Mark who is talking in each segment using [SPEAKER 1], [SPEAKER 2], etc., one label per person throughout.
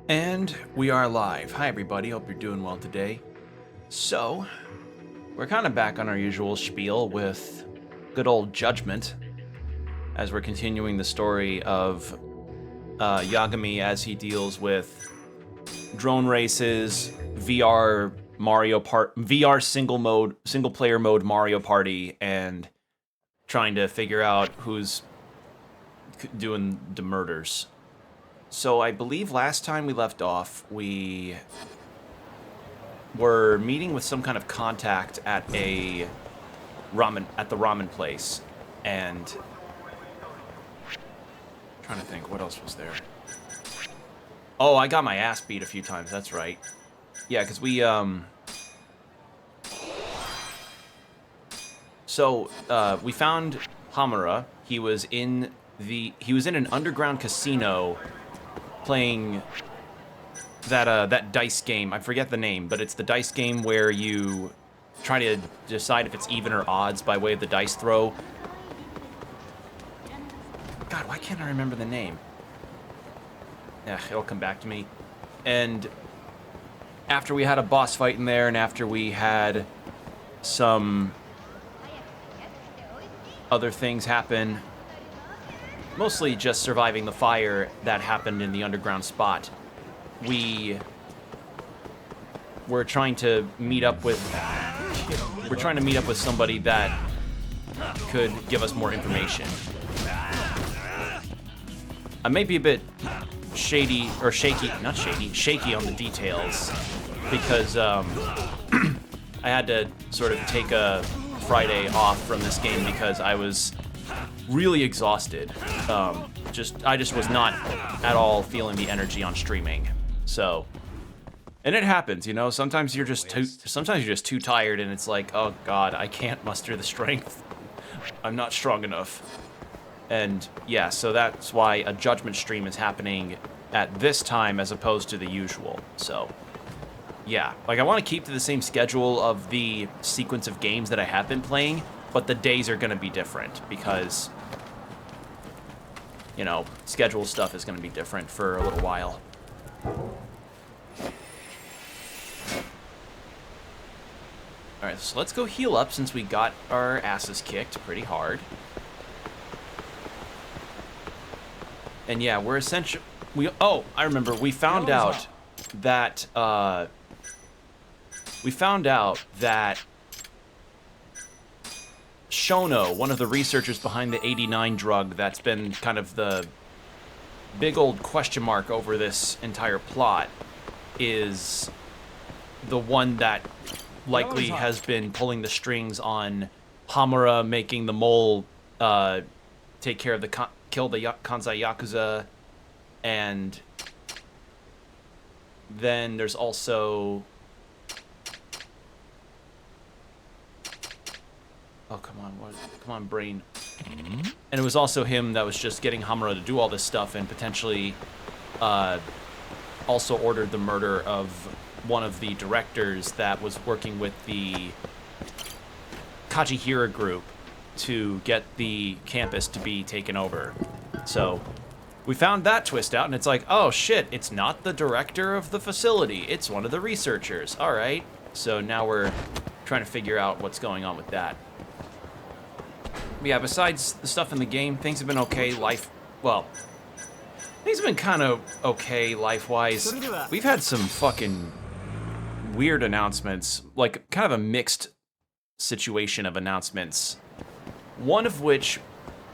[SPEAKER 1] And we are live. Hi, everybody. Hope you're doing well today. So, we're kind of back on our usual spiel with good old Judgement, as we're continuing the story of Yagami as he deals with drone races, VR single player mode Mario Party, and trying to figure out who's doing the murders. So I believe last time we left off, we were meeting with some kind of contact at the ramen place, and I'm trying to think what else was there. Oh, I got my ass beat a few times. That's right. Yeah, because we we found Hamura. He was in an underground casino playing that dice game. I forget the name, but it's the dice game where you try to decide if it's even or odds by way of the dice throw. God, why can't I remember the name? It'll come back to me. And after we had a boss fight in there, and after we had some other things happen, mostly just surviving the fire that happened in the underground spot, we were trying to meet up with somebody that could give us more information. I may be a bit shaky on the details, because I had to sort of take a Friday off from this game because I was really exhausted. I just was not at all feeling the energy on streaming. So, and it happens, you know. Sometimes you're just too tired, and it's like, oh God, I can't muster the strength. I'm not strong enough. And yeah, so that's why a Judgment stream is happening at this time as opposed to the usual. So, yeah, like I want to keep to the same schedule of the sequence of games that I have been playing, but the days are going to be different because, you know, schedule stuff is going to be different for a little while. Alright, so let's go heal up since we got our asses kicked pretty hard. And yeah, we're essentially... I remember, we found out that Shono, one of the researchers behind the 89 drug that's been kind of the big old question mark over this entire plot, is the one that likely has been pulling the strings on Hamura making the mole take care of kill the Kansai Yakuza, and then there's also... Oh, come on, brain. And it was also him that was just getting Hamura to do all this stuff, and potentially also ordered the murder of one of the directors that was working with the Kajihira group to get the campus to be taken over. So we found that twist out, and it's like, oh shit, it's not the director of the facility, it's one of the researchers. All right, so now we're trying to figure out what's going on with that. Yeah, besides the stuff in the game, things have been okay. Things have been kind of okay life-wise. We've had some fucking weird announcements, like kind of a mixed situation of announcements. One of which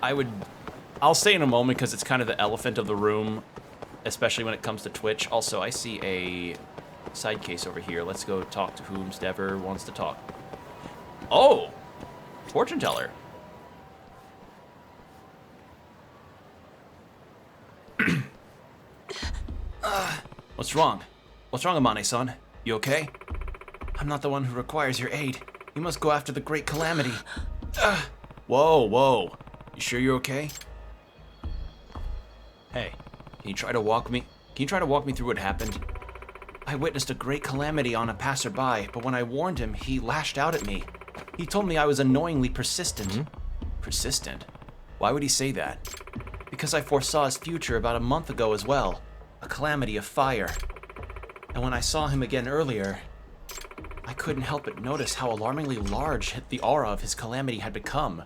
[SPEAKER 1] I'll say in a moment because it's kind of the elephant of the room, especially when it comes to Twitch. Also, I see a side case over here. Let's go talk to whomsoever wants to talk. Oh, fortune teller. What's wrong? What's wrong, Amane-san? You okay? I'm not the one who requires your aid. You must go after the Great Calamity. Whoa. You sure you're okay? Hey, can you try to walk me through what happened? I witnessed a great calamity on a passerby, but when I warned him, he lashed out at me. He told me I was annoyingly persistent. Persistent? Why would he say that? Because I foresaw his future about a month ago as well. a calamity of fire. And when I saw him again earlier, I couldn't help but notice how alarmingly large the aura of his calamity had become.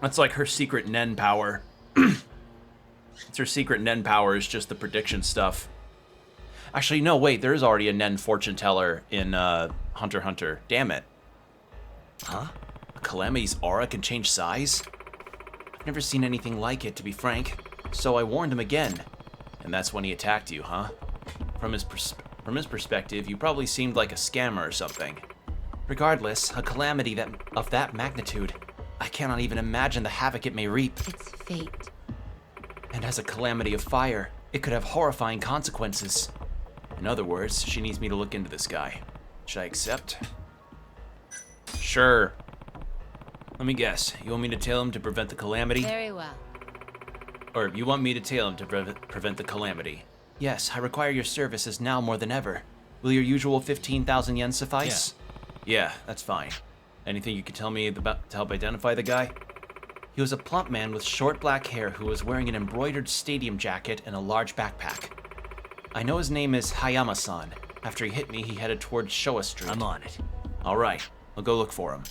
[SPEAKER 1] That's like her secret Nen power. It's her secret Nen power is just the prediction stuff. Actually, no, wait, there is already a Nen fortune teller in Hunter x Hunter. Damn it. Huh? A calamity's aura can change size? I've never seen anything like it, to be frank. So I warned him again. And that's when he attacked you, huh? From his perspective, you probably seemed like a scammer or something. Regardless, a calamity of that magnitude, I cannot even imagine the havoc it may reap.
[SPEAKER 2] It's fate.
[SPEAKER 1] And as a calamity of fire, it could have horrifying consequences. In other words, she needs me to look into this guy. Should I accept? Sure. Let me guess. You want me to tell him to prevent the calamity?
[SPEAKER 2] Very well.
[SPEAKER 1] Or you want me to tell him to prevent the calamity? Yes, I require your services now more than ever. Will your usual 15,000 yen suffice? Yeah, that's fine. Anything you can tell me about to help identify the guy? He was a plump man with short black hair who was wearing an embroidered stadium jacket and a large backpack. I know his name is Hayama-san. After he hit me, he headed towards Showa Street.
[SPEAKER 3] I'm on it.
[SPEAKER 1] All right, I'll go look for him.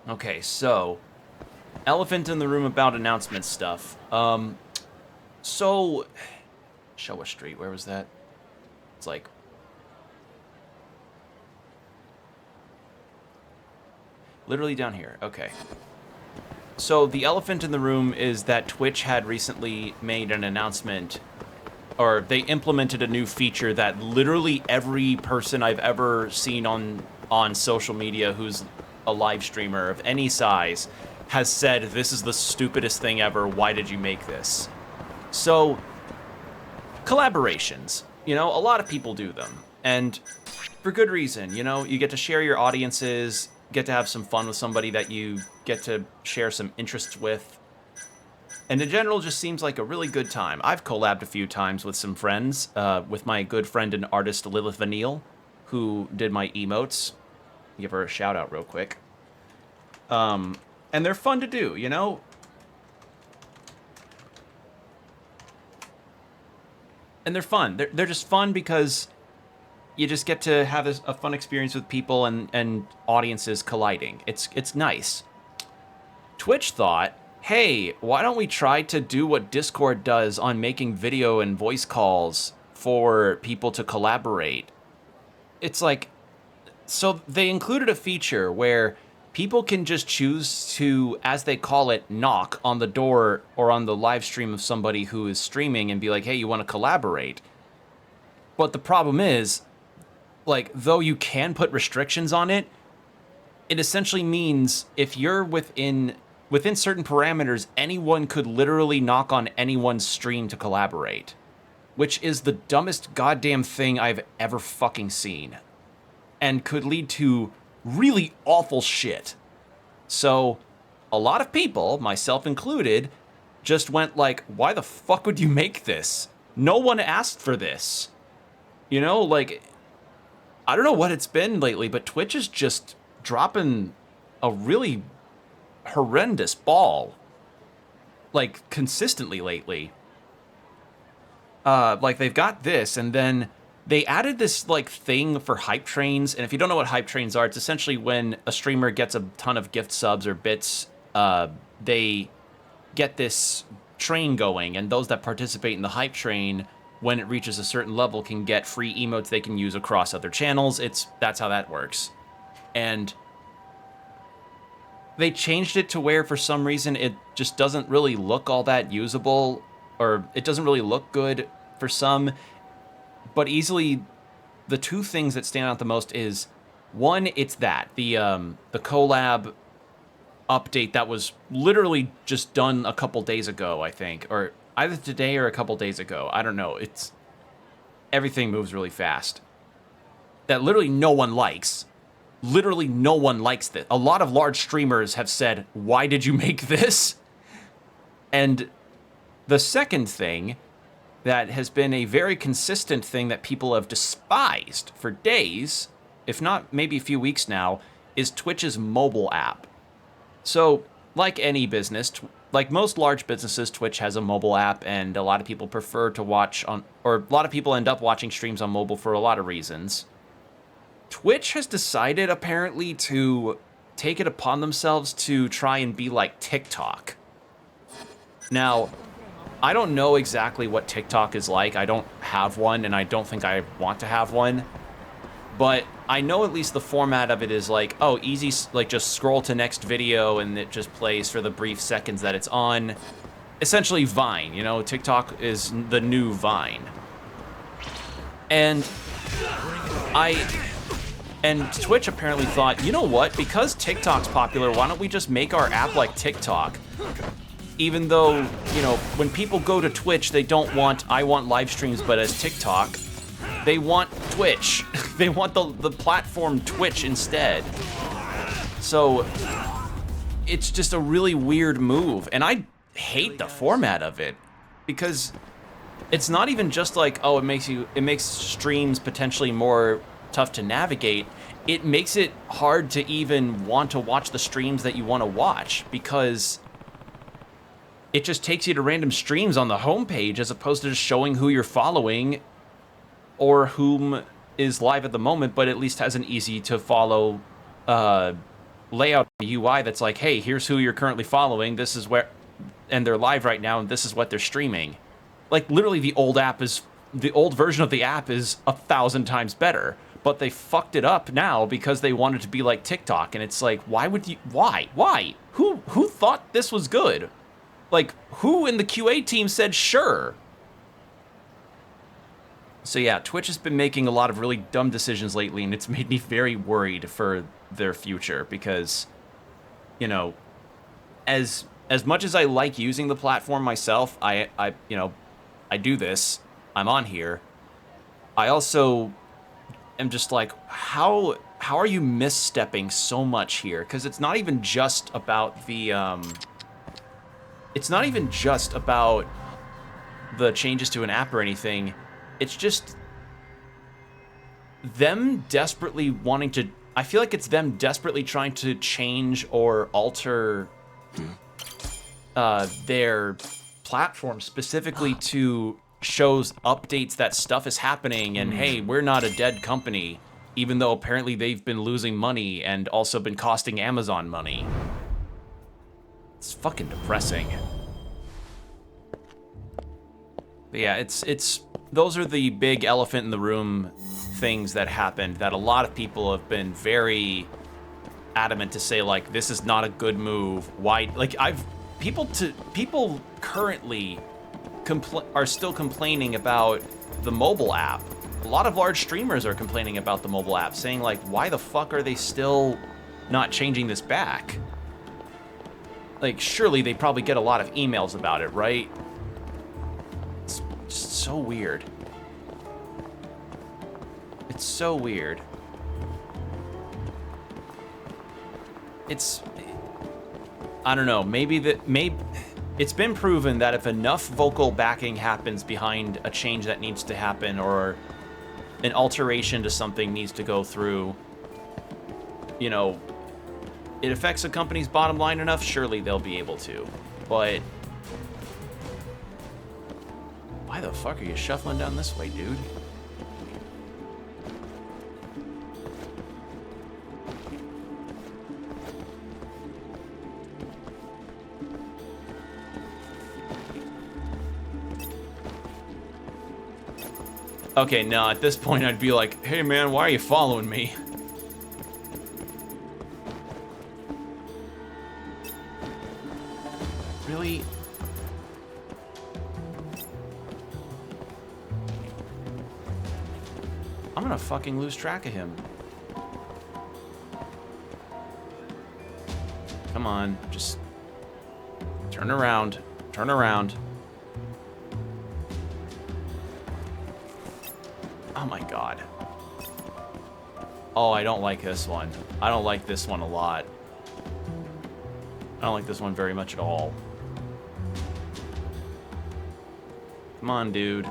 [SPEAKER 1] Okay, so elephant in the room about announcement stuff. So Showa Street, where was that? It's like literally down here. Okay. So the elephant in the room is that Twitch had recently made an announcement, or they implemented a new feature that literally every person I've ever seen on social media who's a live streamer of any size has said, this is the stupidest thing ever, why did you make this? So, collaborations. You know, a lot of people do them, and for good reason. You know, you get to share your audiences, get to have some fun with somebody that you get to share some interests with. And in general, just seems like a really good time. I've collabed a few times with some friends, with my good friend and artist Lilith Vanille, who did my emotes. Give her a shout out real quick. And they're fun to do, you know? And they're fun. They're just fun because you just get to have a fun experience with people and audiences colliding. It's nice. Twitch thought, hey, why don't we try to do what Discord does on making video and voice calls for people to collaborate? It's like, so they included a feature where people can just choose to, as they call it, knock on the door or on the live stream of somebody who is streaming and be like, hey, you want to collaborate? But the problem is, like, though you can put restrictions on it, it essentially means if you're within certain parameters, anyone could literally knock on anyone's stream to collaborate, which is the dumbest goddamn thing I've ever fucking seen, and could lead to really awful shit. So a lot of people, myself included, just went like, why the fuck would you make this? No one asked for this. You know, like, I don't know what it's been lately, but Twitch is just dropping a really horrendous ball, like, consistently lately. Like, they've got this, and then they added this, like, thing for hype trains, and if you don't know what hype trains are, it's essentially when a streamer gets a ton of gift subs or bits, they get this train going, and those that participate in the hype train, when it reaches a certain level, can get free emotes they can use across other channels. That's how that works. And they changed it to where, for some reason, it just doesn't really look all that usable, or it doesn't really look good for some. But easily, the two things that stand out the most is, one, it's that, the collab update that was literally just done a couple days ago, I think, or either today or a couple days ago. I don't know. Everything moves really fast. That literally no one likes. Literally no one likes this. A lot of large streamers have said, why did you make this? And the second thing that has been a very consistent thing that people have despised for days, if not maybe a few weeks now, is Twitch's mobile app. So, like any business, like most large businesses, Twitch has a mobile app, and a lot of people prefer to watch on, or a lot of people end up watching streams on mobile for a lot of reasons. Twitch has decided, apparently, to take it upon themselves to try and be like TikTok. Now, I don't know exactly what TikTok is like. I don't have one, and I don't think I want to have one. But I know at least the format of it is like, oh, easy, like just scroll to next video and it just plays for the brief seconds that it's on. Essentially Vine, you know, TikTok is the new Vine. And Twitch apparently thought, you know what, because TikTok's popular, why don't we just make our app like TikTok? Even though, you know, when people go to Twitch, they don't want, I want live streams, but as TikTok. They want Twitch. They want the platform Twitch instead. So it's just a really weird move. And I hate the format of it because it's not even just like, oh, it makes streams potentially more tough to navigate. It makes it hard to even want to watch the streams that you want to watch because it just takes you to random streams on the homepage as opposed to just showing who you're following or whom is live at the moment, but at least has an easy to follow layout UI that's like, hey, here's who you're currently following, this is where, and they're live right now, and this is what they're streaming. Like, literally the old version of the app is 1,000 times better, but they fucked it up now because they wanted to be like TikTok, and it's like, why? Who thought this was good? Like, who in the QA team said sure? So yeah, Twitch has been making a lot of really dumb decisions lately, and it's made me very worried for their future because, you know, as much as I like using the platform myself, I do this, I'm on here. I also am just like, how are you misstepping so much here? Because it's not even just about the changes to an app or anything. It's just them desperately wanting to, I feel like it's them desperately trying to change or alter their platform specifically to shows updates that stuff is happening and hey, we're not a dead company, even though apparently they've been losing money and also been costing Amazon money. It's fucking depressing. But yeah, it's those are the big elephant in the room things that happened that a lot of people have been very adamant to say, like, this is not a good move. Why? Like, people currently are still complaining about the mobile app. A lot of large streamers are complaining about the mobile app, saying like, why the fuck are they still not changing this back? Like, surely they probably get a lot of emails about it, right? It's just so weird. It's so weird. I don't know, maybe it's been proven that if enough vocal backing happens behind a change that needs to happen or an alteration to something needs to go through, you know, it affects a company's bottom line enough, surely they'll be able to. But why the fuck are you shuffling down this way, dude? Okay, no, at this point I'd be like, hey man, why are you following me? Really? I'm gonna fucking lose track of him. Come on, just turn around. Turn around. Oh my god. Oh, I don't like this one. I don't like this one a lot. I don't like this one very much at all. Come on, dude.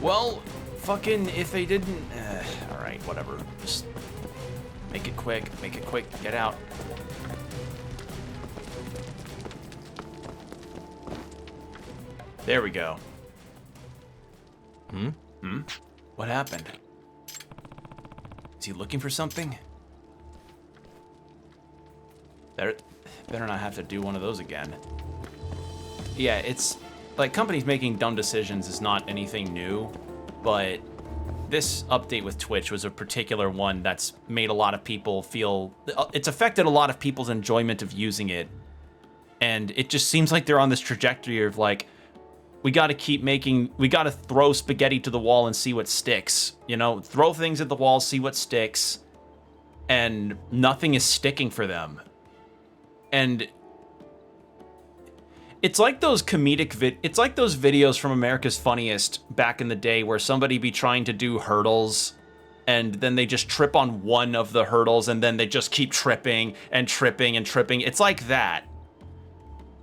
[SPEAKER 1] Well, fucking, if they didn't... Alright, whatever. Just make it quick. Make it quick. Get out. There we go. What happened? Is he looking for something? Better not have to do one of those again. Yeah, it's... like, companies making dumb decisions is not anything new, but this update with Twitch was a particular one that's made a lot of people feel... it's affected a lot of people's enjoyment of using it, and it just seems like they're on this trajectory of, like, we gotta keep making... we gotta throw spaghetti to the wall and see what sticks, you know? Throw things at the wall, see what sticks, and nothing is sticking for them. And... it's like those comedic it's like those videos from America's Funniest back in the day where somebody be trying to do hurdles and then they just trip on one of the hurdles and then they just keep tripping and tripping and tripping. It's like that.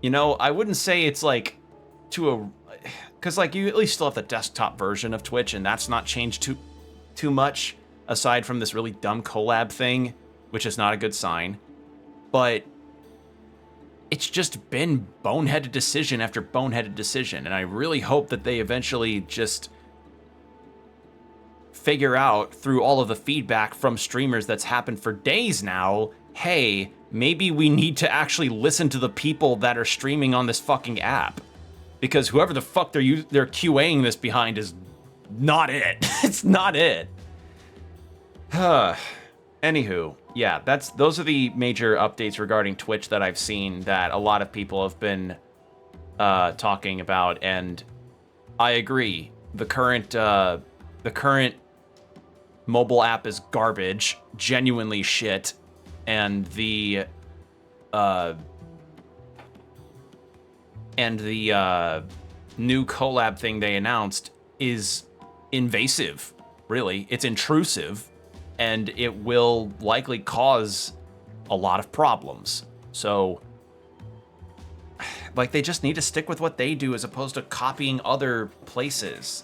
[SPEAKER 1] You know, I wouldn't say it's like to a... because like you at least still have the desktop version of Twitch and that's not changed too much aside from this really dumb collab thing, which is not a good sign. But it's just been boneheaded decision after boneheaded decision, and I really hope that they eventually just figure out through all of the feedback from streamers that's happened for days now, hey, maybe we need to actually listen to the people that are streaming on this fucking app. Because whoever the fuck they're QAing this behind is not it. It's not it. Anywho, yeah, those are the major updates regarding Twitch that I've seen that a lot of people have been talking about, and I agree. The current mobile app is garbage, genuinely shit, and the new collab thing they announced is invasive. Really, it's intrusive. And it will likely cause a lot of problems. So, like, they just need to stick with what they do as opposed to copying other places.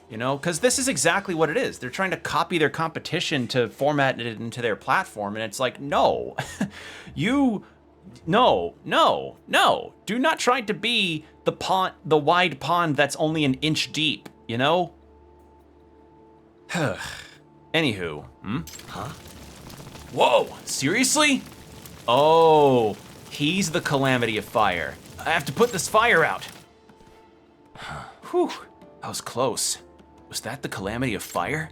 [SPEAKER 1] You know? Because this is exactly what it is. They're trying to copy their competition to format it into their platform. And it's like, no. No. Do not try to be the wide pond that's only an inch deep, you know? Anywho, Huh? Whoa, seriously? Oh, he's the calamity of fire. I have to put this fire out. Whew, that was close. Was that the calamity of fire?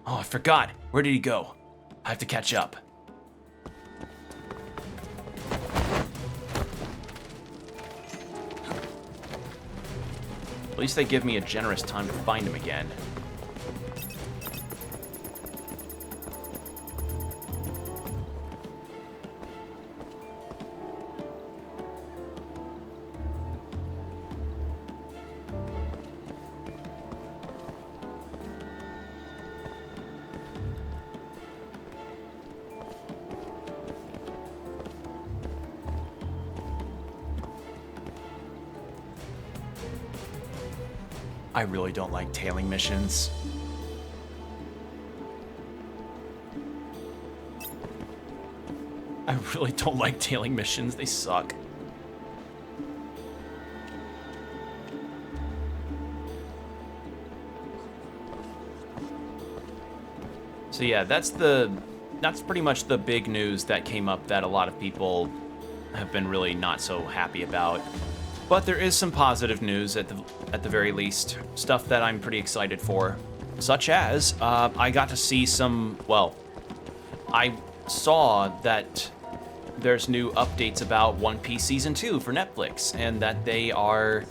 [SPEAKER 1] Oh, I forgot. Where did he go? I have to catch up. At least they give me a generous time to find him again. I really don't like tailing missions. I really don't like tailing missions. They suck. So yeah, that's pretty much the big news that came up that a lot of people have been really not so happy about. But there is some positive news at the very least, stuff that I'm pretty excited for, such as I got to see some, well, I saw that there's new updates about One Piece Season 2 for Netflix, and that they are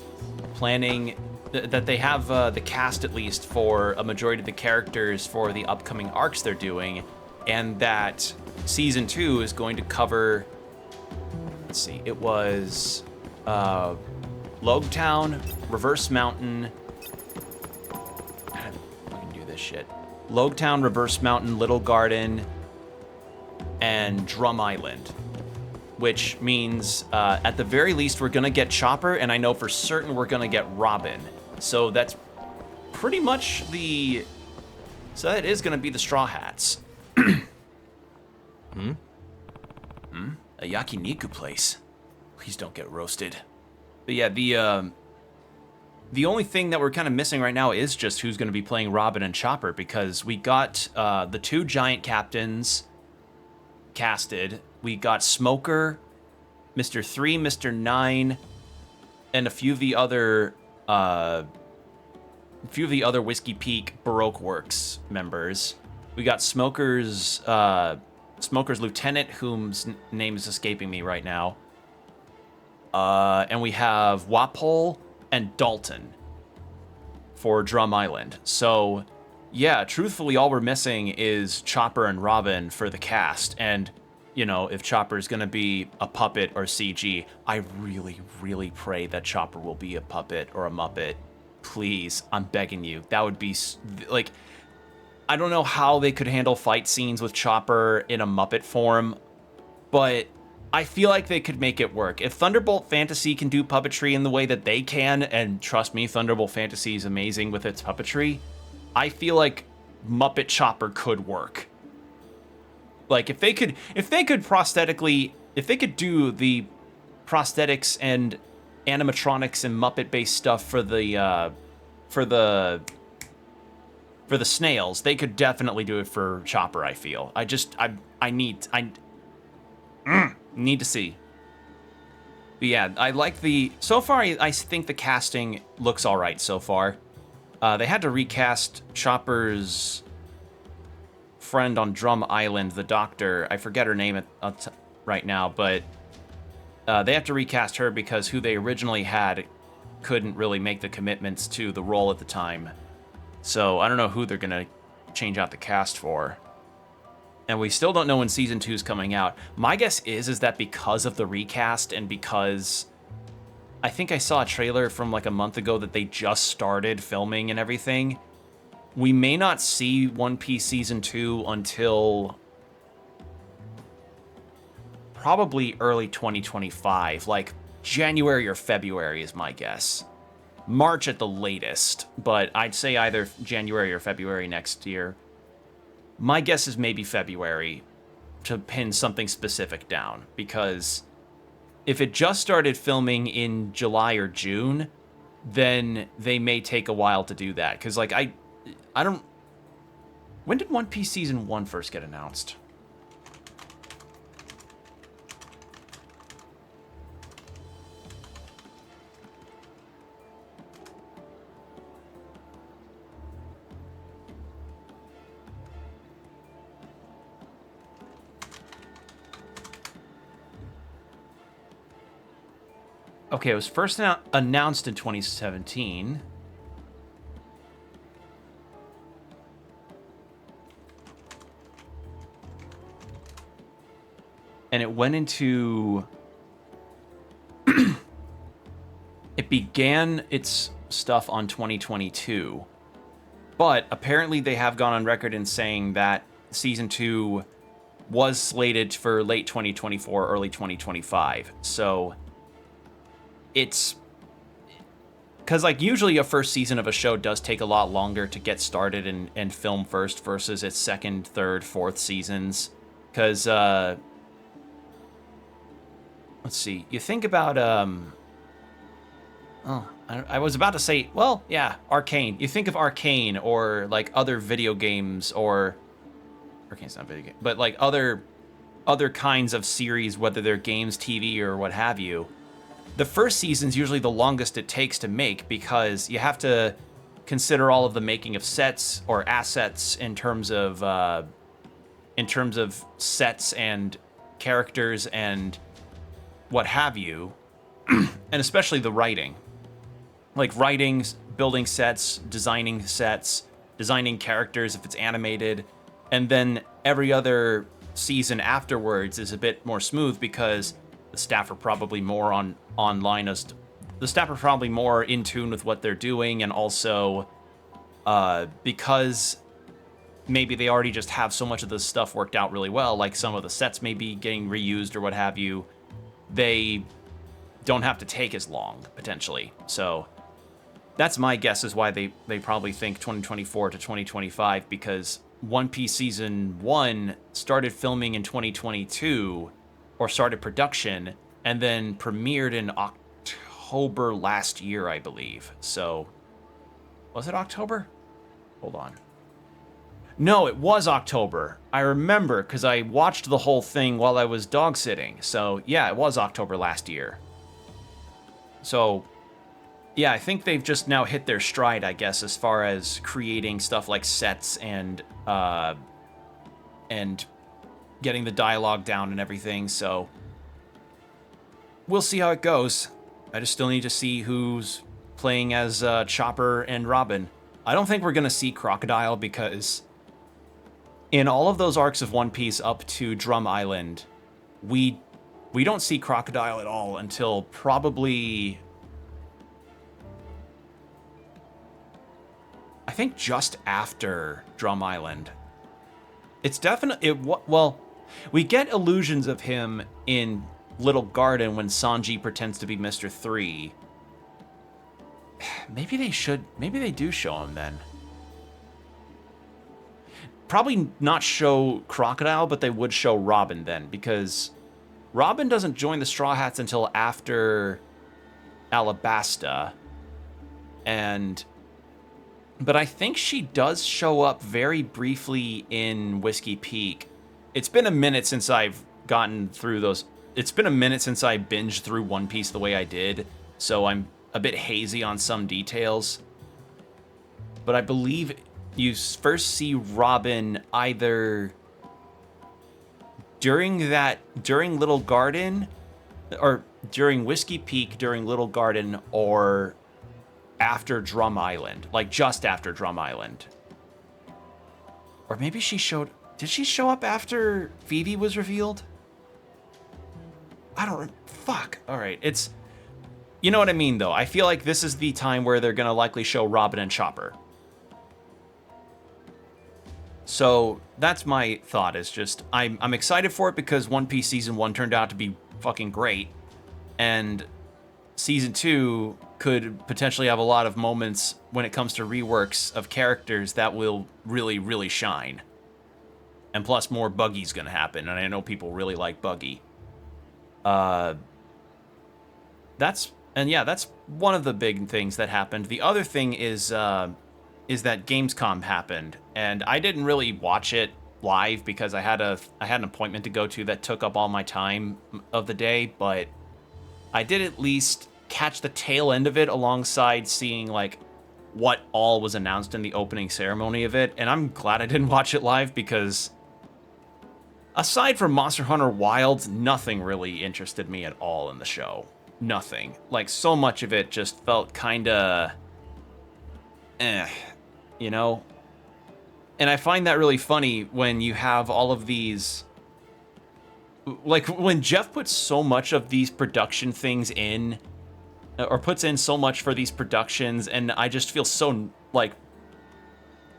[SPEAKER 1] planning, that they have the cast at least for a majority of the characters for the upcoming arcs they're doing, and that Season 2 is going to cover, let's see, it was Logtown, Reverse Mountain, I can do this shit. Logtown, Reverse Mountain, Little Garden, and Drum Island, which means at the very least we're gonna get Chopper, and I know for certain we're gonna get Robin. So that's pretty much the... So that is going to be the Straw Hats. A yakiniku place. Please don't get roasted. But yeah, the only thing that we're kind of missing right now is just who's going to be playing Robin and Chopper, because we got the 2 giant captains casted. We got Smoker, Mr. 3, Mr. 9, and a few of the other Whiskey Peak Baroque Works members. We got Smoker's lieutenant, whose name is escaping me right now. And we have Wapole and Dalton for Drum Island. So, yeah, truthfully, all we're missing is Chopper and Robin for the cast. And, you know, if Chopper's gonna be a puppet or CG, I really, really pray that Chopper will be a puppet or a Muppet. Please, I'm begging you. That would be, like, I don't know how they could handle fight scenes with Chopper in a Muppet form, but I feel like they could make it work. If Thunderbolt Fantasy can do puppetry in the way that they can, and trust me, Thunderbolt Fantasy is amazing with its puppetry, I feel like Muppet Chopper could work. Like, if they could do the prosthetics and animatronics and Muppet-based stuff for the snails, they could definitely do it for Chopper, I feel. I need to see. But yeah, I like so far, I think the casting looks all right so far. They had to recast Chopper's friend on Drum Island, the doctor. I forget her name right now, but they have to recast her because who they originally had couldn't really make the commitments to the role at the time. So I don't know who they're going to change out the cast for. And we still don't know when Season 2 is coming out. My guess is that because of the recast and because I think I saw a trailer from like a month ago that they just started filming and everything, we may not see One Piece Season 2 until probably early 2025, like January or February is my guess. March at the latest, but I'd say either January or February next year. My guess is maybe February to pin something specific down, because if it just started filming in July or June, then they may take a while to do that. Because, like, I don't... When did One Piece Season 1 first get announced? Okay, it was first announced in 2017. And it went into... It began its stuff on 2022. But apparently they have gone on record in saying that Season 2 was slated for late 2024, early 2025. So... It's because, like, usually a first season of a show does take a lot longer to get started and film first versus its second, third, fourth seasons. Because, let's see, you think about, I was about to say, well, yeah, Arcane. You think of Arcane or, like, other video games or, Arcane's not a video game, but, like, other kinds of series, whether they're games, TV, or what have you. The first season's usually the longest it takes to make because you have to consider all of the making of sets or assets in terms of sets and characters and what have you, and especially the writing. Like writing, building sets, designing characters if it's animated, and then every other season afterwards is a bit more smooth because the staff are probably more the staff are probably more in tune with what they're doing, and also because maybe they already just have so much of this stuff worked out really well, like some of the sets may be getting reused or what have you, they don't have to take as long, potentially. So That's my guess is why they probably think 2024 to 2025, because One Piece Season 1 started filming in 2022, or started production, and then premiered in October last year, I believe. So, was it October? Hold on. No, it was October. I remember, because I watched the whole thing while I was dog sitting. So, yeah, it was October last year. So, yeah, I think they've just now hit their stride, I guess, as far as creating stuff like sets and getting the dialogue down and everything. So, we'll see how it goes. I just still need to see who's playing as Chopper and Robin. I don't think we're going to see Crocodile, because in all of those arcs of One Piece up to Drum Island, we don't see Crocodile at all until probably, I think, just after Drum Island. It's definitely, well, we get illusions of him in Little Garden when Sanji pretends to be Mr. 3. Maybe they do show him then. Probably not show Crocodile, but they would show Robin then, because Robin doesn't join the Straw Hats until after Alabasta. But I think she does show up very briefly in Whiskey Peak. It's been a minute since I've gotten through those. It's been a minute since I binged through One Piece the way I did, so I'm a bit hazy on some details. But I believe you first see Robin either during Little Garden, or during Whiskey Peak, during Little Garden, or after Drum Island, like just after Drum Island. Or maybe did she show up after Vivi was revealed? I don't, fuck. All right, you know what I mean, though. I feel like this is the time where they're gonna likely show Robin and Chopper. So that's my thought, is just, I'm excited for it because One Piece Season 1 turned out to be fucking great. And Season 2 could potentially have a lot of moments when it comes to reworks of characters that will really, really shine. And plus, more Buggy's gonna happen, and I know people really like Buggy. That's one of the big things that happened. The other thing is that Gamescom happened, and I didn't really watch it live because I had an appointment to go to that took up all my time of the day, but I did at least catch the tail end of it alongside seeing like what all was announced in the opening ceremony of it, and I'm glad I didn't watch it live because aside from Monster Hunter Wilds, nothing really interested me at all in the show. Nothing. Like, so much of it just felt kinda you know? And I find that really funny when you have all of these, like, when Jeff puts so much of these production things in, or puts in so much for these productions, and I just feel so, like,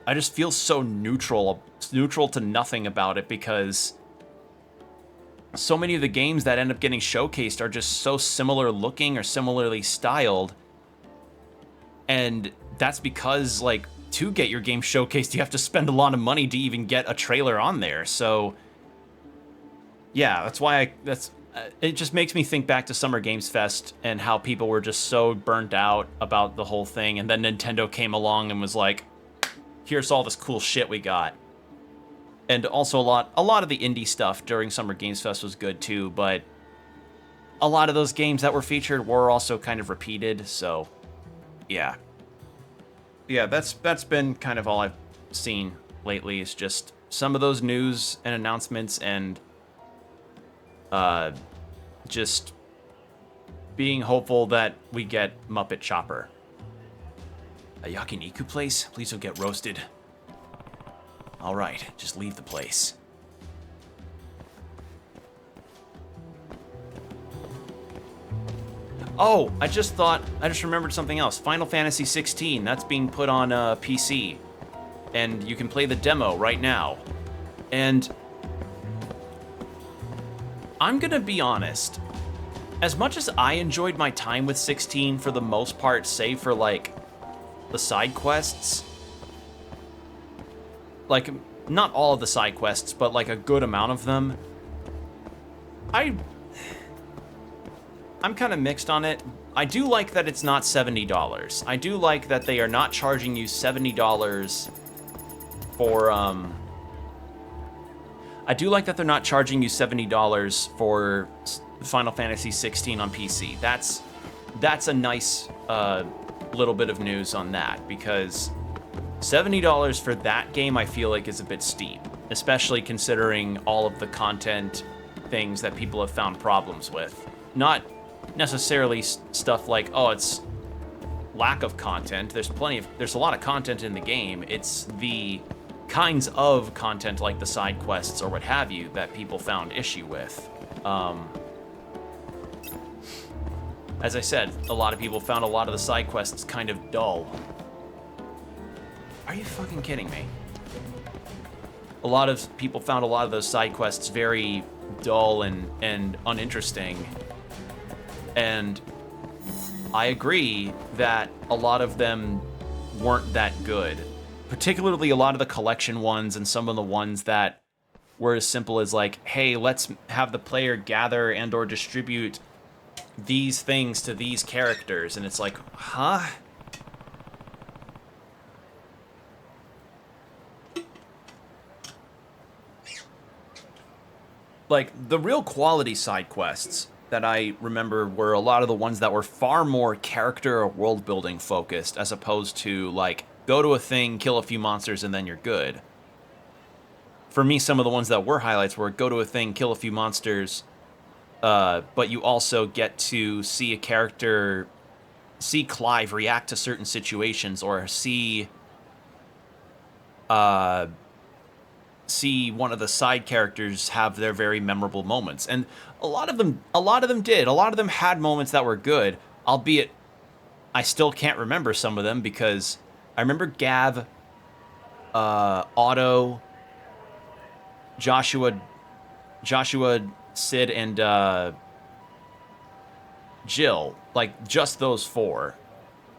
[SPEAKER 1] neutral to nothing about it, because so many of the games that end up getting showcased are just so similar looking or similarly styled. And that's because, like, to get your game showcased, you have to spend a lot of money to even get a trailer on there. So, yeah, that's why it just makes me think back to Summer Games Fest and how people were just so burnt out about the whole thing. And then Nintendo came along and was like, here's all this cool shit we got. And also a lot of the indie stuff during Summer Games Fest was good too, but a lot of those games that were featured were also kind of repeated, so yeah. Yeah, that's been kind of all I've seen lately, is just some of those news and announcements, and just being hopeful that we get Muppet Chopper. A yakiniku place? Please don't get roasted. All right, just leave the place. Oh, I just remembered something else. Final Fantasy 16, that's being put on PC. And you can play the demo right now. And I'm gonna be honest. As much as I enjoyed my time with 16 for the most part, save for like the side quests, like, not all of the side quests, but like a good amount of them, I'm kind of mixed on it. I do like that it's not $70. I do like that they are not charging you $70 for, I do like that they're not charging you $70 for Final Fantasy 16 on PC. That's a nice little bit of news on that, because $70 for that game I feel like is a bit steep, especially considering all of the content things that people have found problems with. Not necessarily stuff like, oh, it's lack of content. There's a lot of content in the game. It's the kinds of content like the side quests or what have you that people found issue with. As I said, a lot of people found a lot of the side quests kind of dull. Are you fucking kidding me? A lot of people found a lot of those side quests very dull and uninteresting. And I agree that a lot of them weren't that good. Particularly a lot of the collection ones and some of the ones that were as simple as like, hey, let's have the player gather and or distribute these things to these characters. And it's like, huh? Like, the real quality side quests that I remember were a lot of the ones that were far more character or world building focused, as opposed to like, go to a thing, kill a few monsters, and then you're good. For me, some of the ones that were highlights were go to a thing, kill a few monsters, but you also get to see a character, see Clive react to certain situations, or see one of the side characters have their very memorable moments. And a lot of them did. A lot of them had moments that were good, albeit I still can't remember some of them, because I remember Gav, Otto, Joshua, Sid, and Jill. Like, just those four.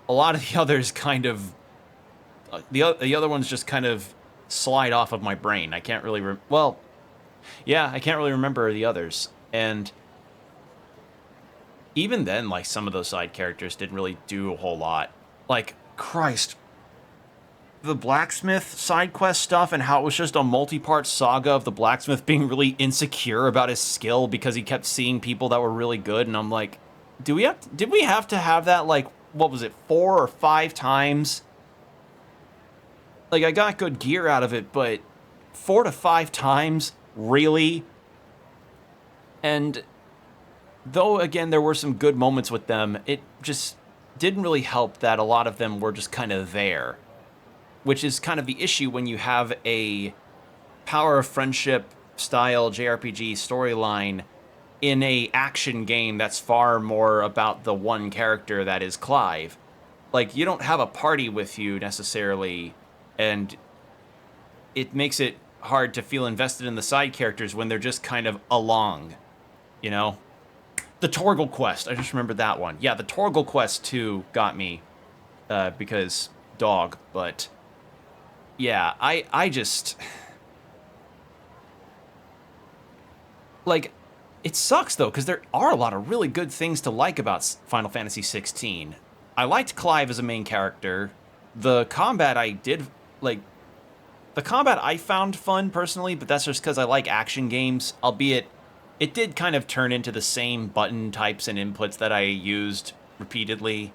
[SPEAKER 1] A lot of the others kind of... the other ones just kind of slide off of my brain. I can't really... I can't really remember the others. And even then, like, some of those side characters didn't really do a whole lot. Like, Christ... the blacksmith side quest stuff and how it was just a multi-part saga of the blacksmith being really insecure about his skill because he kept seeing people that were really good, and I'm like, did we have to have that, like, what was it, 4 or 5 times? Like, I got good gear out of it, but 4 to 5 times, really? And though, again, there were some good moments with them, it just didn't really help that a lot of them were just kind of there. Which is kind of the issue when you have a Power of Friendship style JRPG storyline in a action game that's far more about the one character that is Clive. Like, you don't have a party with you necessarily, and it makes it hard to feel invested in the side characters when they're just kind of along, you know? The Torgal quest, I just remembered that one. Yeah, the Torgal quest too got me, because dog, but... yeah, I just... like, it sucks, though, because there are a lot of really good things to like about Final Fantasy 16. I liked Clive as a main character. The combat I did, like... the combat I found fun, personally, but that's just because I like action games, albeit it did kind of turn into the same button types and inputs that I used repeatedly.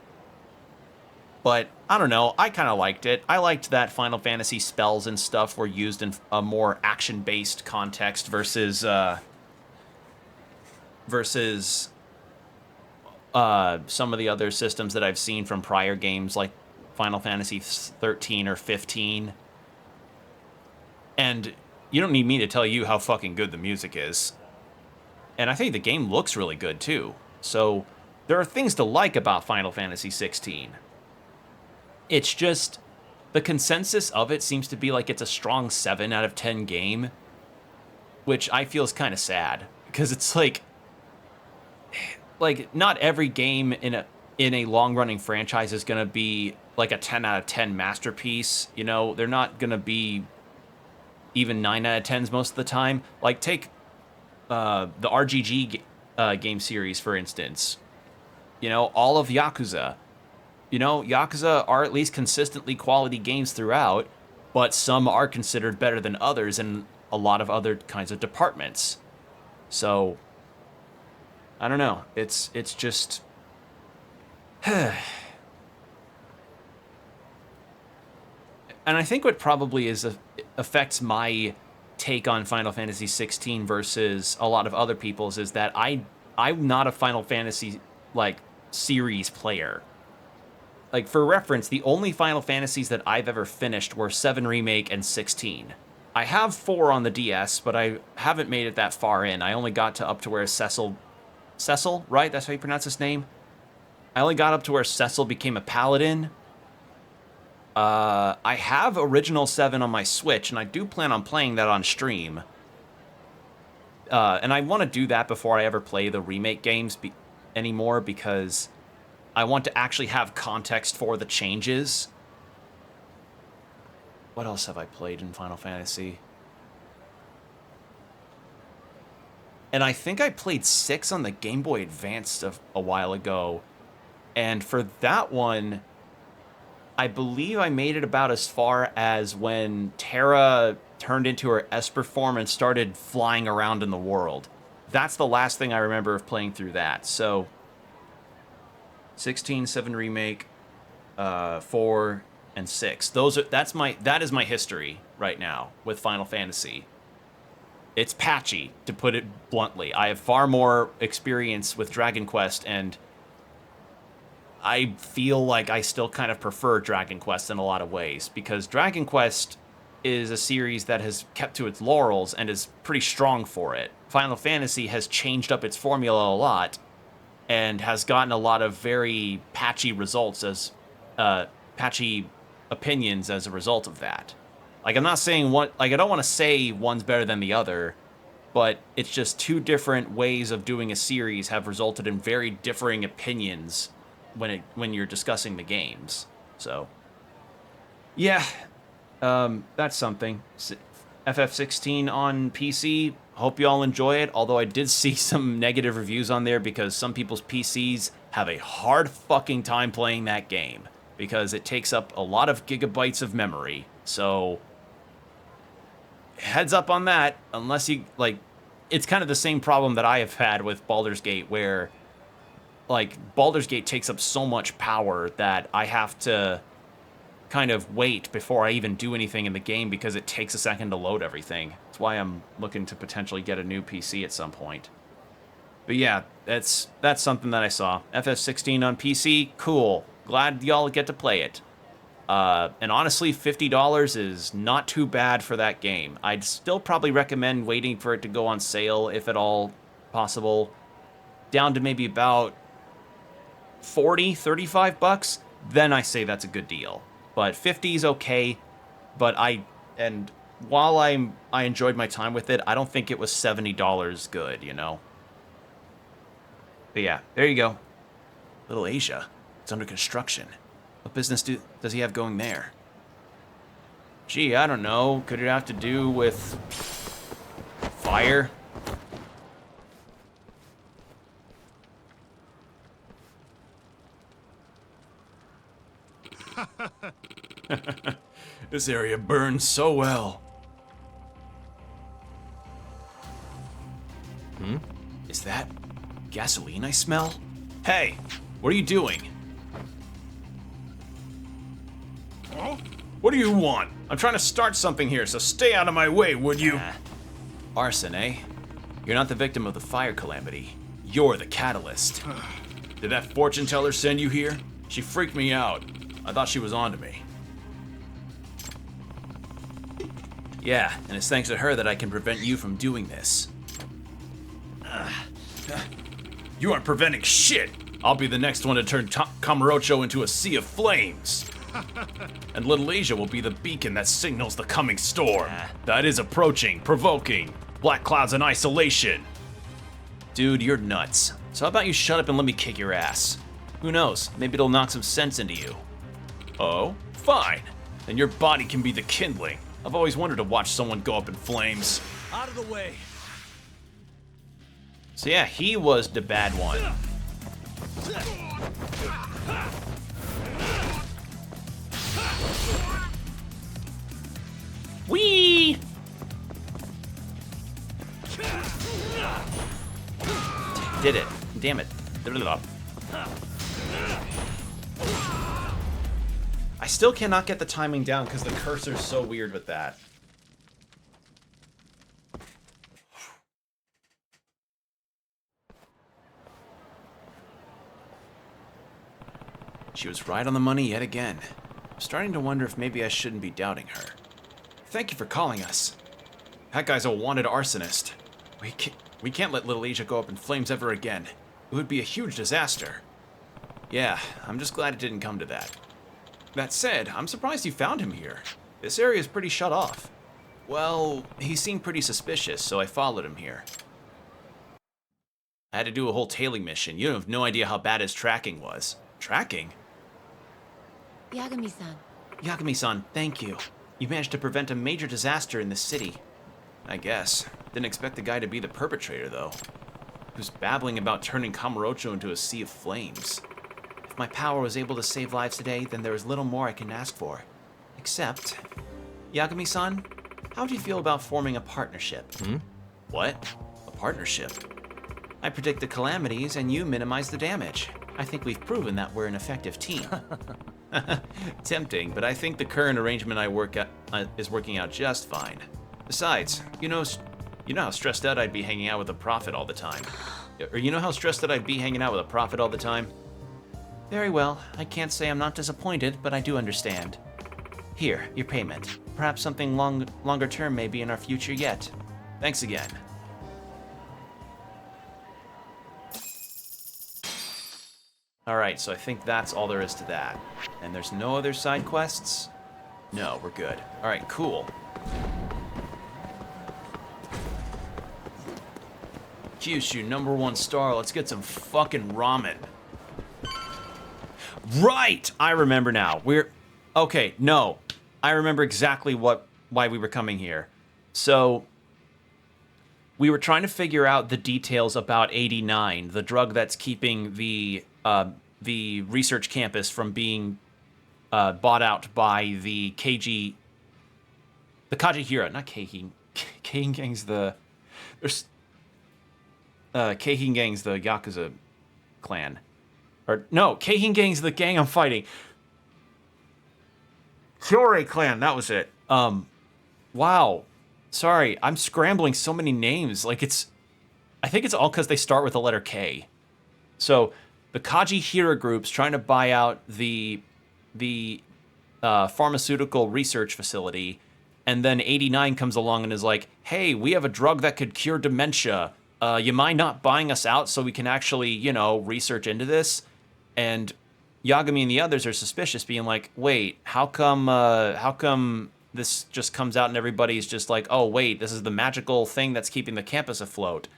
[SPEAKER 1] But, I don't know, I kind of liked it. I liked that Final Fantasy spells and stuff were used in a more action-based context versus some of the other systems that I've seen from prior games, like Final Fantasy 13 or 15. And you don't need me to tell you how fucking good the music is. And I think the game looks really good, too. So, there are things to like about Final Fantasy 16. It's just, the consensus of it seems to be like it's a strong 7 out of 10 game, which I feel is kind of sad, because it's like, not every game in a, in a long-running franchise is going to be like a 10 out of 10 masterpiece. You know, they're not going to be even 9 out of 10s most of the time. Like, take the RGG game series, for instance. You know, all of Yakuza. You know, Yakuza are at least consistently quality games throughout, but some are considered better than others in a lot of other kinds of departments. So, I don't know. It's just... And I think what probably affects my take on Final Fantasy 16 versus a lot of other people's is that I'm not a Final Fantasy like series player. Like, for reference, the only Final Fantasies that I've ever finished were 7 Remake and 16. I have 4 on the DS, but I haven't made it that far in. I only got up to where Cecil, right? That's how you pronounce his name? I only got up to where Cecil became a paladin. I have Original 7 on my Switch, and I do plan on playing that on stream. And I want to do that before I ever play the remake games anymore, because I want to actually have context for the changes. What else have I played in Final Fantasy? And I think I played 6 on the Game Boy Advance a while ago. And for that one, I believe I made it about as far as when Terra turned into her Esper form and started flying around in the world. That's the last thing I remember of playing through that. So, 16, 7 Remake, 4, and 6. That is my history right now with Final Fantasy. It's patchy, to put it bluntly. I have far more experience with Dragon Quest, and I feel like I still kind of prefer Dragon Quest in a lot of ways, because Dragon Quest is a series that has kept to its laurels and is pretty strong for it. Final Fantasy has changed up its formula a lot and has gotten a lot of very patchy results patchy opinions as a result of that. Like, I'm not saying I don't want to say one's better than the other, but it's just two different ways of doing a series have resulted in very differing opinions when you're discussing the games. So, yeah, that's something. FF16 on PC. Hope you all enjoy it. Although I did see some negative reviews on there because some people's PCs have a hard fucking time playing that game because it takes up a lot of gigabytes of memory. So, heads up on that. Unless you it's kind of the same problem that I have had with Baldur's Gate, where Baldur's Gate takes up so much power that I have to kind of wait before I even do anything in the game because it takes a second to load everything. That's why I'm looking to potentially get a new PC at some point. But yeah, that's something that I saw. FF16 on PC, cool. Glad y'all get to play it. And honestly, $50 is not too bad for that game. I'd still probably recommend waiting for it to go on sale, if at all possible, down to maybe about 40, 35 bucks, then I say that's a good deal. But 50 is okay, but while I enjoyed my time with it, I don't think it was $70 good, you know? But yeah, there you go. Little Asia. It's under construction. What business does he have going there? Gee, I don't know. Could it have to do with fire? This area burns so well. Is that gasoline I smell? Hey, what are you doing? Huh? What do you want? I'm trying to start something here, so stay out of my way, would you? Arson, eh? You're not the victim of the fire calamity. You're the catalyst. Did that fortune teller send you here? She freaked me out. I thought she was onto me. Yeah, and it's thanks to her that I can prevent you from doing this. You aren't preventing shit! I'll be the next one to turn Kamurocho into a sea of flames! And Little Asia will be the beacon that signals the coming storm. That is approaching, provoking, black clouds in isolation. Dude, you're nuts. So how about you shut up and let me kick your ass? Who knows? Maybe it'll knock some sense into you. Oh? Fine. Then your body can be the kindling. I've always wanted to watch someone go up in flames.
[SPEAKER 2] Out of the way.
[SPEAKER 1] So yeah, he was the bad one. Whee! Did it. Damn it. I still cannot get the timing down because the cursor's so weird with that. She was right on the money yet again. I'm starting to wonder if maybe I shouldn't be doubting her. Thank you for calling us. That guy's a wanted arsonist. We can't let Little Asia go up in flames ever again. It would be a huge disaster. Yeah, I'm just glad it didn't come to that. That said, I'm surprised you found him here. This area is pretty shut off. Well, he seemed pretty suspicious, so I followed him here. I had to do a whole tailing mission. You have no idea how bad his tracking was. Tracking?
[SPEAKER 3] Yagami-san.
[SPEAKER 1] Yagami-san, thank you. You managed to prevent a major disaster in this city. I guess. Didn't expect the guy to be the perpetrator, though. Who's babbling about turning Kamurocho into a sea of flames. If my power was able to save lives today, then there is little more I can ask for. Except... Yagami-san, how do you feel about forming a partnership? What? A partnership? I predict the calamities, and you minimize the damage. I think we've proven that we're an effective team. Tempting, but I think the current arrangement I work at is working out just fine. Besides, you know how stressed out I'd be hanging out with a prophet all the time. Or you know how stressed out I'd be hanging out with a prophet all the time? Very well. I can't say I'm not disappointed, but I do understand. Here, your payment. Perhaps something longer term may be in our future yet. Thanks again. Alright, so I think that's all there is to that. And there's no other side quests? No, we're good. Alright, cool. Kyushu, #1 star. Let's get some fucking ramen. Right! I remember now. Okay, no. I remember exactly why we were coming here. So, we were trying to figure out the details about 89, the drug that's keeping the research campus from being bought out by the Kajihira, not Keihin. Keihin Gang's the... Keihin Gang's the Yakuza clan. Or, no, Keihin Gang's the gang I'm fighting. Kyorei clan, that was it. Wow. Sorry, I'm scrambling so many names. Like, I think it's all because they start with the letter K. So, the Kajihira group's trying to buy out the pharmaceutical research facility, and then 89 comes along and is like, hey, we have a drug that could cure dementia. You mind not buying us out so we can actually, research into this? And Yagami and the others are suspicious, being like, wait, how come this just comes out and everybody's just like, oh, wait, this is the magical thing that's keeping the campus afloat?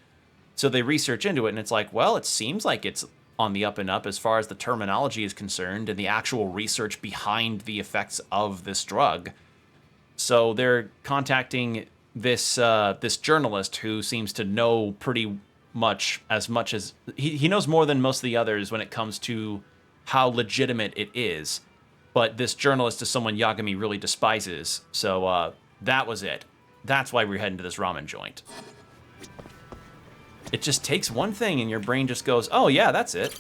[SPEAKER 1] So they research into it, and it's like, well, it seems like it's on the up and up as far as the terminology is concerned and the actual research behind the effects of this drug. So they're contacting this journalist who seems to know pretty much as he knows more than most of the others when it comes to how legitimate it is. But this journalist is someone Yagami really despises. So that was it. That's why we're heading to this ramen joint. It just takes one thing and your brain just goes, oh yeah, that's it.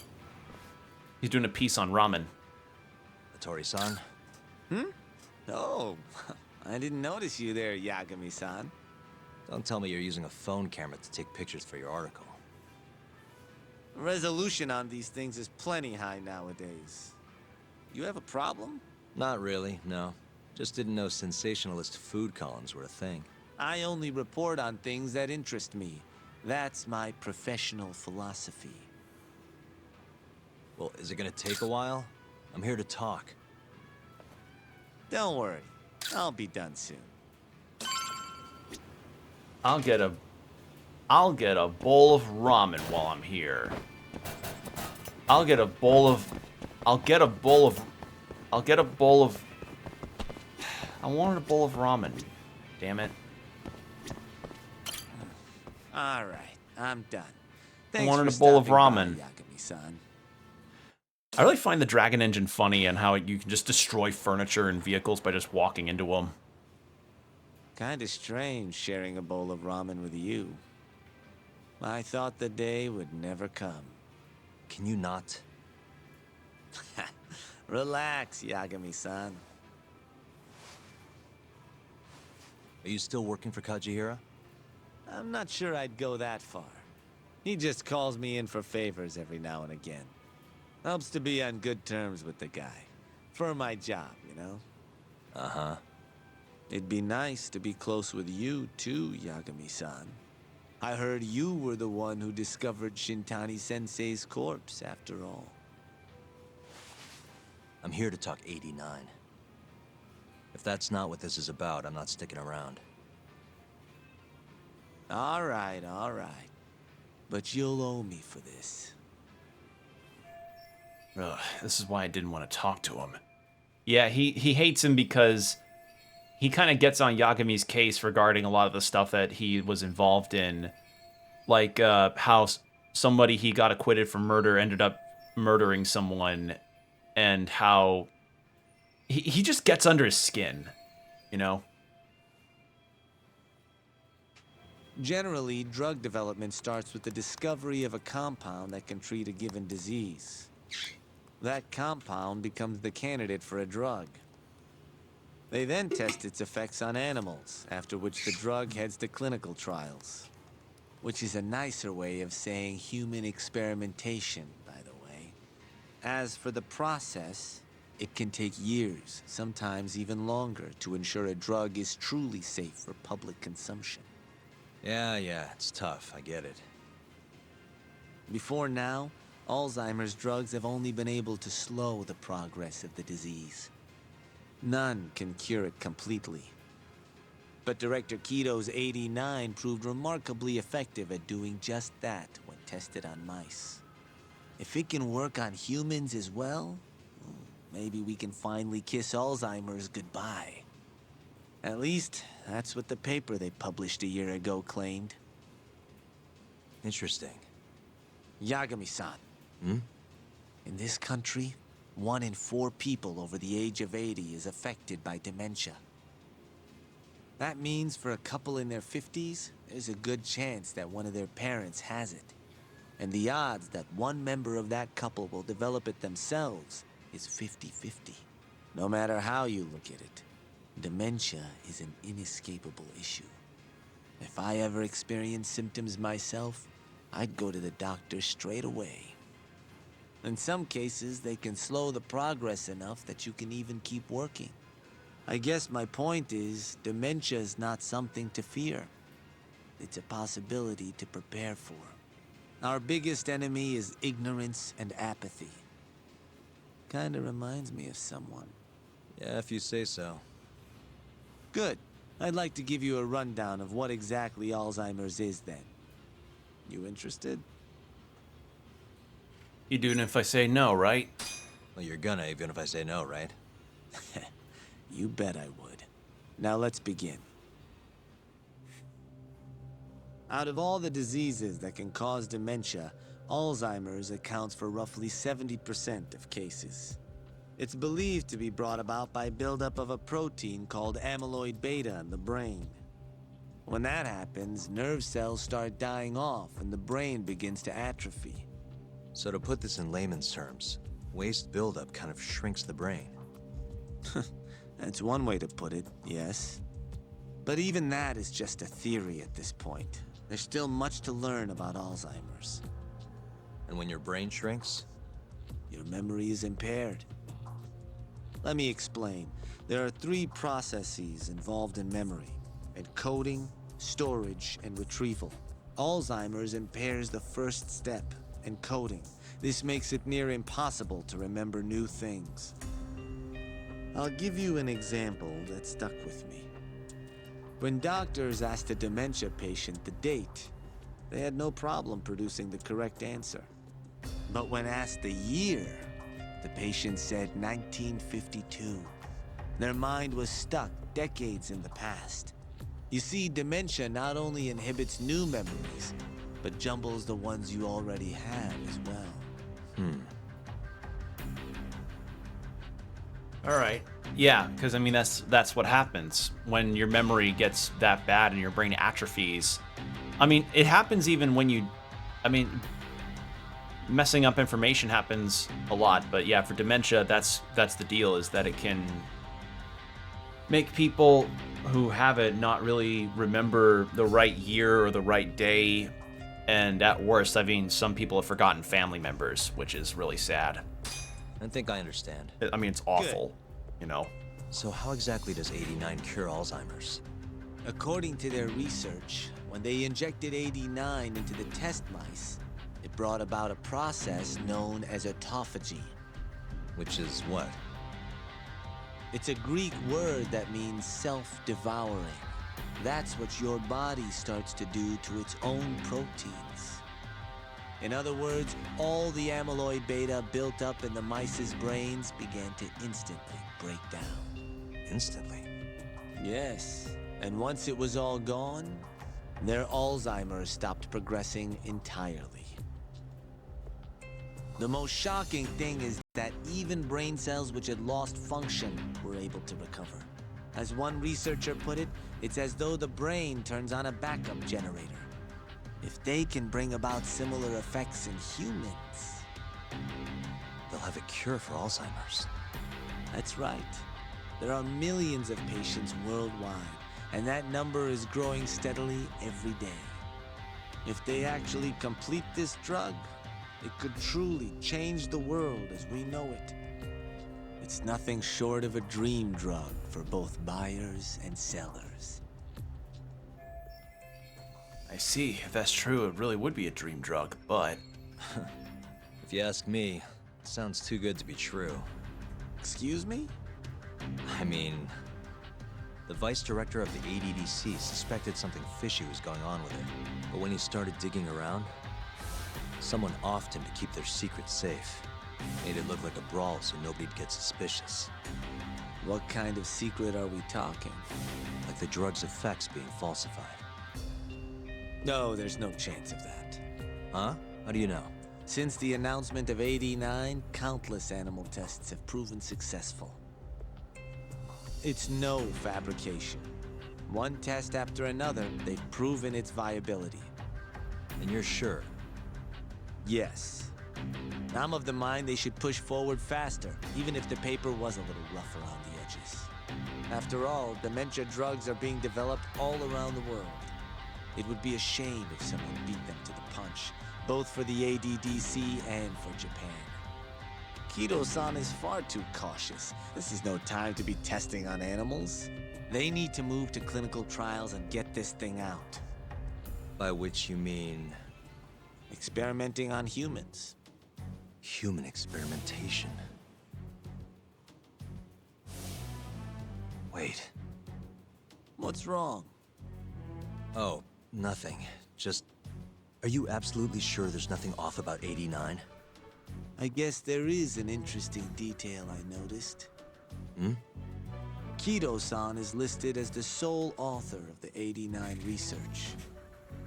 [SPEAKER 1] He's doing a piece on ramen.
[SPEAKER 2] Hattori-san.
[SPEAKER 4] Oh, I didn't notice you there, Yagami-san.
[SPEAKER 2] Don't tell me you're using a phone camera to take pictures for your article.
[SPEAKER 4] Resolution on these things is plenty high nowadays. You have a problem?
[SPEAKER 2] Not really, no. Just didn't know sensationalist food columns were a thing.
[SPEAKER 4] I only report on things that interest me. That's my professional philosophy.
[SPEAKER 2] Well, is it gonna take a while? I'm here to talk.
[SPEAKER 4] Don't worry. I'll be done soon.
[SPEAKER 1] I'll get a bowl of ramen while I'm here. I'll get a bowl of... I'll get a bowl of... I'll get a bowl of... I wanted a bowl of ramen. Damn it.
[SPEAKER 4] All right, I'm done.
[SPEAKER 1] I
[SPEAKER 4] Thanks
[SPEAKER 1] wanted
[SPEAKER 4] for
[SPEAKER 1] a bowl of
[SPEAKER 4] stopping by,
[SPEAKER 1] ramen.
[SPEAKER 4] Yagami-san.
[SPEAKER 1] I really find the Dragon Engine funny and how you can just destroy furniture and vehicles by just walking into them.
[SPEAKER 4] Kinda strange sharing a bowl of ramen with you. I thought the day would never come.
[SPEAKER 2] Can you not?
[SPEAKER 4] Relax, Yagami-san.
[SPEAKER 2] Are you still working for Kajihira?
[SPEAKER 4] I'm not sure I'd go that far. He just calls me in for favors every now and again. Helps to be on good terms with the guy. For my job, you know?
[SPEAKER 2] Uh-huh.
[SPEAKER 4] It'd be nice to be close with you, too, Yagami-san. I heard you were the one who discovered Shintani-sensei's corpse, after all.
[SPEAKER 2] I'm here to talk 89. If that's not what this is about, I'm not sticking around.
[SPEAKER 4] All right. But you'll owe me for this.
[SPEAKER 1] Ugh, this is why I didn't want to talk to him. Yeah, he hates him because he kind of gets on Yagami's case regarding a lot of the stuff that he was involved in. Like how somebody he got acquitted for murder ended up murdering someone, and how he just gets under his skin, you know?
[SPEAKER 4] Generally, drug development starts with the discovery of a compound that can treat a given disease. That compound becomes the candidate for a drug. They then test its effects on animals, after which the drug heads to clinical trials. Which is a nicer way of saying human experimentation, by the way. As for the process, it can take years, sometimes even longer, to ensure a drug is truly safe for public consumption.
[SPEAKER 2] Yeah, it's tough, I get it.
[SPEAKER 4] Before now, Alzheimer's drugs have only been able to slow the progress of the disease. None can cure it completely. But Director Kito's 89 proved remarkably effective at doing just that when tested on mice. If it can work on humans as well, maybe we can finally kiss Alzheimer's goodbye. At least, that's what the paper they published a year ago claimed.
[SPEAKER 2] Interesting.
[SPEAKER 4] Yagami-san. In this country, 1 in 4 people over the age of 80 is affected by dementia. That means for a couple in their 50s, there's a good chance that one of their parents has it. And the odds that one member of that couple will develop it themselves is 50-50. No matter how you look at it, dementia is an inescapable issue. If I ever experienced symptoms myself, I'd go to the doctor straight away. In some cases, they can slow the progress enough that you can even keep working. I guess my point is, dementia is not something to fear. It's a possibility to prepare for. Our biggest enemy is ignorance and apathy. Kinda reminds me of someone.
[SPEAKER 2] Yeah, if you say so.
[SPEAKER 4] Good. I'd like to give you a rundown of what exactly Alzheimer's is then. You interested?
[SPEAKER 1] You doing if I say no, right?
[SPEAKER 2] Well, you're gonna, even if I say no, right?
[SPEAKER 4] You bet I would. Now let's begin. Out of all the diseases that can cause dementia, Alzheimer's accounts for roughly 70% of cases. It's believed to be brought about by buildup of a protein called amyloid beta in the brain. When that happens, nerve cells start dying off and the brain begins to atrophy.
[SPEAKER 2] So to put this in layman's terms, waste buildup kind of shrinks the brain.
[SPEAKER 4] That's one way to put it, yes. But even that is just a theory at this point. There's still much to learn about Alzheimer's.
[SPEAKER 2] And when your brain shrinks?
[SPEAKER 4] Your memory is impaired. Let me explain. There are 3 processes involved in memory: encoding, storage, and retrieval. Alzheimer's impairs the first step, encoding. This makes it near impossible to remember new things. I'll give you an example that stuck with me. When doctors asked a dementia patient the date, they had no problem producing the correct answer. But when asked the year, the patient said 1952. Their mind was stuck decades in the past. You see, dementia not only inhibits new memories, but jumbles the ones you already have as well.
[SPEAKER 1] All right. Yeah, because I mean that's what happens when your memory gets that bad and your brain atrophies. I mean, it happens even when you, I mean, messing up information happens a lot, but yeah, for dementia, that's the deal, is that it can make people who have it not really remember the right year or the right day, and at worst, I mean, some people have forgotten family members, which is really sad.
[SPEAKER 2] I think I understand.
[SPEAKER 1] I mean, it's awful, you know.
[SPEAKER 2] So how exactly does 89 cure Alzheimer's?
[SPEAKER 4] According to their research, when they injected 89 into the test mice, it brought about a process known as autophagy.
[SPEAKER 2] Which is what?
[SPEAKER 4] It's a Greek word that means self-devouring. That's what your body starts to do to its own proteins. In other words, all the amyloid beta built up in the mice's brains began to instantly break down.
[SPEAKER 2] Instantly?
[SPEAKER 4] Yes, and once it was all gone, their Alzheimer's stopped progressing entirely. The most shocking thing is that even brain cells which had lost function were able to recover. As one researcher put it, it's as though the brain turns on a backup generator. If they can bring about similar effects in humans,
[SPEAKER 2] They'll have a cure for Alzheimer's.
[SPEAKER 4] that's right. There are millions of patients worldwide, and that number is growing steadily every day. If they actually complete this drug, it could truly change the world as we know it. It's nothing short of a dream drug for both buyers and sellers.
[SPEAKER 1] I see. If that's true, it really would be a dream drug, but
[SPEAKER 2] If you ask me, it sounds too good to be true.
[SPEAKER 4] Excuse me?
[SPEAKER 2] I mean, the vice director of the ADDC suspected something fishy was going on with it. But when he started digging around, someone offed him to keep their secret safe. Made it look like a brawl so nobody'd get suspicious.
[SPEAKER 4] What kind of secret are we talking?
[SPEAKER 2] Like the drug's effects being falsified.
[SPEAKER 4] No, there's no chance of that.
[SPEAKER 2] Huh? How do you know?
[SPEAKER 4] Since the announcement of 89, countless animal tests have proven successful. It's no fabrication. One test after another, they've proven its viability.
[SPEAKER 2] And you're sure?
[SPEAKER 4] Yes. I'm of the mind they should push forward faster, even if the paper was a little rough around the edges. After all, dementia drugs are being developed all around the world. It would be a shame if someone beat them to the punch, both for the ADDC and for Japan. Kido-san is far too cautious. This is no time to be testing on animals. They need to move to clinical trials and get this thing out.
[SPEAKER 2] By which you mean
[SPEAKER 4] Experimenting on humans.
[SPEAKER 2] human experimentation. Wait.
[SPEAKER 4] What's wrong?
[SPEAKER 2] Oh, nothing. Just, are you absolutely sure there's nothing off about 89?
[SPEAKER 4] I guess there is an interesting detail I noticed.
[SPEAKER 2] Hmm?
[SPEAKER 4] Kido-san is listed as the sole author of the 89 research.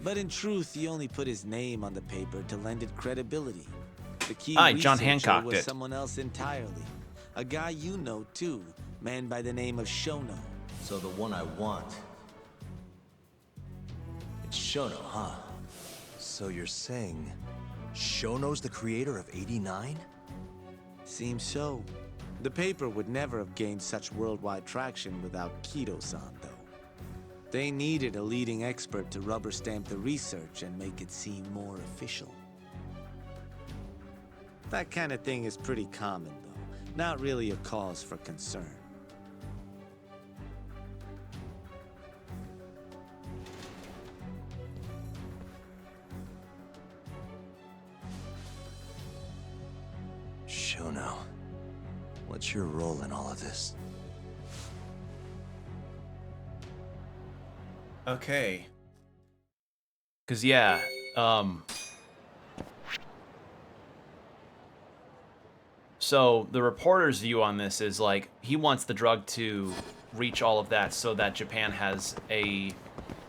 [SPEAKER 4] But in truth, he only put his name on the paper to lend it credibility. The key
[SPEAKER 1] Aye, John
[SPEAKER 4] researcher
[SPEAKER 1] Hancocked
[SPEAKER 4] was
[SPEAKER 1] it.
[SPEAKER 4] someone else entirely. A guy you know too, man by the name of Shono.
[SPEAKER 2] So the one I want. It's Shono, huh? So you're saying Shono's the creator of 89?
[SPEAKER 4] Seems so. The paper would never have gained such worldwide traction without Kido-san, though. They needed a leading expert to rubber stamp the research and make it seem more official. That kind of thing is pretty common, though. Not really a cause for concern.
[SPEAKER 2] Shono, what's your role in all of this?
[SPEAKER 1] okay. Cause yeah, So the reporter's view on this is like he wants the drug to reach all of that so that Japan has a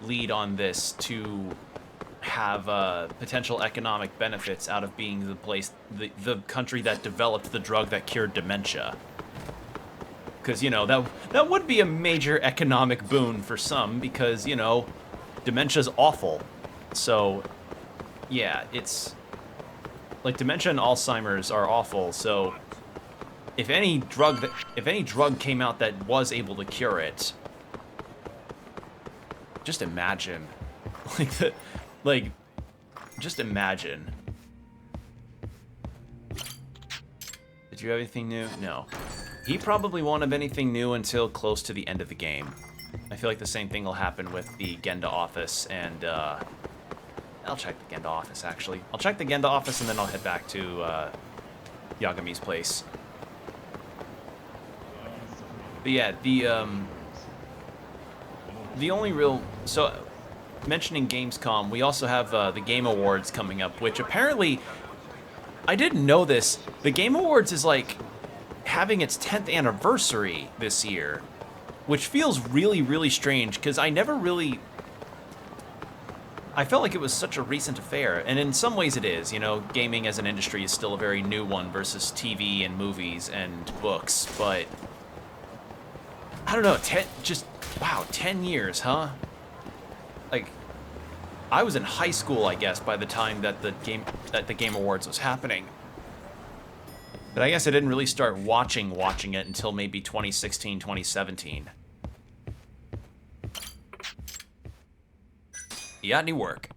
[SPEAKER 1] lead on this to have potential economic benefits out of being the country that developed the drug that cured dementia. Because, you know, that would be a major economic boon for some because, you know, dementia's awful. So, yeah, it's like dementia and Alzheimer's are awful. So, if any drug came out that was able to cure it, just imagine, just imagine. Did you have anything new? No. He probably won't have anything new until close to the end of the game. I feel like the same thing will happen with the Genda office, and I'll check the Genda office, actually. I'll check the Genda office, and then I'll head back to Yagami's place. But yeah, the only real... So, mentioning Gamescom, we also have the Game Awards coming up, which apparently... I didn't know this. The Game Awards is like having its 10th anniversary this year, which feels really, really strange because I felt like it was such a recent affair, and in some ways it is. You know, gaming as an industry is still a very new one versus TV and movies and books, but I don't know, 10 years, huh? Like, I was in high school, I guess, by the time that the Game Awards was happening. But I guess I didn't really start watching it until maybe 2016, 2017. You got any work?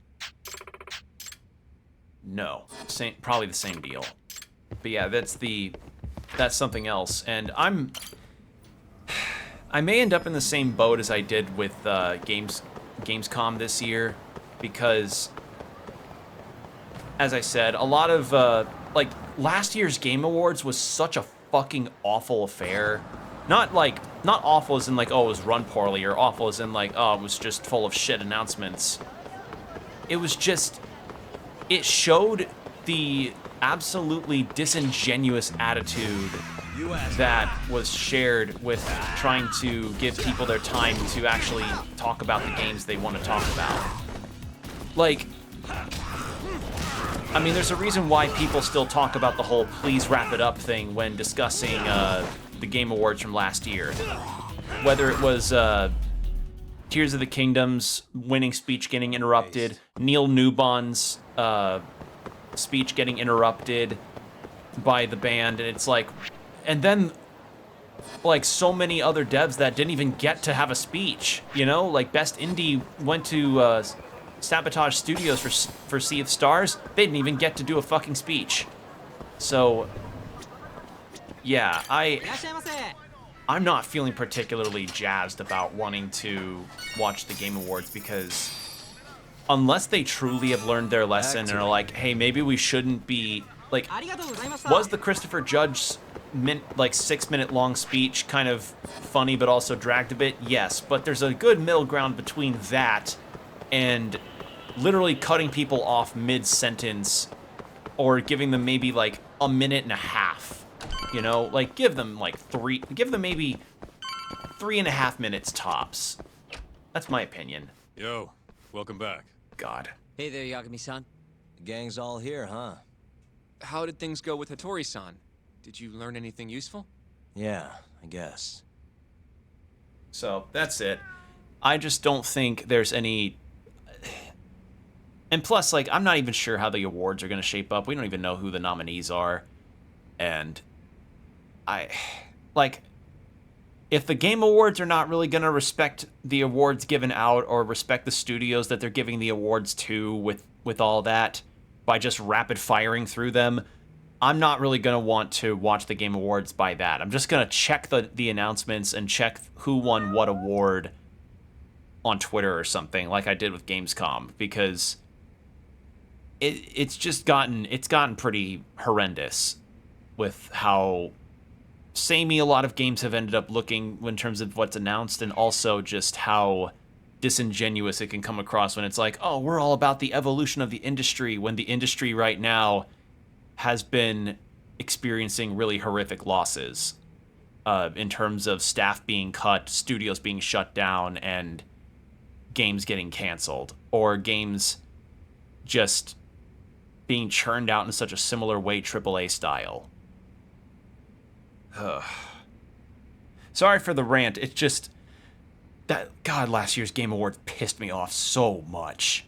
[SPEAKER 1] No. Probably the same deal. But yeah, that's something else. And I may end up in the same boat as I did with Gamescom this year, because, as I said, a lot of, like, last year's Game Awards was such a fucking awful affair. Not awful as in, like, oh, it was run poorly, or awful as in, like, oh, it was just full of shit announcements. It was just, it showed the absolutely disingenuous attitude that was shared with trying to give people their time to actually talk about the games they want to talk about. Like, I mean, there's a reason why people still talk about the whole please wrap it up thing when discussing the Game Awards from last year. Whether it was Tears of the Kingdom's winning speech getting interrupted, Neil Newbon's speech getting interrupted by the band, and it's like, and then like so many other devs that didn't even get to have a speech, you know? Like Best Indie went to Sabotage Studios for Sea of Stars. They didn't even get to do a fucking speech. So, yeah, I'm not feeling particularly jazzed about wanting to watch the Game Awards because unless they truly have learned their lesson and are like, hey, maybe we shouldn't be, like, was the Christopher Judge 6-minute long speech kind of funny but also dragged a bit? Yes, but there's a good middle ground between that and literally cutting people off mid-sentence or giving them maybe like a minute and a half, you know? Like, give them maybe 3.5 minutes tops. That's my opinion.
[SPEAKER 3] Yo, welcome back.
[SPEAKER 1] God.
[SPEAKER 5] Hey there, Yagami-san.
[SPEAKER 2] The gang's all here, huh?
[SPEAKER 5] How did things go with Hattori-san? Did you learn anything useful?
[SPEAKER 2] Yeah, I guess.
[SPEAKER 1] So, that's it. I just don't think there's any... And plus, like, I'm not even sure how the awards are going to shape up. We don't even know who the nominees are. And if the Game Awards are not really going to respect the awards given out or respect the studios that they're giving the awards to with all that by just rapid firing through them, I'm not really going to want to watch the Game Awards by that. I'm just going to check the announcements and check who won what award on Twitter or something like I did with Gamescom, because it's gotten pretty horrendous with how samey a lot of games have ended up looking in terms of what's announced, and also just how disingenuous it can come across when it's like, oh, we're all about the evolution of the industry, when the industry right now has been experiencing really horrific losses in terms of staff being cut, studios being shut down, and games getting canceled, or games just being churned out in such a similar way, AAA style. Ugh. Sorry for the rant. It's just that, God, last year's Game Awards pissed me off so much.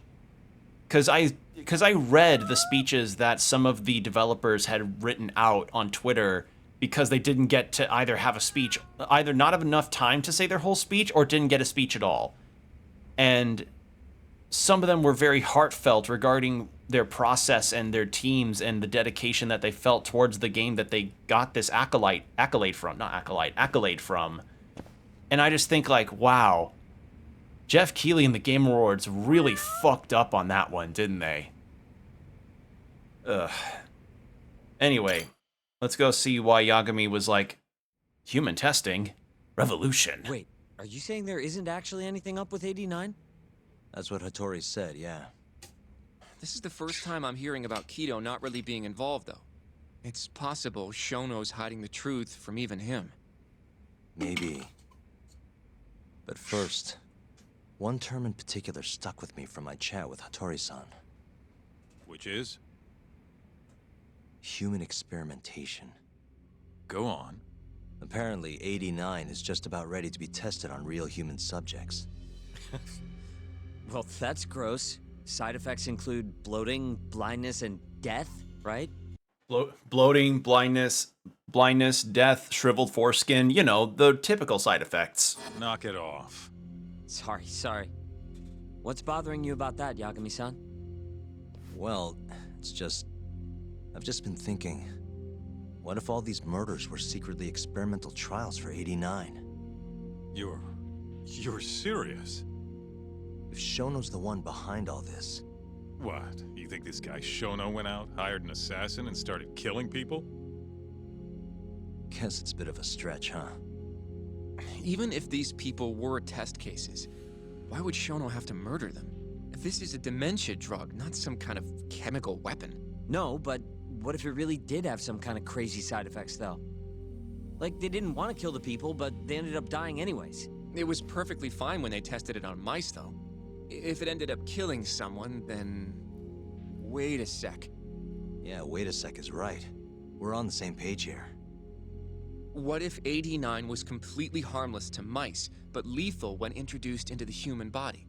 [SPEAKER 1] Because I read the speeches that some of the developers had written out on Twitter because they didn't get to either have a speech, either not have enough time to say their whole speech or didn't get a speech at all. And some of them were very heartfelt regarding their process and their teams and the dedication that they felt towards the game that they got this accolade from. And I just think, like, wow, Jeff Keighley and the Game Awards really fucked up on that one, didn't they? Ugh. Anyway, let's go see why Yagami was like, human testing? Revolution.
[SPEAKER 6] Wait, are you saying there isn't actually anything up with 89?
[SPEAKER 2] That's what Hattori said, yeah.
[SPEAKER 5] This is the first time I'm hearing about Keto not really being involved, though. It's possible Shono's hiding the truth from even him.
[SPEAKER 2] Maybe. But first, one term in particular stuck with me from my chat with Hattori-san.
[SPEAKER 3] Which is?
[SPEAKER 2] Human experimentation.
[SPEAKER 3] Go on.
[SPEAKER 2] Apparently, 89 is just about ready to be tested on real human subjects.
[SPEAKER 6] Well, that's gross. Side effects include bloating, blindness, and death, right?
[SPEAKER 1] Bloating, blindness, death, shriveled foreskin, you know, the typical side effects.
[SPEAKER 3] Knock it off.
[SPEAKER 6] Sorry. What's bothering you about that, Yagami-san?
[SPEAKER 2] Well, it's just... I've just been thinking... What if all these murders were secretly experimental trials for 89?
[SPEAKER 3] You're serious?
[SPEAKER 2] If Shono's the one behind all this...
[SPEAKER 3] What? You think this guy Shono went out, hired an assassin, and started killing people?
[SPEAKER 2] Guess it's a bit of a stretch, huh?
[SPEAKER 5] Even if these people were test cases, why would Shono have to murder them? This is a dementia drug, not some kind of chemical weapon.
[SPEAKER 6] No, but what if it really did have some kind of crazy side effects, though? Like, they didn't want to kill the people, but they ended up dying anyways.
[SPEAKER 5] It was perfectly fine when they tested it on mice, though. If it ended up killing someone, then... Wait a sec.
[SPEAKER 2] Yeah, wait a sec is right. We're on the same page here.
[SPEAKER 5] What if 89 was completely harmless to mice, but lethal when introduced into the human body?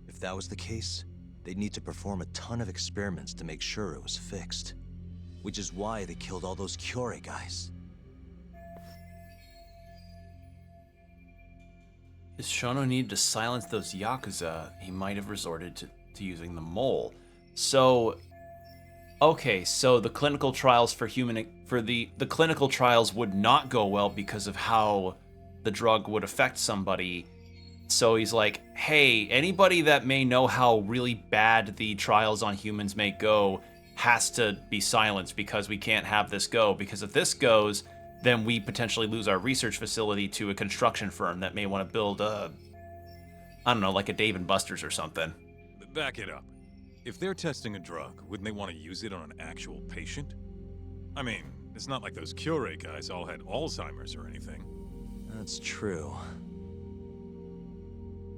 [SPEAKER 2] If that was the case, they'd need to perform a ton of experiments to make sure it was fixed. Which is why they killed all those Kyorei guys.
[SPEAKER 1] If Shono needed to silence those Yakuza, he might have resorted to using the mole. So, okay, so the clinical trials for the clinical trials would not go well because of how the drug would affect somebody. So he's like, hey, anybody that may know how really bad the trials on humans may go has to be silenced because we can't have this go. Because if this goes, then we potentially lose our research facility to a construction firm that may want to build a, I don't know, like a Dave & Buster's or something.
[SPEAKER 3] Back it up. If they're testing a drug, wouldn't they want to use it on an actual patient? I mean, it's not like those Kyorei guys all had Alzheimer's or anything.
[SPEAKER 2] That's true.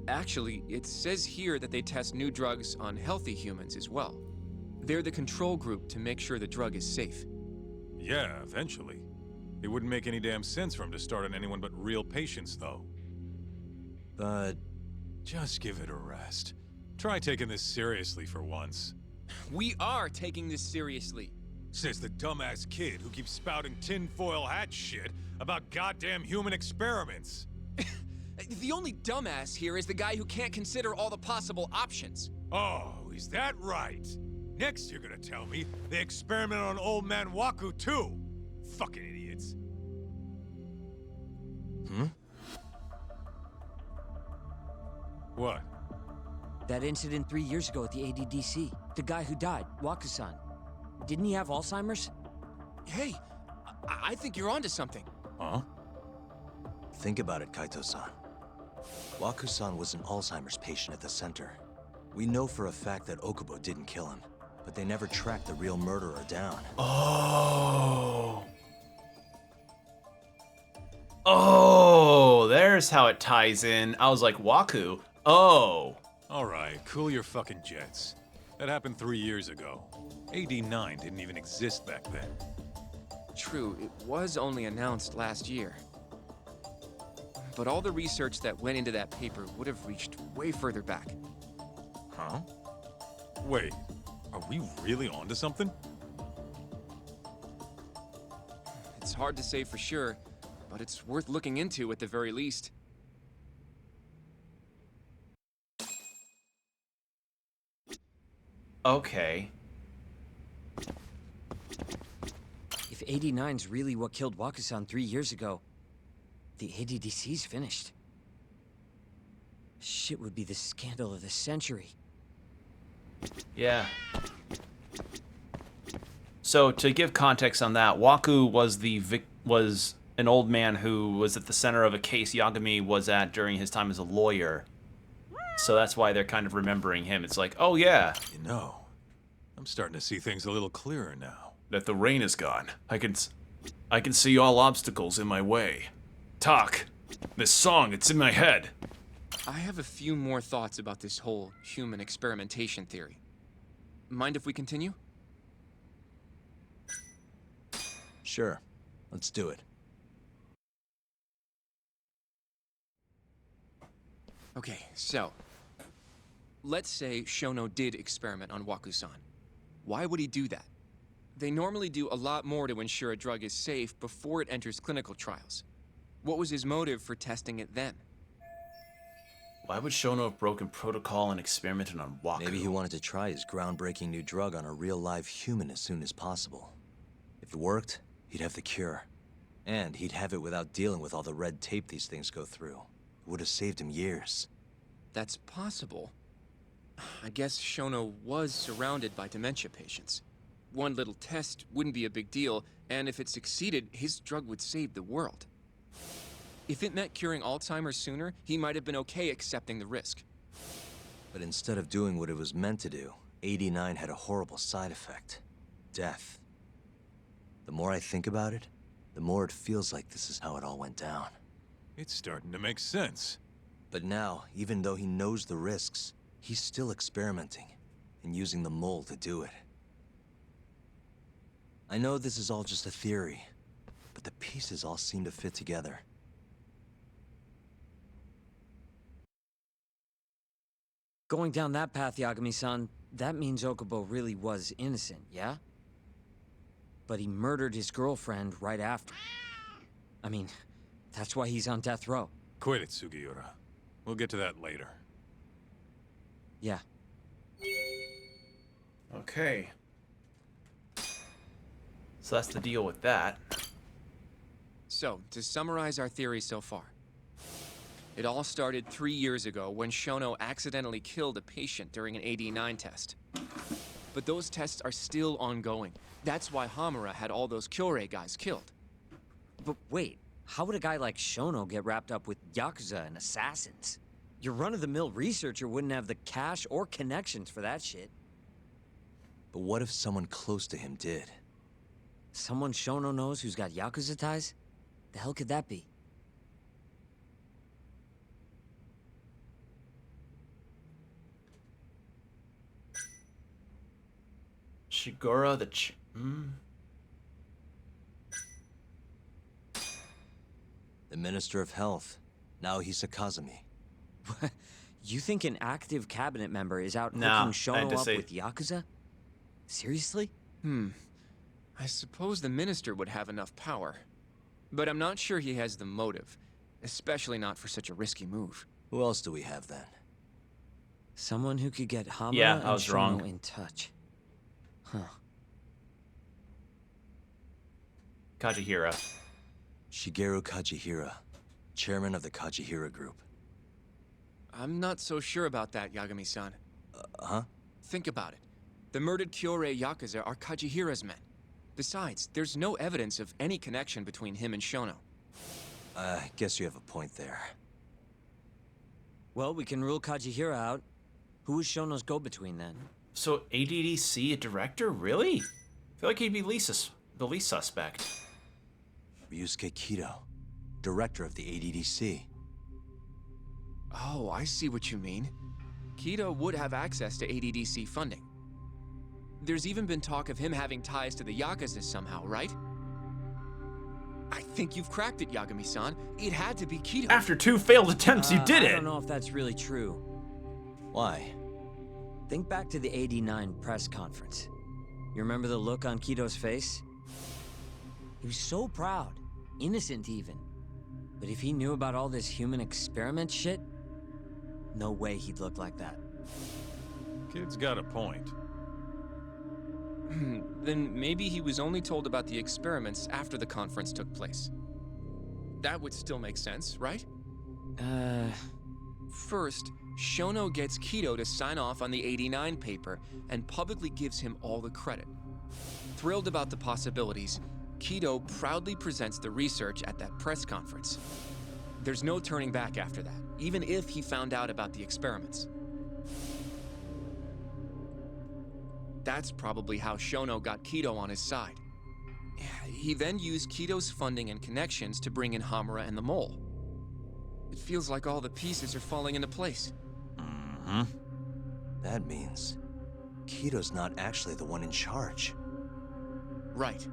[SPEAKER 5] Actually, it says here that they test new drugs on healthy humans as well. They're the control group to make sure the drug is safe.
[SPEAKER 3] Yeah, eventually. It wouldn't make any damn sense for him to start on anyone but real patients, though.
[SPEAKER 2] But...
[SPEAKER 3] Just give it a rest. Try taking this seriously for once.
[SPEAKER 5] We are taking this seriously.
[SPEAKER 3] Says the dumbass kid who keeps spouting tinfoil hat shit about goddamn human experiments.
[SPEAKER 5] The only dumbass here is the guy who can't consider all the possible options.
[SPEAKER 3] Oh, is that right? Next you're gonna tell me they experiment on old man Waku too. Fucking idiots.
[SPEAKER 2] Hmm?
[SPEAKER 3] What?
[SPEAKER 6] That incident 3 years ago at the ADDC. The guy who died, Waku-san. Didn't he have Alzheimer's?
[SPEAKER 5] Hey, I think you're onto something.
[SPEAKER 3] Huh?
[SPEAKER 2] Think about it, Kaito-san. Waku-san was an Alzheimer's patient at the center. We know for a fact that Okubo didn't kill him, but they never tracked the real murderer down.
[SPEAKER 1] Oh. there's how it ties in. I was like, Waku? Oh.
[SPEAKER 3] Alright, cool your fucking jets. That happened 3 years ago. AD9 didn't even exist back then.
[SPEAKER 5] True, it was only announced last year. But all the research that went into that paper would have reached way further back.
[SPEAKER 3] Huh? Wait, are we really onto something?
[SPEAKER 5] It's hard to say for sure, but it's worth looking into at the very least.
[SPEAKER 1] Okay.
[SPEAKER 6] If 89's really what killed Wakusan 3 years ago, the ADDC's finished. Shit would be the scandal of the century.
[SPEAKER 1] Yeah. So to give context on that, Waku was an old man who was at the center of a case Yagami was at during his time as a lawyer. So that's why they're kind of remembering him. It's like, oh yeah,
[SPEAKER 3] You know, I'm starting to see things a little clearer now.
[SPEAKER 1] that the rain is gone. I can see all obstacles in my way. Talk. This song, it's in my head.
[SPEAKER 5] I have a few more thoughts about this whole human experimentation theory. Mind if we continue?
[SPEAKER 2] Sure. Let's do it.
[SPEAKER 5] Okay, so let's say Shono did experiment on Wakusan. Why would he do that? They normally do a lot more to ensure a drug is safe before it enters clinical trials. What was his motive for testing it then?
[SPEAKER 1] Why would Shono have broken protocol and experimented on Waku?
[SPEAKER 2] Maybe he wanted to try his groundbreaking new drug on a real live human as soon as possible. If it worked, he'd have the cure. And he'd have it without dealing with all the red tape these things go through. It would have saved him years.
[SPEAKER 5] That's possible. I guess Shono was surrounded by dementia patients. One little test wouldn't be a big deal, and if it succeeded, his drug would save the world. If it meant curing Alzheimer's sooner, he might have been okay accepting the risk.
[SPEAKER 2] But instead of doing what it was meant to do, 89 had a horrible side effect. Death. The more I think about it, the more it feels like this is how it all went down.
[SPEAKER 3] It's starting to make sense.
[SPEAKER 2] But now, even though he knows the risks, he's still experimenting and using the mole to do it. I know this is all just a theory, but the pieces all seem to fit together.
[SPEAKER 6] Going down that path, Yagami-san, that means Okubo really was innocent, yeah? But he murdered his girlfriend right after. I mean, that's why he's on death row.
[SPEAKER 3] Quit it, Sugiura. We'll get to that later.
[SPEAKER 6] Yeah.
[SPEAKER 1] Okay. So that's the deal with that.
[SPEAKER 5] So, to summarize our theory so far. It all started 3 years ago when Shono accidentally killed a patient during an AD9 test. But those tests are still ongoing. That's why Hamura had all those Kyorei guys killed.
[SPEAKER 6] But wait, how would a guy like Shono get wrapped up with Yakuza and assassins? Your run-of-the-mill researcher wouldn't have the cash or connections for that shit.
[SPEAKER 2] But what if someone close to him did?
[SPEAKER 6] Someone Shono knows who's got Yakuza ties? The hell could that be?
[SPEAKER 1] Shigura
[SPEAKER 2] The Minister of Health. Now he's Kazumi.
[SPEAKER 6] You think an active cabinet member is out
[SPEAKER 1] Nah,
[SPEAKER 6] hooking
[SPEAKER 1] I had
[SPEAKER 6] Shono
[SPEAKER 1] to
[SPEAKER 6] up
[SPEAKER 1] say-
[SPEAKER 6] with Yakuza? Seriously?
[SPEAKER 5] I suppose the minister would have enough power. But I'm not sure he has the motive. Especially not for such a risky move.
[SPEAKER 2] Who else do we have then?
[SPEAKER 6] Someone who could get Hamura
[SPEAKER 1] Yeah,
[SPEAKER 6] and
[SPEAKER 1] I was
[SPEAKER 6] Shono
[SPEAKER 1] wrong.
[SPEAKER 6] in touch. Huh.
[SPEAKER 1] Kajihira.
[SPEAKER 2] Shigeru Kajihira, chairman of the Kajihira Group.
[SPEAKER 5] I'm not so sure about that, Yagami-san.
[SPEAKER 2] Huh?
[SPEAKER 5] Think about it. The murdered Kyorei Yakuza are Kajihira's men. Besides, there's no evidence of any connection between him and Shono.
[SPEAKER 2] I guess you have a point there.
[SPEAKER 6] Well, we can rule Kajihira out. Who is Shono's go-between then?
[SPEAKER 1] So ADDC a director? Really? I feel like he'd be the least suspect.
[SPEAKER 2] Ryusuke Kido, director of the ADDC.
[SPEAKER 5] Oh, I see what you mean. Kido would have access to ADDC funding. There's even been talk of him having ties to the Yakuza somehow, right? I think you've cracked it, Yagami-san. It had to be Kido.
[SPEAKER 1] After 2 failed attempts, you did
[SPEAKER 6] I
[SPEAKER 1] it!
[SPEAKER 6] don't know if that's really true.
[SPEAKER 2] Why?
[SPEAKER 6] Think back to the '89 press conference. You remember the look on Kido's face? He was so proud, innocent even. But if he knew about all this human experiment shit, no way he'd look like that.
[SPEAKER 3] Kid's got a point.
[SPEAKER 5] Then maybe he was only told about the experiments after the conference took place. That would still make sense, right? First, Shono gets Kido to sign off on the '89 paper and publicly gives him all the credit. Thrilled about the possibilities, Kido proudly presents the research at that press conference. There's no turning back after that, even if he found out about the experiments. That's probably how Shono got Kido on his side. He then used Kido's funding and connections to bring in Hamura and the Mole. It feels like all the pieces are falling into place.
[SPEAKER 2] Mm-hmm. That means Kido's not actually the one in charge.
[SPEAKER 5] Right.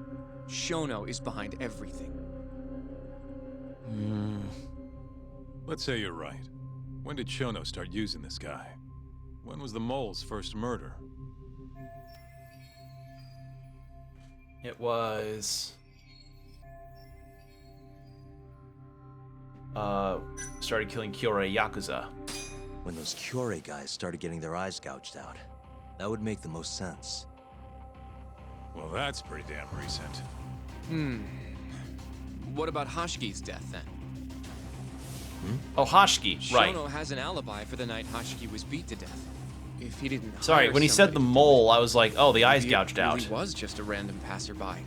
[SPEAKER 5] Shono is behind everything.
[SPEAKER 3] Let's say you're right. When did Shono start using this guy? When was the Mole's first murder?
[SPEAKER 1] It was... started killing Kyorei Yakuza.
[SPEAKER 2] When those Kyorei guys started getting their eyes gouged out. That would make the most sense.
[SPEAKER 3] Well, that's pretty damn recent.
[SPEAKER 5] What about Hashki's death then?
[SPEAKER 1] Oh, Hashki, right.
[SPEAKER 5] Shono has an alibi for the night Hashki was beat to death. If he didn't
[SPEAKER 1] Sorry,
[SPEAKER 5] hire
[SPEAKER 1] when he said the
[SPEAKER 5] somebody to
[SPEAKER 1] mole, I was like, oh, the eyes
[SPEAKER 5] maybe it
[SPEAKER 1] gouged out.
[SPEAKER 5] really was just a random passerby.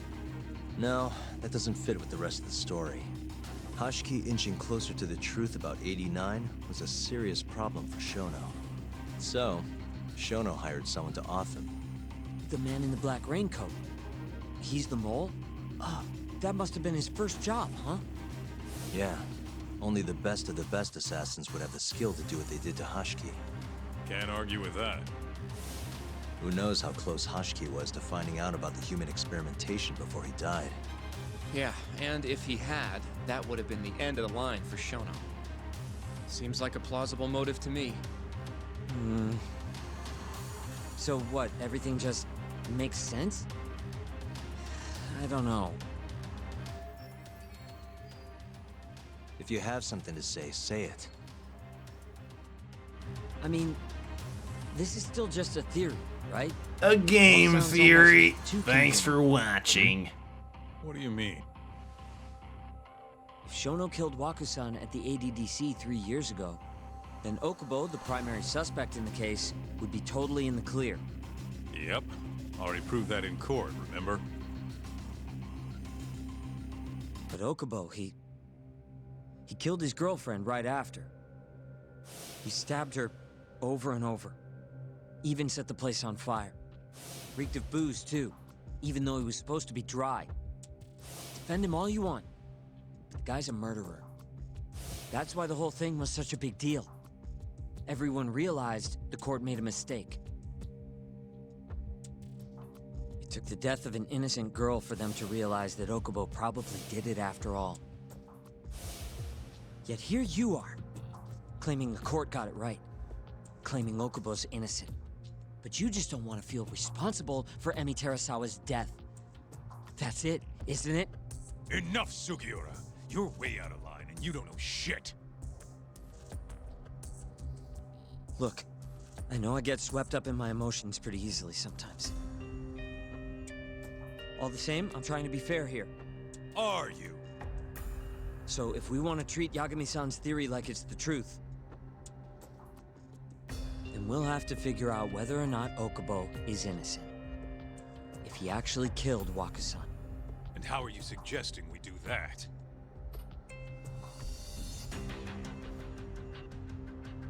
[SPEAKER 2] No, that doesn't fit with the rest of the story. Hashki inching closer to the truth about 89 was a serious problem for Shono. So, Shono hired someone to off him.
[SPEAKER 6] The man in the black raincoat. He's the mole? Oh, that must have been his first job, huh?
[SPEAKER 2] Yeah, only the best of the best assassins would have the skill to do what they did to Hashki.
[SPEAKER 3] Can't argue with that.
[SPEAKER 2] Who knows how close Hashki was to finding out about the human experimentation before he died.
[SPEAKER 5] Yeah, and if he had, that would have been the end of the line for Shono. Seems like a plausible motive to me.
[SPEAKER 6] So what, everything just makes sense? I don't know.
[SPEAKER 2] If you have something to say it.
[SPEAKER 6] I mean, this is still just a theory, right?
[SPEAKER 1] A game
[SPEAKER 6] Sounds
[SPEAKER 1] theory.
[SPEAKER 6] almost too
[SPEAKER 1] Thanks for
[SPEAKER 6] convenient.
[SPEAKER 1] watching.
[SPEAKER 3] What do you mean?
[SPEAKER 6] If Shono killed Wakusan at the ADDC 3 years ago, then Okubo, the primary suspect in the case, would be totally in the clear.
[SPEAKER 3] Yep. Already proved that in court, remember?
[SPEAKER 6] But Okubo, he killed his girlfriend right after. He stabbed her over and over. Even set the place on fire. Reeked of booze, too, even though he was supposed to be dry. Defend him all you want, but the guy's a murderer. That's why the whole thing was such a big deal. Everyone realized the court made a mistake. It took the death of an innocent girl for them to realize that Okubo probably did it after all. Yet here you are, claiming the court got it right, claiming Okubo's innocent. But you just don't want to feel responsible for Emi Terasawa's death. That's it, isn't it?
[SPEAKER 3] Enough, Sugiura. You're way out of line, and you don't know shit.
[SPEAKER 6] Look, I know I get swept up in my emotions pretty easily sometimes. All the same, I'm trying to be fair here.
[SPEAKER 3] Are you?
[SPEAKER 6] So if we want to treat Yagami-san's theory like it's the truth, then we'll have to figure out whether or not Okubo is innocent. If he actually killed Wakusan.
[SPEAKER 3] And how are you suggesting we do that?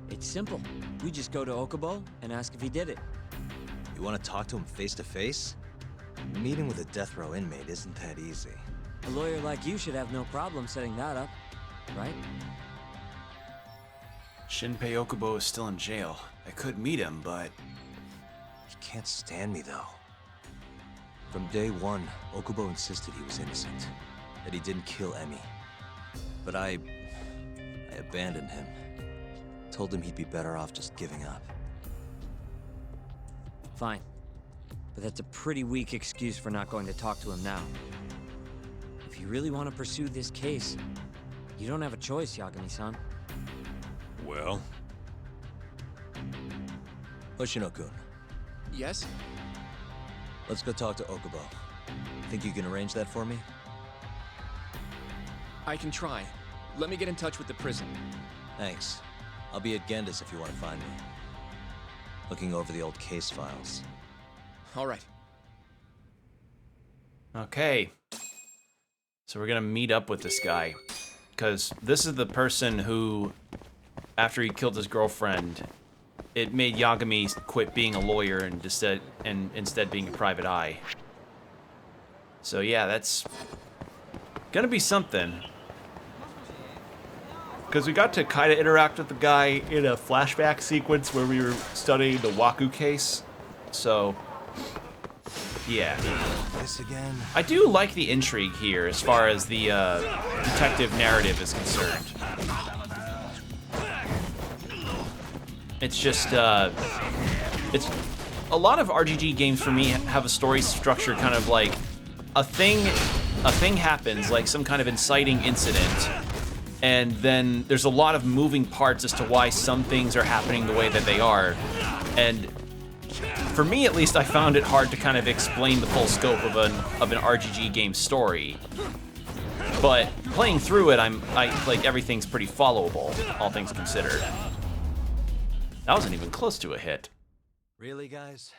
[SPEAKER 6] It's simple. We just go to Okubo and ask if he did it.
[SPEAKER 2] You want to talk to him face to face? Meeting with a death row inmate isn't that easy.
[SPEAKER 6] A lawyer like you should have no problem setting that up, right?
[SPEAKER 1] Shinpei Okubo is still in jail. I could meet him, but...
[SPEAKER 2] He can't stand me, though. From day one, Okubo insisted he was innocent, that he didn't kill Emi. But I abandoned him. Told him he'd be better off just giving up.
[SPEAKER 6] Fine. But that's a pretty weak excuse for not going to talk to him now. If you really want to pursue this case, you don't have a choice, Yagami-san.
[SPEAKER 3] Well,
[SPEAKER 2] Hoshino-kun,
[SPEAKER 5] Yes?
[SPEAKER 2] let's go talk to Okubo. Think you can arrange that for me?
[SPEAKER 5] I can try. Let me get in touch with the prison.
[SPEAKER 2] Thanks. I'll be at Gendis if you want to find me. Looking over the old case files.
[SPEAKER 5] All right.
[SPEAKER 1] Okay. So we're gonna meet up with this guy. Because this is the person who, after he killed his girlfriend, it made Yagami quit being a lawyer and instead being a private eye. So yeah, that's gonna be something. Because we got to kind of interact with the guy in a flashback sequence where we were studying the Waku case. So, yeah.
[SPEAKER 2] This again?
[SPEAKER 1] I do like the intrigue here as far as the detective narrative is concerned. It's just, it's a lot of RGG games for me have a story structure kind of like a thing happens, like some kind of inciting incident, and then there's a lot of moving parts as to why some things are happening the way that they are. And for me, at least, I found it hard to kind of explain the full scope of an RGG game story. But playing through it, I like everything's pretty followable, all things considered. That wasn't even close to a hit.
[SPEAKER 2] Really, guys?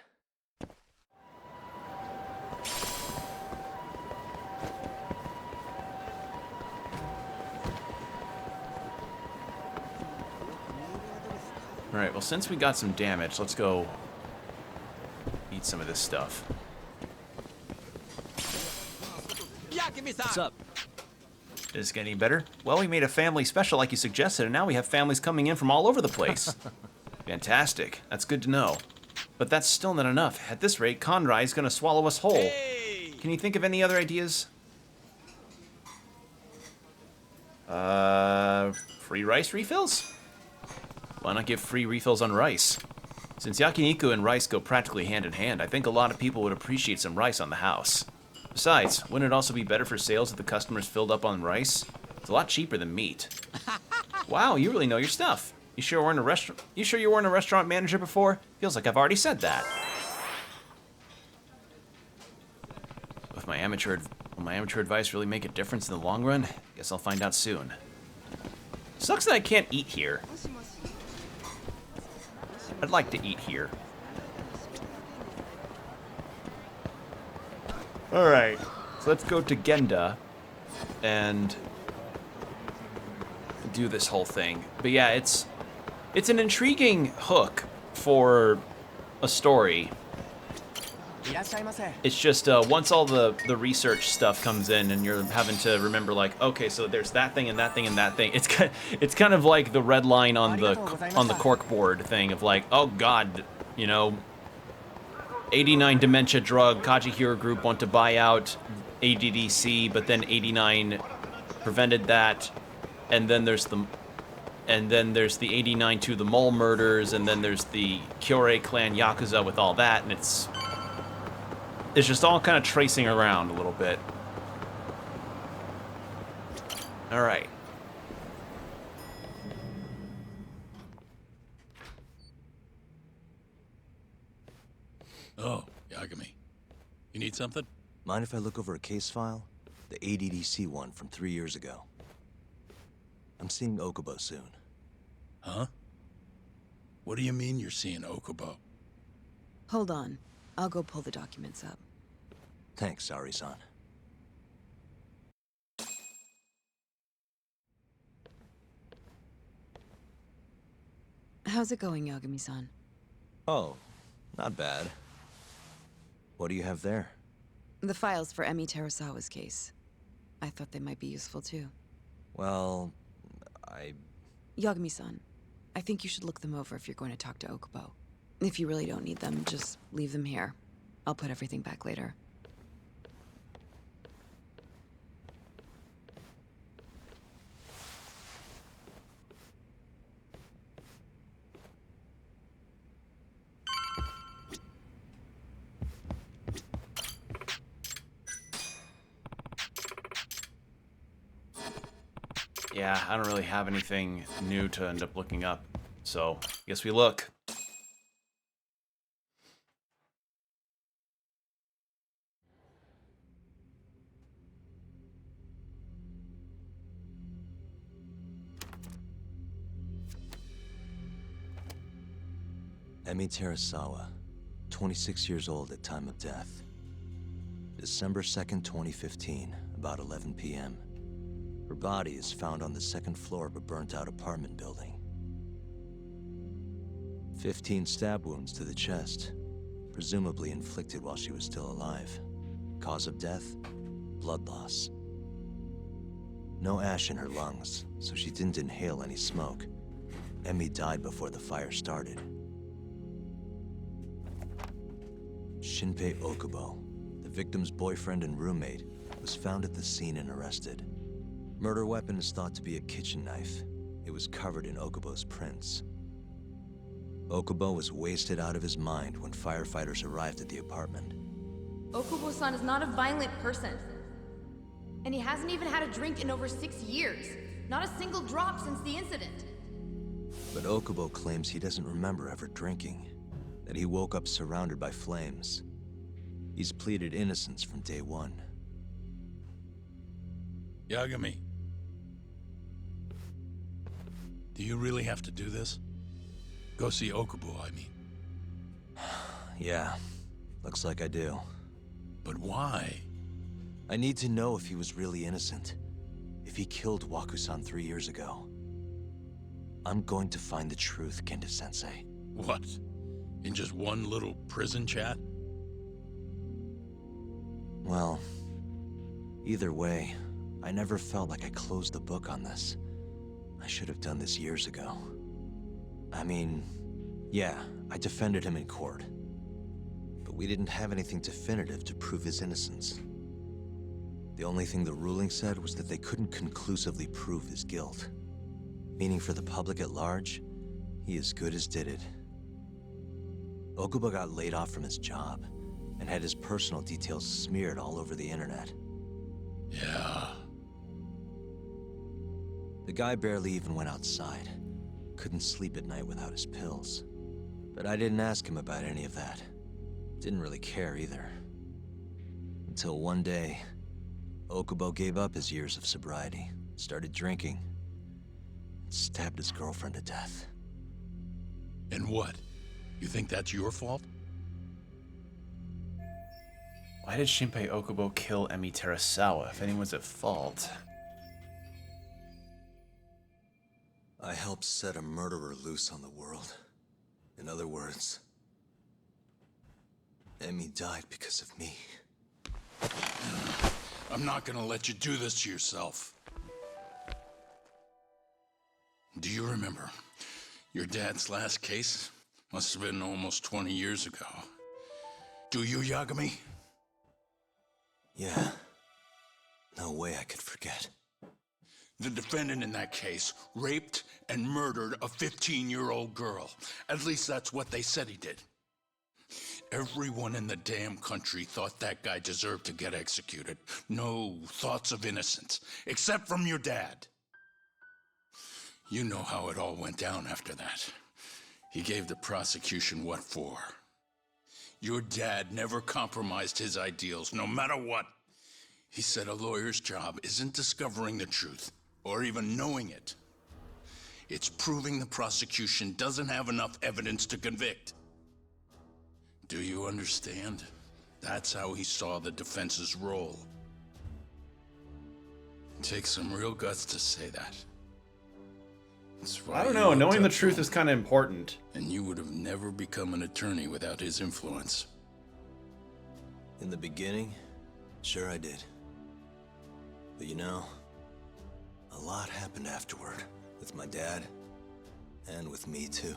[SPEAKER 1] All right, well, since we got some damage, let's go eat some of this stuff.
[SPEAKER 2] What's up?
[SPEAKER 1] Is this getting any better? Well, we made a family special like you suggested, and now we have families coming in from all over the place. Fantastic. That's good to know. But that's still not enough. At this rate, Conrad is going to swallow us whole. Hey! Can you think of any other ideas? Free rice refills? Why not give free refills on rice? Since yakiniku and rice go practically hand in hand, I think a lot of people would appreciate some rice on the house. Besides, wouldn't it also be better for sales if the customers filled up on rice? It's a lot cheaper than meat. Wow, you really know your stuff. You sure you weren't a restaurant manager before? Feels like I've already said that. Will my amateur advice really make a difference in the long run? Guess I'll find out soon. Sucks that I can't eat here. I'd like to eat here. Alright, so let's go to Genda and do this whole thing. But yeah, it's an intriguing hook for a story. It's just once all the research stuff comes in and you're having to remember, like, okay, so there's that thing and that thing and that thing. It's kind of like the red line on the corkboard thing of like, oh god, you know, 89 dementia drug, Kajihiro Group want to buy out ADDC, but then 89 prevented that, and then there's the 89 to the mole murders, and then there's the Kyorei clan Yakuza with all that, and it's just all kind of tracing around a little bit. All right.
[SPEAKER 7] Oh, Yagami. You need something?
[SPEAKER 2] Mind if I look over a case file? The ADDC one from 3 years ago. I'm seeing Okubo soon.
[SPEAKER 7] Huh? What do you mean you're seeing Okubo?
[SPEAKER 8] Hold on. I'll go pull the documents up.
[SPEAKER 2] Thanks, Sari-san.
[SPEAKER 8] How's it going, Yagami-san?
[SPEAKER 2] Oh, not bad. What do you have there?
[SPEAKER 8] The files for Emi Terasawa's case. I thought they might be useful too.
[SPEAKER 2] Well,
[SPEAKER 8] Yagami-san, I think you should look them over if you're going to talk to Okubo. If you really don't need them, just leave them here. I'll put everything back later.
[SPEAKER 1] Yeah, I don't really have anything new to end up looking up, so I guess we look.
[SPEAKER 2] Emi Terasawa, 26 years old at time of death. December 2nd, 2015, about 11 p.m. Her body is found on the second floor of a burnt-out apartment building. 15 stab wounds to the chest, presumably inflicted while she was still alive. Cause of death? Blood loss. No ash in her lungs, so she didn't inhale any smoke. Emi died before the fire started. Shinpei Okubo, the victim's boyfriend and roommate, was found at the scene and arrested. Murder weapon is thought to be a kitchen knife. It was covered in Okubo's prints. Okubo was wasted out of his mind when firefighters arrived at the apartment.
[SPEAKER 9] Okubo-san is not a violent person. And he hasn't even had a drink in over 6 years. Not a single drop since the incident.
[SPEAKER 2] But Okubo claims he doesn't remember ever drinking, that he woke up surrounded by flames. He's pleaded innocence from day one.
[SPEAKER 7] Yagami. Do you really have to do this? Go see Okubo, I mean.
[SPEAKER 2] Yeah, looks like I do.
[SPEAKER 7] But why?
[SPEAKER 2] I need to know if he was really innocent. If he killed Waku-san 3 years ago. I'm going to find the truth, Kendo-sensei.
[SPEAKER 7] What? In just one little prison chat?
[SPEAKER 2] Well, either way, I never felt like I closed the book on this. I should have done this years ago. I mean, yeah, I defended him in court. But we didn't have anything definitive to prove his innocence. The only thing the ruling said was that they couldn't conclusively prove his guilt. Meaning for the public at large, he as good as did it. Okubo got laid off from his job, and had his personal details smeared all over the internet.
[SPEAKER 7] Yeah.
[SPEAKER 2] The guy barely even went outside. Couldn't sleep at night without his pills. But I didn't ask him about any of that. Didn't really care either. Until one day, Okubo gave up his years of sobriety, started drinking, and stabbed his girlfriend to death.
[SPEAKER 7] And what? You think that's your fault?
[SPEAKER 1] Why did Shinpei Okubo kill Emi Terasawa if anyone's at fault?
[SPEAKER 2] I helped set a murderer loose on the world. In other words, Emi died because of me.
[SPEAKER 7] I'm not gonna let you do this to yourself. Do you remember your dad's last case? Must have been almost 20 years ago. Do you, Yagami?
[SPEAKER 2] Yeah. No way I could forget.
[SPEAKER 7] The defendant in that case raped and murdered a 15-year-old girl. At least that's what they said he did. Everyone in the damn country thought that guy deserved to get executed. No thoughts of innocence, except from your dad. You know how it all went down after that. He gave the prosecution what for. Your dad never compromised his ideals, no matter what. He said a lawyer's job isn't discovering the truth, or even knowing it. It's proving the prosecution doesn't have enough evidence to convict. Do you understand? That's how he saw the defense's role. It takes some real guts to say that. That's why
[SPEAKER 1] I don't
[SPEAKER 7] you
[SPEAKER 1] know,
[SPEAKER 7] looked
[SPEAKER 1] knowing the
[SPEAKER 7] up to
[SPEAKER 1] truth
[SPEAKER 7] him,
[SPEAKER 1] is kind of important.
[SPEAKER 7] and you would have never become an attorney without his influence.
[SPEAKER 2] In the beginning, sure I did. But you know, a lot happened afterward with my dad And with me, too.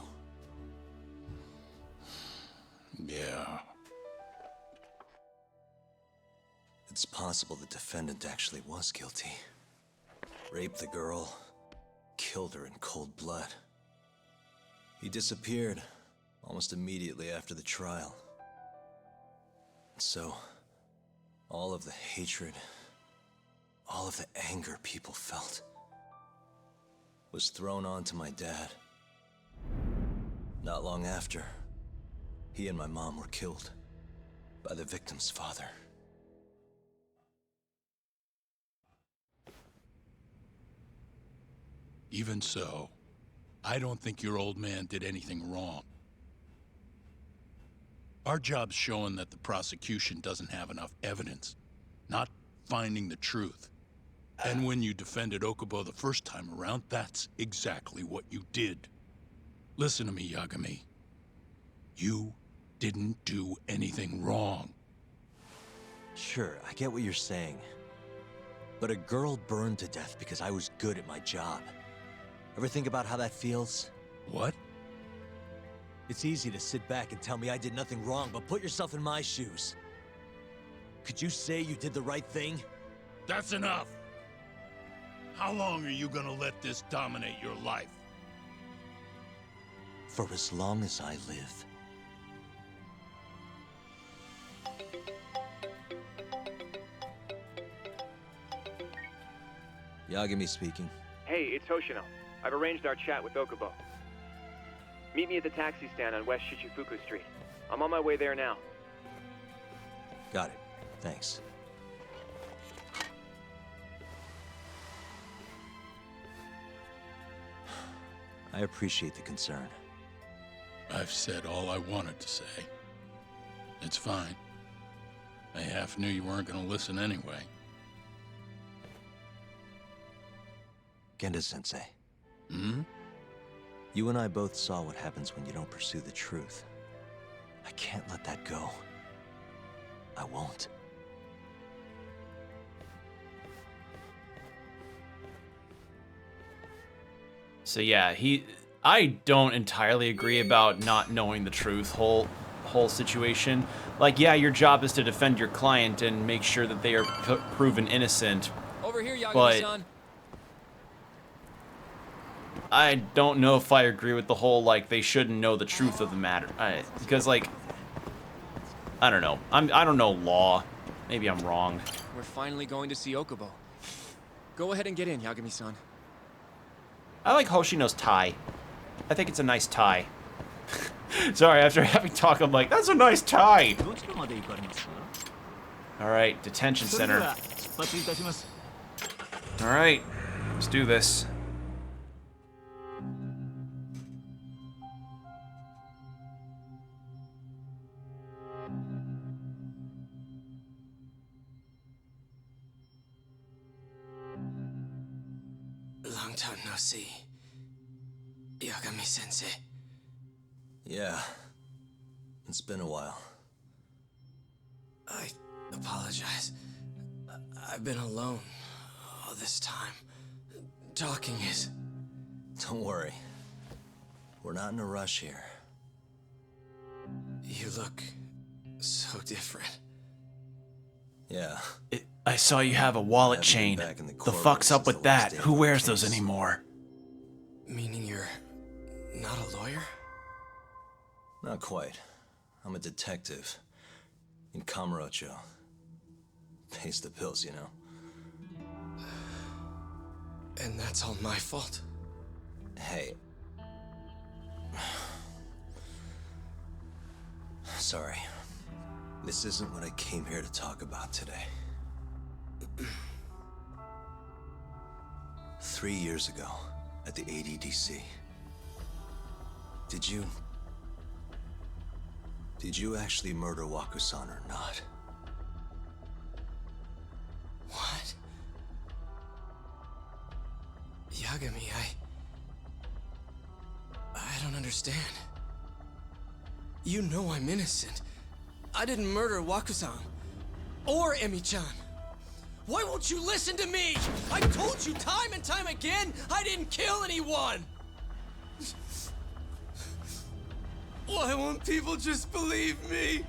[SPEAKER 7] Yeah.
[SPEAKER 2] It's possible the defendant actually was guilty. Raped the girl, killed her in cold blood. He disappeared almost immediately after the trial. So, all of the hatred, all of the anger people felt was thrown onto my dad. Not long after, he and my mom were killed by the victim's father.
[SPEAKER 7] Even so, I don't think your old man did anything wrong. Our job's showing that the prosecution doesn't have enough evidence, not finding the truth. And when you defended Okubo the first time around, that's exactly what you did. Listen to me, Yagami. You didn't do anything wrong.
[SPEAKER 2] Sure, I get what you're saying. But a girl burned to death because I was good at my job. Ever think about how that feels?
[SPEAKER 7] What?
[SPEAKER 2] It's easy to sit back and tell me I did nothing wrong, but put yourself in my shoes. Could you say you did the right thing?
[SPEAKER 7] That's enough! How long are you gonna let this dominate your life?
[SPEAKER 2] For as long as I live. Yagami speaking.
[SPEAKER 10] Hey, it's Hoshino. I've arranged our chat with Okubo. Meet me at the taxi stand on West Shichifuku Street. I'm on my way there now.
[SPEAKER 2] Got it. Thanks. I appreciate the concern.
[SPEAKER 7] I've said all I wanted to say. It's fine. I half knew you weren't gonna listen anyway.
[SPEAKER 2] Genda-sensei.
[SPEAKER 7] Hmm?
[SPEAKER 2] You and I both saw what happens when you don't pursue the truth. I can't let that go. I won't.
[SPEAKER 1] So yeah, I don't entirely agree about not knowing the truth whole situation. Like, yeah, your job is to defend your client and make sure that they are proven innocent.
[SPEAKER 5] Over here,
[SPEAKER 1] But
[SPEAKER 5] Yagami-san.
[SPEAKER 1] I don't know if I agree with the whole, like, they shouldn't know the truth of the matter. Because, like, I don't know. I don't know law. Maybe I'm wrong.
[SPEAKER 5] We're finally going to see Okubo. Go ahead and get in, Yagami-san.
[SPEAKER 1] I like Hoshino's tie. I think it's a nice tie. Sorry, after having talk, I'm like, that's a nice tie. All right, detention center. All right, let's do this.
[SPEAKER 4] Long time no see. Yagami-sensei.
[SPEAKER 2] Yeah. It's been a while.
[SPEAKER 4] I apologize. I've been alone all this time. Talking is...
[SPEAKER 2] Don't worry. We're not in a rush here.
[SPEAKER 4] You look so different.
[SPEAKER 2] Yeah.
[SPEAKER 1] I saw you have a wallet
[SPEAKER 2] Haven't been
[SPEAKER 1] chain.
[SPEAKER 2] back in the
[SPEAKER 1] The
[SPEAKER 2] courtroom
[SPEAKER 1] fuck's up
[SPEAKER 2] since
[SPEAKER 1] with
[SPEAKER 2] the last
[SPEAKER 1] that?
[SPEAKER 2] day
[SPEAKER 1] Who
[SPEAKER 2] of the
[SPEAKER 1] wears those
[SPEAKER 2] case.
[SPEAKER 1] anymore?
[SPEAKER 4] Meaning you're not a lawyer?
[SPEAKER 2] Not quite. I'm a detective. In Kamurocho. Pays the bills, you know.
[SPEAKER 4] And that's all my fault?
[SPEAKER 2] Hey. Sorry. This isn't what I came here to talk about today. 3 years ago, at the ADDC, did you actually murder Waku-san or not?
[SPEAKER 4] What? Yagami, I don't understand. You know I'm innocent. I didn't murder Waku-san. Or Emi-chan. Why won't you listen to me? I told you time and time again I didn't kill anyone!
[SPEAKER 11] Why won't people just believe me?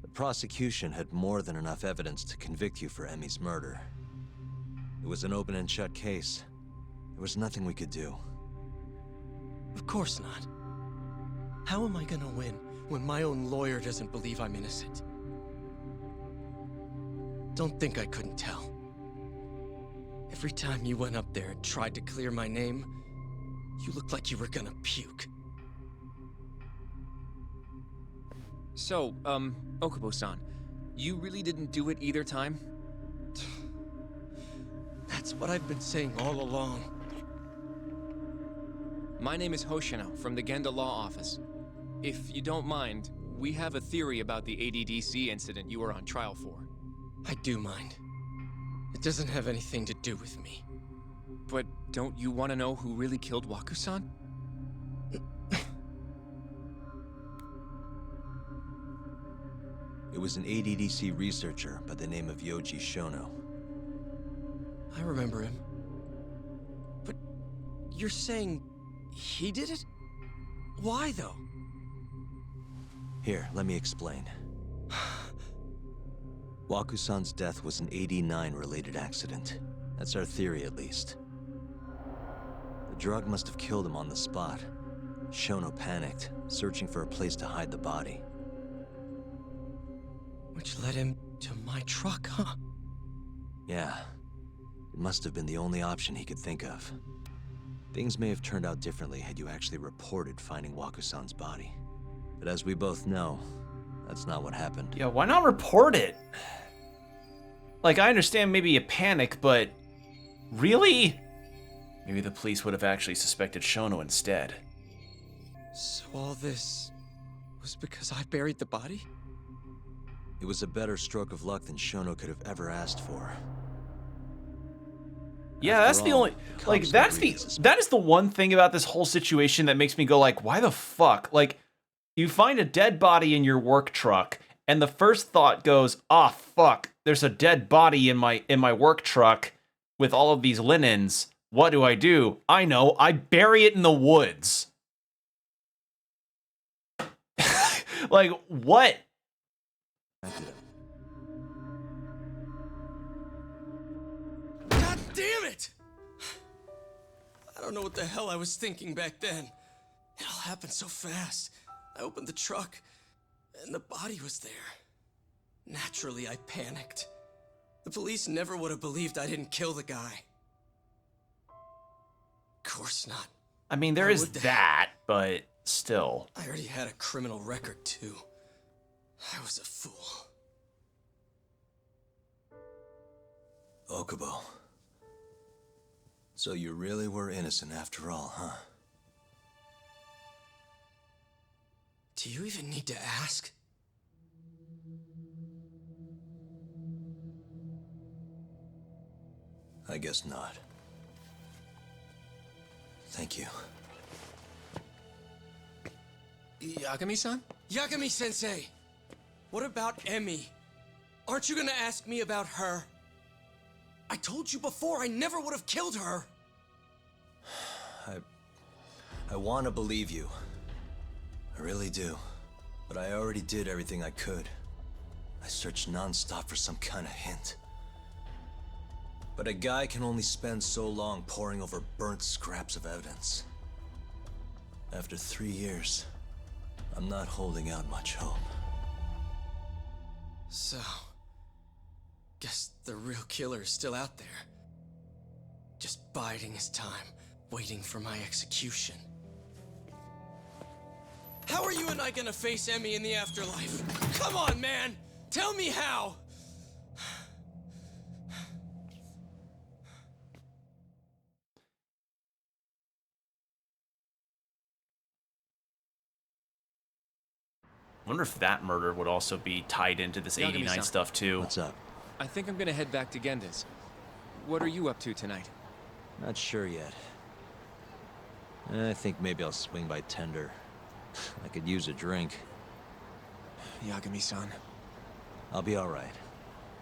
[SPEAKER 2] The prosecution had more than enough evidence to convict you for Emmy's murder. It was an open and shut case. There was nothing we could do.
[SPEAKER 11] Of course not. How am I gonna win when my own lawyer doesn't believe I'm innocent? Don't think I couldn't tell. Every time you went up there and tried to clear my name, you looked like you were gonna puke.
[SPEAKER 5] So, Okubo-san, you really didn't do it either time?
[SPEAKER 11] That's what I've been saying all along.
[SPEAKER 5] My name is Hoshino from the Genda Law Office. If you don't mind, we have a theory about the ADDC incident you were on trial for.
[SPEAKER 11] I do mind. It doesn't have anything to do with me.
[SPEAKER 5] But don't you want to know who really killed Waku-san?
[SPEAKER 2] It was an ADDC researcher by the name of Yoji Shono.
[SPEAKER 11] I remember him. But you're saying he did it? Why, though?
[SPEAKER 2] Here, let me explain. Waku-san's death was an 89-related accident. That's our theory, at least. The drug must have killed him on the spot. Shono panicked, searching for a place to hide the body.
[SPEAKER 11] Which led him to my truck, huh?
[SPEAKER 2] Yeah. It must have been the only option he could think of. Things may have turned out differently had you actually reported finding Waku-san's body. But as we both know, that's not what happened.
[SPEAKER 1] Yeah, why not report it? Like, I understand maybe you panic, but really? Maybe the police would have actually suspected Shono instead.
[SPEAKER 11] So all this was because I buried the body?
[SPEAKER 2] It was a better stroke of luck than Shono could have ever asked for.
[SPEAKER 1] Yeah, that's the only, like, that is the one thing about this whole situation that makes me go like, why the fuck? Like, you find a dead body in your work truck, and the first thought goes, ah, fuck, there's a dead body in my work truck with all of these linens. What do? I know, I bury it in the woods. Like, what?
[SPEAKER 11] God damn it! I don't know what the hell I was thinking back then. It all happened so fast. I opened the truck, and the body was there. Naturally, I panicked. The police never would have believed I didn't kill the guy. Of course not.
[SPEAKER 1] I mean, there is that, but still.
[SPEAKER 11] I already had a criminal record, too. I was a fool.
[SPEAKER 2] Okubo. So you really were innocent after all, huh?
[SPEAKER 11] Do you even need to ask?
[SPEAKER 2] I guess not. Thank you.
[SPEAKER 5] Yagami-san?
[SPEAKER 11] Yagami-sensei! What about Emmy? Aren't you gonna ask me about her? I told you before I never would have killed her!
[SPEAKER 2] I want to believe you. I really do. But I already did everything I could. I searched non-stop for some kind of hint. But a guy can only spend so long poring over burnt scraps of evidence. After 3 years, I'm not holding out much hope.
[SPEAKER 11] So, guess the real killer is still out there. Just biding his time, waiting for my execution. How are you and I gonna face Emmy in the afterlife? Come on, man! Tell me how!
[SPEAKER 1] I wonder if that murder would also be tied into this 89 stuff too.
[SPEAKER 2] What's up?
[SPEAKER 5] I think I'm gonna head back to Genda's. What are you up to tonight?
[SPEAKER 2] Not sure yet. I think maybe I'll swing by Tender. I could use a drink.
[SPEAKER 5] Yagami-san.
[SPEAKER 2] I'll be alright.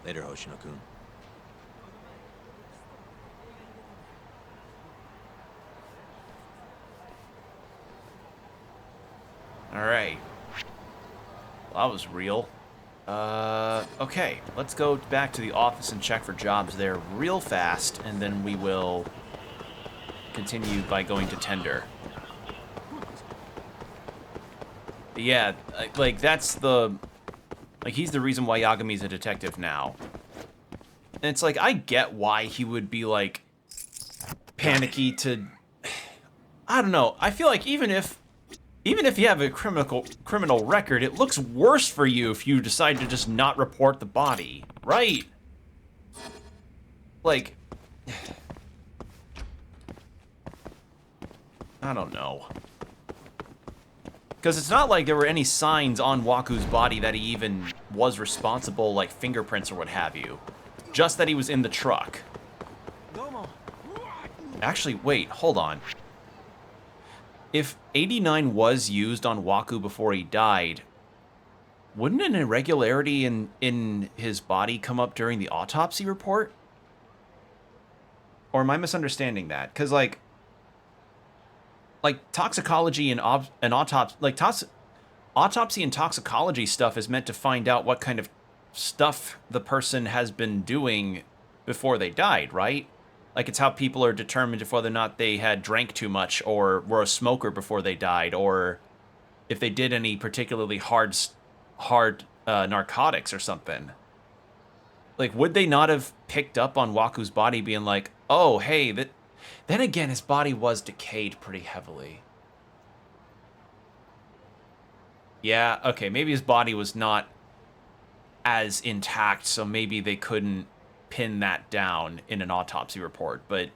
[SPEAKER 2] Later, Hoshino-kun.
[SPEAKER 1] Alright. Well, that was real. Okay. Let's go back to the office and check for jobs there real fast, and then we will continue by going to tender. But yeah, like, that's the... Like, he's the reason why Yagami's a detective now. And it's like, I get why he would be, like, panicky to... I don't know. I feel like even if you have a criminal record, it looks worse for you if you decide to just not report the body, right? Like... I don't know. Because it's not like there were any signs on Waku's body that he even was responsible, like fingerprints or what have you. Just that he was in the truck. Actually, wait, hold on. If 89 was used on Waku before he died, wouldn't an irregularity in his body come up during the autopsy report? Or am I misunderstanding that? Because, like toxicology and autopsy, like autopsy and toxicology stuff is meant to find out what kind of stuff the person has been doing before they died, right? Like, it's how people are determined if whether or not they had drank too much or were a smoker before they died, or if they did any particularly hard narcotics or something. Like, would they not have picked up on Waku's body being like, oh, hey, that... Then again, his body was decayed pretty heavily. Yeah, okay, maybe his body was not as intact, so maybe they couldn't pin that down in an autopsy report, but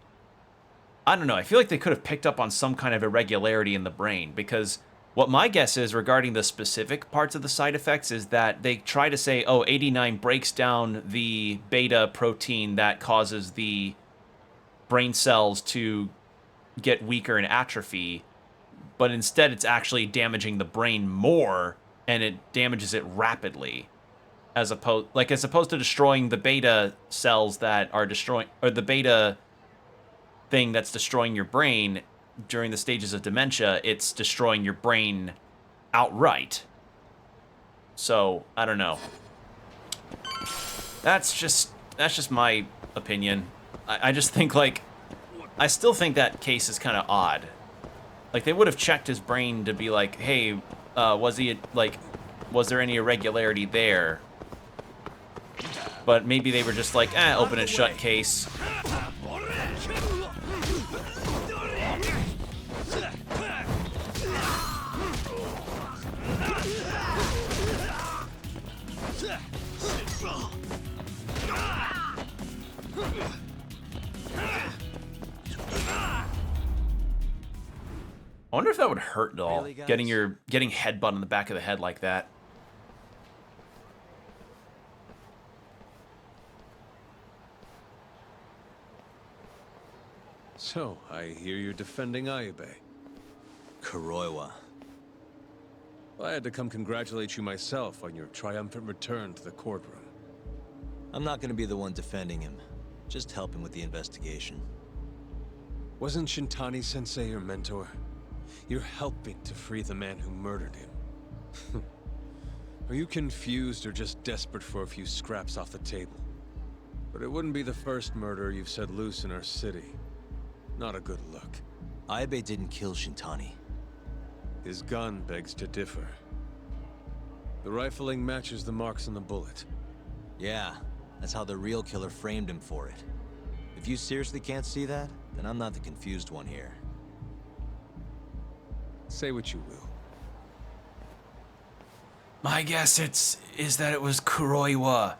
[SPEAKER 1] I don't know. I feel like they could have picked up on some kind of irregularity in the brain, because what my guess is regarding the specific parts of the side effects is that they try to say, oh, 89 breaks down the beta protein that causes the brain cells to get weaker and atrophy, but instead it's actually damaging the brain more, and it damages it rapidly, as opposed to destroying the beta cells that are destroying, or the beta thing that's destroying your brain during the stages of dementia. It's destroying your brain outright. So I don't know. That's just my opinion. I just think, like, I still think that case is kind of odd. Like, they would have checked his brain to be like, hey, was there any irregularity there? But maybe they were just like, open and shut case. I wonder if that would hurt at all,
[SPEAKER 2] Really, guys?
[SPEAKER 1] getting headbutt on the back of the head like that.
[SPEAKER 12] So, I hear you're defending Ayube.
[SPEAKER 2] Kuroiwa.
[SPEAKER 12] I had to come congratulate you myself on your triumphant return to the courtroom.
[SPEAKER 2] I'm not gonna be the one defending him. Just helping with the investigation.
[SPEAKER 12] Wasn't Shintani-sensei your mentor? You're helping to free the man who murdered him. Are you confused or just desperate for a few scraps off the table? But it wouldn't be the first murder you've set loose in our city. Not a good look.
[SPEAKER 2] Ayube didn't kill Shintani.
[SPEAKER 12] His gun begs to differ. The rifling matches the marks on the bullet.
[SPEAKER 2] Yeah, that's how the real killer framed him for it. If you seriously can't see that, then I'm not the confused one here.
[SPEAKER 12] Say what you will.
[SPEAKER 1] My guess is that it was Kuroiwa,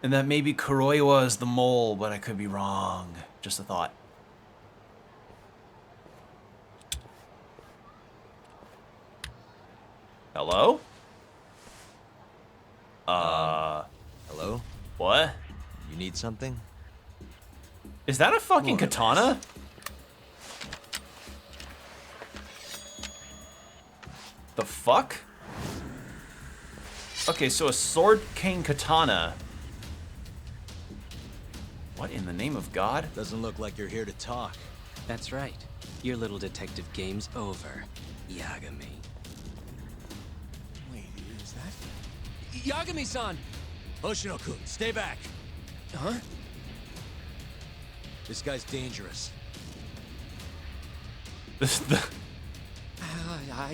[SPEAKER 1] and that maybe Kuroiwa is the mole, but I could be wrong. Just a thought. Hello?
[SPEAKER 2] Hello?
[SPEAKER 1] What?
[SPEAKER 2] You need something?
[SPEAKER 1] Is that a fucking katana? The fuck? Okay, so a sword cane katana. What in the name of God?
[SPEAKER 2] Doesn't look like you're here to talk.
[SPEAKER 13] That's right. Your little detective game's over, Yagami.
[SPEAKER 5] Yagami-san!
[SPEAKER 2] Hoshino-kun, stay back.
[SPEAKER 5] Huh?
[SPEAKER 2] This guy's dangerous.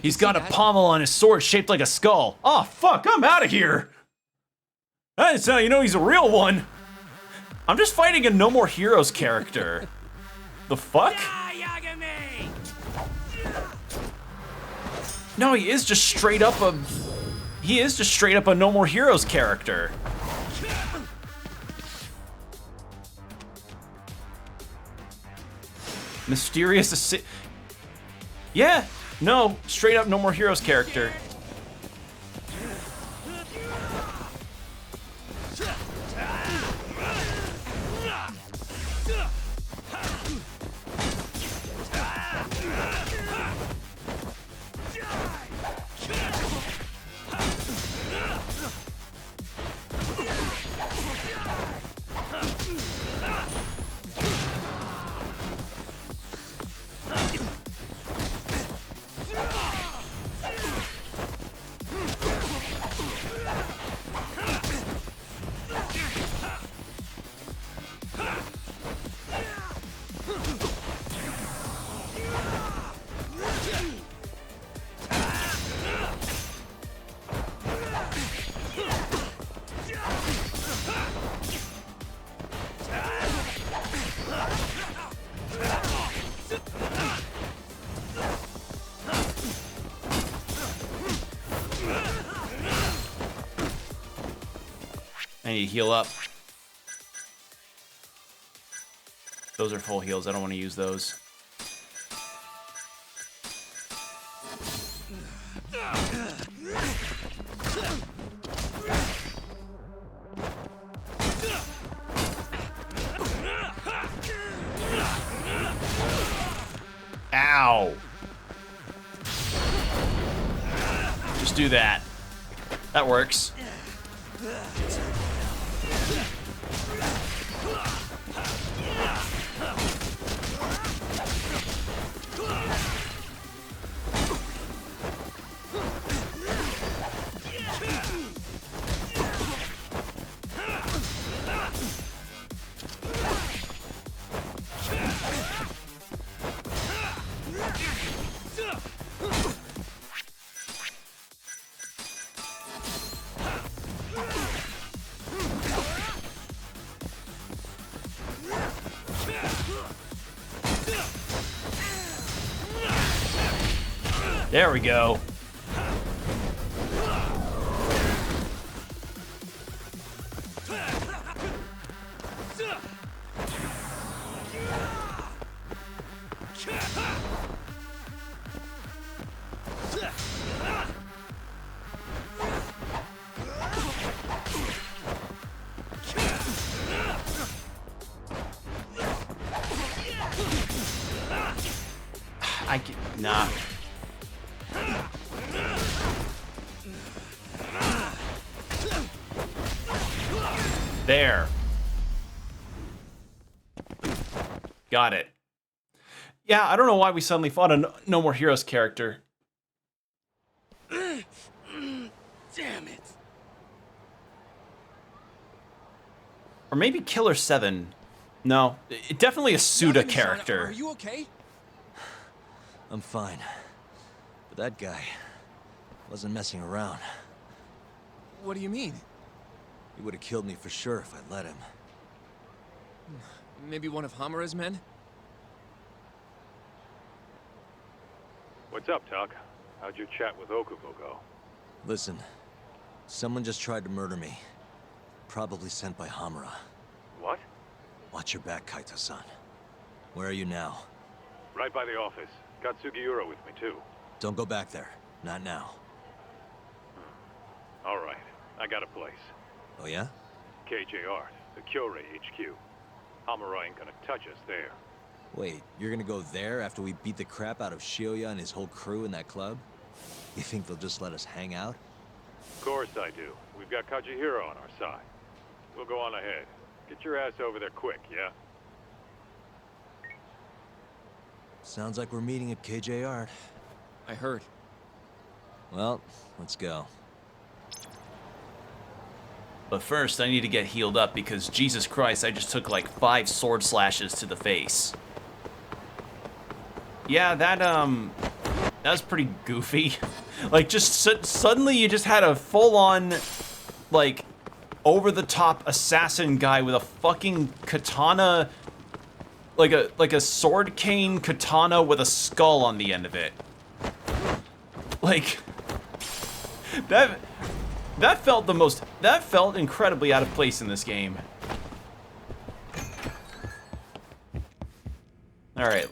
[SPEAKER 1] He's got a pommel on his sword shaped like a skull. Oh, fuck, I'm out of here. That's how you know he's a real one. I'm just fighting a No More Heroes character. The fuck? No, he is just straight up a... He is just straight up a No More Heroes character. Mysterious Yeah, no, straight up No More Heroes character. I need to heal up. Those are full heals. I don't want to use those. Ow. Just do that. That works. There we go. I can, nah. There. Got it. Yeah, I don't know why we suddenly fought a No More Heroes character.
[SPEAKER 11] Damn it.
[SPEAKER 1] Or maybe Killer 7. No, definitely a Suda character.
[SPEAKER 5] Are you okay?
[SPEAKER 2] I'm fine. But that guy wasn't messing around.
[SPEAKER 5] What do you mean?
[SPEAKER 2] He would have killed me for sure if I let him.
[SPEAKER 5] Maybe one of Hamura's men?
[SPEAKER 3] What's up, Tuck? How'd your chat with Okubo go?
[SPEAKER 2] Listen, someone just tried to murder me. Probably sent by Hamura.
[SPEAKER 3] What?
[SPEAKER 2] Watch your back, Kaito-san. Where are you now?
[SPEAKER 3] Right by the office. Got Sugiura with me, too.
[SPEAKER 2] Don't go back there. Not now.
[SPEAKER 3] All right. I got a place.
[SPEAKER 2] Oh yeah?
[SPEAKER 3] KJ Art, the Kyorei HQ. Hamura ain't gonna touch us there.
[SPEAKER 2] Wait, you're gonna go there after we beat the crap out of Shioya and his whole crew in that club? You think they'll just let us hang out?
[SPEAKER 3] Of course I do. We've got Kajihiro on our side. We'll go on ahead. Get your ass over there quick, yeah?
[SPEAKER 2] Sounds like we're meeting at KJ Art.
[SPEAKER 5] I heard.
[SPEAKER 2] Well, let's go.
[SPEAKER 1] But first, I need to get healed up because, Jesus Christ, I just took like 5 sword slashes to the face. Yeah, that was pretty goofy. Like, just suddenly you just had a full-on, like, over-the-top assassin guy with a fucking katana, like a sword cane katana with a skull on the end of it. Like, that felt incredibly out of place in this game. All right.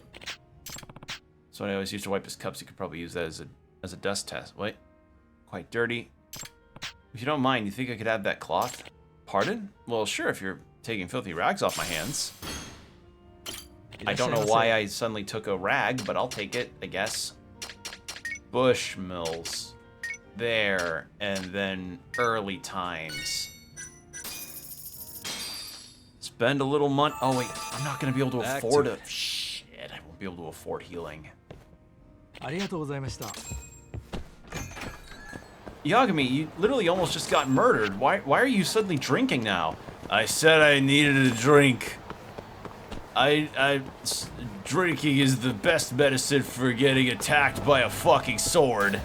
[SPEAKER 1] So I always used to wipe his cups. You could probably use that as a dust test. Wait, quite dirty. If you don't mind, you think I could have that cloth? Pardon? Well, sure, if you're taking filthy rags off my hands. I don't know why I suddenly took a rag, but I'll take it, I guess. Bushmills. There, and then early times. Spend a little money. Oh wait, I'm not gonna be able to afford it. Shit, I won't be able to afford healing. Yagami, you literally almost just got murdered. Why are you suddenly drinking now? I said I needed a drink. Drinking is the best medicine for getting attacked by a fucking sword.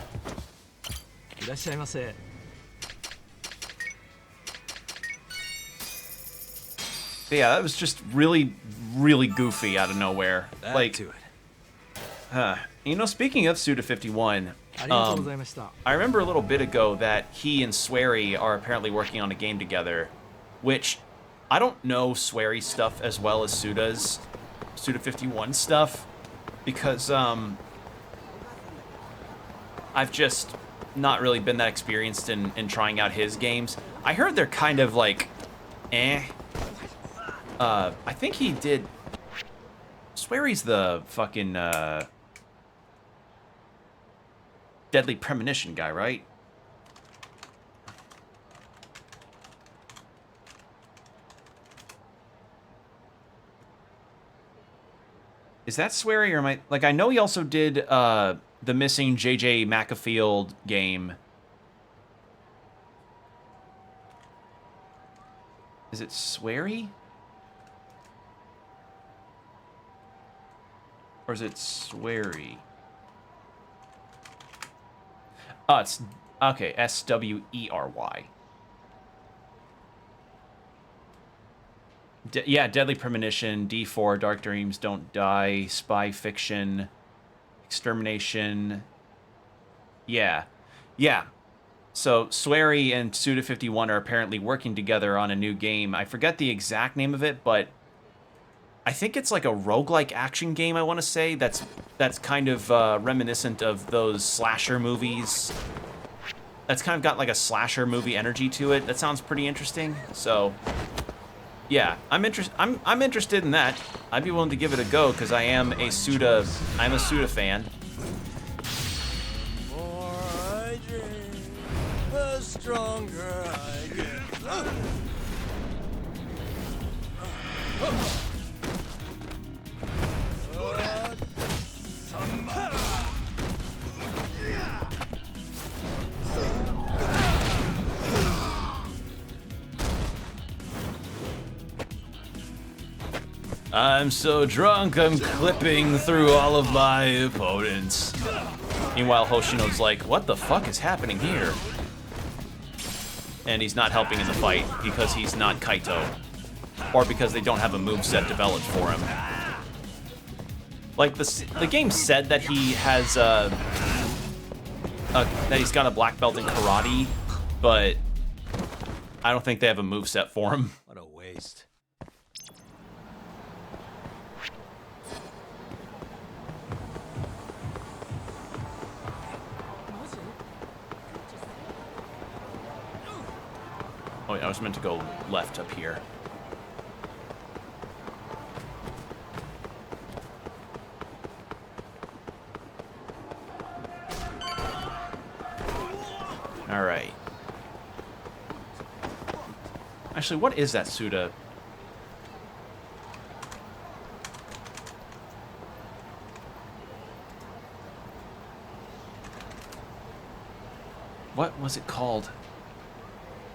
[SPEAKER 1] Yeah, that was just really, really goofy out of nowhere. Like, you know, speaking of Suda51, I remember a little bit ago that he and Swery are apparently working on a game together, which I don't know Swery's stuff as well as Suda's, Suda51 stuff, because I've just not really been that experienced in trying out his games. I heard they're kind of like, eh. I think he did. Swery's the fucking Deadly Premonition guy, right? Is that Swery or am I... Like, I know he also did the missing J.J. McAfield game. Is it Swery? Or is it Swery? Oh, it's... Okay, S-W-E-R-Y. Yeah, Deadly Premonition, D4, Dark Dreams, Don't Die, Spy Fiction, Extermination. Yeah. Yeah. So, Swery and Suda51 are apparently working together on a new game. I forget the exact name of it, but I think it's like a roguelike action game, I want to say, that's kind of reminiscent of those slasher movies. That's kind of got like a slasher movie energy to it. That sounds pretty interesting. So, yeah, I'm interested in that. I'd be willing to give it a go because I'm a Suda fan.
[SPEAKER 11] The more I drink, the stronger I get.
[SPEAKER 1] I'm so drunk, I'm clipping through all of my opponents. Meanwhile, Hoshino's like, what the fuck is happening here? And he's not helping in the fight because he's not Kaito. Or because they don't have a moveset developed for him. Like, the game said that he has, that he's got a black belt in karate, but I don't think they have a moveset for him.
[SPEAKER 2] What a waste.
[SPEAKER 1] Oh, yeah, I was meant to go left up here. All right. Actually, what is that Suda? What was it called?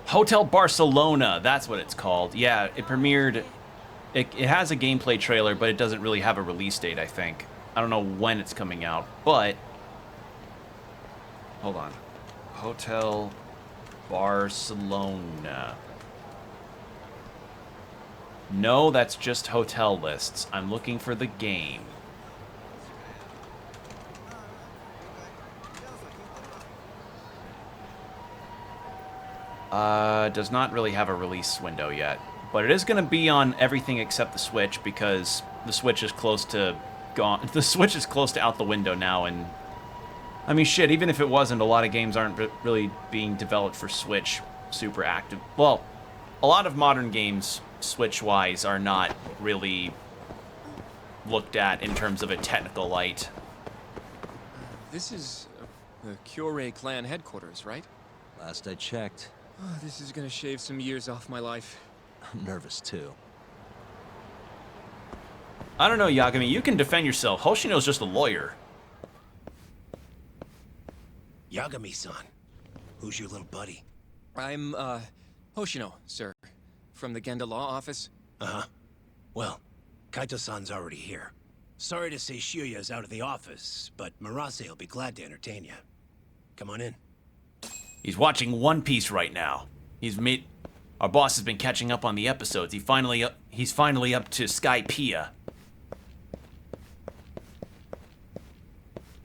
[SPEAKER 1] Hotel Barcelona, that's what it's called. Yeah, it premiered. It has a gameplay trailer, but it doesn't really have a release date, I think. I don't know when it's coming out, but... Hold on. Hotel Barcelona. No, that's just hotel lists. I'm looking for the game. Does not really have a release window yet. But it is going to be on everything except the Switch, because the Switch is close to gone. The Switch is close to out the window now, and I mean, shit, even if it wasn't, a lot of games aren't really being developed for Switch super active. Well, a lot of modern games, Switch-wise, are not really looked at in terms of a technical light.
[SPEAKER 5] This is the Kyorei clan headquarters, right?
[SPEAKER 2] Last I checked.
[SPEAKER 5] Oh, this is gonna shave some years off my life.
[SPEAKER 2] I'm nervous too.
[SPEAKER 1] I don't know, Yagami. You can defend yourself. Hoshino's just a lawyer.
[SPEAKER 13] Yagami-san, who's your little buddy?
[SPEAKER 5] I'm, Hoshino, sir. From the Genda Law Office.
[SPEAKER 13] Uh-huh. Well, Kaito-san's already here. Sorry to say Shiuya's out of the office, but Murase will be glad to entertain you. Come on in.
[SPEAKER 1] He's watching One Piece right now. Our boss has been catching up on the episodes. He's finally up to Skypiea.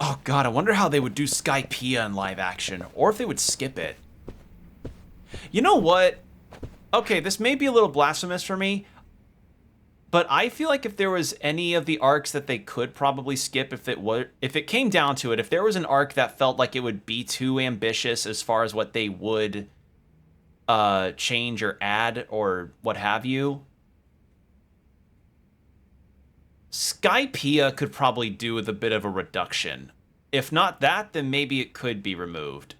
[SPEAKER 1] Oh god, I wonder how they would do Skypiea in live action, or if they would skip it. You know what? Okay, this may be a little blasphemous for me, but I feel like if there was any of the arcs that they could probably skip, if it came down to it, if there was an arc that felt like it would be too ambitious as far as what they would change or add or what have you, Skypiea could probably do with a bit of a reduction. If not that, then maybe it could be removed.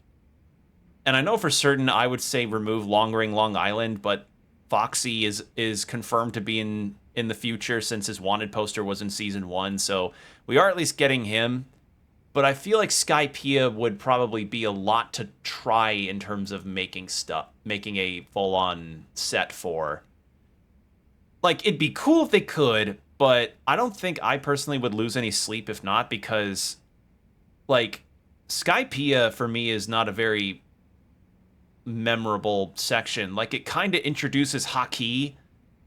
[SPEAKER 1] And I know for certain I would say remove Long Ring Long Island, but Foxy is confirmed to be in the future since his wanted poster was in season 1, so we are at least getting him. But I feel like Skypiea would probably be a lot to try in terms of making a full-on set for. Like, it'd be cool if they could, but I don't think I personally would lose any sleep if not, because, like, Skypiea for me is not a very memorable section. Like, it kind of introduces Haki,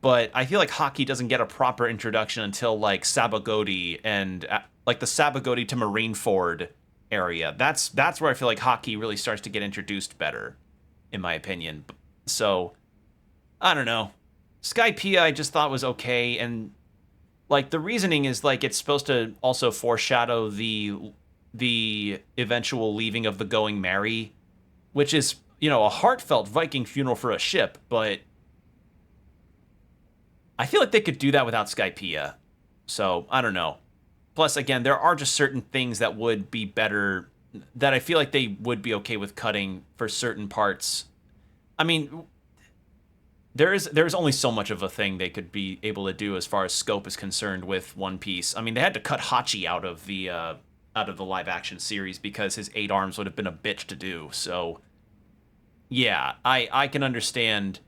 [SPEAKER 1] but I feel like Haki doesn't get a proper introduction until, like, Sabagodi and, like, the Sabagodi to Marineford area. That's where I feel like Haki really starts to get introduced better, in my opinion. So, I don't know. Skypiea I just thought was okay, and, like, the reasoning is, like, it's supposed to also foreshadow the eventual leaving of the Going Merry, which is, you know, a heartfelt Viking funeral for a ship, but I feel like they could do that without Skypiea. So, I don't know. Plus, again, there are just certain things that would be better, that I feel like they would be okay with cutting for certain parts. I mean, there's only so much of a thing they could be able to do as far as scope is concerned with One Piece. I mean, they had to cut Hachi out of the live action series because his 8 arms would have been a bitch to do. So, yeah, I can understand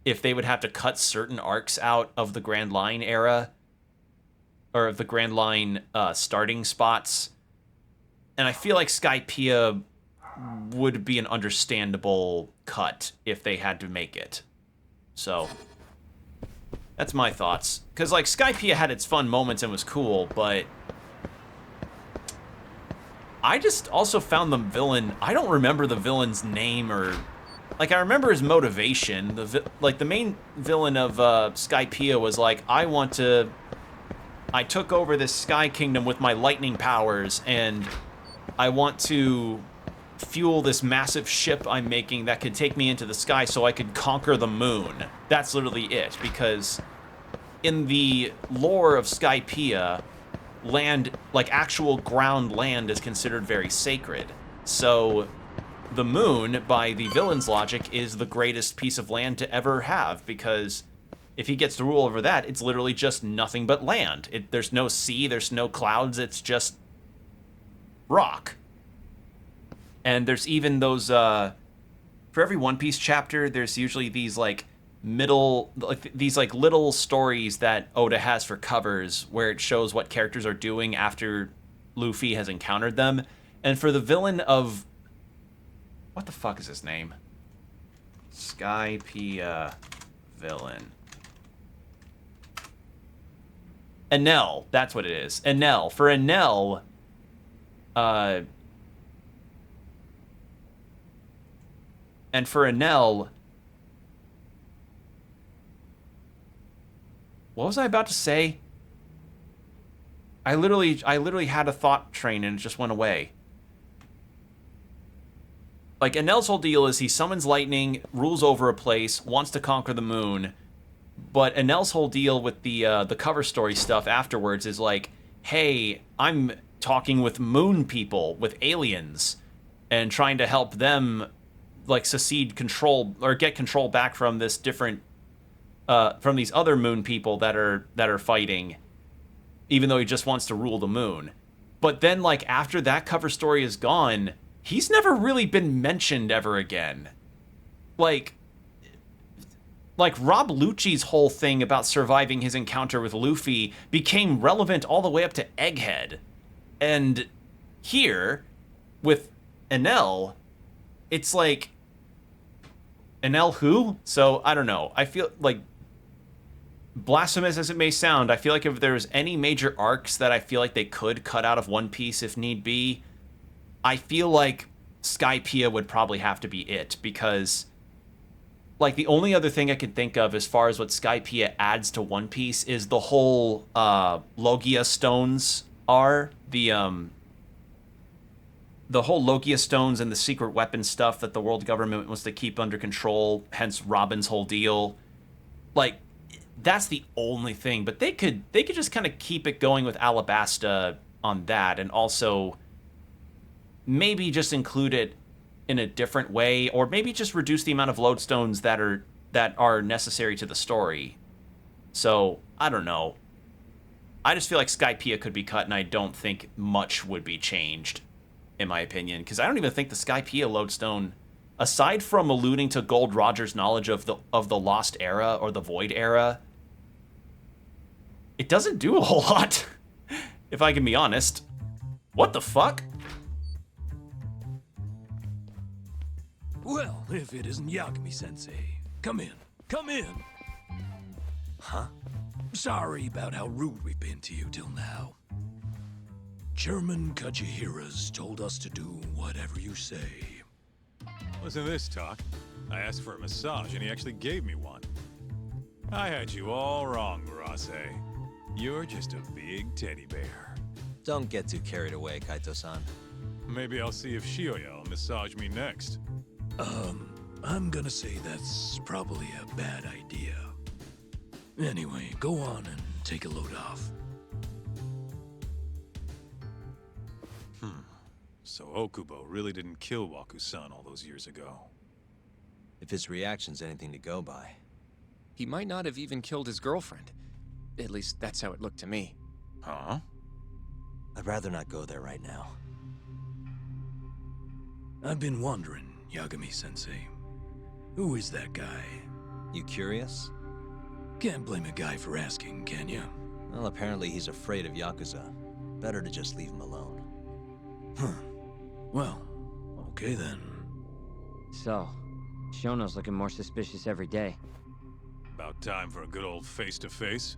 [SPEAKER 1] if they would have to cut certain arcs out of the Grand Line era, or of the Grand Line starting spots. And I feel like Skypiea would be an understandable cut if they had to make it. So, that's my thoughts. Because, like, Skypiea had its fun moments and was cool, but I just also found the villain, I don't remember the villain's name, or, like, I remember his motivation. The main villain of Skypiea was like, I took over this Sky Kingdom with my lightning powers, and I want to fuel this massive ship I'm making that could take me into the sky so I could conquer the moon. That's literally it, because in the lore of Skypiea, land, like actual ground land, is considered very sacred. So the moon, by the villain's logic, is the greatest piece of land to ever have, because if he gets to rule over that, it's literally just nothing but land. There's no sea, there's no clouds, it's just rock. And there's even those for every One Piece chapter, there's usually these like these little stories that Oda has for covers where it shows what characters are doing after Luffy has encountered them. And for the villain of, what the fuck is his name? Skypiea villain. Enel, that's what it is. Enel. For Enel, and for Enel, what was I about to say? I literally had a thought train and it just went away. Like, Enel's whole deal is he summons lightning, rules over a place, wants to conquer the moon, but Enel's whole deal with the cover story stuff afterwards is like, hey, I'm talking with moon people, with aliens, and trying to help them, like, secede control, or get control back from this different, from these other moon people that are fighting, even though he just wants to rule the moon. But then, like, after that cover story is gone, he's never really been mentioned ever again. Like Rob Lucci's whole thing about surviving his encounter with Luffy became relevant all the way up to Egghead. And here, with Enel, it's like, Enel who? So, I don't know. I feel like, blasphemous as it may sound, I feel like if there's any major arcs that I feel like they could cut out of One Piece if need be, I feel like Skypiea would probably have to be it, because, like, the only other thing I can think of as far as what Skypiea adds to One Piece is the whole Logia stones are, the whole Logia stones and the secret weapon stuff that the world government wants to keep under control, hence Robin's whole deal. Like, that's the only thing, but they could just kind of keep it going with Alabasta on that, and also maybe just include it in a different way, or maybe just reduce the amount of lodestones that are necessary to the story. So, I don't know. I just feel like Skypiea could be cut, and I don't think much would be changed, in my opinion, because I don't even think the Skypiea lodestone, aside from alluding to Gold Roger's knowledge of the Lost Era or the Void Era, it doesn't do a whole lot, if I can be honest. What the fuck?
[SPEAKER 14] Well, if it isn't Yagami-sensei. Come in. Come in.
[SPEAKER 2] Huh?
[SPEAKER 14] Sorry about how rude we've been to you till now. Chairman Kajihira's told us to do whatever you say.
[SPEAKER 3] Listen to this talk. I asked for a massage and he actually gave me one. I had you all wrong, Murase. You're just a big teddy bear.
[SPEAKER 2] Don't get too carried away, Kaito-san.
[SPEAKER 3] Maybe I'll see if Shioya will massage me next.
[SPEAKER 14] I'm gonna say that's probably a bad idea. Anyway, go on and take a load off.
[SPEAKER 3] So Okubo really didn't kill Waku-san all those years ago.
[SPEAKER 2] If his reaction's anything to go by.
[SPEAKER 5] He might not have even killed his girlfriend. At least that's how it looked to me.
[SPEAKER 3] Huh?
[SPEAKER 2] I'd rather not go there right now.
[SPEAKER 14] I've been wondering, Yagami-sensei. Who is that guy?
[SPEAKER 2] You curious?
[SPEAKER 14] Can't blame a guy for asking, can you?
[SPEAKER 2] Well, apparently he's afraid of Yakuza. Better to just leave him alone.
[SPEAKER 14] Huh. Well, okay then.
[SPEAKER 6] So, Shono's looking more suspicious every day.
[SPEAKER 3] About time for a good old face-to-face.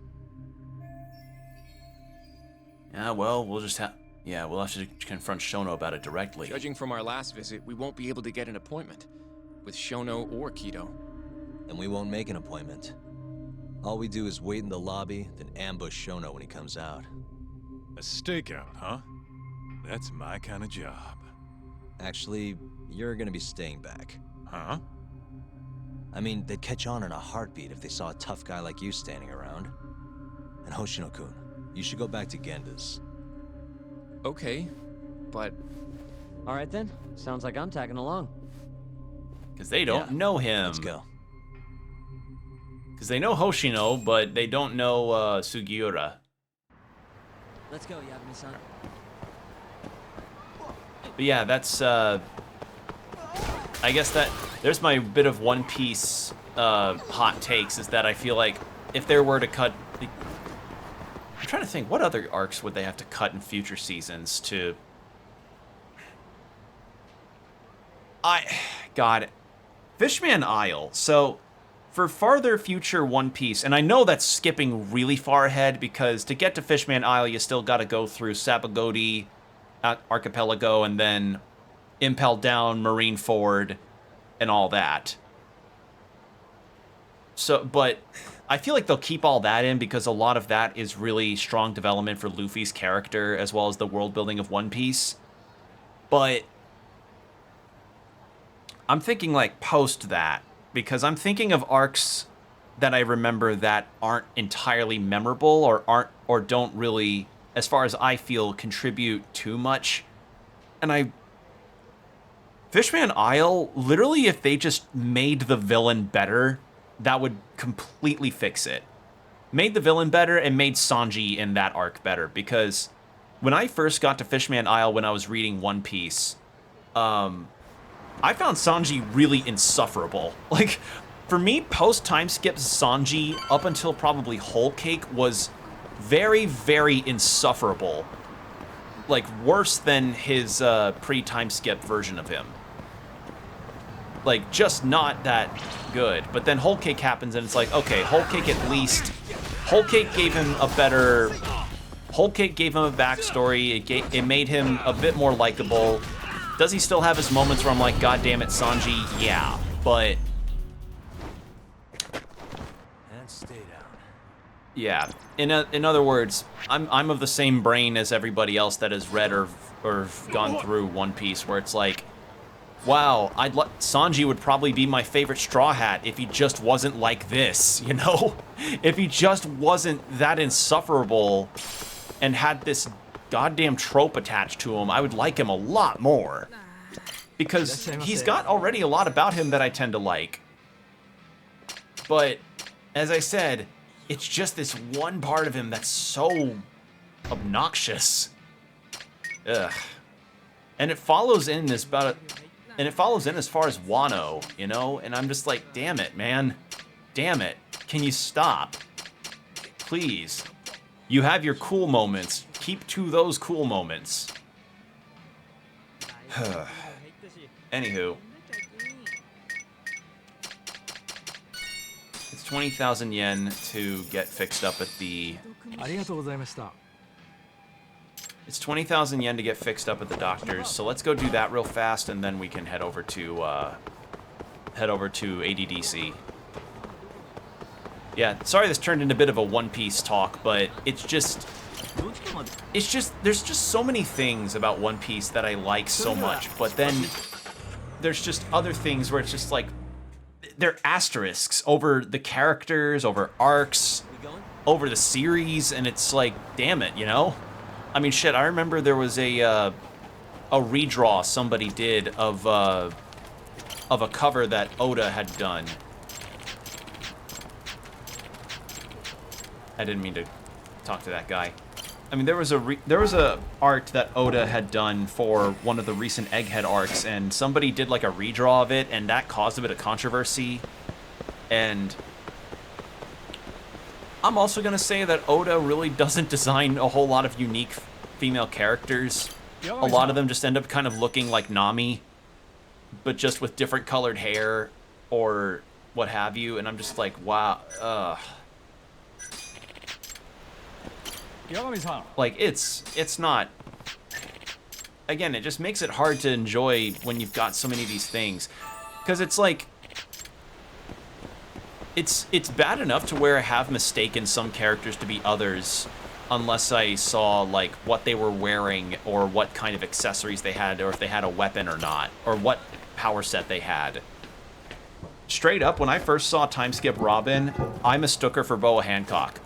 [SPEAKER 1] Yeah, well, we'll have to confront Shono about it directly.
[SPEAKER 5] Judging from our last visit, we won't be able to get an appointment. With Shono or Kido.
[SPEAKER 2] And we won't make an appointment. All we do is wait in the lobby, then ambush Shono when he comes out.
[SPEAKER 3] A stakeout, huh? That's my kind of job.
[SPEAKER 2] Actually, you're gonna be staying back.
[SPEAKER 3] Huh?
[SPEAKER 2] I mean, they'd catch on in a heartbeat if they saw a tough guy like you standing around. And Hoshino-kun, you should go back to Genda's.
[SPEAKER 5] Okay, but...
[SPEAKER 6] Alright then, sounds like I'm tagging along.
[SPEAKER 1] Because they don't know him.
[SPEAKER 2] Let's go.
[SPEAKER 1] Because they know Hoshino, but they don't know Sugiura.
[SPEAKER 6] Let's go, Yagami-san.
[SPEAKER 1] But yeah, that's, I guess that There's my bit of One Piece hot takes, is that I feel like if there were to cut... I'm trying to think, what other arcs would they have to cut in future seasons to... God. Fishman Isle. So, for farther future One Piece, and I know that's skipping really far ahead, because to get to Fishman Isle, you still got to go through Sapagodi Archipelago, and then Impel Down, Marineford, and all that. So, but I feel like they'll keep all that in, because a lot of that is really strong development for Luffy's character, as well as the world building of One Piece. But I'm thinking like post that, because I'm thinking of arcs that I remember that aren't entirely memorable, or don't really, as far as I feel, contribute too much. And Fishman Isle, literally, if they just made the villain better, that would completely fix it. Made the villain better and made Sanji in that arc better, because when I first got to Fishman Isle when I was reading One Piece, I found Sanji really insufferable. Like, for me, post-time skip Sanji, up until probably Whole Cake, was very, very insufferable. Like, worse than his pre-time skip version of him. Like, just not that good. But then Whole Cake happens, and it's like, okay, Whole Cake at least... Whole Cake gave him a better... Whole Cake gave him a backstory. It made him a bit more likable. Does he still have his moments where I'm like, God damn it, Sanji? Yeah, but...
[SPEAKER 2] And stay down.
[SPEAKER 1] Yeah, in other words, I'm of the same brain as everybody else that has read or gone through One Piece, where it's like, wow, Sanji would probably be my favorite Straw Hat if he just wasn't like this, you know? If he just wasn't that insufferable and had this goddamn trope attached to him, I would like him a lot more. Because he's got already a lot about him that I tend to like. But, as I said, it's just this one part of him that's so obnoxious. Ugh. And it follows in as far as Wano, you know? And I'm just like, damn it, man. Damn it. Can you stop? Please. You have your cool moments. Keep to those cool moments. Anywho. It's 20,000 yen to get fixed up at the... It's 20,000 yen to get fixed up at the doctor's, so let's go do that real fast, and then we can head over to ADDC. Yeah, sorry this turned into a bit of a One Piece talk, but there's just so many things about One Piece that I like so much, but then there's just other things where it's just like, they're asterisks over the characters, over arcs, over the series, and it's like, damn it, you know? I mean, shit, I remember there was a redraw somebody did of a cover that Oda had done. I didn't mean to talk to that guy. I mean, there was a art that Oda had done for one of the recent Egghead arcs, and somebody did like a redraw of it, and that caused a bit of controversy. And I'm also gonna say that Oda really doesn't design a whole lot of unique female characters. A lot of them just end up kind of looking like Nami, but just with different colored hair or what have you. And I'm just like, wow, like, it's not... Again, it just makes it hard to enjoy when you've got so many of these things. Because it's like... It's bad enough to where I have mistaken some characters to be others, unless I saw, like, what they were wearing, or what kind of accessories they had, or if they had a weapon or not, or what power set they had. Straight up, when I first saw Timeskip Robin, I mistook her for Boa Hancock,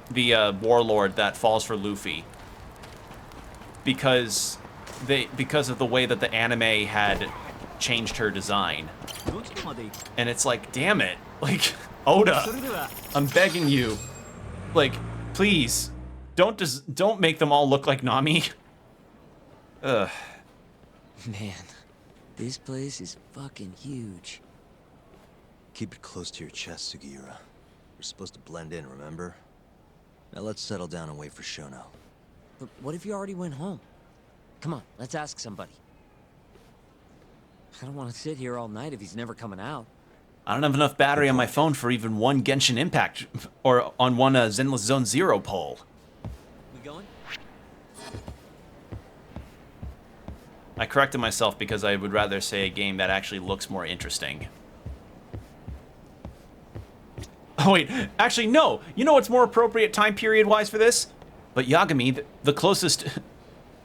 [SPEAKER 1] the warlord that falls for Luffy, because of the way that the anime had changed her design. And it's like, damn it, like, Oda, I'm begging you, like, please, don't make them all look like Nami. Ugh.
[SPEAKER 6] Man, This place is fucking huge.
[SPEAKER 2] Keep it close to your chest, Sugiura. You're supposed to blend in, remember? Now let's settle down and wait for Shono.
[SPEAKER 6] But what if you already went home? Come on, let's ask somebody. I don't want to sit here all night if he's never coming out.
[SPEAKER 1] I don't have enough battery on my phone for even one Genshin Impact or on one Zenless Zone Zero poll.
[SPEAKER 6] We going?
[SPEAKER 1] I corrected myself because I would rather say a game that actually looks more interesting. Oh wait, actually no. You know what's more appropriate time period wise for this? But Yagami, the closest.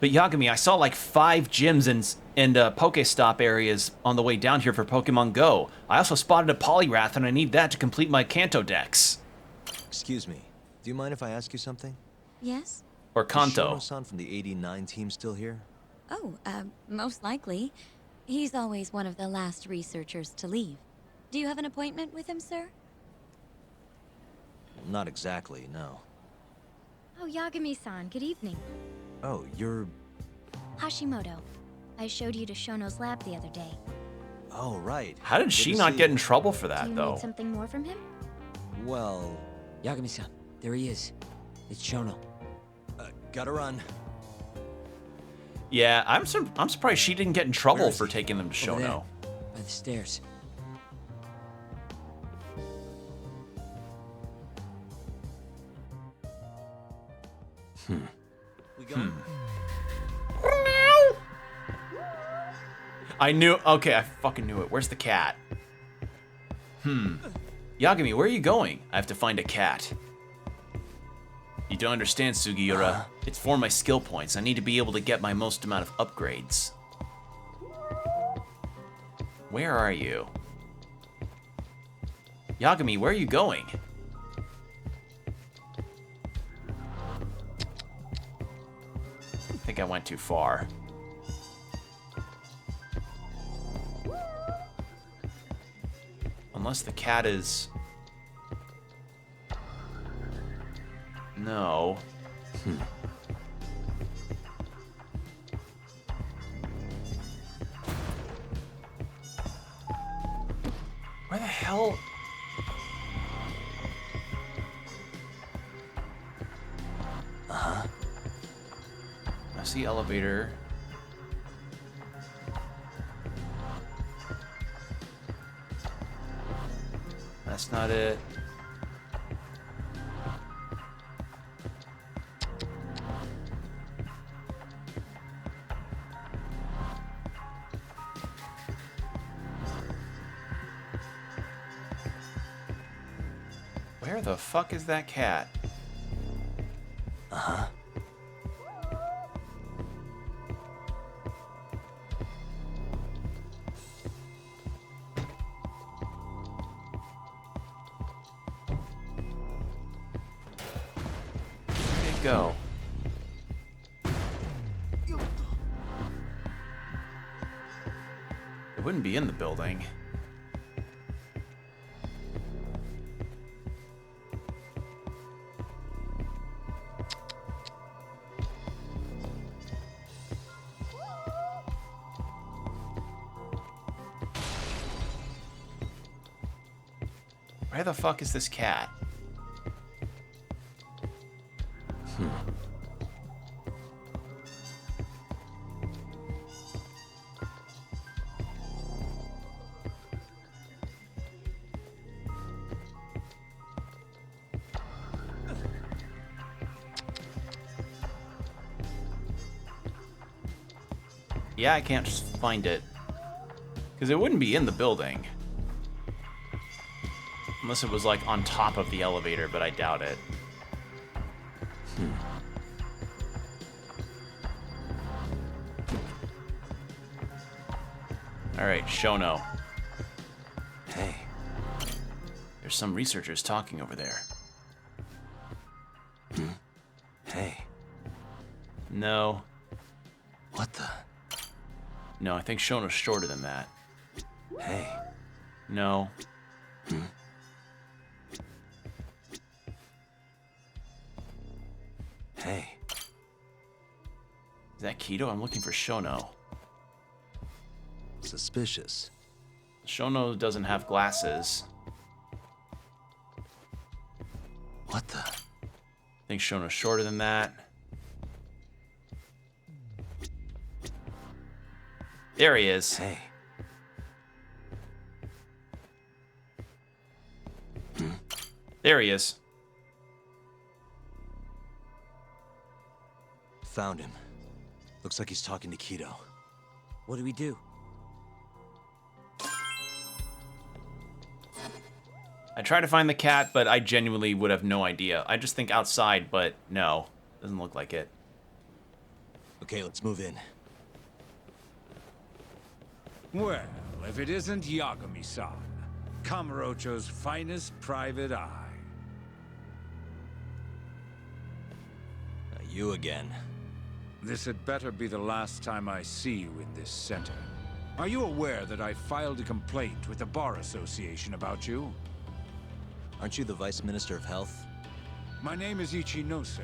[SPEAKER 1] But Yagami, I saw like 5 gyms and Pokestop areas on the way down here for Pokemon Go. I also spotted a Poliwrath, and I need that to complete my Kanto Dex.
[SPEAKER 2] Excuse me. Do you mind if I ask you something?
[SPEAKER 15] Yes?
[SPEAKER 1] Or
[SPEAKER 2] Is
[SPEAKER 1] Kanto.
[SPEAKER 2] Shono-san from the 89 team still here?
[SPEAKER 15] Oh, most likely. He's always one of the last researchers to leave. Do you have an appointment with him, sir?
[SPEAKER 2] Not exactly, no.
[SPEAKER 9] Oh, Yagami-san, good evening.
[SPEAKER 2] Oh, you're...
[SPEAKER 15] Hashimoto. I showed you to Shono's lab the other day.
[SPEAKER 2] Oh, right.
[SPEAKER 1] How did she not get in trouble for
[SPEAKER 15] Do
[SPEAKER 1] that,
[SPEAKER 15] you
[SPEAKER 1] though?
[SPEAKER 15] need something more from him?
[SPEAKER 2] Well...
[SPEAKER 6] Yagami-san, there he is. It's Shono.
[SPEAKER 2] Gotta run.
[SPEAKER 1] Yeah, I'm surprised she didn't get in trouble for taking them to
[SPEAKER 6] Over
[SPEAKER 1] Shono.
[SPEAKER 6] there, by the stairs.
[SPEAKER 2] We going?
[SPEAKER 1] I knew. Okay, I fucking knew it. Where's the cat? Yagami, where are you going? I have to find a cat. You don't understand, Sugiura. It's for my skill points. I need to be able to get my most amount of upgrades. Where are you? Yagami, where are you going? I think I went too far. Unless the cat is... No. Where the hell... I see elevator. That's not it. Where the fuck is that cat? Where'd it go? It wouldn't be in the building. Where the fuck is this cat? Yeah, I can't just find it. Because it wouldn't be in the building. Unless it was like on top of the elevator, but I doubt it. Alright, Shono.
[SPEAKER 2] Hey.
[SPEAKER 1] There's some researchers talking over there.
[SPEAKER 2] Hey.
[SPEAKER 1] No.
[SPEAKER 2] What the?
[SPEAKER 1] No, I think Shono's shorter than that.
[SPEAKER 2] Hey.
[SPEAKER 1] No.
[SPEAKER 2] Hey.
[SPEAKER 1] Is that Keto? I'm looking for Shono.
[SPEAKER 2] It's Suspicious.
[SPEAKER 1] Shono doesn't have glasses.
[SPEAKER 2] What the?
[SPEAKER 1] I think Shono's shorter than that. There he is.
[SPEAKER 2] Hey.
[SPEAKER 1] There he is.
[SPEAKER 2] Found him. Looks like he's talking to Kido.
[SPEAKER 6] What do we do?
[SPEAKER 1] I tried to find the cat, but I genuinely would have no idea. I just think outside, but no. Doesn't look like it.
[SPEAKER 2] Okay, let's move in.
[SPEAKER 16] Well, if it isn't Yagami-san, Kamurocho's finest private eye.
[SPEAKER 2] You again.
[SPEAKER 16] This had better be the last time I see you in this center. Are you aware that I filed a complaint with the Bar Association about you?
[SPEAKER 2] Aren't you the Vice Minister of Health?
[SPEAKER 16] My name is Ichinose.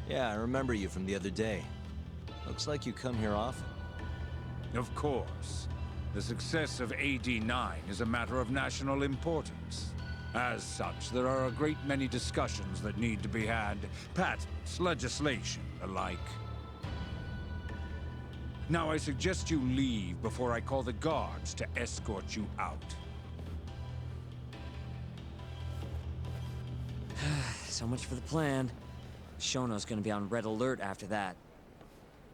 [SPEAKER 2] Yeah, I remember you from the other day. Looks like you come here often.
[SPEAKER 16] Of course. The success of AD-9 is a matter of national importance. As such, there are a great many discussions that need to be had. Patents, legislation, the like. Now I suggest you leave before I call the guards to escort you out.
[SPEAKER 6] So much for the plan. Shono's gonna be on red alert after that.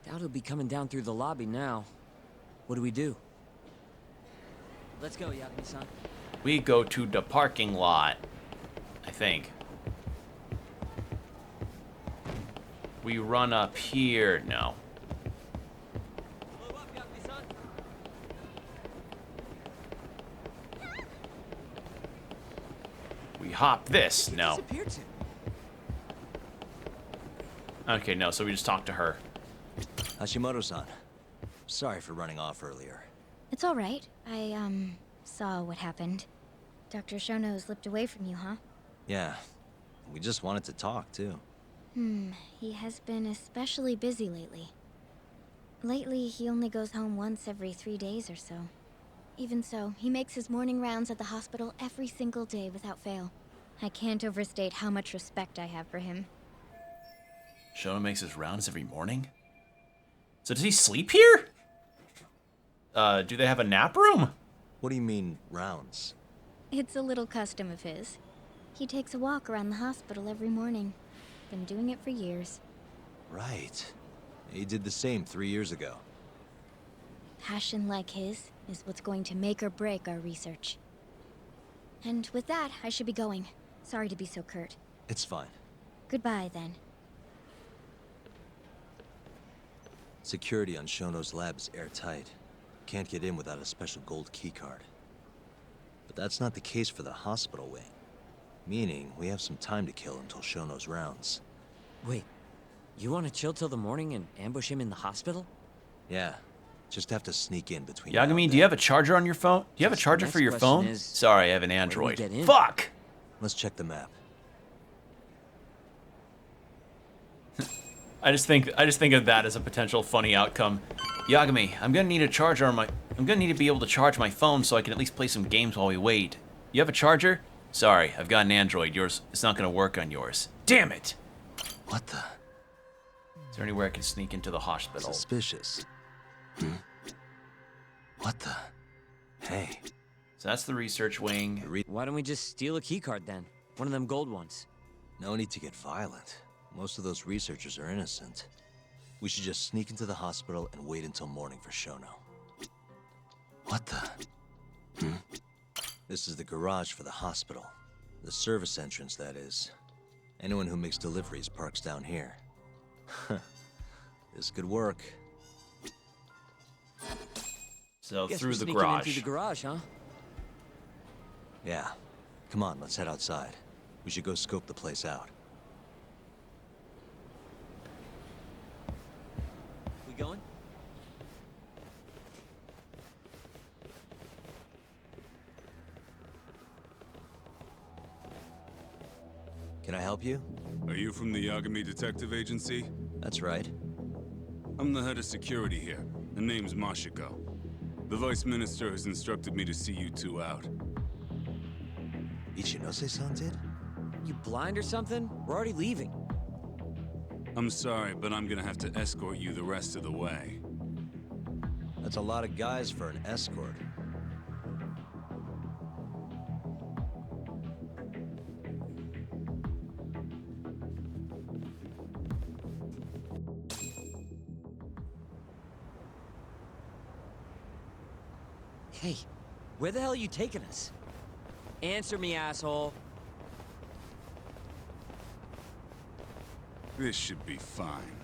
[SPEAKER 6] Doubt he'll be coming down through the lobby now. What do we do? Let's go, Yagami-san.
[SPEAKER 1] We go to the parking lot, I think. We run up here. No. We hop this. No. Okay, no, so we just talk to her.
[SPEAKER 2] Hashimoto-san. Sorry for running off earlier.
[SPEAKER 15] It's all right. I, saw what happened. Dr. Shono slipped away from you, huh?
[SPEAKER 2] Yeah. We just wanted to talk, too.
[SPEAKER 15] He has been especially busy lately. Lately, he only goes home once every 3 days or so. Even so, he makes his morning rounds at the hospital every single day without fail. I can't overstate how much respect I have for him.
[SPEAKER 1] Shono makes his rounds every morning? So does he sleep here? Do they have a nap room?
[SPEAKER 2] What do you mean, rounds?
[SPEAKER 15] It's a little custom of his. He takes a walk around the hospital every morning. Been doing it for years.
[SPEAKER 2] Right. He did the same 3 years ago.
[SPEAKER 15] Passion like his is what's going to make or break our research. And with that, I should be going. Sorry to be so curt.
[SPEAKER 2] It's fine.
[SPEAKER 15] Goodbye, then.
[SPEAKER 2] Security on Shono's lab is airtight. Can't get in without a special gold keycard. But that's not the case for the hospital wing. Meaning, we have some time to kill until Shono's rounds.
[SPEAKER 6] Wait, you want to chill till the morning and ambush him in the hospital?
[SPEAKER 2] Yeah, just have to sneak in between.
[SPEAKER 1] Yagami, do you have a charger on your phone? Do you have a charger for your phone? Sorry, I have an Android. Fuck!
[SPEAKER 2] Let's check the map.
[SPEAKER 1] I just think of that as a potential funny outcome. Yagami, I'm gonna need a charger on my. I'm gonna need to be able to charge my phone so I can at least play some games while we wait. You have a charger? Sorry, I've got an Android. Yours, it's not gonna work on yours. Damn it!
[SPEAKER 2] What the?
[SPEAKER 1] Is there anywhere I can sneak into the hospital?
[SPEAKER 2] Suspicious. What the? Hey.
[SPEAKER 1] So that's the research wing.
[SPEAKER 6] Why don't we just steal a keycard then? One of them gold ones.
[SPEAKER 2] No need to get violent. Most of those researchers are innocent. We should just sneak into the hospital and wait until morning for Shono. What the? This is the garage for the hospital. The service entrance, that is. Anyone who makes deliveries parks down here. This could work.
[SPEAKER 1] So
[SPEAKER 6] Guess
[SPEAKER 1] through
[SPEAKER 6] we're
[SPEAKER 1] the
[SPEAKER 6] sneaking
[SPEAKER 1] garage.
[SPEAKER 6] in through the garage, huh?
[SPEAKER 2] Yeah. Come on, let's head outside. We should go scope the place out.
[SPEAKER 6] We going?
[SPEAKER 2] Can I help you?
[SPEAKER 3] Are you from the Yagami Detective Agency?
[SPEAKER 2] That's right.
[SPEAKER 3] I'm the head of security here. Her name's Mashiko.
[SPEAKER 17] The Vice Minister has instructed me to see you two out.
[SPEAKER 2] Ichinose-san did?
[SPEAKER 6] You blind or something? We're already leaving.
[SPEAKER 17] I'm sorry, but I'm gonna have to escort you the rest of the way.
[SPEAKER 2] That's a lot of guys for an escort.
[SPEAKER 6] Hey, where the hell are you taking us? Answer me, asshole.
[SPEAKER 17] This should be fine.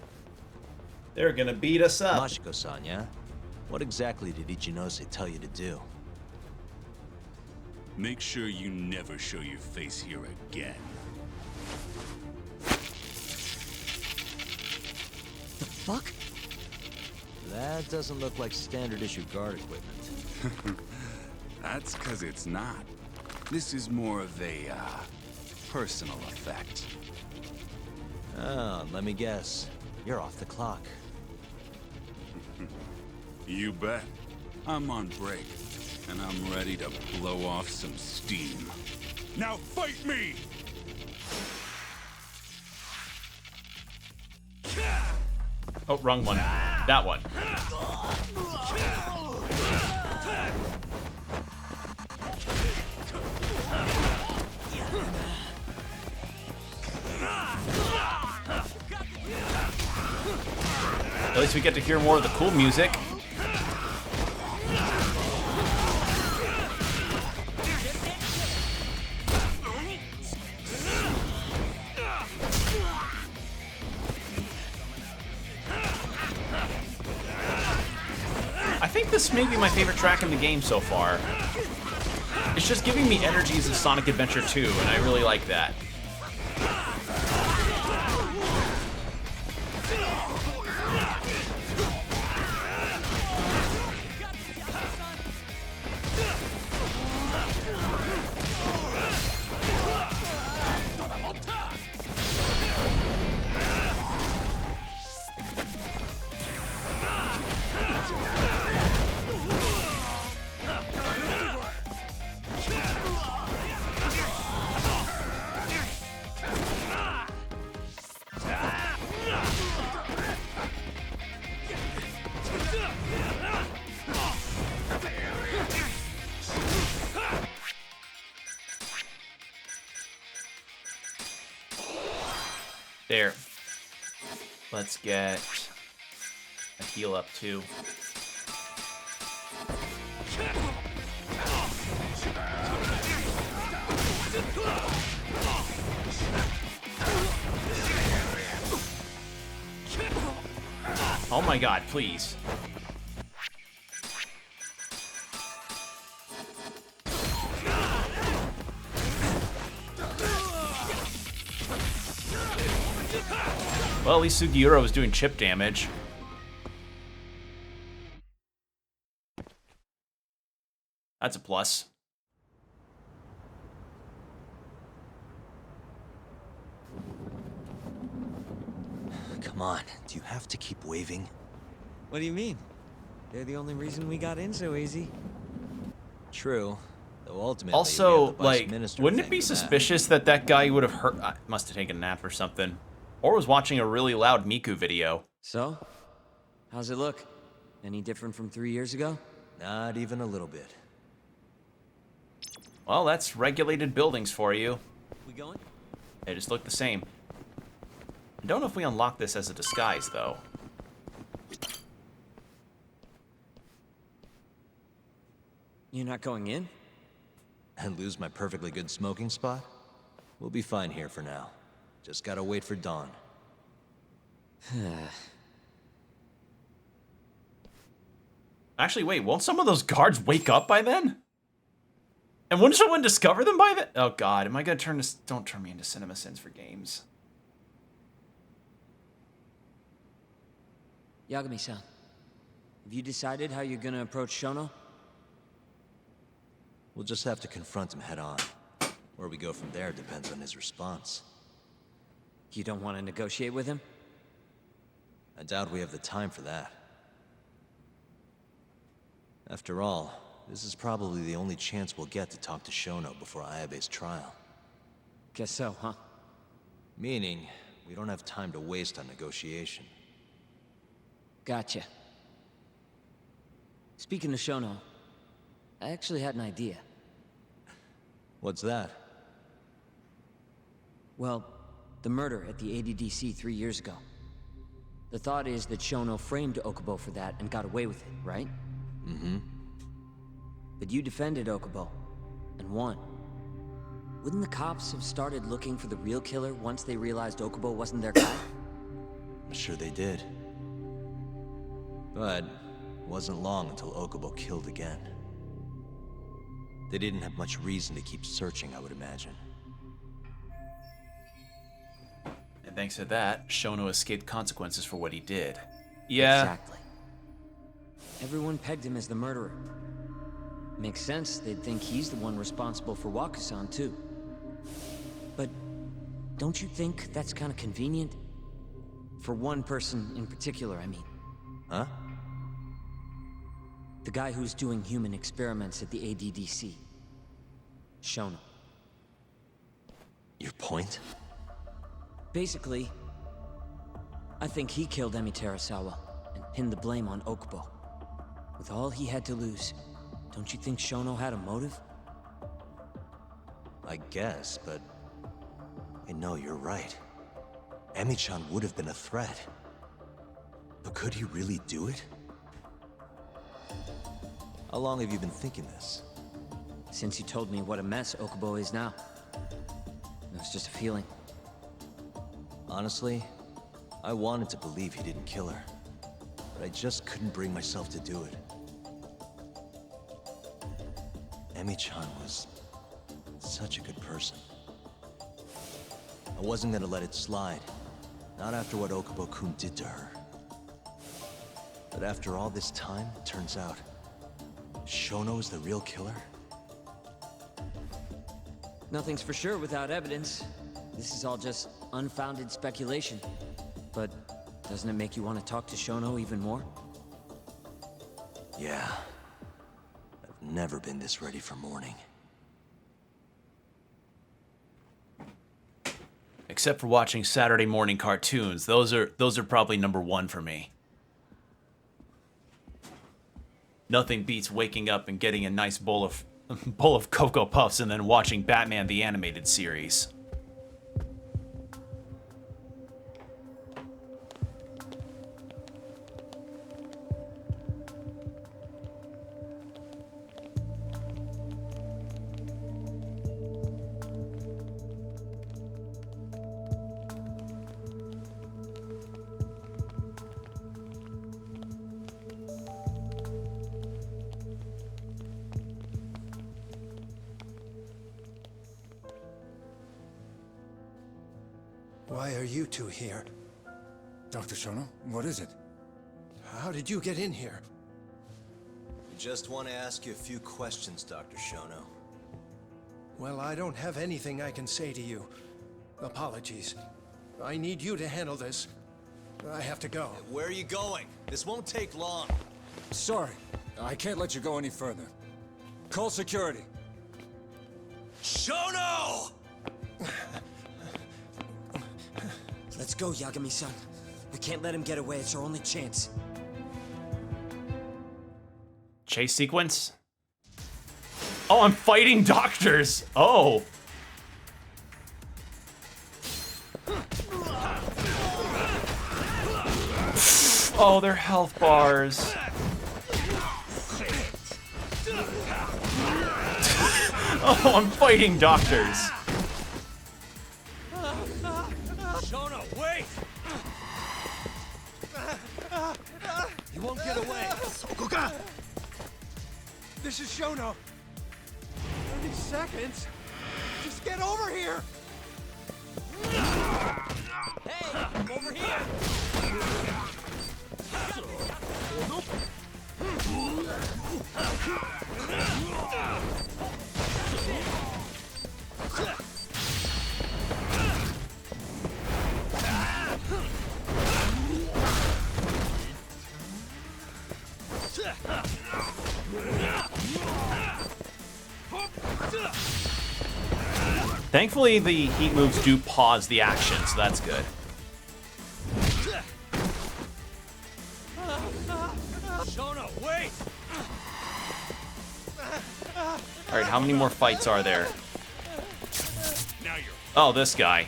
[SPEAKER 1] They're gonna beat us up.
[SPEAKER 2] Mashiko-san, yeah? What exactly did Ichinose tell you to do?
[SPEAKER 17] Make sure you never show your face here again.
[SPEAKER 6] The fuck?
[SPEAKER 2] That doesn't look like standard issue guard equipment.
[SPEAKER 17] That's because it's not. This is more of a, personal effect.
[SPEAKER 2] Oh, let me guess. You're off the clock.
[SPEAKER 17] You bet. I'm on break, and I'm ready to blow off some steam. Now fight me!
[SPEAKER 1] Oh, wrong one. That one. At least we get to hear more of the cool music. I think this may be my favorite track in the game so far. It's just giving me energies of Sonic Adventure 2, and I really like that. There. Let's get a heal up too. Oh my god, please. Well, at least Sugiura was doing chip damage. That's a plus.
[SPEAKER 2] Come on, do you have to keep waving?
[SPEAKER 6] What do you mean? They're the only reason we got in so easy.
[SPEAKER 2] True. Though ultimately,
[SPEAKER 1] Also,
[SPEAKER 2] we have the
[SPEAKER 1] like,
[SPEAKER 2] Vice Minister
[SPEAKER 1] wouldn't
[SPEAKER 2] to
[SPEAKER 1] it be
[SPEAKER 2] thank for that.
[SPEAKER 1] suspicious that that guy would have hurt? Must have taken a nap or something. Or was watching a really loud Miku video.
[SPEAKER 6] So? How's it look? Any different from 3 years ago?
[SPEAKER 2] Not even a little bit.
[SPEAKER 1] Well, that's regulated buildings for you.
[SPEAKER 6] We going?
[SPEAKER 1] They just look the same. I don't know if we unlock this as a disguise, though.
[SPEAKER 6] You're not going in?
[SPEAKER 2] And lose my perfectly good smoking spot? We'll be fine here for now. Just gotta wait for dawn.
[SPEAKER 1] Actually, wait, won't some of those guards wake up by then? And wouldn't someone discover them by then? Oh god, am I gonna turn this? Don't turn me into CinemaSins for games.
[SPEAKER 6] Yagami-san, have you decided how you're gonna approach Shono?
[SPEAKER 2] We'll just have to confront him head on. Where we go from there depends on his response.
[SPEAKER 6] You don't want to negotiate with him?
[SPEAKER 2] I doubt we have the time for that. After all, this is probably the only chance we'll get to talk to Shono before Ayabe's trial.
[SPEAKER 6] Guess so, huh?
[SPEAKER 2] Meaning, we don't have time to waste on negotiation.
[SPEAKER 6] Gotcha. Speaking of Shono, I actually had an idea.
[SPEAKER 2] What's that?
[SPEAKER 6] Well, the murder at the ADDC 3 years ago. The thought is that Shono framed Okubo for that and got away with it, right?
[SPEAKER 2] Mm-hmm.
[SPEAKER 6] But you defended Okubo, and won. Wouldn't the cops have started looking for the real killer once they realized Okubo wasn't their guy?
[SPEAKER 2] I'm sure they did. But it wasn't long until Okubo killed again. They didn't have much reason to keep searching, I would imagine.
[SPEAKER 1] And thanks to that, Shono escaped consequences for what he did. Yeah.
[SPEAKER 6] Exactly. Everyone pegged him as the murderer. Makes sense, they'd think he's the one responsible for Wakusan, too. But don't you think that's kind of convenient? For one person in particular, I mean.
[SPEAKER 2] Huh?
[SPEAKER 6] The guy who's doing human experiments at the ADDC. Shono.
[SPEAKER 2] Your point?
[SPEAKER 6] Basically, I think he killed Emi Terasawa and pinned the blame on Okubo. With all he had to lose, don't you think Shono had a motive?
[SPEAKER 2] I guess, but... No, you're right. Emi-chan would have been a threat. But could he really do it? How long have you been thinking this?
[SPEAKER 6] Since you told me what a mess Okubo is now. It was just a feeling.
[SPEAKER 2] Honestly, I wanted to believe he didn't kill her. But I just couldn't bring myself to do it. Emi-chan was such a good person. I wasn't gonna let it slide. Not after what Okubo-kun did to her. But after all this time, it turns out Shono is the real killer?
[SPEAKER 6] Nothing's for sure without evidence. This is all just unfounded speculation. But doesn't it make you want to talk to Shono even more?
[SPEAKER 2] Yeah. I've never been this ready for morning.
[SPEAKER 1] Except for watching Saturday morning cartoons. Those are probably number one for me. Nothing beats waking up and getting a nice bowl of Cocoa Puffs and then watching Batman the Animated Series.
[SPEAKER 18] Why are you two here?
[SPEAKER 14] Dr. Shono, what is it?
[SPEAKER 18] How did you get in here?
[SPEAKER 2] We just want to ask you a few questions, Dr. Shono.
[SPEAKER 18] Well, I don't have anything I can say to you. Apologies. I need you to handle this. I have to go.
[SPEAKER 2] Where are you going? This won't take long.
[SPEAKER 14] Sorry, I can't let you go any further. Call security.
[SPEAKER 2] Shono!
[SPEAKER 6] Let's go, Yagami-san. We can't let him get away. It's our only chance.
[SPEAKER 1] Chase sequence? Oh, I'm fighting doctors! Oh! Oh, they're health bars. Oh, I'm fighting doctors.
[SPEAKER 13] Shono, wait! You won't get away.
[SPEAKER 18] This is Shono. 30 seconds? Just get over here!
[SPEAKER 13] Hey, over here!
[SPEAKER 1] Thankfully, the heat moves do pause the action, so that's good.
[SPEAKER 13] Shono, wait!
[SPEAKER 1] All right, how many more fights are there?
[SPEAKER 13] Now you're...
[SPEAKER 1] Oh, this guy.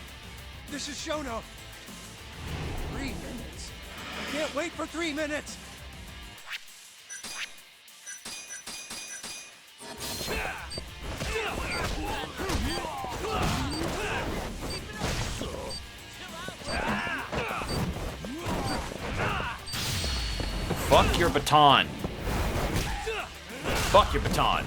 [SPEAKER 18] This is Shono. 3 minutes. I can't wait for 3 minutes.
[SPEAKER 1] Fuck your baton. Fuck your baton.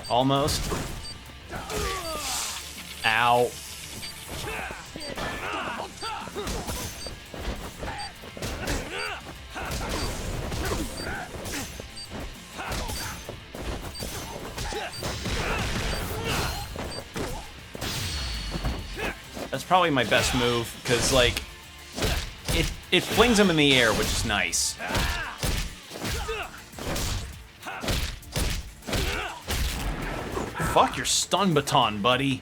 [SPEAKER 1] Almost. Ow. That's probably my best move, because, like, it flings him in the air, which is nice. Fuck your stun baton, buddy.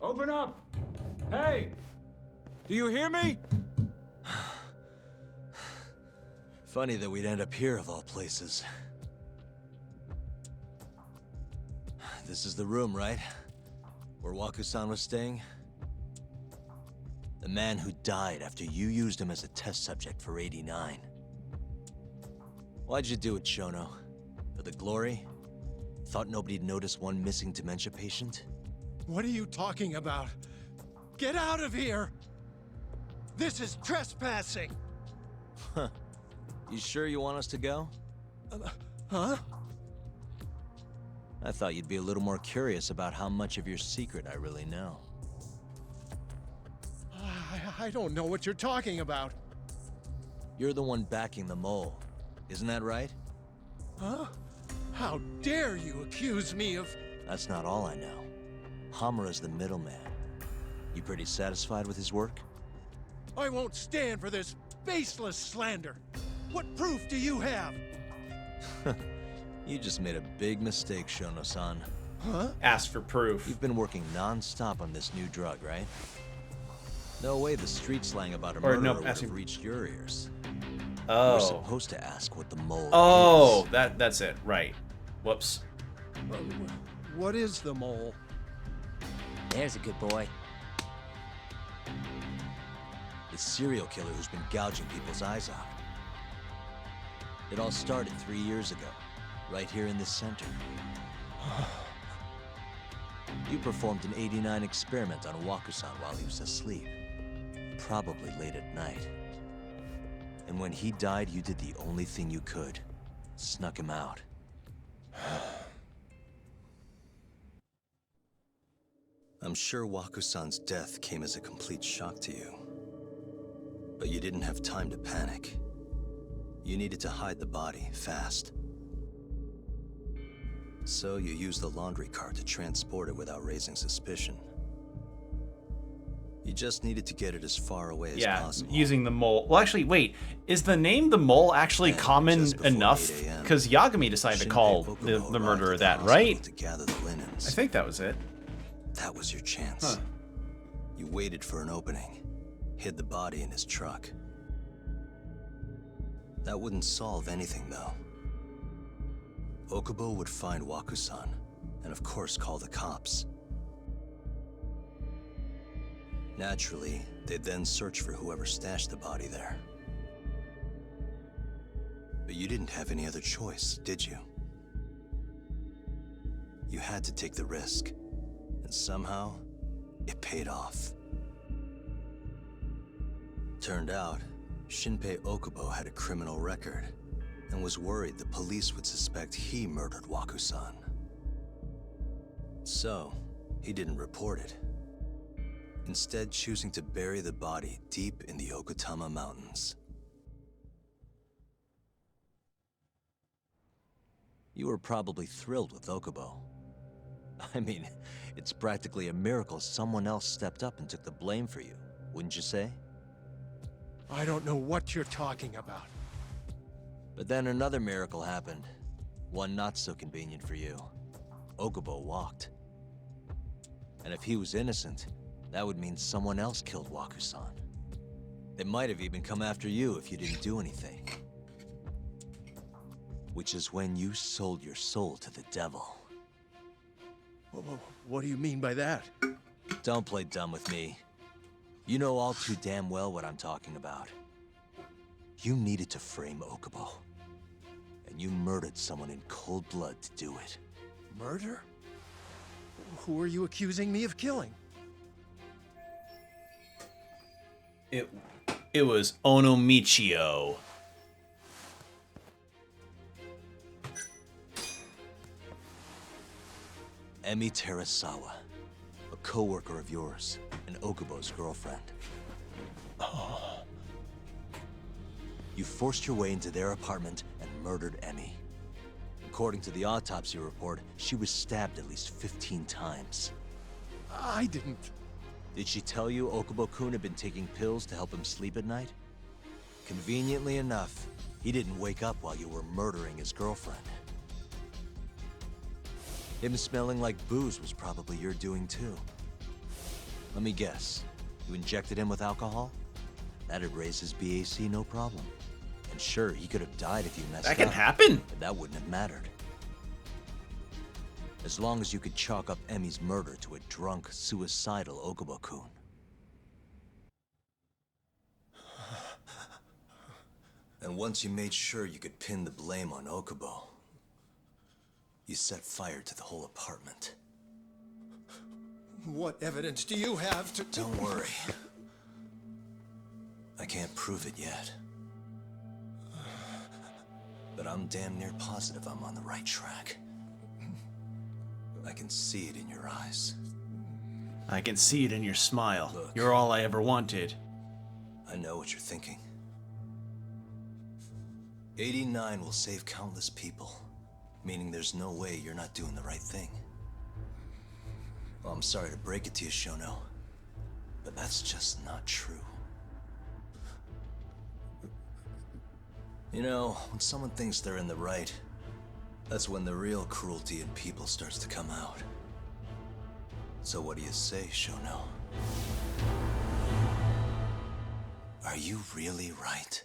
[SPEAKER 16] Open up! Hey! Do you hear me?
[SPEAKER 2] Funny that we'd end up here of all places. This is the room, right? Where Waku-san was staying? The man who died after you used him as a test subject for 89. Why'd you do it, Shono? For the glory? Thought nobody'd notice one missing dementia patient?
[SPEAKER 18] What are you talking about? Get out of here! This is trespassing!
[SPEAKER 2] Huh. You sure you want us to go?
[SPEAKER 18] Huh?
[SPEAKER 2] I thought you'd be a little more curious about how much of your secret I really know.
[SPEAKER 18] I don't know what you're talking about.
[SPEAKER 2] You're the one backing the mole, isn't that right?
[SPEAKER 18] Huh? How dare you accuse me of...
[SPEAKER 2] That's not all I know. Hamura's the middleman. You pretty satisfied with his work?
[SPEAKER 18] I won't stand for this baseless slander. What proof do you have?
[SPEAKER 2] You just made a big mistake, Shono-san.
[SPEAKER 18] Huh?
[SPEAKER 1] Ask for proof.
[SPEAKER 2] You've been working non-stop on this new drug, right? No way the street slang about a murderer would have reached your ears.
[SPEAKER 1] Oh.
[SPEAKER 2] We're supposed to ask what the mole is.
[SPEAKER 1] That's it. Right. Whoops.
[SPEAKER 18] What is the mole?
[SPEAKER 6] There's a good boy.
[SPEAKER 2] The serial killer who's been gouging people's eyes out. It all started 3 years ago, right here in this center. You performed an 89 experiment on Waku-san while he was asleep. Probably late at night. And when he died, you did the only thing you could. snuck him out. I'm sure Waku-san's death came as a complete shock to you. But you didn't have time to panic. You needed to hide the body, fast. So you used the laundry cart to transport it without raising suspicion. You just needed to get it as far away as possible.
[SPEAKER 1] Using the mole. Well, actually, wait. Is the name the mole actually common enough? Because Yagami decided to call the murderer that, right?
[SPEAKER 2] To gather the linens.
[SPEAKER 1] I think that was it.
[SPEAKER 2] That was your chance.
[SPEAKER 1] Huh.
[SPEAKER 2] You waited for an opening, hid the body in his truck. That wouldn't solve anything, though. Okubo would find Waku-san, and of course call the cops. Naturally, they'd then search for whoever stashed the body there. But you didn't have any other choice, did you? You had to take the risk, and somehow, it paid off. Turned out, Shinpei Okubo had a criminal record, and was worried the police would suspect he murdered Waku-san. So, he didn't report it. Instead choosing to bury the body deep in the Okutama Mountains. You were probably thrilled with Okubo. I mean, it's practically a miracle someone else stepped up and took the blame for you, wouldn't you say?
[SPEAKER 18] I don't know what you're talking about.
[SPEAKER 2] But then another miracle happened. One not so convenient for you. Okubo walked. And if he was innocent, that would mean someone else killed Waku-san. They might have even come after you if you didn't do anything. Which is when you sold your soul to the devil.
[SPEAKER 18] What do you mean by that?
[SPEAKER 2] Don't play dumb with me. You know all too damn well what I'm talking about. You needed to frame Okubo. And you murdered someone in cold blood to do it.
[SPEAKER 18] Murder? Who are you accusing me of killing?
[SPEAKER 1] It was Onomichio.
[SPEAKER 2] Emi Terasawa, a co-worker of yours, and Okubo's girlfriend.
[SPEAKER 1] Oh.
[SPEAKER 2] You forced your way into their apartment and murdered Emi. According to the autopsy report, she was stabbed at least 15 times.
[SPEAKER 18] I didn't.
[SPEAKER 2] Did she tell you Okubo-kun had been taking pills to help him sleep at night? Conveniently enough, he didn't wake up while you were murdering his girlfriend. Him smelling like booze was probably your doing too. Let me guess, you injected him with alcohol? That'd raise his BAC no problem. And sure, he could have died if you messed up.
[SPEAKER 1] That can happen.
[SPEAKER 2] But that wouldn't have mattered. As long as you could chalk up Emi's murder to a drunk, suicidal Okubo-kun. And once you made sure you could pin the blame on Okubo, you set fire to the whole apartment.
[SPEAKER 18] What evidence do you have to...
[SPEAKER 2] Don't worry. I can't prove it yet. But I'm damn near positive I'm on the right track. I can see it in your eyes.
[SPEAKER 1] I can see it in your smile.
[SPEAKER 2] Look,
[SPEAKER 1] you're all I ever wanted.
[SPEAKER 2] I know what you're thinking. 89 will save countless people, meaning there's no way you're not doing the right thing. Well, I'm sorry to break it to you, Shono, but that's just not true. You know, when someone thinks they're in the right, that's when the real cruelty in people starts to come out. So what do you say, Shono? Are you really right?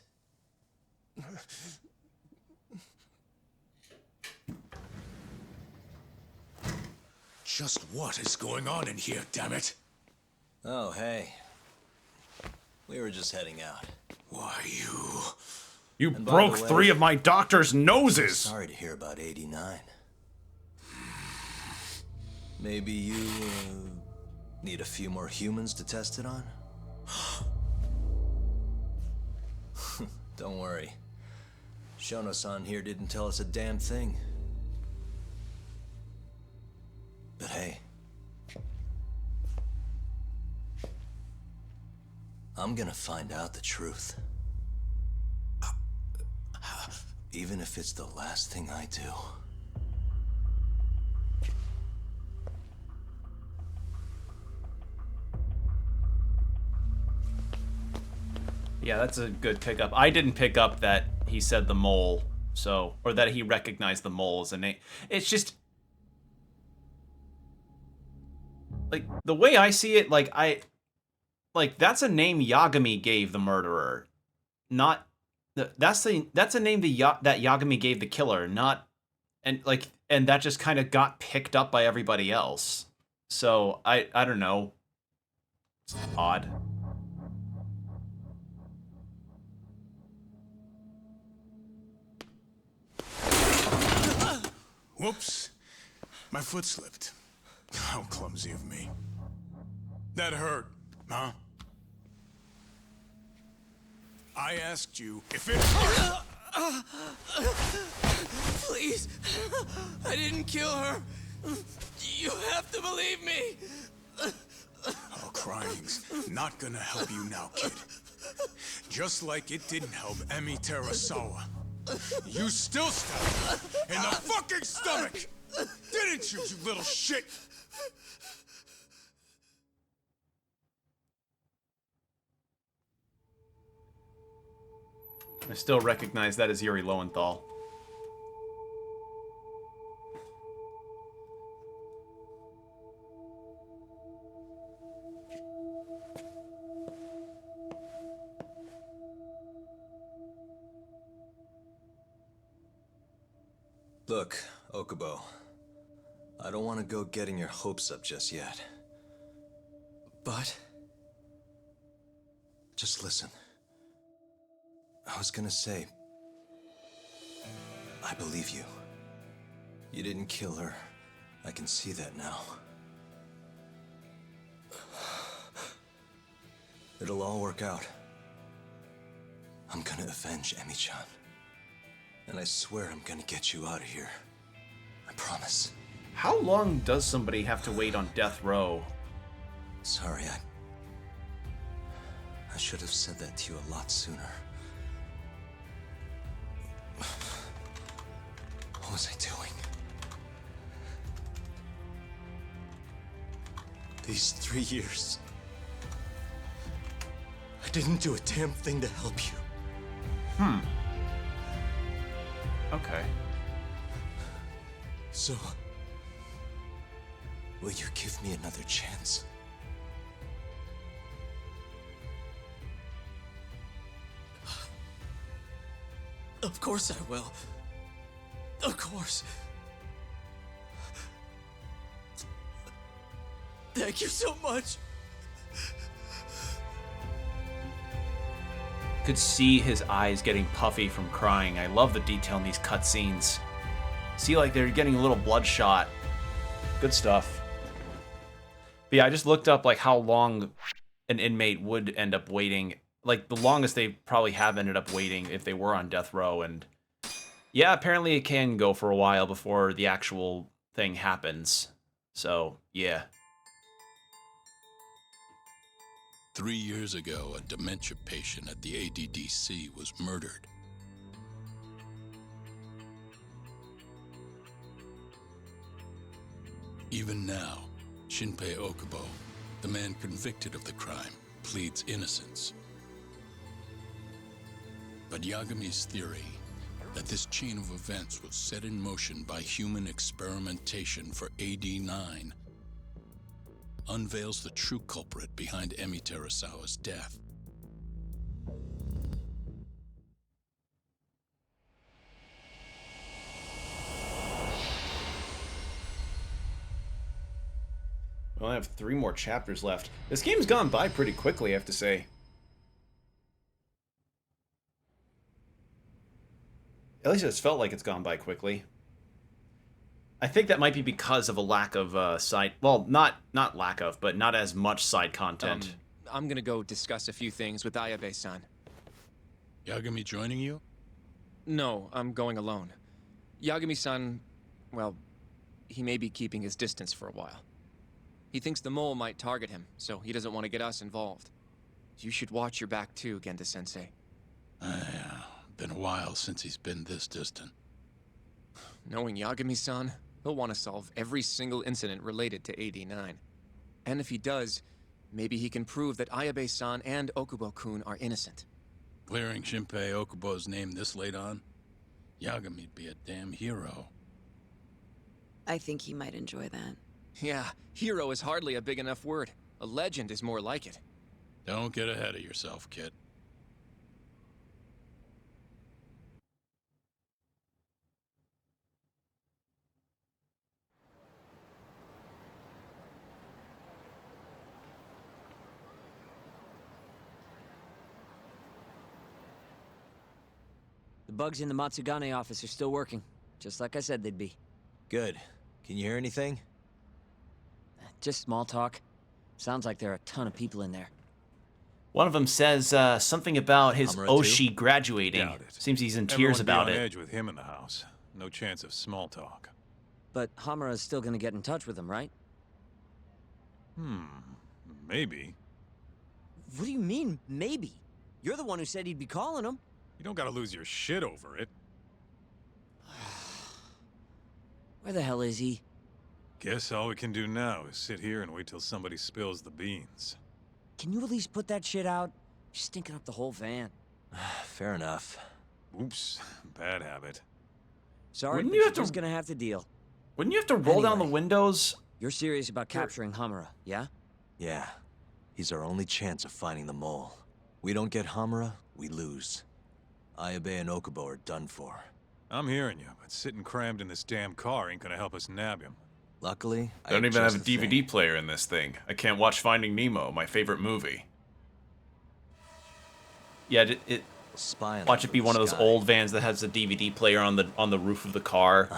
[SPEAKER 17] Just what is going on in here, damn it?
[SPEAKER 2] Oh, hey. We were just heading out.
[SPEAKER 17] Why,
[SPEAKER 1] You
[SPEAKER 2] And by
[SPEAKER 1] broke
[SPEAKER 2] the way,
[SPEAKER 1] 3 of my doctor's noses!
[SPEAKER 2] Sorry to hear about 89. Maybe you, need a few more humans to test it on? Don't worry. Shono-san here didn't tell us a damn thing. But hey, I'm gonna find out the truth. Even if it's the last thing I do.
[SPEAKER 1] Yeah, that's a good pickup. I didn't pick up that he said the mole, so, or that he recognized the mole as a name. It's just, like, the way I see it, like, that's a name Yagami gave the murderer, not, that's a name that Yagami gave the killer, not, and that just kind of got picked up by everybody else. So, I don't know. It's odd.
[SPEAKER 17] Whoops. My foot slipped. How clumsy of me. That hurt, huh? I asked you if it hurt.
[SPEAKER 11] Please. I didn't kill her. You have to believe me.
[SPEAKER 17] Oh, crying's not gonna help you now, kid. Just like it didn't help Emi Terasawa. You still stabbed her in the fucking stomach! Didn't you, you little shit?
[SPEAKER 1] I still recognize that as Yuri Lowenthal.
[SPEAKER 2] Look, Okubo, I don't want to go getting your hopes up just yet. But just listen. I was gonna say, I believe you. You didn't kill her. I can see that now. It'll all work out. I'm gonna avenge Emi-chan. And I swear I'm gonna get you out of here. I promise.
[SPEAKER 1] How long does somebody have to wait on death row?
[SPEAKER 2] Sorry, I should have said that to you a lot sooner. What was I doing? These 3 years, I didn't do a damn thing to help you.
[SPEAKER 1] Okay.
[SPEAKER 2] So, will you give me another chance?
[SPEAKER 11] Of course I will. Of course. Thank you so much.
[SPEAKER 1] Could see his eyes getting puffy from crying. I love the detail in these cutscenes. See, like, they're getting a little bloodshot. Good stuff. But yeah, I just looked up, like, how long an inmate would end up waiting. Like, the longest they probably have ended up waiting if they were on death row. And yeah, apparently it can go for a while before the actual thing happens. So, yeah.
[SPEAKER 7] 3 years ago, a dementia patient at the ADDC was murdered. Even now, Shinpei Okubo, the man convicted of the crime, pleads innocence. But Yagami's theory that this chain of events was set in motion by human experimentation for AD-9 unveils the true culprit behind Emi Terasawa's death.
[SPEAKER 1] Well, I have 3 more chapters left. This game's gone by pretty quickly, I have to say. At least it's felt like it's gone by quickly. I think that might be because of a lack of side... Well, not lack of, but not as much side content.
[SPEAKER 5] I'm gonna go discuss a few things with Ayabe-san.
[SPEAKER 7] Yagami joining you?
[SPEAKER 5] No, I'm going alone. Yagami-san, well, he may be keeping his distance for a while. He thinks the mole might target him, so he doesn't want to get us involved. You should watch your back too, Genda-sensei.
[SPEAKER 7] Yeah, been a while since he's been this distant.
[SPEAKER 5] Knowing Yagami-san, he'll want to solve every single incident related to AD9. And if he does, maybe he can prove that Ayabe-san and Okubo-kun are innocent.
[SPEAKER 7] Clearing Shinpei Okubo's name this late on? Yagami'd be a damn hero.
[SPEAKER 8] I think he might enjoy that.
[SPEAKER 5] Yeah, hero is hardly a big enough word. A legend is more like it.
[SPEAKER 7] Don't get ahead of yourself, kid.
[SPEAKER 6] The bugs in the Matsugane office are still working, just like I said they'd be.
[SPEAKER 2] Good. Can you hear anything?
[SPEAKER 6] Just small talk. Sounds like there are a ton of people in there.
[SPEAKER 1] One of them says something about his
[SPEAKER 2] Hamura
[SPEAKER 1] Oshi
[SPEAKER 2] too?
[SPEAKER 1] graduating.
[SPEAKER 3] Doubt it.
[SPEAKER 1] Seems he's in tears
[SPEAKER 3] Everyone
[SPEAKER 1] about
[SPEAKER 3] be on
[SPEAKER 1] it.
[SPEAKER 3] edge with him in the house. No chance of small talk.
[SPEAKER 6] But Hamura's still gonna get in touch with him, right?
[SPEAKER 3] Maybe.
[SPEAKER 6] What do you mean, maybe? You're the one who said he'd be calling him.
[SPEAKER 3] You don't gotta lose your shit over it.
[SPEAKER 6] Where the hell is he?
[SPEAKER 3] Guess all we can do now is sit here and wait till somebody spills the beans.
[SPEAKER 6] Can you at least put that shit out? You're stinking up the whole van.
[SPEAKER 2] Fair enough.
[SPEAKER 3] Oops, bad habit.
[SPEAKER 6] Sorry,
[SPEAKER 1] Wouldn't
[SPEAKER 6] but
[SPEAKER 1] you
[SPEAKER 6] you're
[SPEAKER 1] have to-
[SPEAKER 6] just gonna have to deal.
[SPEAKER 1] Wouldn't you have to roll down the
[SPEAKER 6] Anyway.
[SPEAKER 1] windows?
[SPEAKER 6] You're serious about capturing Hamura, yeah?
[SPEAKER 2] Yeah. He's our only chance of finding the mole. We don't get Hamura, we lose. Ayabe and Okubo are done for.
[SPEAKER 3] I'm hearing you, but sitting crammed in this damn car ain't gonna help us nab him.
[SPEAKER 2] Luckily,
[SPEAKER 19] I don't
[SPEAKER 2] had
[SPEAKER 19] even have
[SPEAKER 2] just
[SPEAKER 19] a
[SPEAKER 2] the
[SPEAKER 19] DVD
[SPEAKER 2] thing.
[SPEAKER 19] player in this thing. I can't watch Finding Nemo, my favorite movie.
[SPEAKER 1] Yeah,
[SPEAKER 2] Spy on
[SPEAKER 1] watch
[SPEAKER 2] them
[SPEAKER 1] it be
[SPEAKER 2] from
[SPEAKER 1] one
[SPEAKER 2] the
[SPEAKER 1] of those
[SPEAKER 2] sky.
[SPEAKER 1] old vans that has a DVD player on the roof of the car.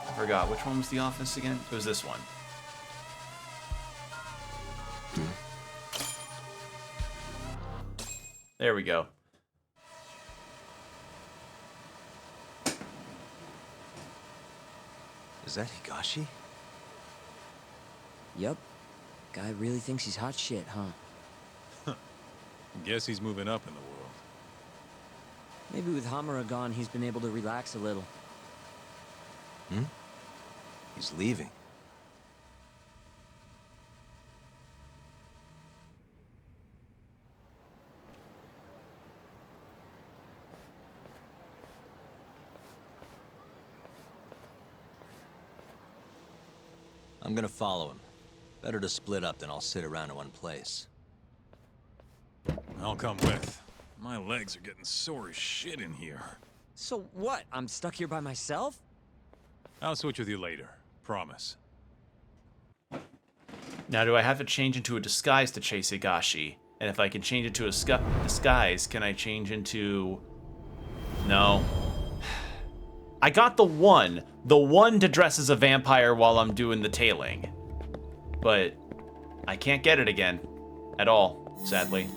[SPEAKER 1] I forgot which one was the office again. It was this one. There we go.
[SPEAKER 2] Is that Higashi?
[SPEAKER 6] Yep. Guy really thinks he's hot shit, huh?
[SPEAKER 3] Guess he's moving up in the world.
[SPEAKER 6] Maybe with Hamura gone, he's been able to relax a little.
[SPEAKER 2] He's leaving. I'm gonna follow him. Better to split up than I'll sit around in one place.
[SPEAKER 3] I'll come with. My legs are getting sore as shit in here.
[SPEAKER 6] So what? I'm stuck here by myself?
[SPEAKER 3] I'll switch with you later. Promise.
[SPEAKER 1] Now, do I have to change into a disguise to chase Higashi? And if I can change it to a disguise, can I change into... No. I got the one to dress as a vampire while I'm doing the tailing. But I can't get it again. At all, sadly.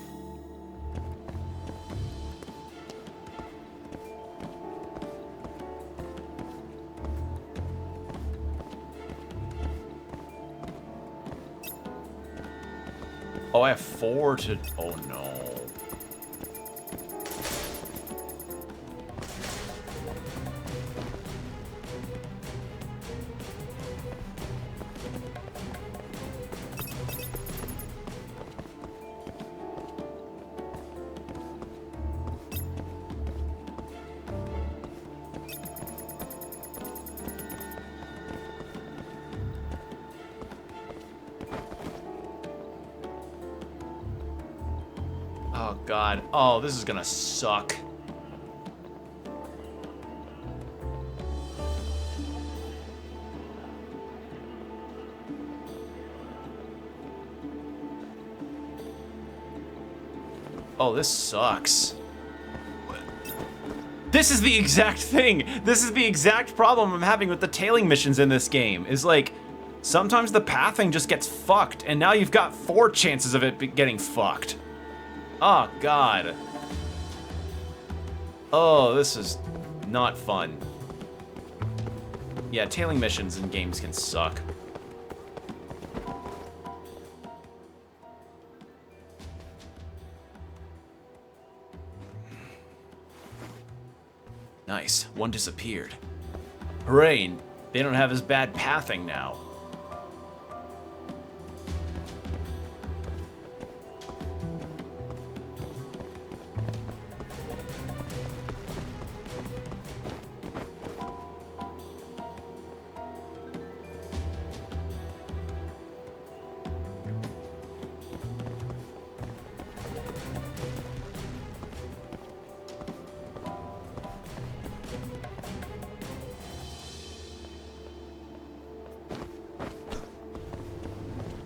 [SPEAKER 1] Oh, I have 4 to... Oh, no. Oh, God. Oh, this is gonna suck. Oh, this sucks. This is the exact thing. This is the exact problem I'm having with the tailing missions in this game. Is like, sometimes the pathing just gets fucked, and now you've got 4 chances of it getting fucked. Oh, God. Oh, this is not fun. Yeah, tailing missions in games can suck. Nice, one disappeared. Hooray, they don't have as bad pathing now.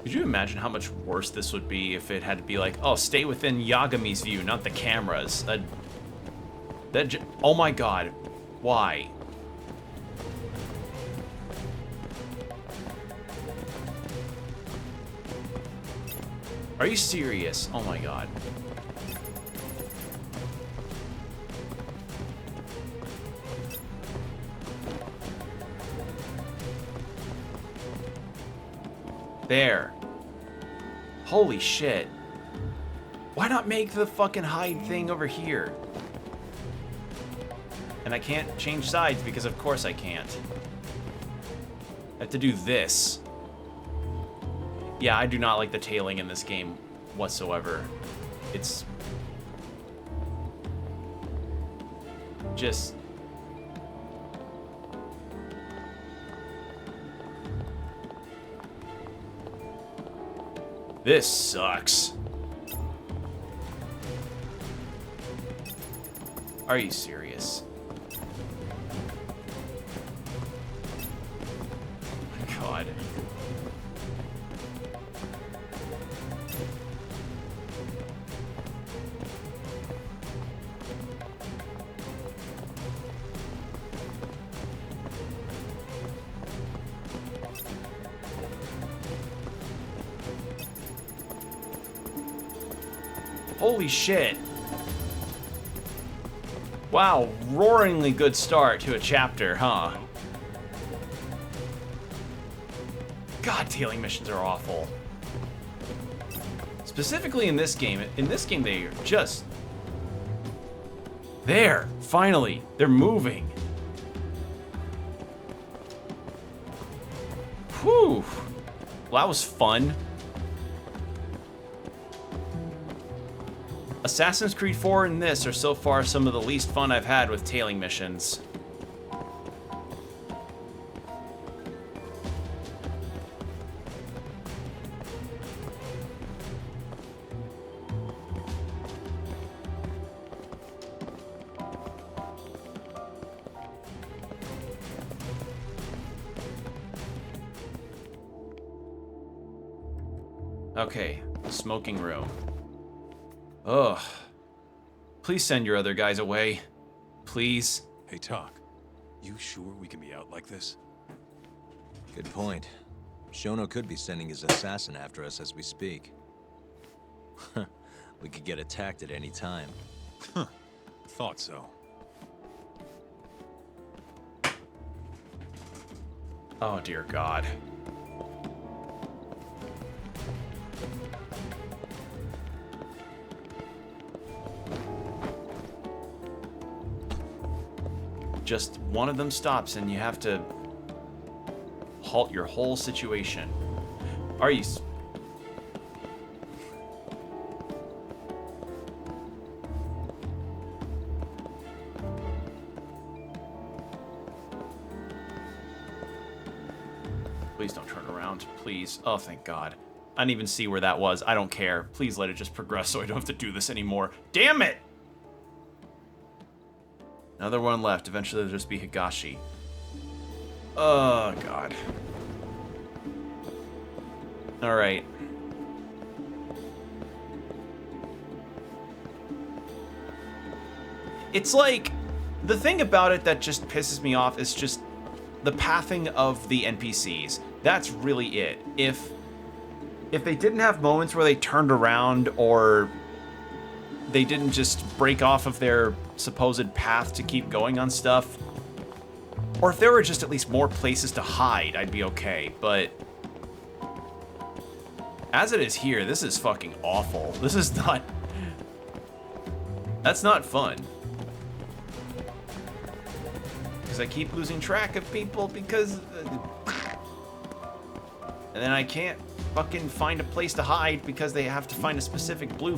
[SPEAKER 1] Could you imagine how much worse this would be if it had to be like, oh, stay within Yagami's view, not the cameras? Oh my god. Why? Are you serious? Oh my god. There. Holy shit. Why not make the fucking hide thing over here? And I can't change sides because of course I can't. I have to do this. Yeah, I do not like the tailing in this game whatsoever. It's just... This sucks. Are you serious? Oh my god. Holy shit. Wow, roaringly good start to a chapter, huh? God, tailing missions are awful. Specifically in this game they are just... There, finally, they're moving. Whew. Well, that was fun. Assassin's Creed 4 and this are so far some of the least fun I've had with tailing missions. Okay, smoking room. Ugh. Please send your other guys away. Please.
[SPEAKER 3] Hey, Talk. You sure we can be out like this?
[SPEAKER 2] Good point. Shono could be sending his assassin after us as we speak. We could get attacked at any time.
[SPEAKER 3] Huh. Thought so.
[SPEAKER 1] Oh, dear God. Just one of them stops and you have to halt your whole situation. Are you... Please don't turn around, please. Oh, thank God. I didn't even see where that was. I don't care. Please let it just progress so I don't have to do this anymore. Damn it! Another one left. Eventually there'll just be Higashi. Oh, God. Alright. It's like, the thing about it that just pisses me off is just the pathing of the NPCs. That's really it. If they didn't have moments where they turned around, or they didn't just break off of their supposed path to keep going on stuff, or if there were just at least more places to hide, I'd be okay. But as it is here, this is fucking awful. This is not... That's not fun. Because I keep losing track of people because... and then I can't fucking find a place to hide because they have to find a specific blue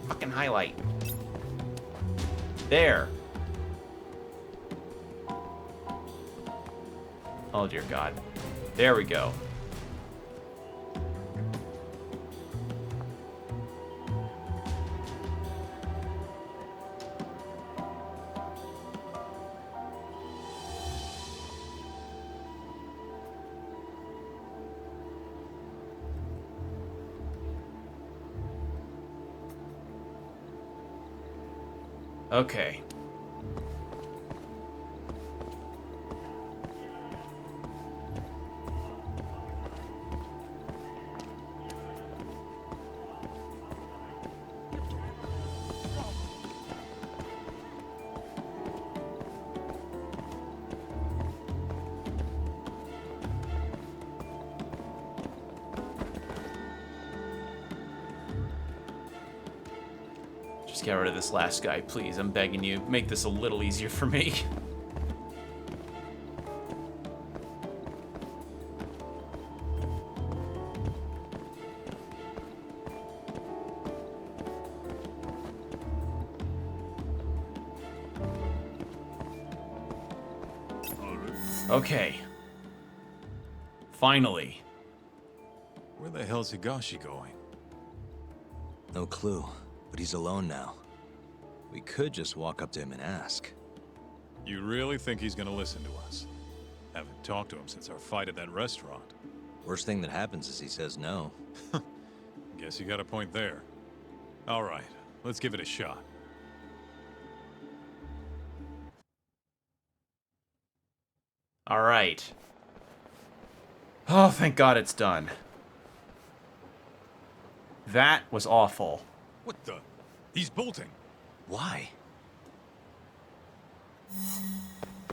[SPEAKER 1] fucking highlight. There. Oh dear God. There we go. Okay. Just get rid of this last guy, please. I'm begging you. Make this a little easier for me. Okay. Finally.
[SPEAKER 3] Where the hell's Higashi going?
[SPEAKER 2] No clue, but he's alone now. We could just walk up to him and ask.
[SPEAKER 3] You really think he's gonna listen to us? Haven't talked to him since our fight at that restaurant.
[SPEAKER 2] Worst thing that happens is he says no.
[SPEAKER 3] Guess you got a point there. All right, let's give it a shot.
[SPEAKER 1] All right. Oh, thank God it's done. That was awful.
[SPEAKER 3] What the? He's bolting.
[SPEAKER 2] Why?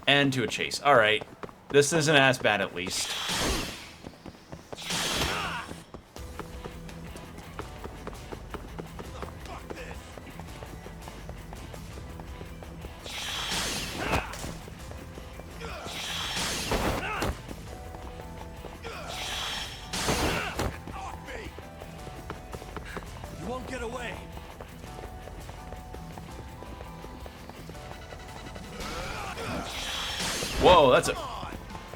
[SPEAKER 1] And to a chase. All right. This isn't as bad, at least.
[SPEAKER 13] You won't get away.
[SPEAKER 1] Whoa, that's a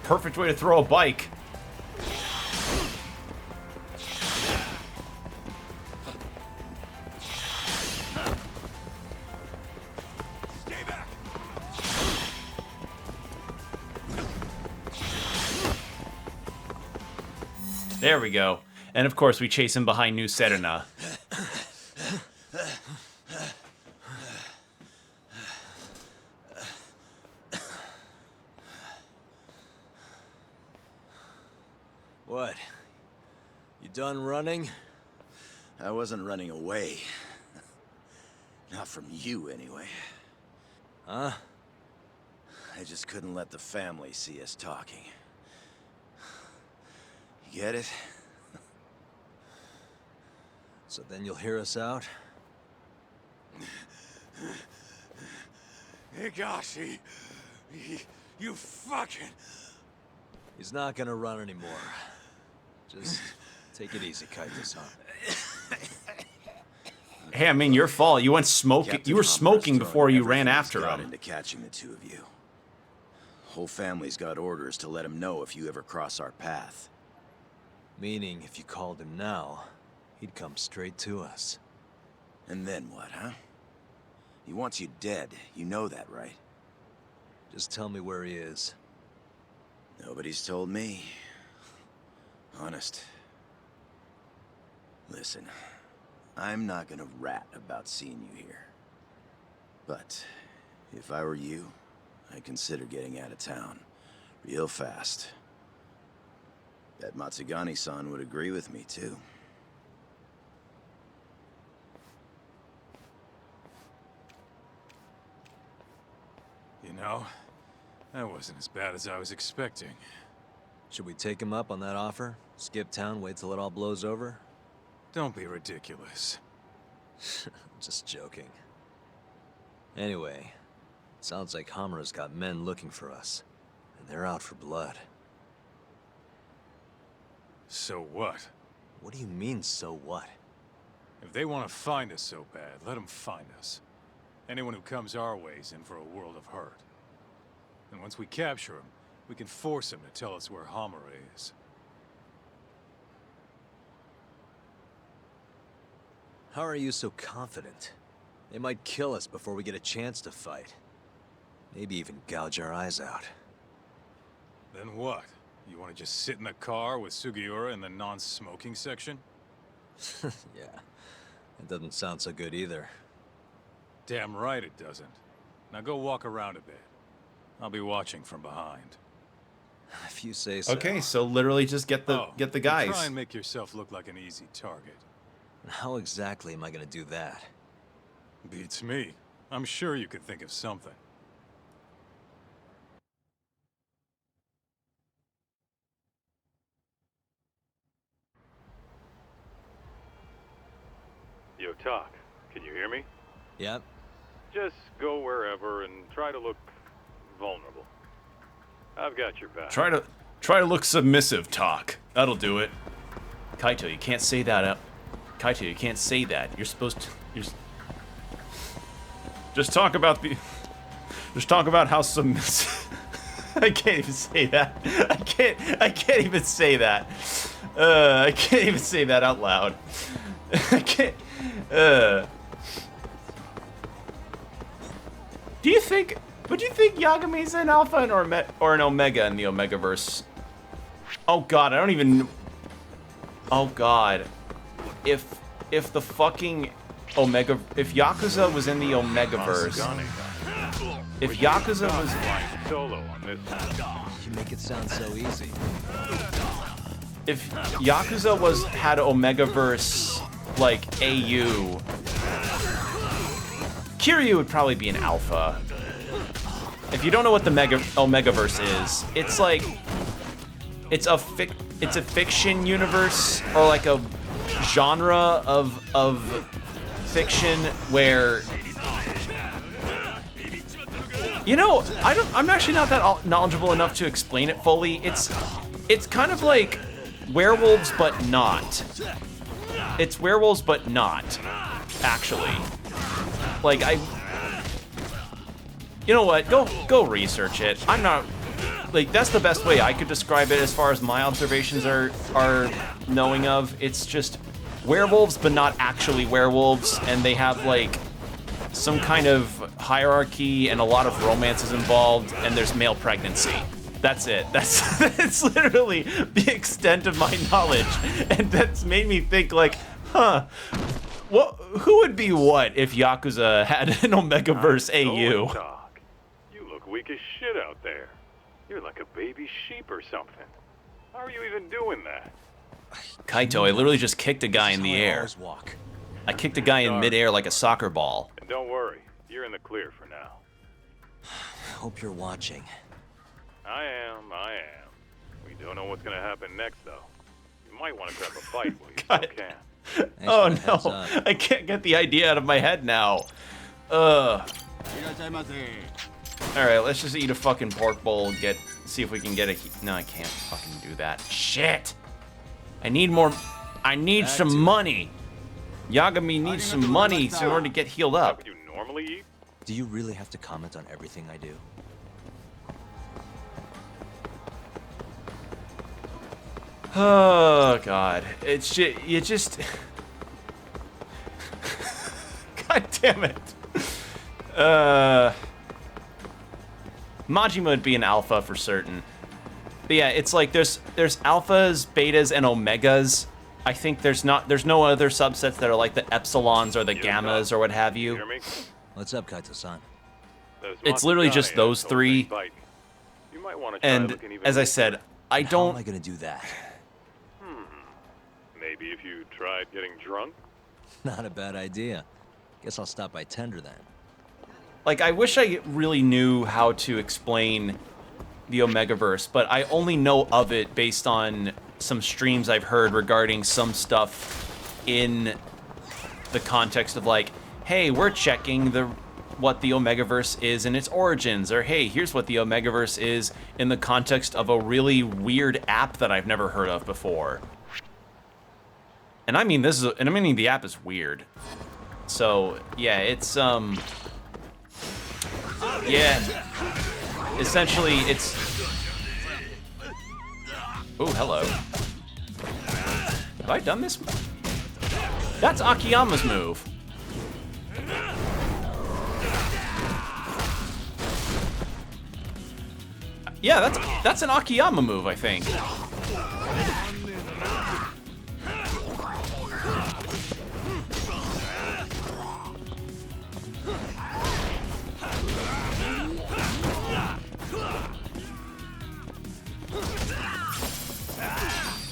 [SPEAKER 1] perfect way to throw a bike. There we go. And of course, we chase him behind New Serena.
[SPEAKER 2] What? You done running?
[SPEAKER 20] I wasn't running away. Not from you, anyway.
[SPEAKER 2] Huh?
[SPEAKER 20] I just couldn't let the family see us talking. You get it?
[SPEAKER 2] So then you'll hear us out?
[SPEAKER 13] Higashi, you fucking...
[SPEAKER 2] He's not gonna run anymore. Just take it easy, Kaito-san.
[SPEAKER 1] Hey, I mean, your fault. You went smoking.
[SPEAKER 20] Captain
[SPEAKER 1] You were smoking
[SPEAKER 20] Humber's
[SPEAKER 1] before you
[SPEAKER 20] throwing
[SPEAKER 1] ran
[SPEAKER 20] everything
[SPEAKER 1] after
[SPEAKER 20] he's got
[SPEAKER 1] him.
[SPEAKER 20] into catching the two of you. Whole family's got orders to let him know if you ever cross our path.
[SPEAKER 2] Meaning, if you called him now, he'd come straight to us.
[SPEAKER 20] And then what, huh? He wants you dead. You know that, right?
[SPEAKER 2] Just tell me where he is.
[SPEAKER 20] Nobody's told me. Honest. Listen, I'm not gonna rat about seeing you here. But If I were you, I'd consider getting out of town. Real fast. Bet Matsugani-san would agree with me, too.
[SPEAKER 3] You know, that wasn't as bad as I was expecting.
[SPEAKER 2] Should we take him up on that offer? Skip town, wait till it all blows over?
[SPEAKER 3] Don't be ridiculous.
[SPEAKER 2] Just joking. Anyway, sounds like Hamura's got men looking for us. And they're out for blood.
[SPEAKER 3] So what?
[SPEAKER 2] What do you mean, so what?
[SPEAKER 3] If they want to find us so bad, let them find us. Anyone who comes our way is in for a world of hurt. And once we capture him, we can force him to tell us where Hamura is.
[SPEAKER 2] How are you so confident? They might kill us before we get a chance to fight. Maybe even gouge our eyes out.
[SPEAKER 3] Then what? You want to just sit in the car with Sugiura in the non-smoking section?
[SPEAKER 2] Yeah, it doesn't sound so good either.
[SPEAKER 3] Damn right it doesn't. Now go walk around a bit. I'll be watching from behind.
[SPEAKER 2] If you say so.
[SPEAKER 1] Okay, so literally just get the guys.
[SPEAKER 3] Try and make yourself look like an easy target.
[SPEAKER 2] How exactly am I gonna do that?
[SPEAKER 3] Beats me. I'm sure you could think of something. Yo, Talk. Can you hear me?
[SPEAKER 2] Yep.
[SPEAKER 3] Just go wherever and try to look vulnerable. I've got your back.
[SPEAKER 1] Try to look submissive, Talk. That'll do it. Kaito, you can't say that out. Kaito, you can't say that. You're supposed to. Just talk about the. Just talk about how submissive. I can't even say that. I can't even say that. I can't even say that out loud. I can't. Would you think Yagami's an alpha or an omega in the Omegaverse? Oh god, I don't even. Oh god, if the fucking Omega, if Yakuza was in the Omegaverse, if Yakuza was
[SPEAKER 3] solo on this.
[SPEAKER 2] You make it sound so easy.
[SPEAKER 1] If Yakuza had Omegaverse like AU, Kiryu would probably be an alpha. If you don't know what the Omegaverse is, it's like it's a fiction universe or like a genre of fiction where, you know, I'm actually not that knowledgeable enough to explain it fully. It's kind of like werewolves but not. It's werewolves but not, actually. Like you know what? Go research it. I'm not like that's the best way I could describe it as far as my observations are knowing of. It's just werewolves but not actually werewolves, and they have like some kind of hierarchy and a lot of romances involved, and there's male pregnancy. That's it. That's literally the extent of my knowledge, and that's made me think like, huh. Who would be what if Yakuza had an Omegaverse AU?
[SPEAKER 3] Talk. You look weak as shit out there. You're like a baby sheep or something. How are you even doing that?
[SPEAKER 1] Kaito, I literally just kicked a guy in the air. I kicked a guy in midair like a soccer ball.
[SPEAKER 3] And don't worry, you're in the clear for now.
[SPEAKER 2] Hope you're watching.
[SPEAKER 3] I am. We don't know what's gonna happen next, though. You might want to grab a fight while you still can.
[SPEAKER 1] Oh no, I can't get the idea out of my head now. Alright, let's just eat a fucking pork bowl and see if we can get a no, I can't fucking do that. Shit! I need some money. Yagami needs some money in order to get healed up.
[SPEAKER 3] You normally eat?
[SPEAKER 2] Do you really have to comment on everything I do?
[SPEAKER 1] Oh god, it's just God damn it. Majima would be an alpha for certain. But yeah, it's like there's alphas, betas, and omegas. I think there's no other subsets that are like the epsilons or the gammas or what have you.
[SPEAKER 2] What's up, Kaito-san?
[SPEAKER 1] it's literally just those three.
[SPEAKER 10] You might want to try
[SPEAKER 1] And
[SPEAKER 10] looking even
[SPEAKER 1] as I
[SPEAKER 10] more
[SPEAKER 1] said, I
[SPEAKER 2] How
[SPEAKER 1] don't.
[SPEAKER 2] am I gonna do that?
[SPEAKER 10] Maybe if you tried getting drunk?
[SPEAKER 2] Not a bad idea. Guess I'll stop by Tender then.
[SPEAKER 1] Like, I wish I really knew how to explain the Omegaverse, but I only know of it based on some streams I've heard regarding some stuff in the context of like, hey, we're checking what the Omegaverse is in its origins, or hey, here's what the Omegaverse is in the context of a really weird app that I've never heard of before. And I mean the app is weird. So, yeah, it's yeah. Essentially, it's... Oh, hello. Have I done this? That's Akiyama's move. Yeah, that's an Akiyama move, I think.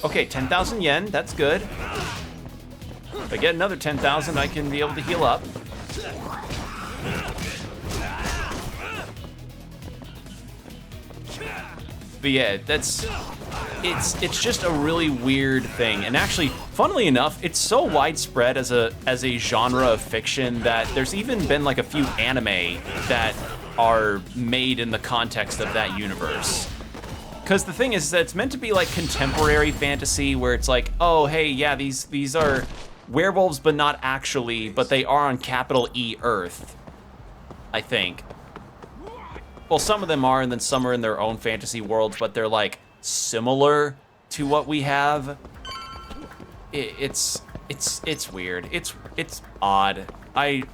[SPEAKER 1] Okay, 10,000 yen, that's good. If I get another 10,000, I can be able to heal up. But yeah, it's just a really weird thing. And actually, funnily enough, it's so widespread as a genre of fiction that there's even been like a few anime that are made in the context of that universe. Because the thing is that it's meant to be like contemporary fantasy where it's like, oh, hey, yeah, these are werewolves, but not actually, but they are on capital E Earth, I think. Well, some of them are, and then some are in their own fantasy worlds, but they're like similar to what we have. It's weird. It's odd. I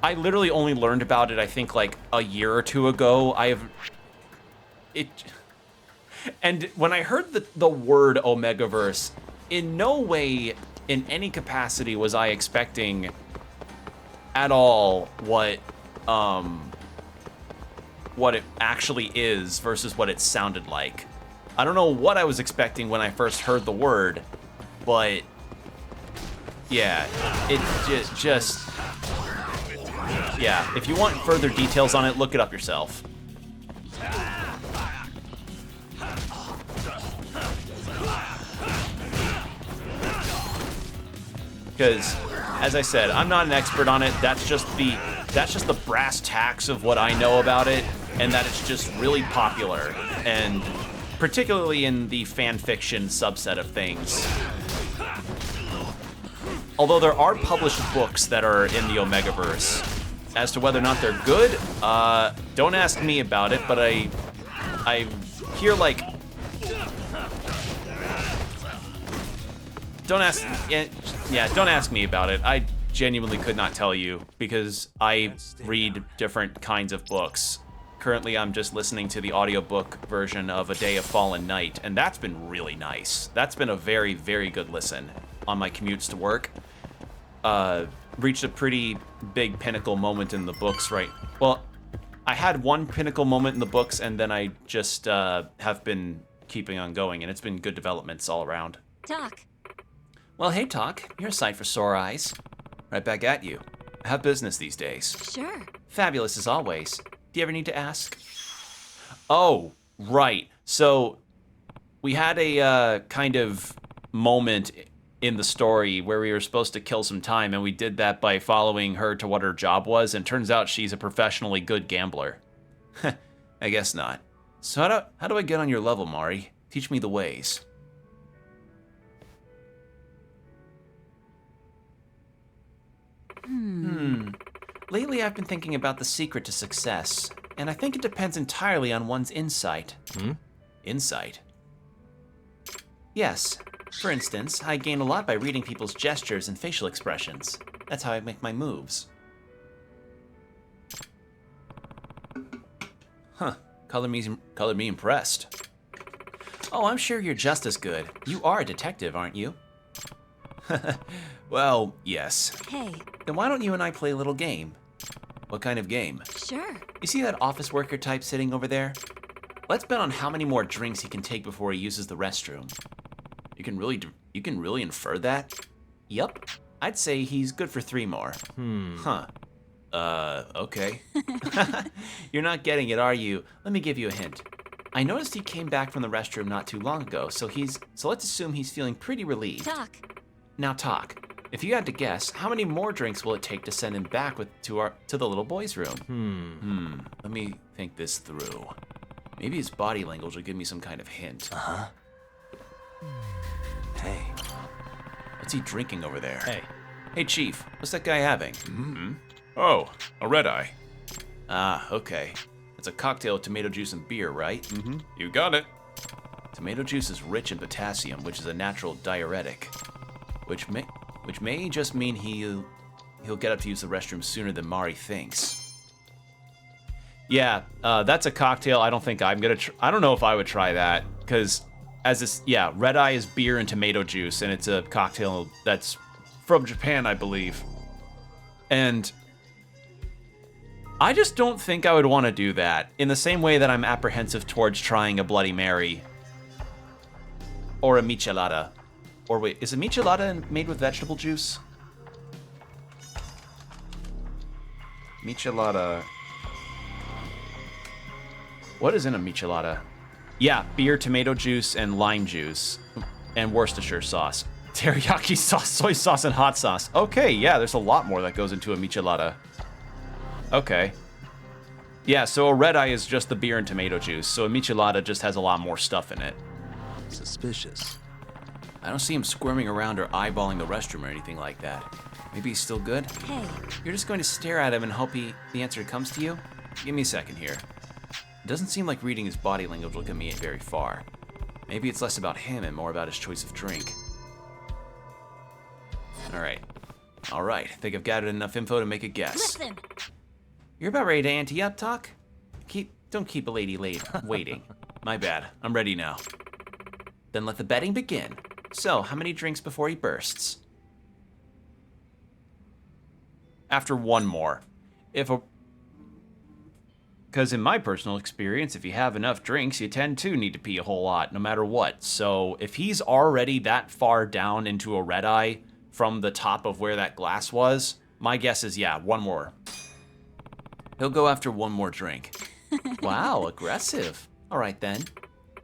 [SPEAKER 1] literally only learned about it, I think, like a year or two ago. And when I heard the word Omegaverse, in no way, in any capacity, was I expecting at all what it actually is versus what it sounded like. I don't know what I was expecting when I first heard the word, but yeah, it just yeah. If you want further details on it, look it up yourself. Because, as I said, I'm not an expert on it. That's just the brass tacks of what I know about it, and that it's just really popular, and particularly in the fan fiction subset of things. Although there are published books that are in the Omegaverse. As to whether or not they're good, don't ask me about it, but I hear like... Don't ask me about it. I genuinely could not tell you because I read different kinds of books. Currently, I'm just listening to the audiobook version of A Day of Fallen Night, and that's been really nice. That's been a very, very good listen on my commutes to work. Reached a pretty big pinnacle moment in the books, right? Well, I had one pinnacle moment in the books, and then I just have been keeping on going, and it's been good developments all around.
[SPEAKER 15] Doc.
[SPEAKER 1] Well, hey, Talk. You're a sight for sore eyes. Right back at you. I have business these days.
[SPEAKER 15] Sure.
[SPEAKER 1] Fabulous as always. Do you ever need to ask? Oh, right. So, we had a kind of moment in the story where we were supposed to kill some time, and we did that by following her to what her job was, and turns out she's a professionally good gambler. I guess not. So how do I get on your level, Mari? Teach me the ways. Lately, I've been thinking about the secret to success, and I think it depends entirely on one's insight. Insight? Yes. For instance, I gain a lot by reading people's gestures and facial expressions. That's how I make my moves. Huh. Color me impressed. Oh, I'm sure you're just as good. You are a detective, aren't you? Well, yes.
[SPEAKER 15] Hey.
[SPEAKER 1] Then why don't you and I play a little game? What kind of game?
[SPEAKER 15] Sure.
[SPEAKER 1] You see that office worker type sitting over there? Let's bet on how many more drinks he can take before he uses the restroom. You can really infer that? Yup. I'd say he's good for 3 more. Huh. Okay. You're not getting it, are you? Let me give you a hint. I noticed he came back from the restroom not too long ago, so let's assume he's feeling pretty relieved.
[SPEAKER 15] Talk.
[SPEAKER 1] Now talk. If you had to guess, how many more drinks will it take to send him back to the little boy's room? Let me think this through. Maybe his body language will give me some kind of hint.
[SPEAKER 2] Uh-huh. Hey.
[SPEAKER 1] What's he drinking over there?
[SPEAKER 2] Hey.
[SPEAKER 1] Hey, Chief. What's that guy having?
[SPEAKER 19] Oh, a red-eye.
[SPEAKER 1] Ah, okay. It's a cocktail of tomato juice and beer, right?
[SPEAKER 19] You got it.
[SPEAKER 1] Tomato juice is rich in potassium, which is a natural diuretic. Which may just mean he'll get up to use the restroom sooner than Mari thinks. Yeah, that's a cocktail. I don't think I'm gonna. I don't know if I would try that, because red eye is beer and tomato juice, and it's a cocktail that's from Japan, I believe. And I just don't think I would want to do that. In the same way that I'm apprehensive towards trying a Bloody Mary or a michelada. Or wait, is a michelada made with vegetable juice? Michelada. What is in a michelada? Yeah, beer, tomato juice, and lime juice. And Worcestershire sauce. Teriyaki sauce, soy sauce, and hot sauce. Okay, yeah, there's a lot more that goes into a michelada. Okay. Yeah, so a red eye is just the beer and tomato juice, so a michelada just has a lot more stuff in it.
[SPEAKER 2] Suspicious.
[SPEAKER 1] I don't see him squirming around or eyeballing the restroom or anything like that. Maybe he's still good?
[SPEAKER 15] Hey.
[SPEAKER 1] You're just going to stare at him and hope the answer comes to you? Give me a second here. It doesn't seem like reading his body language will get me very far. Maybe it's less about him and more about his choice of drink. Alright, I think I've gathered enough info to make a guess.
[SPEAKER 15] Listen.
[SPEAKER 1] You're about ready to ante up, Talk? Don't keep a lady waiting. My bad, I'm ready now. Then let the betting begin. So, how many drinks before he bursts? After 1 more. Because in my personal experience, if you have enough drinks, you tend to need to pee a whole lot, no matter what. So, if he's already that far down into a red eye from the top of where that glass was, my guess is, 1 more. He'll go after 1 more drink. Wow, aggressive. All right, then.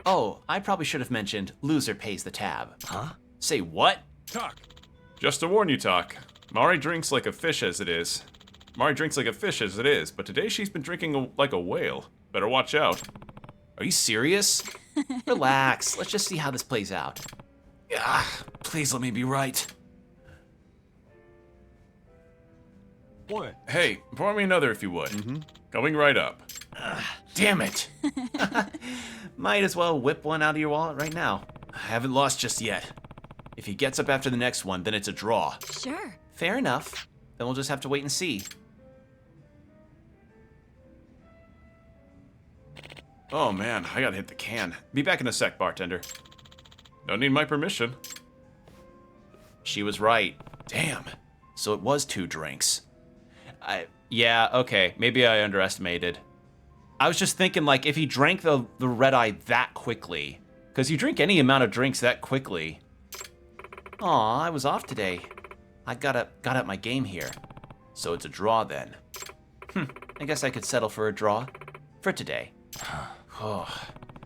[SPEAKER 1] Oh, I probably should have mentioned loser pays the tab.
[SPEAKER 2] Huh?
[SPEAKER 1] Say what?
[SPEAKER 19] Talk. Just to warn you, Talk. Mari drinks like a fish as it is. But today she's been drinking like a whale. Better watch out.
[SPEAKER 1] Are you serious? Relax. Let's just see how this plays out. Please let me be right.
[SPEAKER 19] What? Hey, pour me another if you would. Coming right up.
[SPEAKER 1] Damn it. Might as well whip one out of your wallet right now. I haven't lost just yet. If he gets up after the next one, then it's a draw.
[SPEAKER 15] Sure.
[SPEAKER 1] Fair enough. Then we'll just have to wait and see.
[SPEAKER 19] Oh man, I gotta hit the can. Be back in a sec, bartender. Don't need my permission.
[SPEAKER 1] She was right. Damn. So it was 2 drinks. Yeah, okay. Maybe I underestimated. I was just thinking, like, if he drank the red eye that quickly, because you drink any amount of drinks that quickly. Aw, I was off today. I got up my game here. So it's a draw then. I guess I could settle for a draw. For today. Oh,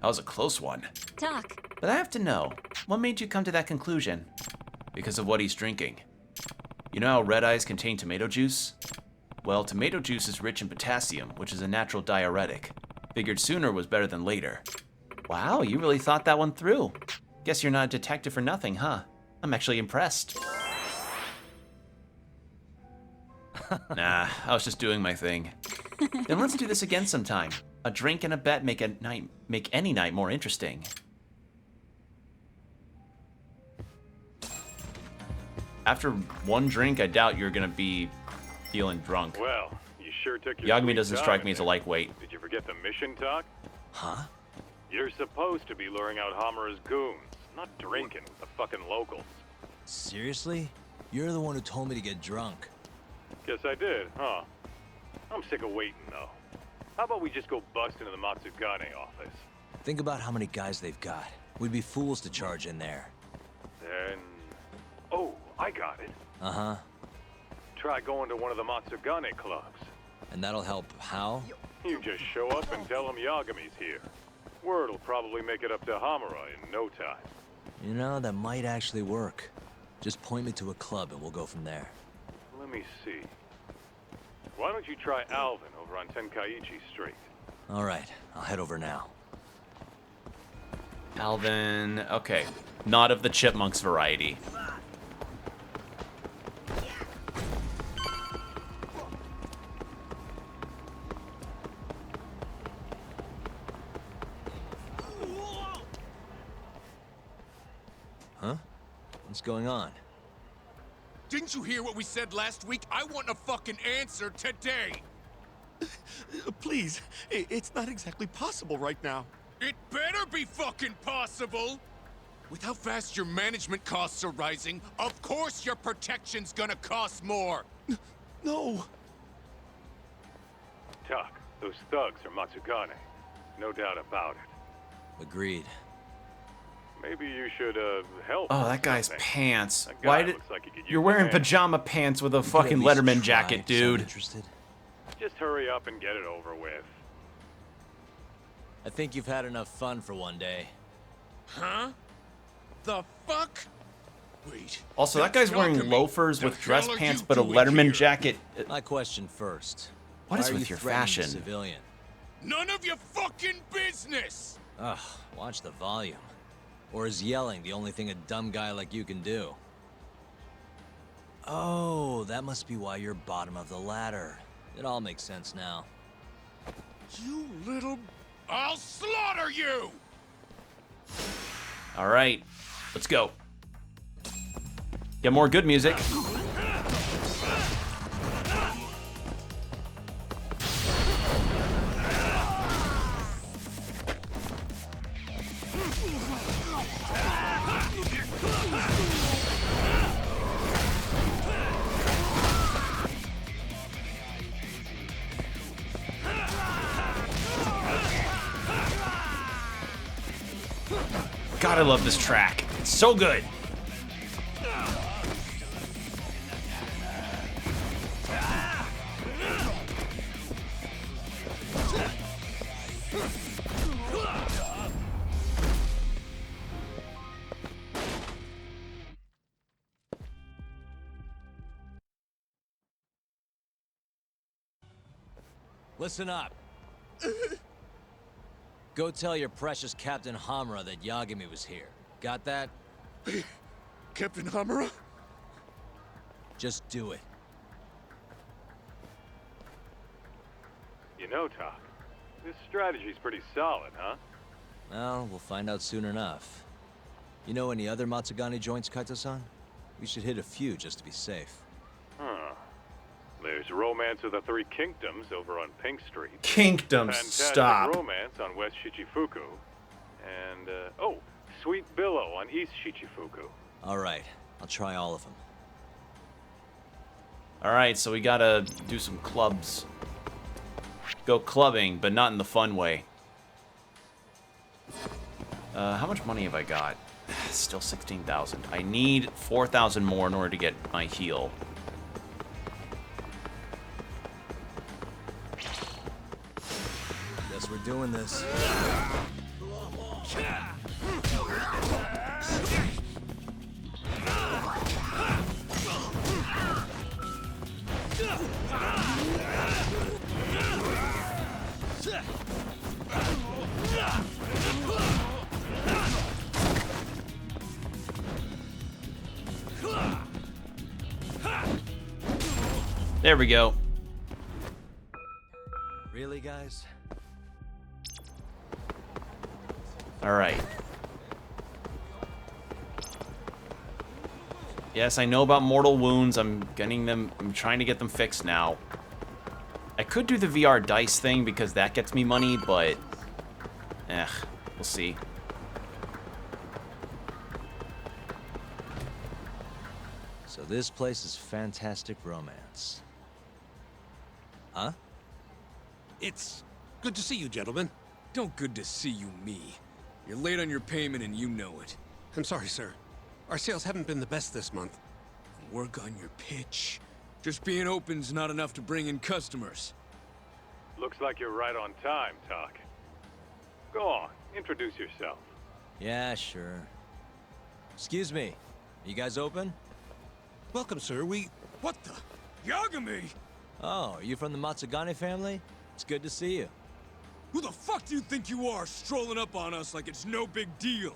[SPEAKER 1] that was a close one.
[SPEAKER 15] Talk.
[SPEAKER 1] But I have to know, what made you come to that conclusion? Because of what he's drinking. You know how red eyes contain tomato juice? Well, tomato juice is rich in potassium, which is a natural diuretic. Figured sooner was better than later. Wow, you really thought that one through. Guess you're not a detective for nothing, huh? I'm actually impressed. Nah, I was just doing my thing. Then let's do this again sometime. A drink and a bet make any night more interesting. After 1 drink, I doubt you're gonna be feeling drunk.
[SPEAKER 3] Well, you sure took your
[SPEAKER 1] WillofGame
[SPEAKER 3] sweet
[SPEAKER 1] doesn't
[SPEAKER 3] time
[SPEAKER 1] strike me
[SPEAKER 3] in
[SPEAKER 1] as a
[SPEAKER 3] there.
[SPEAKER 1] lightweight.
[SPEAKER 3] Did you forget the mission, Talk?
[SPEAKER 2] Huh?
[SPEAKER 3] You're supposed to be luring out Hamura's goons, not drinking with the fucking locals.
[SPEAKER 2] Seriously? You're the one who told me to get drunk.
[SPEAKER 3] Guess I did, huh? I'm sick of waiting, though. How about we just go bust into the Matsugane office?
[SPEAKER 2] Think about how many guys they've got. We'd be fools to charge in there.
[SPEAKER 3] Then... Oh, I got it.
[SPEAKER 2] Uh-huh.
[SPEAKER 3] Try going to one of the Matsugane clubs.
[SPEAKER 2] And that'll help how?
[SPEAKER 3] You just show up and tell them Yagami's here. Word'll probably make it up to Hamura in no time.
[SPEAKER 2] You know, that might actually work. Just point me to a club and we'll go from there.
[SPEAKER 3] Let me see. Why don't you try Alvin over on Tenkaichi Street?
[SPEAKER 2] All right, I'll head over now.
[SPEAKER 1] Alvin, okay. Not of the Chipmunks variety.
[SPEAKER 2] Huh? What's going on?
[SPEAKER 7] Didn't you hear what we said last week? I want a fucking answer today!
[SPEAKER 11] Please, it's not exactly possible right now.
[SPEAKER 7] It better be fucking possible! With how fast your management costs are rising, of course your protection's gonna cost more!
[SPEAKER 11] No!
[SPEAKER 3] Tuck, those thugs are Matsugane. No doubt about it.
[SPEAKER 2] Agreed.
[SPEAKER 3] Maybe you should, help.
[SPEAKER 1] Oh, that guy's
[SPEAKER 3] something.
[SPEAKER 1] pants.
[SPEAKER 3] That guy
[SPEAKER 1] Why did...
[SPEAKER 3] looks like he could use
[SPEAKER 1] You're
[SPEAKER 3] a
[SPEAKER 1] wearing
[SPEAKER 3] hand.
[SPEAKER 1] pajama pants with a
[SPEAKER 2] You could at
[SPEAKER 1] fucking
[SPEAKER 2] least
[SPEAKER 1] Letterman
[SPEAKER 2] try
[SPEAKER 1] jacket,
[SPEAKER 2] if you sound
[SPEAKER 1] dude.
[SPEAKER 2] Interested?
[SPEAKER 3] Just hurry up and get it over with.
[SPEAKER 2] I think you've had enough fun for one day.
[SPEAKER 7] Huh? The fuck? Wait.
[SPEAKER 1] Also, that guy's wearing
[SPEAKER 7] Yagami.
[SPEAKER 1] loafers
[SPEAKER 7] The
[SPEAKER 1] with dress
[SPEAKER 7] hell are
[SPEAKER 1] pants
[SPEAKER 7] you
[SPEAKER 1] but a
[SPEAKER 7] doing
[SPEAKER 1] Letterman
[SPEAKER 7] here?
[SPEAKER 1] jacket.
[SPEAKER 2] My question first.
[SPEAKER 1] What
[SPEAKER 2] Why
[SPEAKER 1] is
[SPEAKER 2] are
[SPEAKER 1] with
[SPEAKER 2] you
[SPEAKER 1] your
[SPEAKER 2] threatening a
[SPEAKER 1] fashion?
[SPEAKER 2] Civilian?
[SPEAKER 7] None of your fucking business!
[SPEAKER 2] Ugh, watch the volume. Or is yelling the only thing a dumb guy like you can do? Oh, that must be why you're bottom of the ladder. It all makes sense now.
[SPEAKER 7] You little... I'll slaughter you!
[SPEAKER 1] All right, let's go. Get more good music. God, I love this track. It's so good.
[SPEAKER 2] Listen up. Go tell your precious Captain Hamura that Yagami was here. Got that?
[SPEAKER 7] Captain Hamura?
[SPEAKER 2] Just do it.
[SPEAKER 3] You know, Tuck, this strategy's pretty solid, huh?
[SPEAKER 2] Well, we'll find out soon enough. You know any other Matsugane joints, Kaito-san? We should hit a few just to be safe.
[SPEAKER 3] Huh. There's Romance of the Three Kingdoms over on Pink Street.
[SPEAKER 1] Kingdoms,
[SPEAKER 3] Fantastic
[SPEAKER 1] stop.
[SPEAKER 3] Romance on West Shichifuku. And, oh, Sweet Billow on East Shichifuku.
[SPEAKER 2] All right, I'll try all of them.
[SPEAKER 1] All right, so we gotta do some clubs. Go clubbing, but not in the fun way. How much money have I got? Still 16,000. I need 4,000 more in order to get my heal.
[SPEAKER 2] Guess we're doing this.
[SPEAKER 1] There we go.
[SPEAKER 2] Really, guys?
[SPEAKER 1] All right. Yes, I know about mortal wounds. I'm trying to get them fixed now. I could do the VR dice thing because that gets me money, but we'll see.
[SPEAKER 2] So this place is fantastic romance. Huh?
[SPEAKER 13] It's good to see you, gentlemen.
[SPEAKER 5] Don't good to see you, me. You're late on your payment and you know it.
[SPEAKER 13] I'm sorry, sir. Our sales haven't been the best this month.
[SPEAKER 5] Work on your pitch. Just being open's not enough to bring in customers.
[SPEAKER 3] Looks like you're right on time, Talk. Go on, introduce yourself.
[SPEAKER 2] Yeah, sure. Excuse me, you guys open?
[SPEAKER 13] Welcome, sir.
[SPEAKER 5] What the? Yagami!
[SPEAKER 2] Oh, are you from the Matsugane family? It's good to see you.
[SPEAKER 5] Who the fuck do you think you are, strolling up on us like it's no big deal?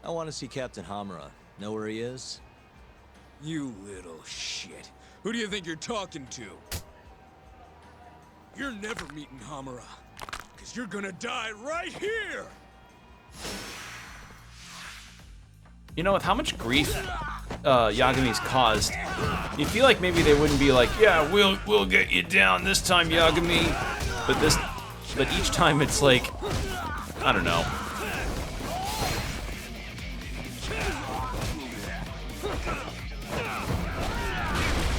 [SPEAKER 2] I want to see Captain Hamura. Know where he is?
[SPEAKER 5] You little shit. Who do you think you're talking to? You're never meeting Hamura. Because you're gonna die right here!
[SPEAKER 1] You know, with how much grief Yagami's caused, you feel like maybe they wouldn't be like, yeah, we'll get you down this time, Yagami. But each time it's like, I don't know.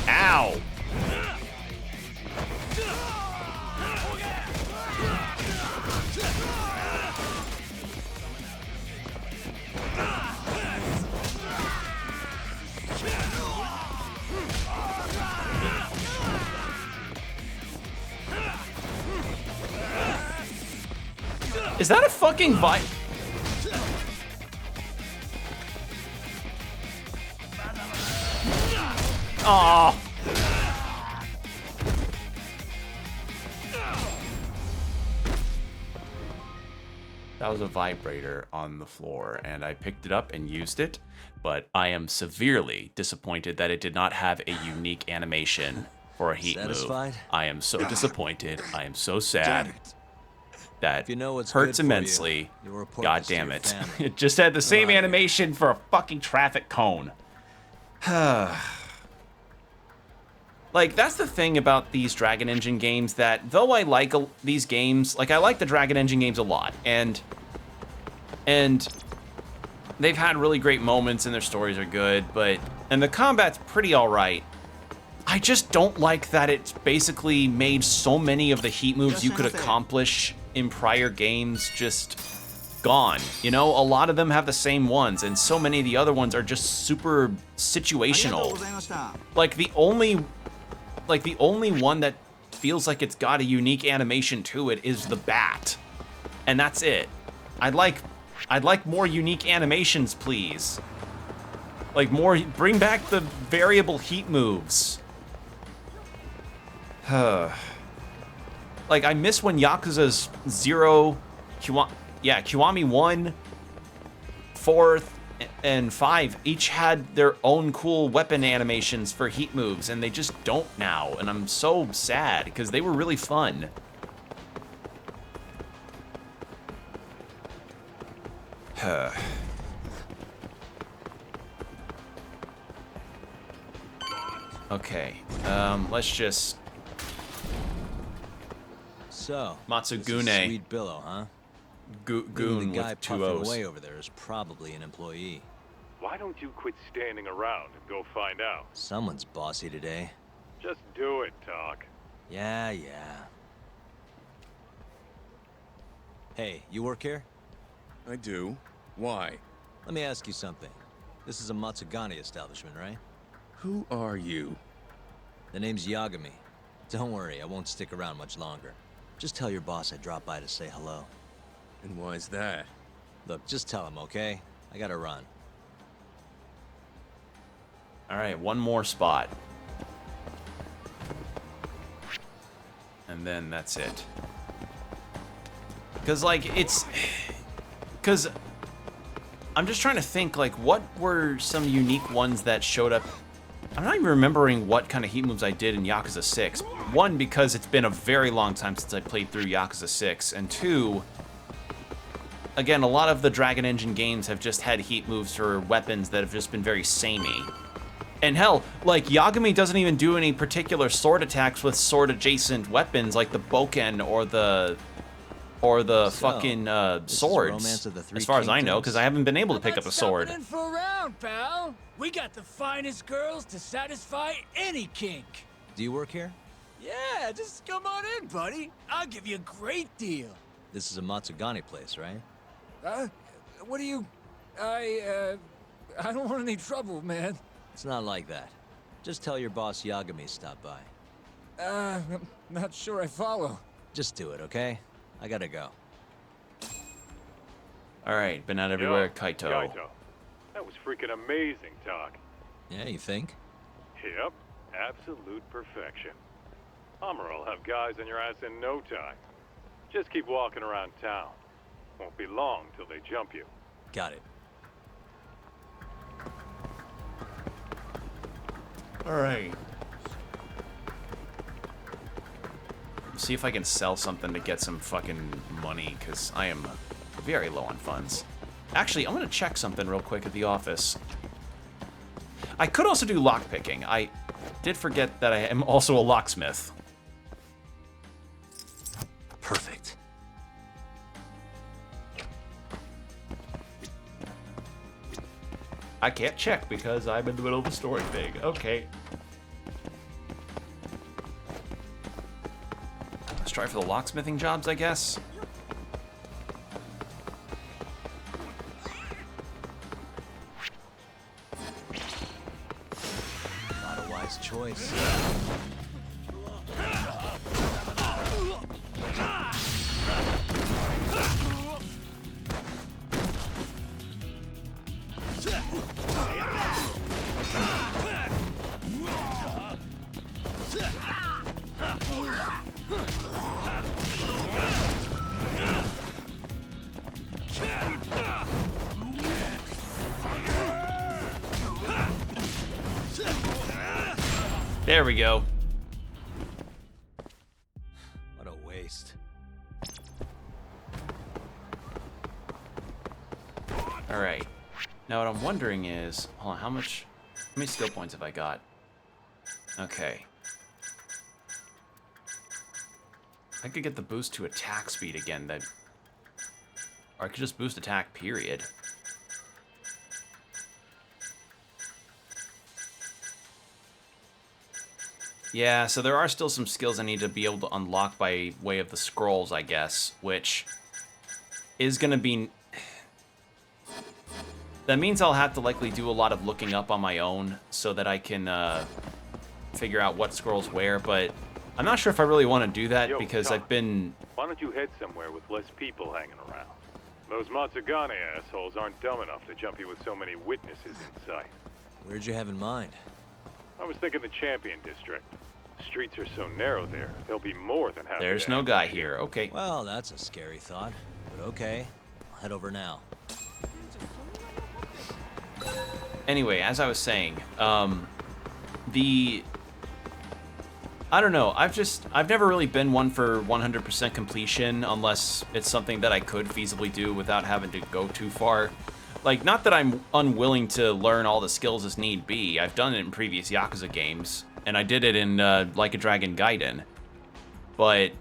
[SPEAKER 1] Ow! Is that a fucking Aww. That was a vibrator on the floor, and I picked it up and used it, but I am severely disappointed that it did not have a unique animation for a heat
[SPEAKER 2] Satisfied?
[SPEAKER 1] move. I am so disappointed. I am so sad. That
[SPEAKER 2] If you know what's
[SPEAKER 1] hurts
[SPEAKER 2] good for you,
[SPEAKER 1] immensely.
[SPEAKER 2] you'll report
[SPEAKER 1] God
[SPEAKER 2] this to
[SPEAKER 1] damn
[SPEAKER 2] your
[SPEAKER 1] it.
[SPEAKER 2] family.
[SPEAKER 1] It just had the same animation for a fucking traffic cone. Like, that's the thing about these Dragon Engine games, that though I like these games, like I like the Dragon Engine games a lot, and they've had really great moments and their stories are good, and the combat's pretty alright. I just don't like that it's basically made so many of the heat moves you could accomplish in prior games just gone. You know, a lot of them have the same ones, and so many of the other ones are just super situational. Like the only one that feels like it's got a unique animation to it is the bat. And that's it. I'd like more unique animations, please. Like bring back the variable heat moves. Like, I miss when Yakuza's 0, Kiwami 1, 4, and 5 each had their own cool weapon animations for heat moves, and they just don't now, and I'm so sad, because they were really fun. Okay, let's just...
[SPEAKER 2] So,
[SPEAKER 1] Matsugane.
[SPEAKER 2] Sweet Billow, huh?
[SPEAKER 1] Goon
[SPEAKER 2] the guy
[SPEAKER 1] with 2
[SPEAKER 2] puffing
[SPEAKER 1] O's.
[SPEAKER 2] away over there is probably an employee.
[SPEAKER 3] Why don't you quit standing around and go find out?
[SPEAKER 2] Someone's bossy today.
[SPEAKER 3] Just do it, Talk.
[SPEAKER 2] Yeah. Hey, you work here?
[SPEAKER 5] I do. Why?
[SPEAKER 2] Let me ask you something. This is a Matsugane establishment, right?
[SPEAKER 5] Who are you?
[SPEAKER 2] The name's Yagami. Don't worry, I won't stick around much longer. Just tell your boss I dropped by to say hello.
[SPEAKER 5] And why's that?
[SPEAKER 2] Look, just tell him, okay? I gotta run.
[SPEAKER 1] Alright, one more spot. And then that's it. Because, like, because I'm just trying to think, like, what were some unique ones that showed up? I'm not even remembering what kind of heat moves I did in Yakuza 6. One, because it's been a very long time since I played through Yakuza 6. And two, again, a lot of the Dragon Engine games have just had heat moves for weapons that have just been very samey. And hell, like, Yagami doesn't even do any particular sword attacks with sword-adjacent weapons like the Boken or the fucking swords,
[SPEAKER 2] Romance of the Three
[SPEAKER 1] as far as I know,
[SPEAKER 2] Kingdoms.
[SPEAKER 1] because I haven't been able to pick up a sword.
[SPEAKER 21] In for a round, pal. We got the finest girls to satisfy any kink.
[SPEAKER 2] Do you work here?
[SPEAKER 13] Yeah, just come on in, buddy. I'll give you a great deal.
[SPEAKER 2] This is a Matsugane place, right?
[SPEAKER 14] What do you... I don't want any trouble, man.
[SPEAKER 2] It's not like that. Just tell your boss Yagami stopped by.
[SPEAKER 14] I'm not sure I follow.
[SPEAKER 2] Just do it, okay? I gotta go.
[SPEAKER 1] Alright, been out everywhere, Kaito.
[SPEAKER 3] Kaito. That was freaking amazing talk.
[SPEAKER 2] Yeah, you think?
[SPEAKER 3] Yep, absolute perfection. Hamura will have guys on your ass in no time. Just keep walking around town. Won't be long till they jump you.
[SPEAKER 2] Got it.
[SPEAKER 1] Alright. See if I can sell something to get some fucking money, because I am very low on funds. Actually, I'm gonna check something real quick at the office. I could also do lockpicking. I did forget that I am also a locksmith.
[SPEAKER 2] Perfect.
[SPEAKER 1] I can't check because I'm in the middle of the story thing. Okay. Let's try for the locksmithing jobs, I guess.
[SPEAKER 2] Not a wise choice.
[SPEAKER 1] There we go.
[SPEAKER 2] What a waste.
[SPEAKER 1] Alright. Now what I'm wondering is, hold on, how many skill points have I got? Okay. I could get the boost to attack speed again, or I could just boost attack, period. Yeah, so there are still some skills I need to be able to unlock by way of the scrolls, I guess, which is gonna be... That means I'll have to likely do a lot of looking up on my own so that I can figure out what scrolls where, but I'm not sure if I really want to do that because I've been...
[SPEAKER 3] Why don't you head somewhere with less people hanging around? Those Matsugane assholes aren't dumb enough to jump you with so many witnesses in sight.
[SPEAKER 2] Where'd you have in mind?
[SPEAKER 3] I was thinking the Champion District. Streets are so narrow there, they'll be more than happy.
[SPEAKER 1] There's no guy here, okay.
[SPEAKER 2] Well, that's a scary thought, but okay. I'll head over now.
[SPEAKER 1] Anyway, as I was saying, I don't know, I've never really been one for 100% completion unless it's something that I could feasibly do without having to go too far. Like, not that I'm unwilling to learn all the skills as need be. I've done it in previous Yakuza games, and I did it in Like a Dragon Gaiden. But,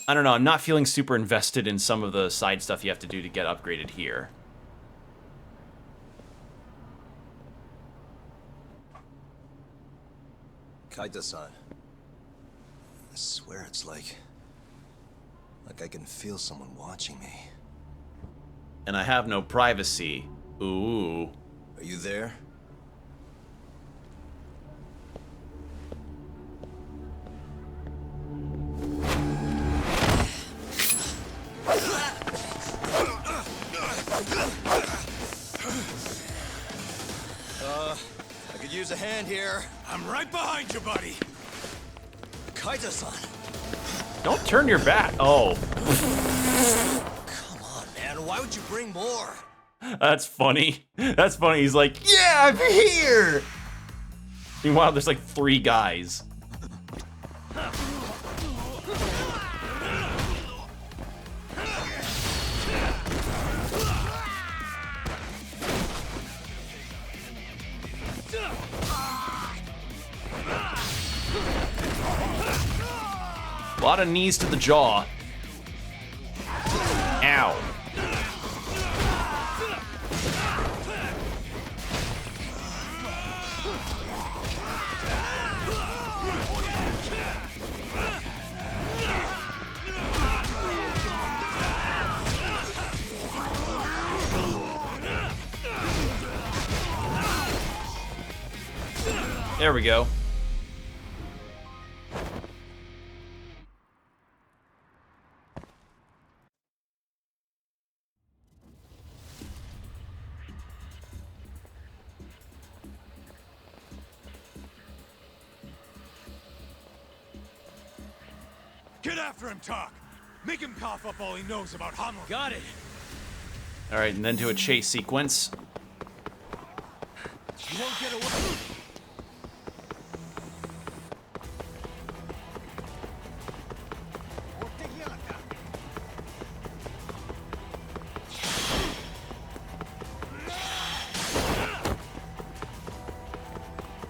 [SPEAKER 1] I don't know, I'm not feeling super invested in some of the side stuff you have to do to get upgraded here.
[SPEAKER 20] Kaito-san. I swear it's like I can feel someone watching me.
[SPEAKER 1] And I have no privacy. Ooh.
[SPEAKER 20] Are you there? I could use a hand here.
[SPEAKER 17] I'm right behind you, buddy.
[SPEAKER 20] Kaito-san.
[SPEAKER 1] Don't turn your back. Oh.
[SPEAKER 20] Come on, man. Why would you bring more?
[SPEAKER 1] That's funny. That's funny. He's like, yeah, I'm here. Meanwhile, there's like 3 guys. A lot of knees to the jaw. Ow. There we go.
[SPEAKER 3] Get after him, Talk! Make him cough up all he knows about Hamlet.
[SPEAKER 11] Got it.
[SPEAKER 1] All right, and then do a chase sequence.
[SPEAKER 3] You won't get away.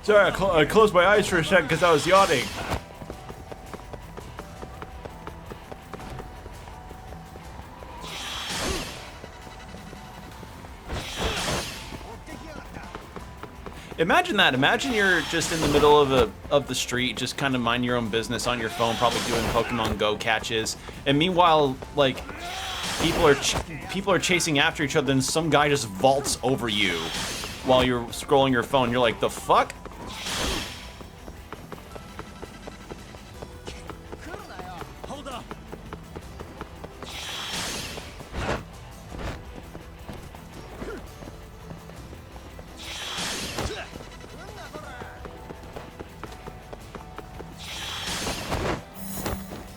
[SPEAKER 1] Sorry, I closed my eyes for a second because I was yawning. Imagine that. Imagine you're just in the middle of the street, just kind of mind your own business on your phone, probably doing Pokemon Go catches, and meanwhile, like, people are chasing after each other, and some guy just vaults over you while you're scrolling your phone. You're like, the fuck?
[SPEAKER 11] Hold up.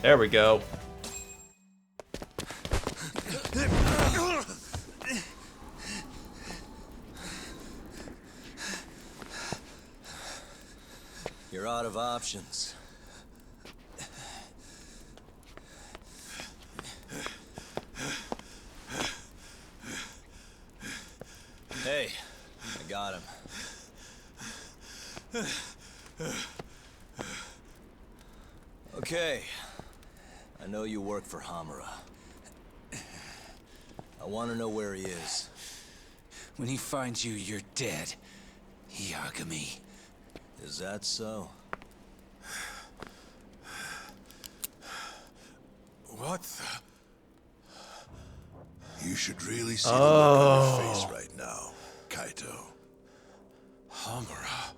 [SPEAKER 1] There we go.
[SPEAKER 2] You're out of options. Hey, I got him. Okay. I know you work for Hamura. I want to know where he is.
[SPEAKER 4] When he finds you, you're dead. Yagami.
[SPEAKER 2] Is that so?
[SPEAKER 17] What the? You should really see the look on your face right now, Kaito. Hamura.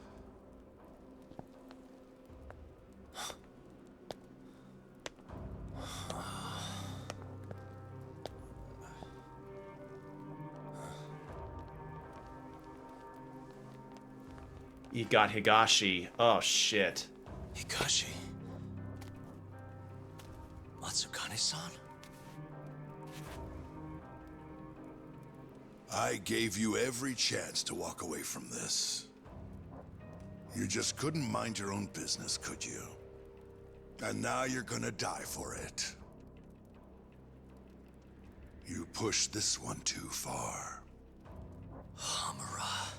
[SPEAKER 1] You got Higashi. Oh, shit.
[SPEAKER 4] Higashi? Matsukane-san?
[SPEAKER 17] I gave you every chance to walk away from this. You just couldn't mind your own business, could you? And now you're gonna die for it. You pushed this one too far.
[SPEAKER 4] Hamura.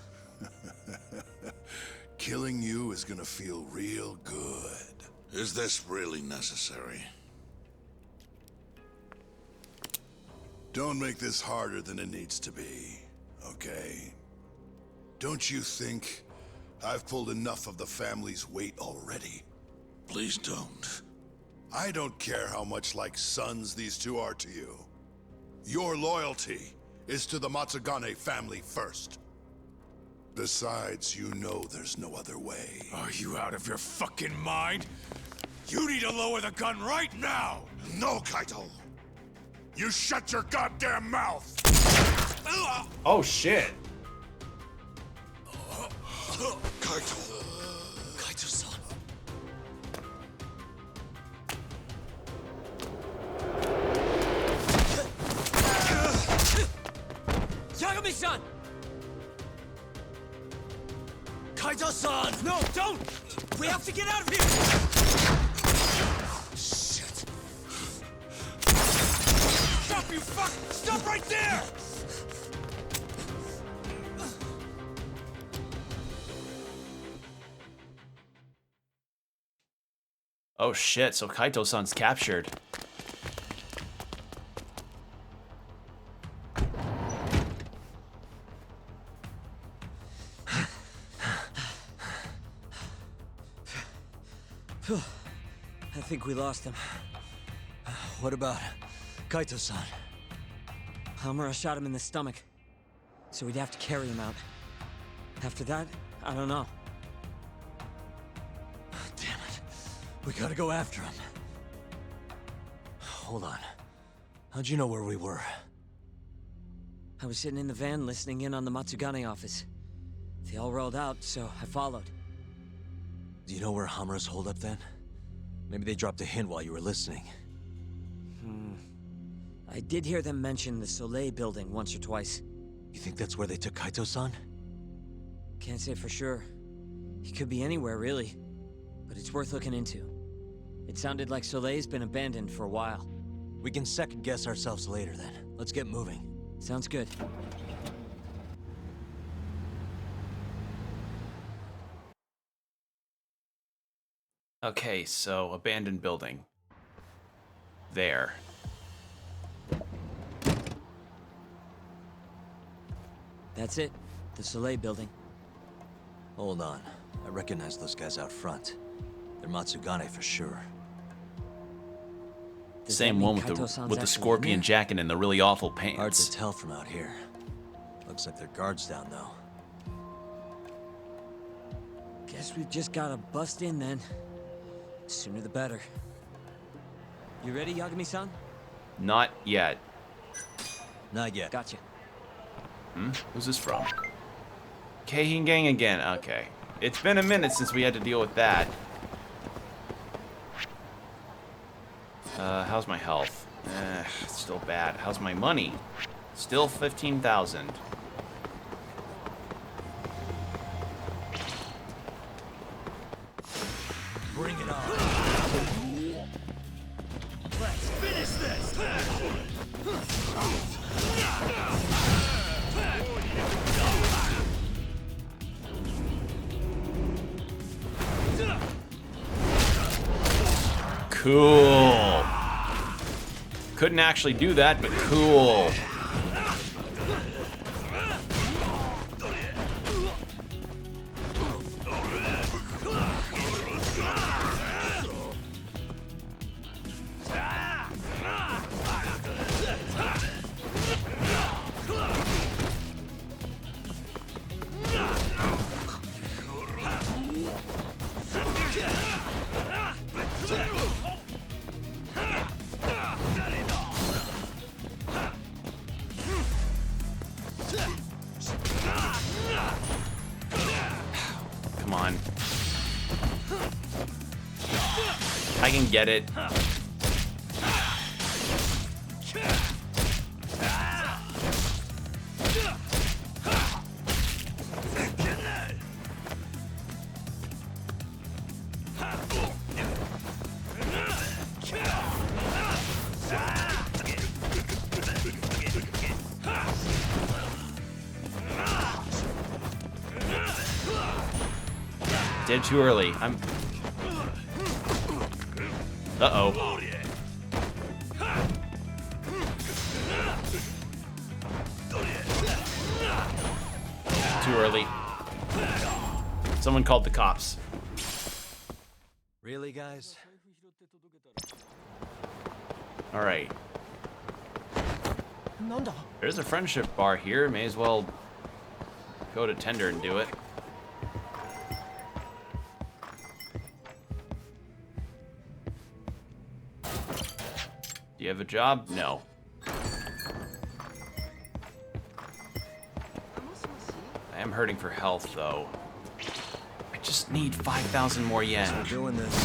[SPEAKER 17] Killing you is gonna feel real good. Is this really necessary? Don't make this harder than it needs to be, okay? Don't you think I've pulled enough of the family's weight already? Please don't. I don't care how much like sons these two are to you. Your loyalty is to the Matsugane family first. Besides, you know there's no other way.
[SPEAKER 3] Are you out of your fucking mind? You need to lower the gun right now!
[SPEAKER 17] No, Kaito! You shut your goddamn mouth!
[SPEAKER 1] Oh, shit.
[SPEAKER 17] Kaito.
[SPEAKER 4] Kaito-san. Yagami-san! Kaito-san! No, don't! We have to get out of here! Shit.
[SPEAKER 3] Stop, you fuck! Stop right there!
[SPEAKER 1] Oh, shit. So Kaito-san's captured.
[SPEAKER 6] I think we lost him.
[SPEAKER 2] What about Kaito-san?
[SPEAKER 6] Hamura shot him in the stomach, so we'd have to carry him out. After that, I don't know.
[SPEAKER 2] We gotta go after him. Hold on. How'd you know where we were?
[SPEAKER 6] I was sitting in the van listening in on the Matsugane office. They all rolled out, so I followed.
[SPEAKER 2] Do you know where Hamura's hold up then? Maybe they dropped a hint while you were listening.
[SPEAKER 6] I did hear them mention the Soleil building once or twice.
[SPEAKER 2] You think that's where they took Kaito-san?
[SPEAKER 6] Can't say for sure. He could be anywhere, really. But it's worth looking into. It sounded like Soleil's been abandoned for a while.
[SPEAKER 2] We can second guess ourselves later then. Let's get moving.
[SPEAKER 6] Sounds good.
[SPEAKER 1] Okay, so abandoned building. There.
[SPEAKER 6] That's it. The Soleil building.
[SPEAKER 2] Hold on. I recognize those guys out front. They're Matsugane for sure.
[SPEAKER 1] Same one with the scorpion jacket and the really awful pants.
[SPEAKER 2] Hard to tell from out here. Looks like their guard's down though.
[SPEAKER 6] Guess we've just gotta bust in then. Sooner the better. You ready, Yagami-san?
[SPEAKER 1] Not yet.
[SPEAKER 2] Not yet.
[SPEAKER 6] Gotcha.
[SPEAKER 1] Who's this from? Keihin Gang again. Okay. It's been a minute since we had to deal with that. How's my health? Still bad. How's my money? Still 15,000.
[SPEAKER 14] Bring it on. Let's finish this.
[SPEAKER 1] Cool. Couldn't actually do that, but cool. Come on. I can get it. Did too early. I'm. Uh-oh. Too early. Someone called the cops.
[SPEAKER 2] Really, guys?
[SPEAKER 1] All right. There's a friendship bar here. May as well go to tender and do it. Do you have a job? No. I am hurting for health, though. I just need 5,000 more yen.
[SPEAKER 2] We're doing this.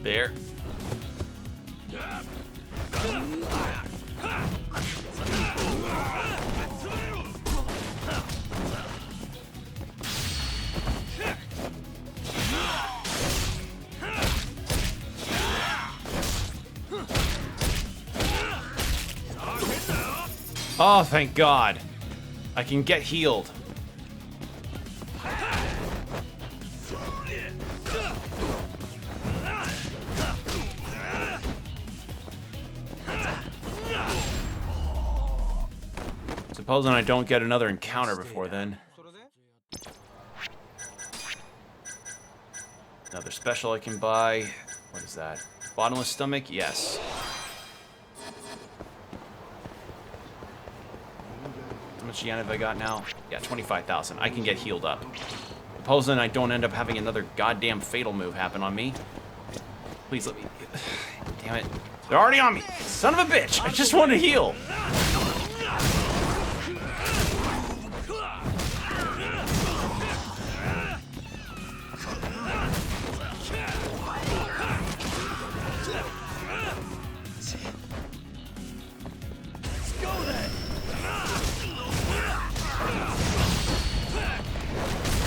[SPEAKER 1] There. Oh, thank God. I can get healed. Supposing I don't get another encounter before then. Another special I can buy. What is that? Bottomless stomach? Yes. How much yen have I got now? Yeah, 25,000. I can get healed up. Supposing I don't end up having another goddamn fatal move happen on me. Please let me... Damn it. They're already on me. Son of a bitch. I just want to heal.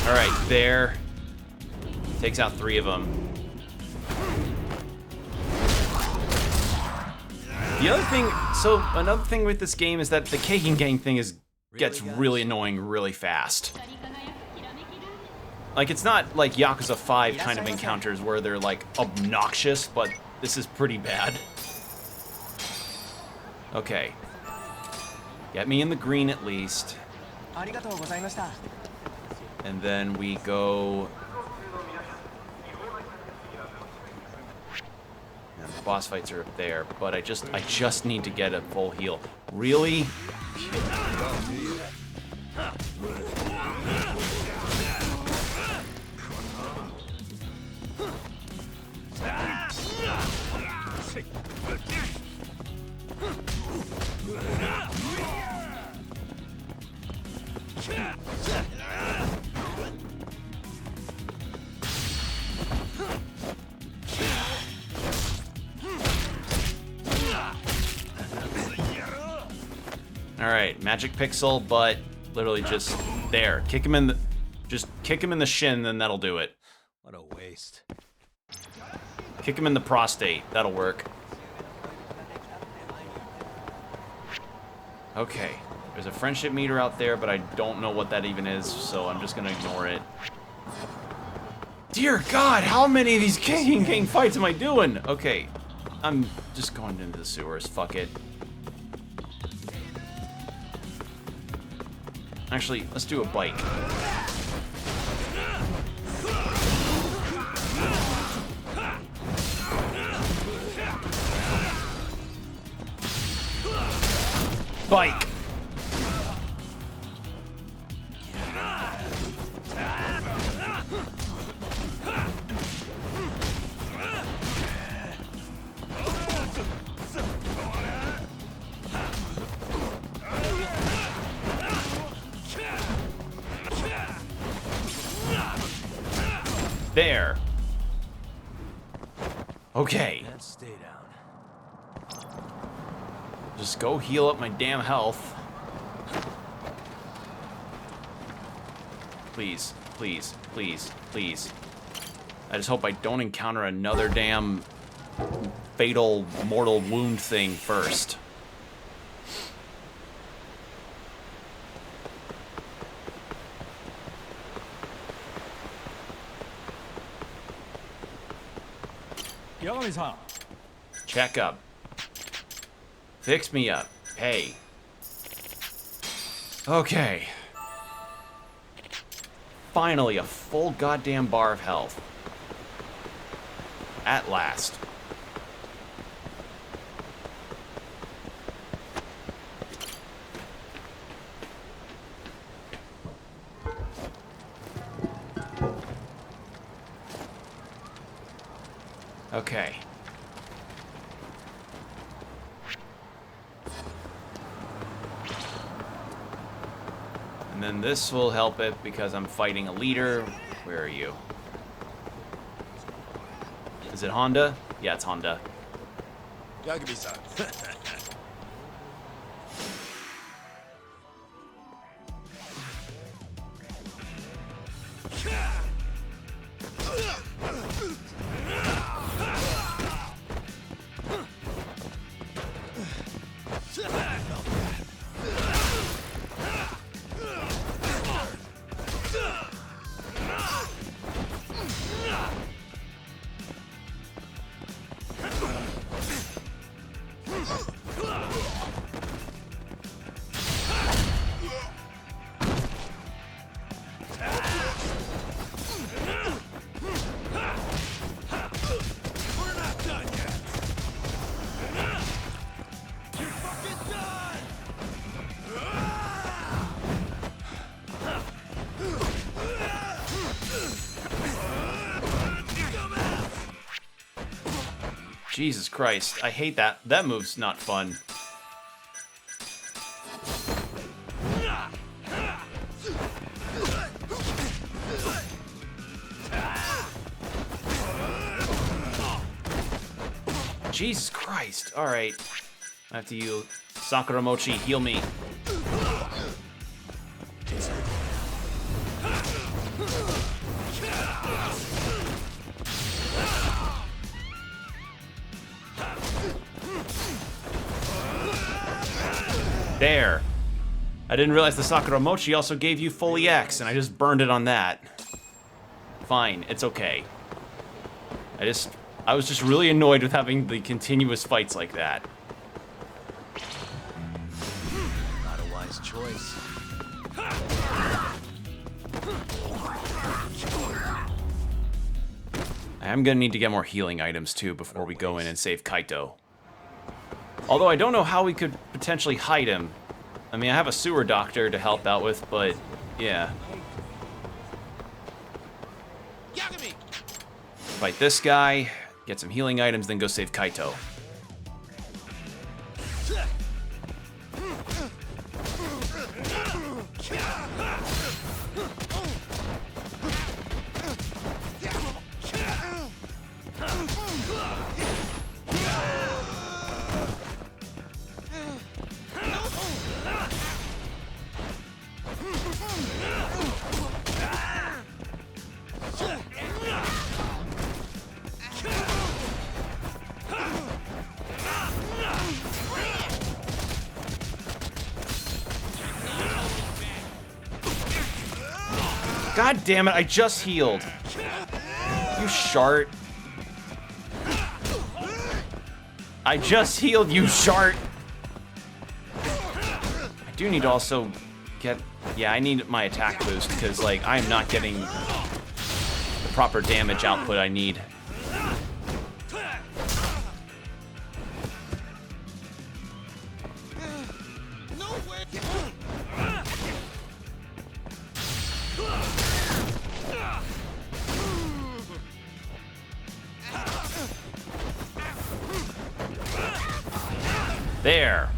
[SPEAKER 1] All right, there. Takes out 3 of them. The other thing, so another thing with this game is that the Kagan Gang thing gets really annoying really fast. Like, it's not like Yakuza 5 kind of encounters where they're like obnoxious, but this is pretty bad. Okay. Get me in the green at least. And then we go... And the boss fights are up there, but I just need to get a full heal. Really? Alright, magic pixel, but literally just there. Kick him in the... Just kick him in the shin, then that'll do it.
[SPEAKER 2] What a waste.
[SPEAKER 1] Kick him in the prostate. That'll work. Okay. There's a friendship meter out there, but I don't know what that even is, so I'm just gonna ignore it. Dear God, how many of these King King fights am I doing? Okay. I'm just going into the sewers. Fuck it. Actually, let's do a bike. Bike. There. Okay.
[SPEAKER 2] Let's stay down.
[SPEAKER 1] Just go heal up my damn health. Please, please, please, please. I just hope I don't encounter another damn fatal mortal wound thing first. Check up. Fix me up. Hey. Okay. Finally, a full goddamn bar of health. At last. Okay. And then this will help it because I'm fighting a leader. Where are you? Is it Honda? Yeah, it's Honda.
[SPEAKER 7] Yagami-san.
[SPEAKER 1] Jesus Christ. I hate that. That move's not fun. Jesus Christ. Alright. I have to use Sakuramochi, heal me. There. I didn't realize the Sakuramochi also gave you full EX, and I just burned it on that. Fine, it's okay. I was just really annoyed with having the continuous fights like that.
[SPEAKER 2] Not a wise choice.
[SPEAKER 1] I am gonna need to get more healing items too before we go in and save Kaito. Although I don't know how we could potentially hide him. I mean, I have a sewer doctor to help out with, but yeah. Fight this guy, get some healing items, then go save Kaito. God damn it, I just healed. You shart. I just healed, you shart. I do need to also get... Yeah, I need my attack boost, because, like, I'm not getting the proper damage output I need. There.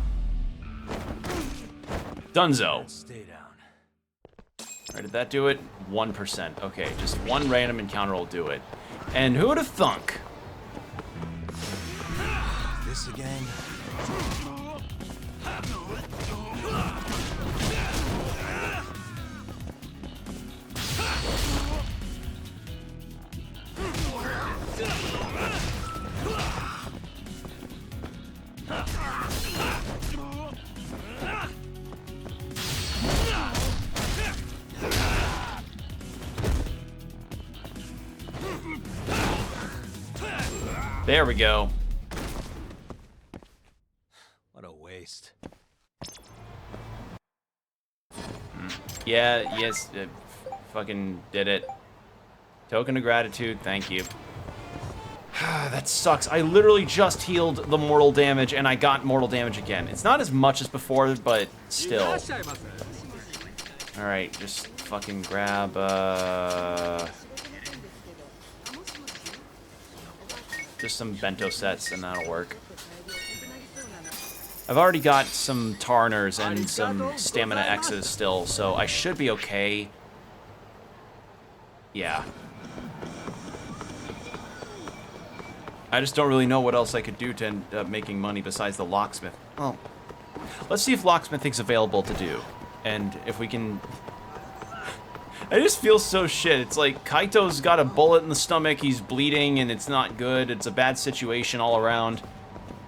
[SPEAKER 1] Dunzo.
[SPEAKER 2] Stay down.
[SPEAKER 1] Alright, did that do it? 1%. Okay, just one random encounter will do it. And who would have thunk?
[SPEAKER 2] This again?
[SPEAKER 1] There we go.
[SPEAKER 2] What a waste.
[SPEAKER 1] Yeah, yes, fucking did it. Token of gratitude, thank you. That sucks. I literally just healed the mortal damage and I got mortal damage again. It's not as much as before, but still. Alright, just fucking grab, just some bento sets and that'll work. I've already got some Tarners and some Stamina X's still, so I should be okay. Yeah. I just don't really know what else I could do to end up making money besides the locksmith. Oh. Let's see if locksmithing's available to do. And if we can... I just feel so shit. It's like Kaito's got a bullet in the stomach, he's bleeding, and it's not good. It's a bad situation all around.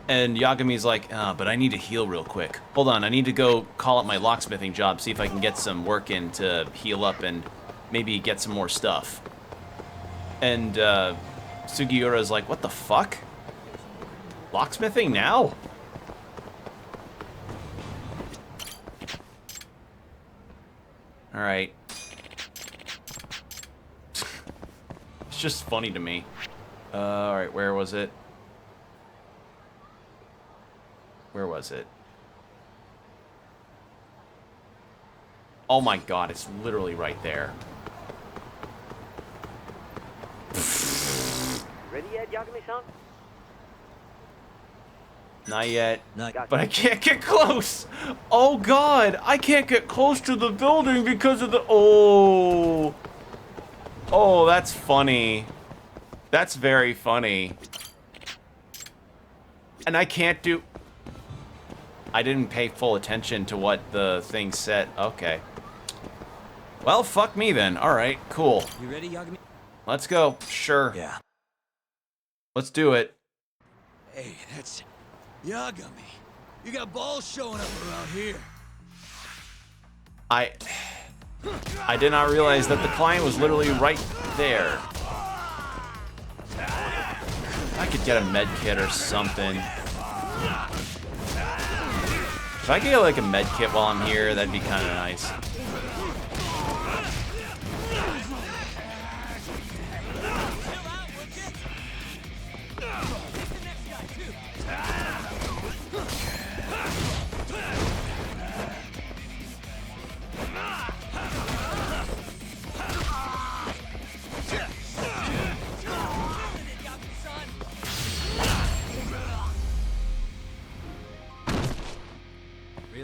[SPEAKER 1] And Yagami's like, but I need to heal real quick. Hold on, I need to go call up my locksmithing job, see if I can get some work in to heal up and maybe get some more stuff. And Sugiura's like, what the fuck? Locksmithing now? Alright. It's just funny to me. Alright, where was it? Where was it? Oh my god, it's literally right there.
[SPEAKER 10] Ready yet, Yagami-san?
[SPEAKER 1] Not yet.
[SPEAKER 2] Not
[SPEAKER 1] But I can't get close. Oh God, I can't get close to the building because of the. Oh. Oh, that's funny. That's very funny. And I can't do. I didn't pay full attention to what the thing said. Okay. Well, fuck me then. All right, cool.
[SPEAKER 6] You ready, Yagami?
[SPEAKER 1] Let's go. Sure.
[SPEAKER 2] Yeah.
[SPEAKER 1] Let's do it.
[SPEAKER 14] Hey, that's Yagami. You got balls showing up around here.
[SPEAKER 1] I did not realize that the client was literally right there. I could get a med kit or something. If I could get like a med kit while I'm here, that'd be kind of nice.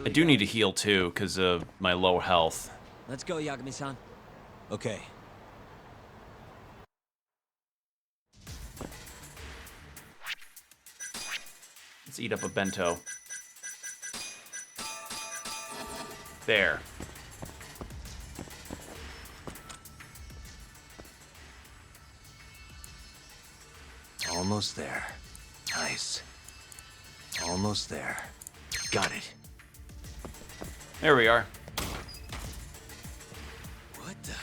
[SPEAKER 1] I do need to heal too, because of my low health.
[SPEAKER 6] Let's go, Yagami-san.
[SPEAKER 2] Okay.
[SPEAKER 1] Let's eat up a bento. There.
[SPEAKER 2] Almost there. Nice. Almost there. Got it.
[SPEAKER 1] There we are.
[SPEAKER 14] What the?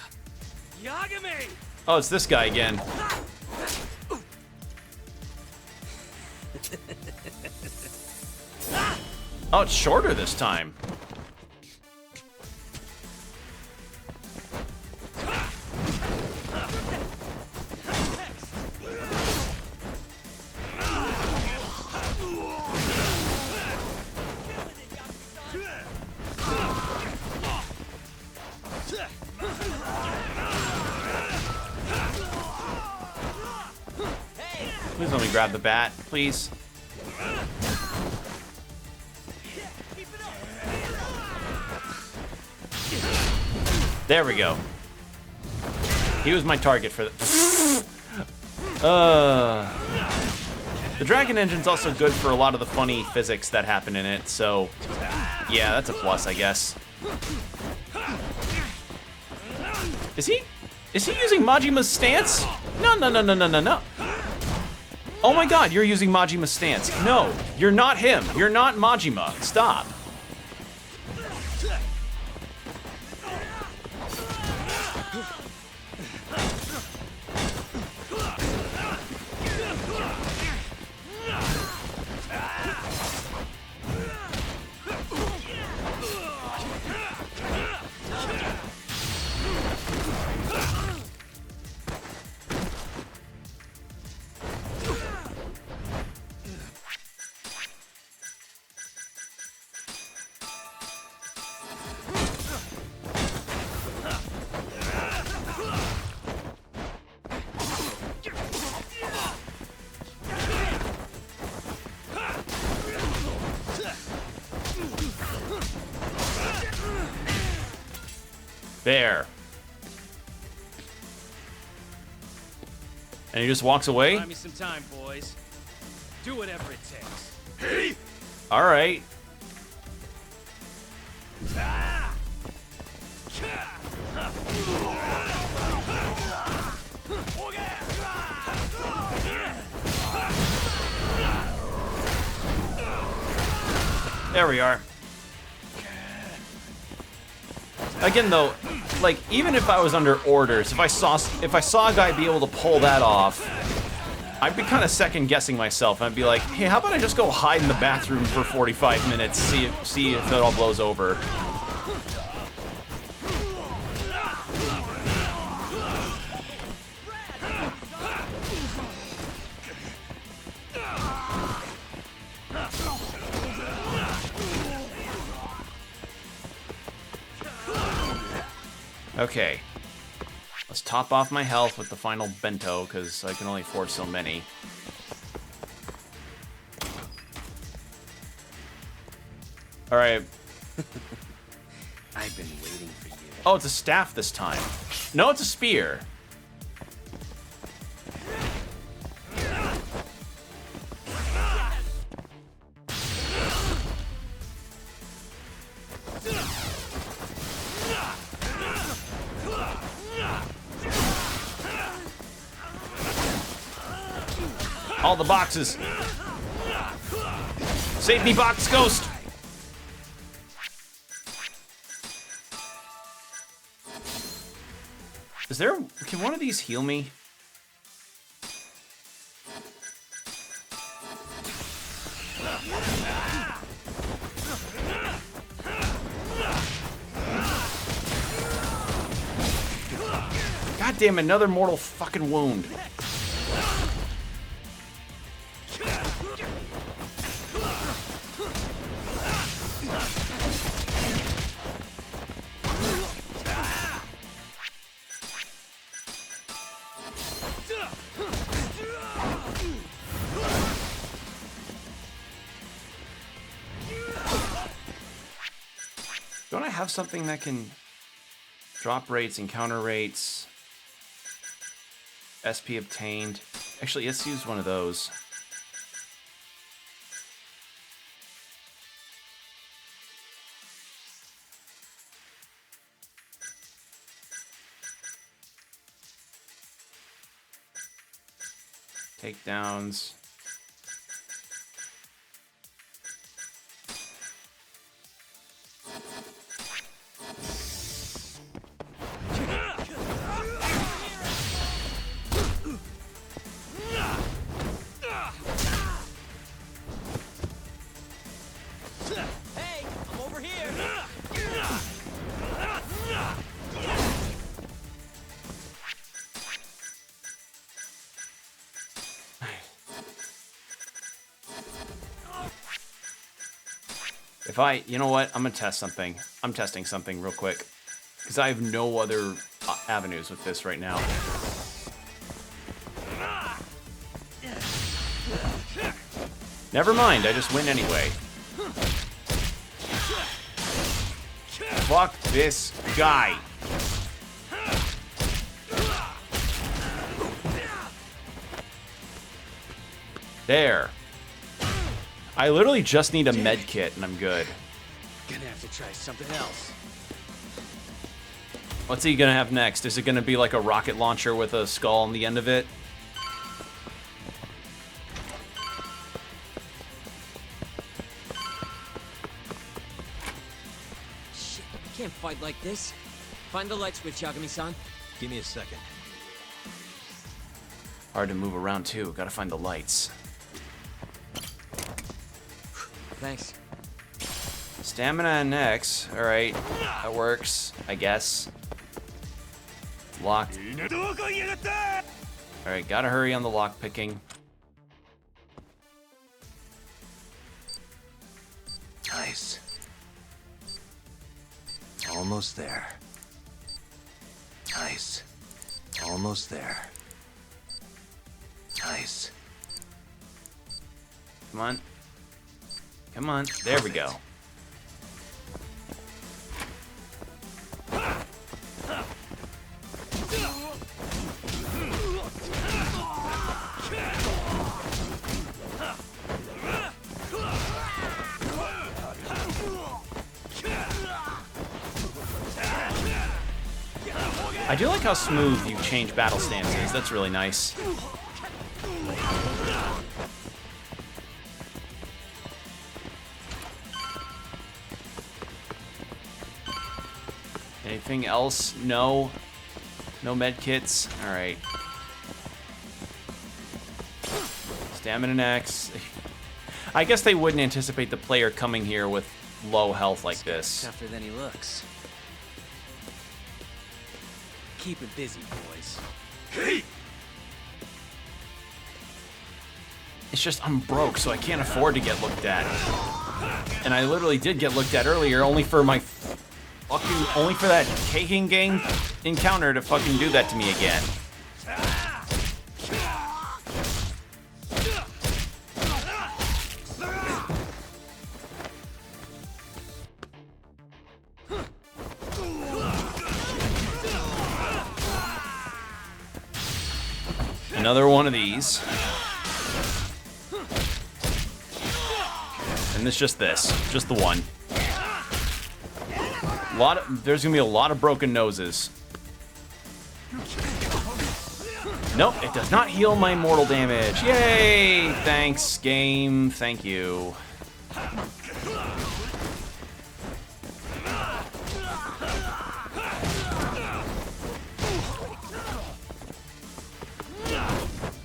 [SPEAKER 14] Yagami!
[SPEAKER 1] Oh, it's this guy again. Oh, it's shorter this time. Please let me grab the bat, please. There we go. He was my target for the. The Dragon Engine's also good for a lot of the funny physics that happen in it, so yeah, that's a plus, I guess. Is he using Majima's stance? No. Oh my God, you're using Majima's stance. No, you're not him. You're not Majima. Stop. There. And he just walks away?
[SPEAKER 21] Buy me some time, boys. Do whatever it takes. Hey!
[SPEAKER 1] All right. There we are. Again, though, like, even if I was under orders, if I saw a guy be able to pull that off, I'd be kind of second guessing myself. I'd be like, hey, how about I just go hide in the bathroom for 45 minutes, see if it all blows over. Okay, let's top off my health with the final bento, because I can only afford so many. All right.
[SPEAKER 21] I've been waiting for you.
[SPEAKER 1] Oh, it's a staff this time. No, it's a spear. All the boxes. Save me, box ghost. Is there... Can one of these heal me? God damn, another mortal fucking wound. Don't I have something that can drop rates, encounter rates, SP obtained? Actually, let's use one of those. Takedowns.
[SPEAKER 21] Hey, I'm over here.
[SPEAKER 1] If I, you know what? I'm gonna test something. I'm testing something real quick. Because I have no other avenues with this right now. Never mind, I just win anyway. Fuck this guy. There. I literally just need a med kit and I'm good.
[SPEAKER 21] Gonna have to try something else.
[SPEAKER 1] What's he gonna have next? Is it gonna be like a rocket launcher with a skull on the end of it?
[SPEAKER 6] Shit, you can't fight like this. Find the light switch, Yagami-san.
[SPEAKER 2] Give me a second.
[SPEAKER 1] Hard to move around too. Gotta find the lights.
[SPEAKER 6] Thanks.
[SPEAKER 1] Stamina and X. Alright. That works, I guess. Locked. Alright, gotta hurry on the lock picking.
[SPEAKER 2] Nice. Almost there. Nice. Almost there. Nice.
[SPEAKER 1] Come on. Come on. There we go. I do like how smooth you change battle stances. That's really nice. Anything else? No. No med kits? Alright. Stamina and X. I guess they wouldn't anticipate the player coming here with low health like this.
[SPEAKER 21] Tougher than he looks. Keep it busy, boys.
[SPEAKER 7] Hey!
[SPEAKER 1] It's just I'm broke, so I can't afford to get looked at. And I literally did get looked at earlier, only for my only for that caking game encounter to fucking do that to me again. Another one of these. And it's just this. Just the one. There's gonna be a lot of broken noses. Nope, it does not heal my mortal damage. Yay! Thanks, game. Thank you.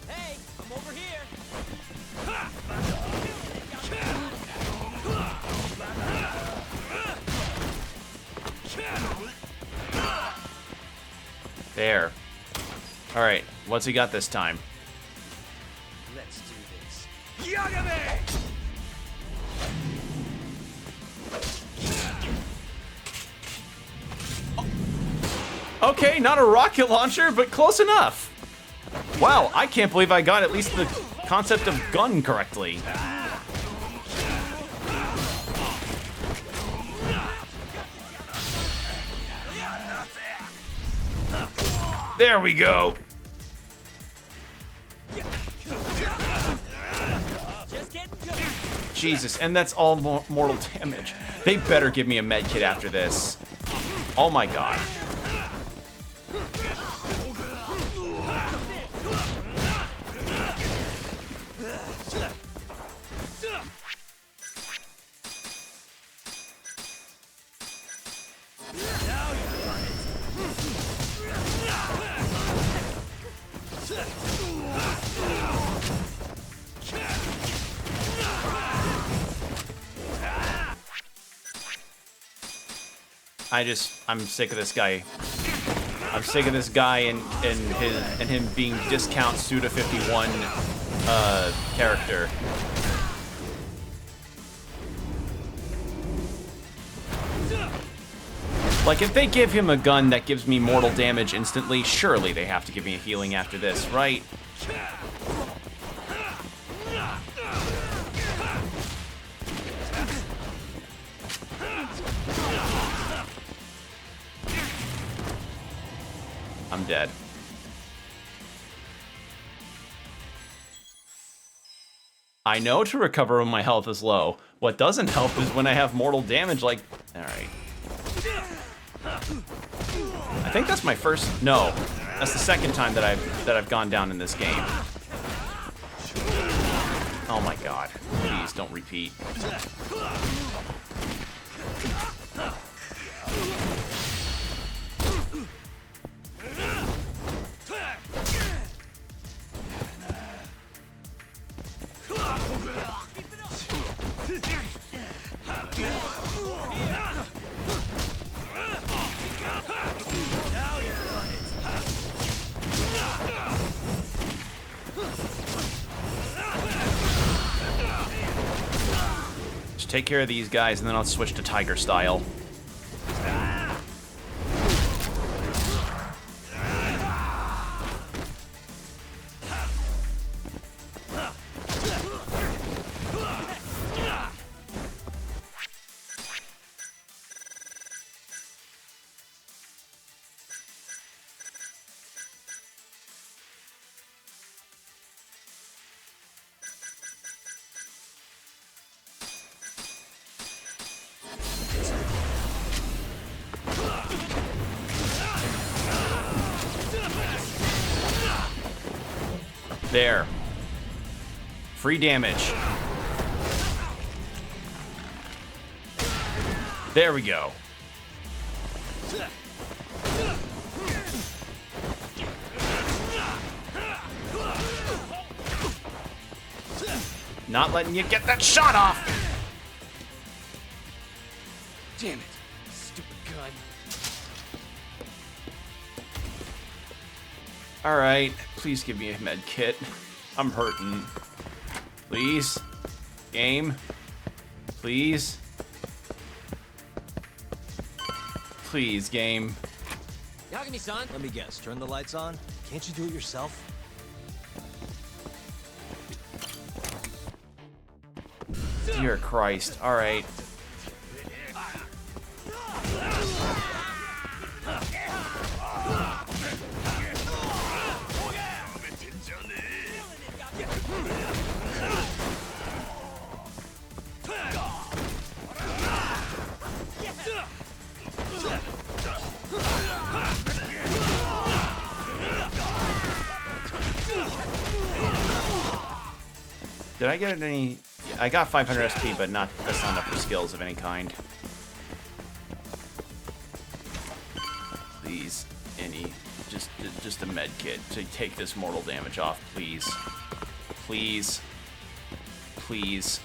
[SPEAKER 21] Hey, I'm over here.
[SPEAKER 1] There. Alright, what's he got this time?
[SPEAKER 21] Let's do this. Yagami!
[SPEAKER 1] Okay, not a rocket launcher, but close enough. Wow, I can't believe I got at least the concept of gun correctly. There we go. Jesus, and that's all mortal damage. They better give me a med kit after this. Oh my god. I'm sick of this guy. I'm sick of this guy and him being discount Suda 51 character. Like, if they give him a gun that gives me mortal damage instantly, surely they have to give me a healing after this, right? I'm dead. I know to recover when my health is low. What doesn't help is when I have mortal damage, like... Alright. I think that's my first... No. That's the second time that I've gone down in this game. Oh my god. Please, don't repeat. Just take care of these guys and then I'll switch to Tiger style. There. Free damage. There we go. Not letting you get that shot off.
[SPEAKER 21] Damn it. Stupid gun.
[SPEAKER 1] Alright, please give me a med kit. I'm hurting. Please? Game? Please? Please, game.
[SPEAKER 2] Yagami-san! Let me guess, turn the lights on? Can't you do it yourself?
[SPEAKER 1] Dear Christ. Alright. Did I get any? I got 500 SP, but that's not enough for skills of any kind. Please, just a med kit to take this mortal damage off, please. Please. Please.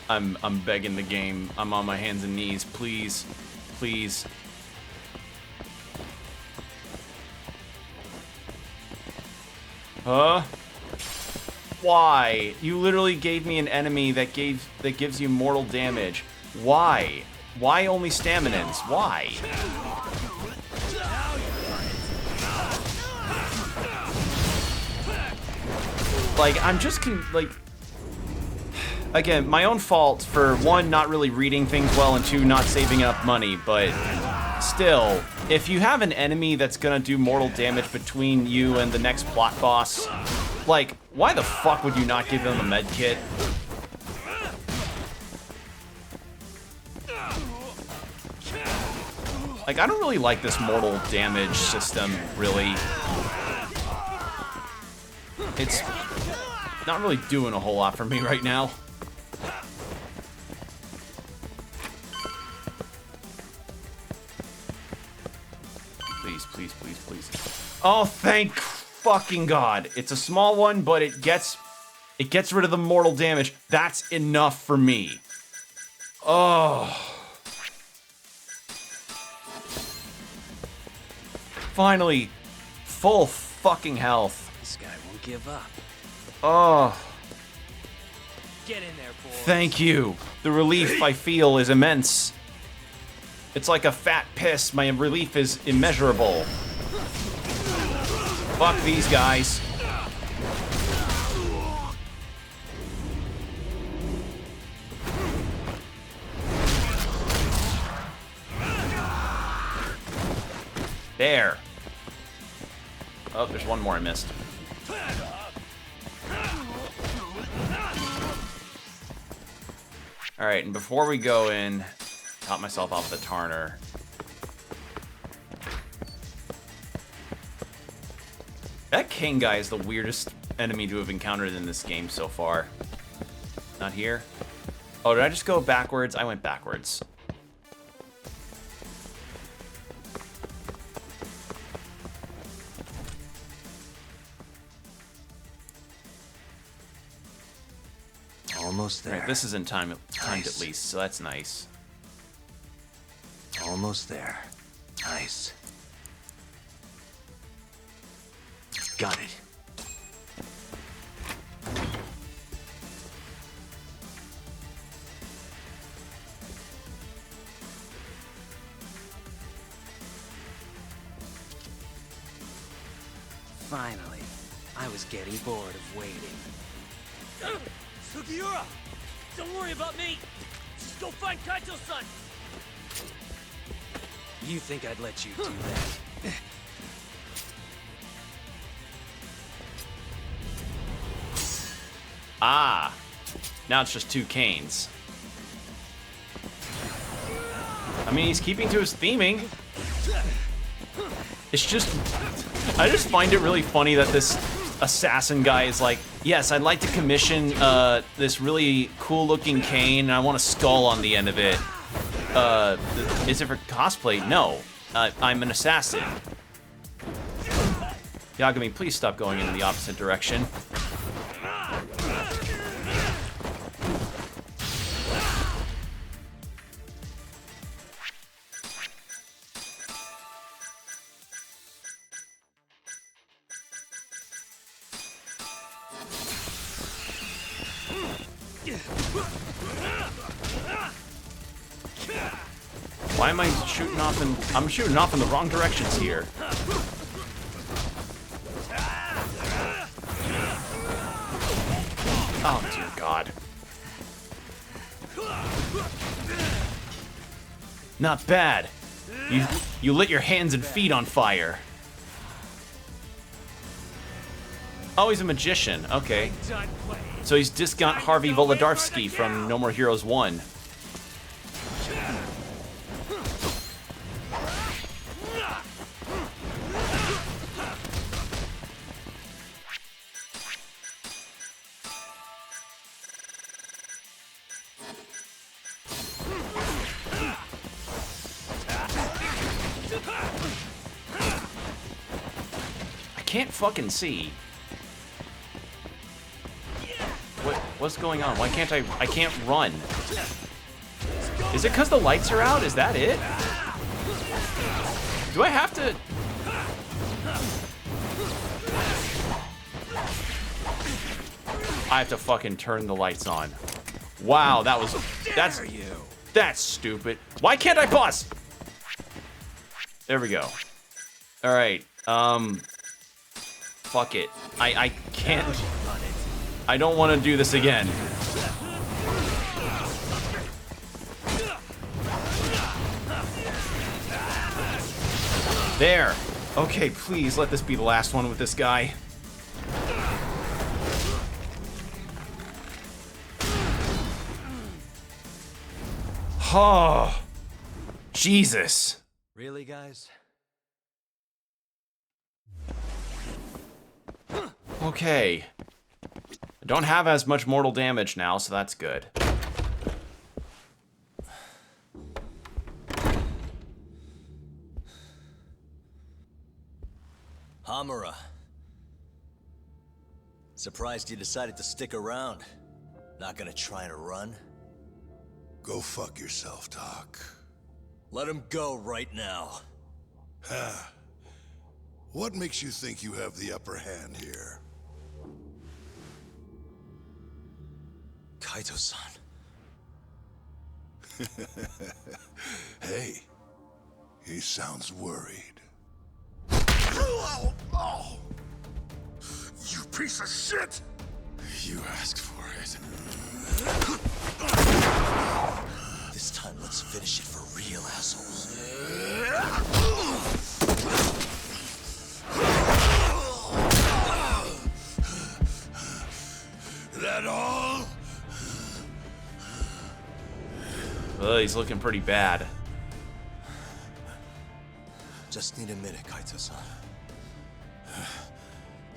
[SPEAKER 1] I'm begging the game. I'm on my hands and knees. Please. Please. Huh? Why? You literally gave me an enemy that gives you mortal damage. Why? Why only staminans? Why? Like, I'm just again, my own fault for one, not really reading things well, and two, not saving up money, but still, if you have an enemy that's gonna do mortal damage between you and the next plot boss, like, why the fuck would you not give them a med kit? Like, I don't really like this mortal damage system, really. It's not really doing a whole lot for me right now. Please, please, please, please. Oh, thank fucking God. It's a small one, but it gets rid of the mortal damage. That's enough for me. Oh. Finally, full fucking health.
[SPEAKER 11] This guy won't give up.
[SPEAKER 1] Oh.
[SPEAKER 11] Get in there, boy.
[SPEAKER 1] Thank you. The relief I feel is immense. It's like a fat piss. My relief is immeasurable. Fuck these guys. There. Oh, there's one more I missed. Alright, and before we go in, top myself off the Tarner. That King guy is the weirdest enemy to have encountered in this game so far. Not here. Oh, did I just go backwards? I went backwards.
[SPEAKER 2] Almost there.
[SPEAKER 1] Right, this isn't timed at least, so that's nice.
[SPEAKER 2] Almost there. Nice. Got it.
[SPEAKER 11] Finally, I was getting bored of waiting.
[SPEAKER 21] Sugiura! Don't worry about me! Just go find Kaito-san!
[SPEAKER 11] You think I'd let you do that?
[SPEAKER 1] Ah! Now it's just two Canes. I mean, he's keeping to his theming. It's just... I just find it really funny that this assassin guy is like, yes, I'd like to commission this really cool-looking cane, and I want a skull on the end of it. Is it for cosplay? No. I'm an assassin. Yagami, please stop going in the opposite direction. Why am I shooting off in... I'm shooting off in the wrong directions here. Oh, dear God. Not bad. You lit your hands and feet on fire. Oh, he's a magician. Okay. So he's Discount Harvey Volodarsky from No More Heroes 1. can't fucking see. What's going on? Why can't I can't run. Is it because the lights are out? Is that it? Do I have to... I have to fucking turn the lights on. Wow, that's stupid. Why can't I pause? There we go. All right. Fuck it. I can't. I don't want to do this again. There. Okay, please let this be the last one with this guy. Oh, Jesus.
[SPEAKER 2] Really, guys?
[SPEAKER 1] Okay. I don't have as much mortal damage now, so that's good.
[SPEAKER 2] Hamura. Surprised you decided to stick around. Not gonna try and run?
[SPEAKER 12] Go fuck yourself, Doc.
[SPEAKER 2] Let him go right now.
[SPEAKER 12] Ha. What makes you think you have the upper hand here?
[SPEAKER 2] Kaito-san.
[SPEAKER 12] Hey, he sounds worried. Oh, you piece of shit! You asked for it.
[SPEAKER 2] This time, let's finish it for real, assholes.
[SPEAKER 12] That all?
[SPEAKER 1] Well, he's looking pretty bad.
[SPEAKER 2] Just need a minute, Kaito-san.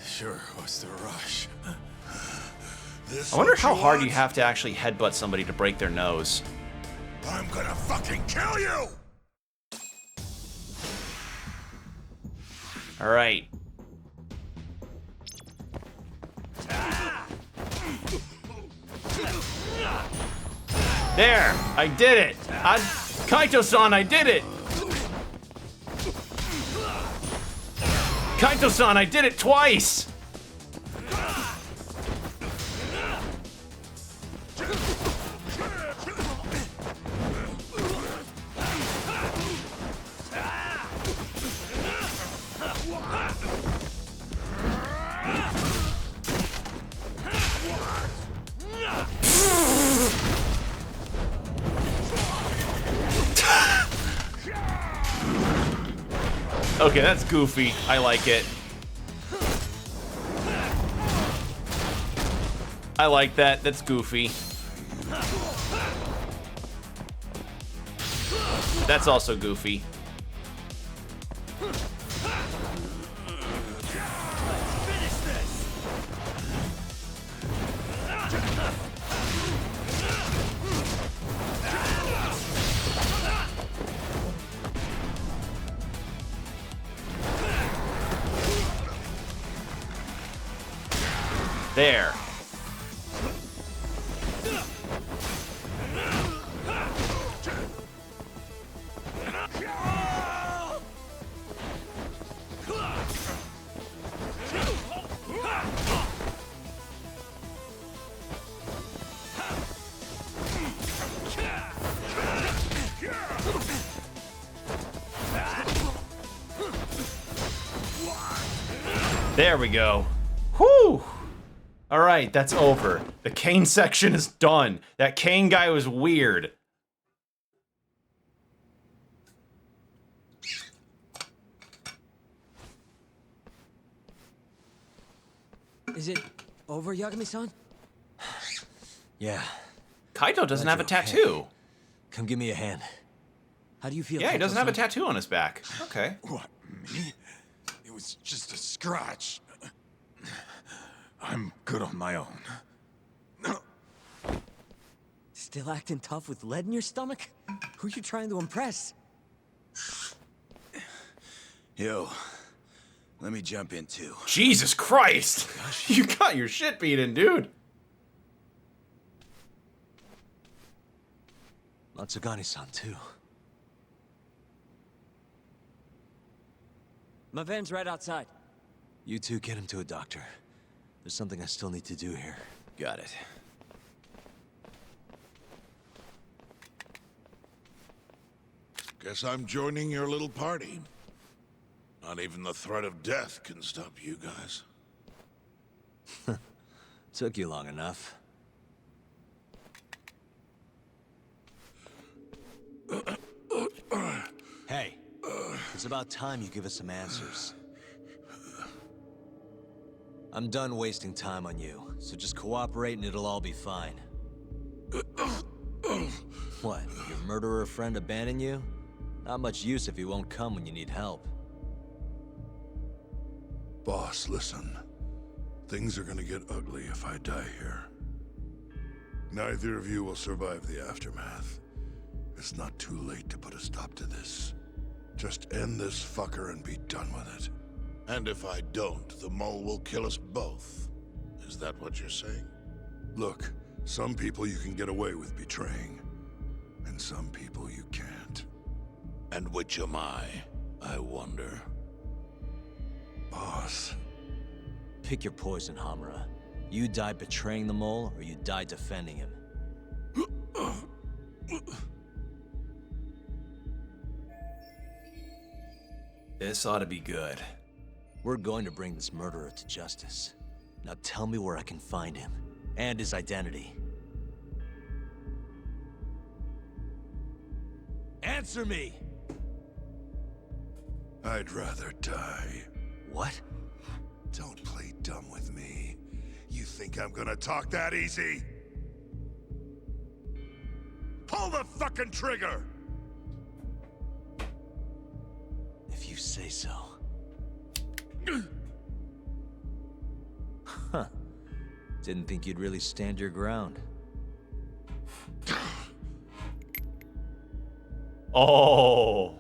[SPEAKER 12] Sure, what's the rush?
[SPEAKER 1] I wonder how hard you have to actually headbutt somebody to break their nose.
[SPEAKER 12] I'm gonna fucking kill you!
[SPEAKER 1] All right. There! I did it! Kaito-san, I did it! Kaito-san, I did it twice! Okay, that's goofy. I like it. I like that. That's goofy. That's also goofy. There. There we go. Whew. All right, that's over. The Kane section is done. That Kane guy was weird.
[SPEAKER 6] Is it over, Yagami-san?
[SPEAKER 2] Yeah.
[SPEAKER 1] Kaito doesn't have a tattoo.
[SPEAKER 2] Come give me a hand.
[SPEAKER 6] How do you feel?
[SPEAKER 1] Yeah, he doesn't have a
[SPEAKER 6] Kaito-san?
[SPEAKER 1] tattoo on his back. Okay.
[SPEAKER 17] What, me? It was just a scratch. I'm good on my own.
[SPEAKER 6] Still acting tough with lead in your stomach? Who you trying to impress?
[SPEAKER 20] Yo, Let me jump in too.
[SPEAKER 1] Jesus Christ! You got your shit beaten, dude.
[SPEAKER 2] Matsugani-san, too.
[SPEAKER 6] My van's right outside.
[SPEAKER 2] You two get him to a doctor. There's something I still need to do here.
[SPEAKER 20] Got it.
[SPEAKER 12] Guess I'm joining your little party. Not even the threat of death can stop you guys.
[SPEAKER 2] Took you long enough. Hey, it's about time you give us some answers. I'm done wasting time on you, so just cooperate and it'll all be fine. What, your murderer friend abandoned you? Not much use if he won't come when you need help.
[SPEAKER 12] Boss, listen. Things are gonna get ugly if I die here. Neither of you will survive the aftermath. It's not too late to put a stop to this. Just end this fucker and be done with it. And if I don't, the mole will kill us both. Is that what you're saying? Look, some people you can get away with betraying, and some people you can't. And which am I wonder? Boss.
[SPEAKER 2] Pick your poison, Hamura. You die betraying the mole, or you die defending him.
[SPEAKER 1] This ought to be good.
[SPEAKER 2] We're going to bring this murderer to justice. Now tell me where I can find him, and his identity. Answer me!
[SPEAKER 12] I'd rather die.
[SPEAKER 2] What?
[SPEAKER 12] Don't play dumb with me. You think I'm gonna talk that easy? Pull the fucking trigger!
[SPEAKER 2] If you say so. Huh. Didn't think you'd really stand your ground.
[SPEAKER 1] Oh.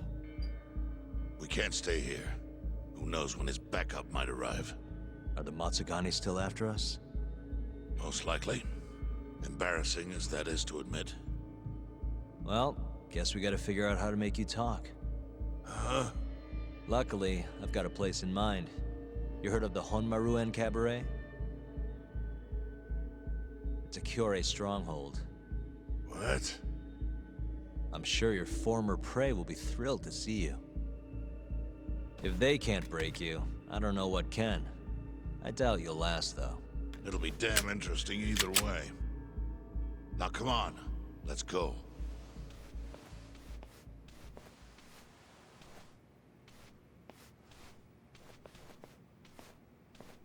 [SPEAKER 12] We can't stay here. Who knows when his backup might arrive?
[SPEAKER 2] Are the Matsugani still after us?
[SPEAKER 12] Most likely. Embarrassing as that is to admit.
[SPEAKER 2] Well, guess we gotta figure out how to make you talk.
[SPEAKER 12] Huh?
[SPEAKER 2] Luckily, I've got a place in mind. You heard of the Honmaruen Cabaret? It's a Kyorei stronghold.
[SPEAKER 12] What?
[SPEAKER 2] I'm sure your former prey will be thrilled to see you. If they can't break you, I don't know what can. I doubt you'll last, though.
[SPEAKER 12] It'll be damn interesting either way. Now come on, let's go.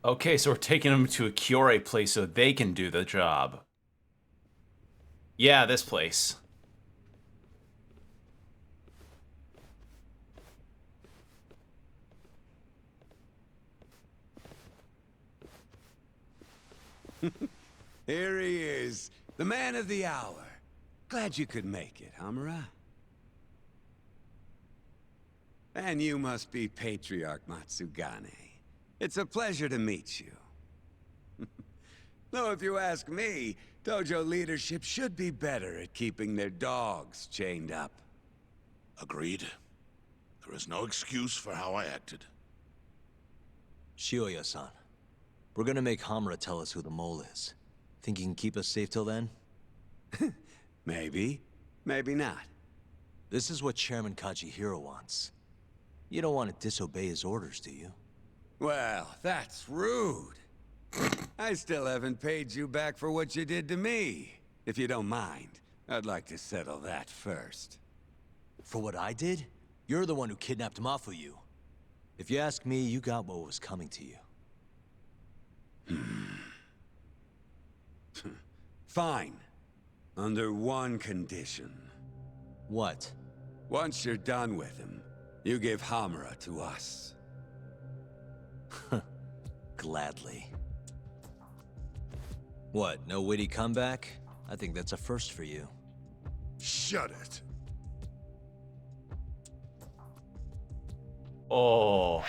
[SPEAKER 1] Okay, so we're taking them to a Kyorei place so they can do the job. Yeah, this place.
[SPEAKER 9] Here he is, the man of the hour. Glad you could make it, Hamura. And you must be Patriarch Matsugane. It's a pleasure to meet you. Though if you ask me, dojo leadership should be better at keeping their dogs chained up.
[SPEAKER 12] Agreed. There is no excuse for how I acted.
[SPEAKER 2] Shioya-san, we're gonna make Hamura tell us who the mole is. Think you can keep us safe till then?
[SPEAKER 9] Maybe. Maybe not.
[SPEAKER 2] This is what Chairman Kajihiro wants. You don't want to disobey his orders, do you?
[SPEAKER 9] Well, that's rude. I still haven't paid you back for what you did to me. If you don't mind, I'd like to settle that first.
[SPEAKER 2] For what I did? You're the one who kidnapped Mafuyu. If you ask me, you got what was coming to you.
[SPEAKER 9] Fine. Under one condition.
[SPEAKER 2] What?
[SPEAKER 9] Once you're done with him, you give Hamura to us.
[SPEAKER 2] Gladly. What, no witty comeback? I think that's a first for you.
[SPEAKER 12] Shut it.
[SPEAKER 1] Oh.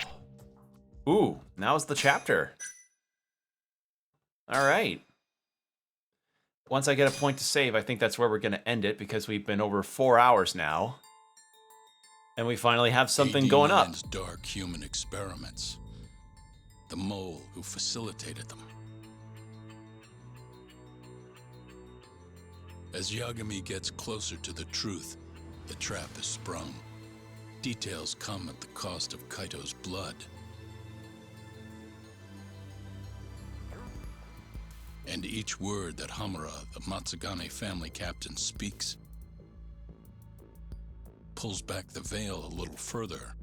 [SPEAKER 1] Ooh, now's the chapter. All right. Once I get a point to save, I think that's where we're going to end it because we've been over 4 hours now. And we finally have something going up.
[SPEAKER 7] AD9's dark human experiments. The mole who facilitated them. As Yagami gets closer to the truth, the trap is sprung. Details come at the cost of Kaito's blood. And each word that Hamura, the Matsugane family captain, speaks pulls back the veil a little further.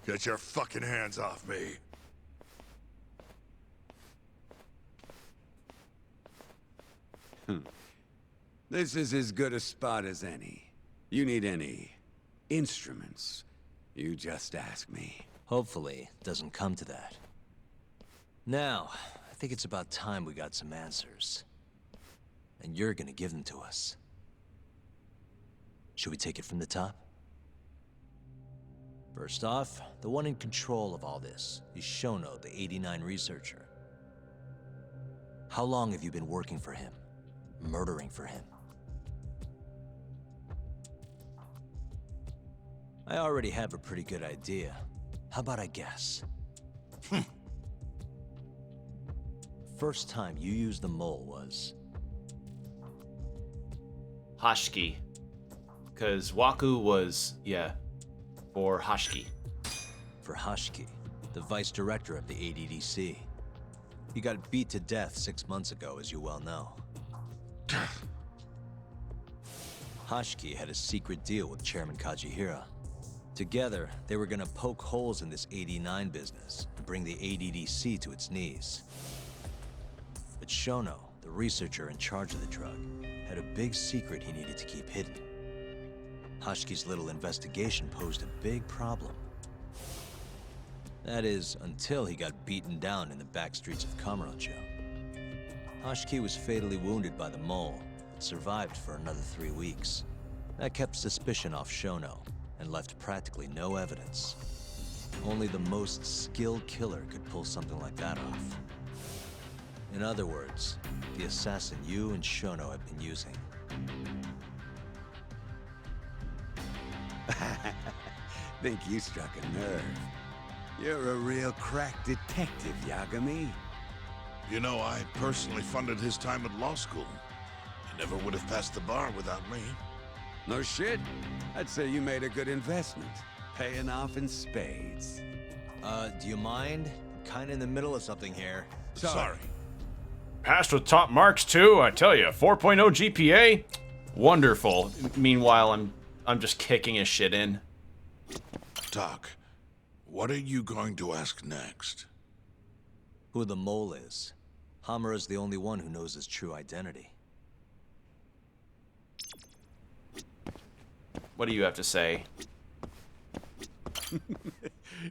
[SPEAKER 12] Get your fucking hands off me.
[SPEAKER 9] This is as good a spot as any. You need any instruments, you just ask me.
[SPEAKER 2] Hopefully, it doesn't come to that. Now, I think it's about time we got some answers. And you're gonna give them to us. Should we take it from the top? First off, the one in control of all this is Shono, the 89 researcher. How long have you been working for him? Murdering for him? I already have a pretty good idea. How about I guess? First time you used the mole was...
[SPEAKER 1] Hashiki. Because Waku was, for Hashiki.
[SPEAKER 2] For Hashiki, the vice director of the ADDC. He got beat to death 6 months ago, as you well know. Hashiki had a secret deal with Chairman Kajihira. Together, they were gonna poke holes in this 89 business and bring the ADDC to its knees. But Shono, the researcher in charge of the drug, had a big secret he needed to keep hidden. Hashiki's little investigation posed a big problem. That is, until he got beaten down in the back streets of Kamurocho. Hashiki was fatally wounded by the mole, but survived for another 3 weeks. That kept suspicion off Shono, and left practically no evidence. Only the most skilled killer could pull something like that off. In other words, the assassin you and Shono have been using.
[SPEAKER 9] Think you struck a nerve. You're a real crack detective, Yagami.
[SPEAKER 12] You know, I personally funded his time at law school. He never would have passed the bar without me.
[SPEAKER 9] No shit. I'd say you made a good investment. Paying off in spades.
[SPEAKER 2] Do you mind? I'm kinda in the middle of something here.
[SPEAKER 12] Sorry.
[SPEAKER 1] Passed with top marks too, I tell you. 4.0 GPA? Wonderful. Meanwhile, I'm just kicking his shit in.
[SPEAKER 12] Doc, what are you going to ask next?
[SPEAKER 2] Who the mole is. Hamura's the only one who knows his true identity.
[SPEAKER 1] What do you have to say?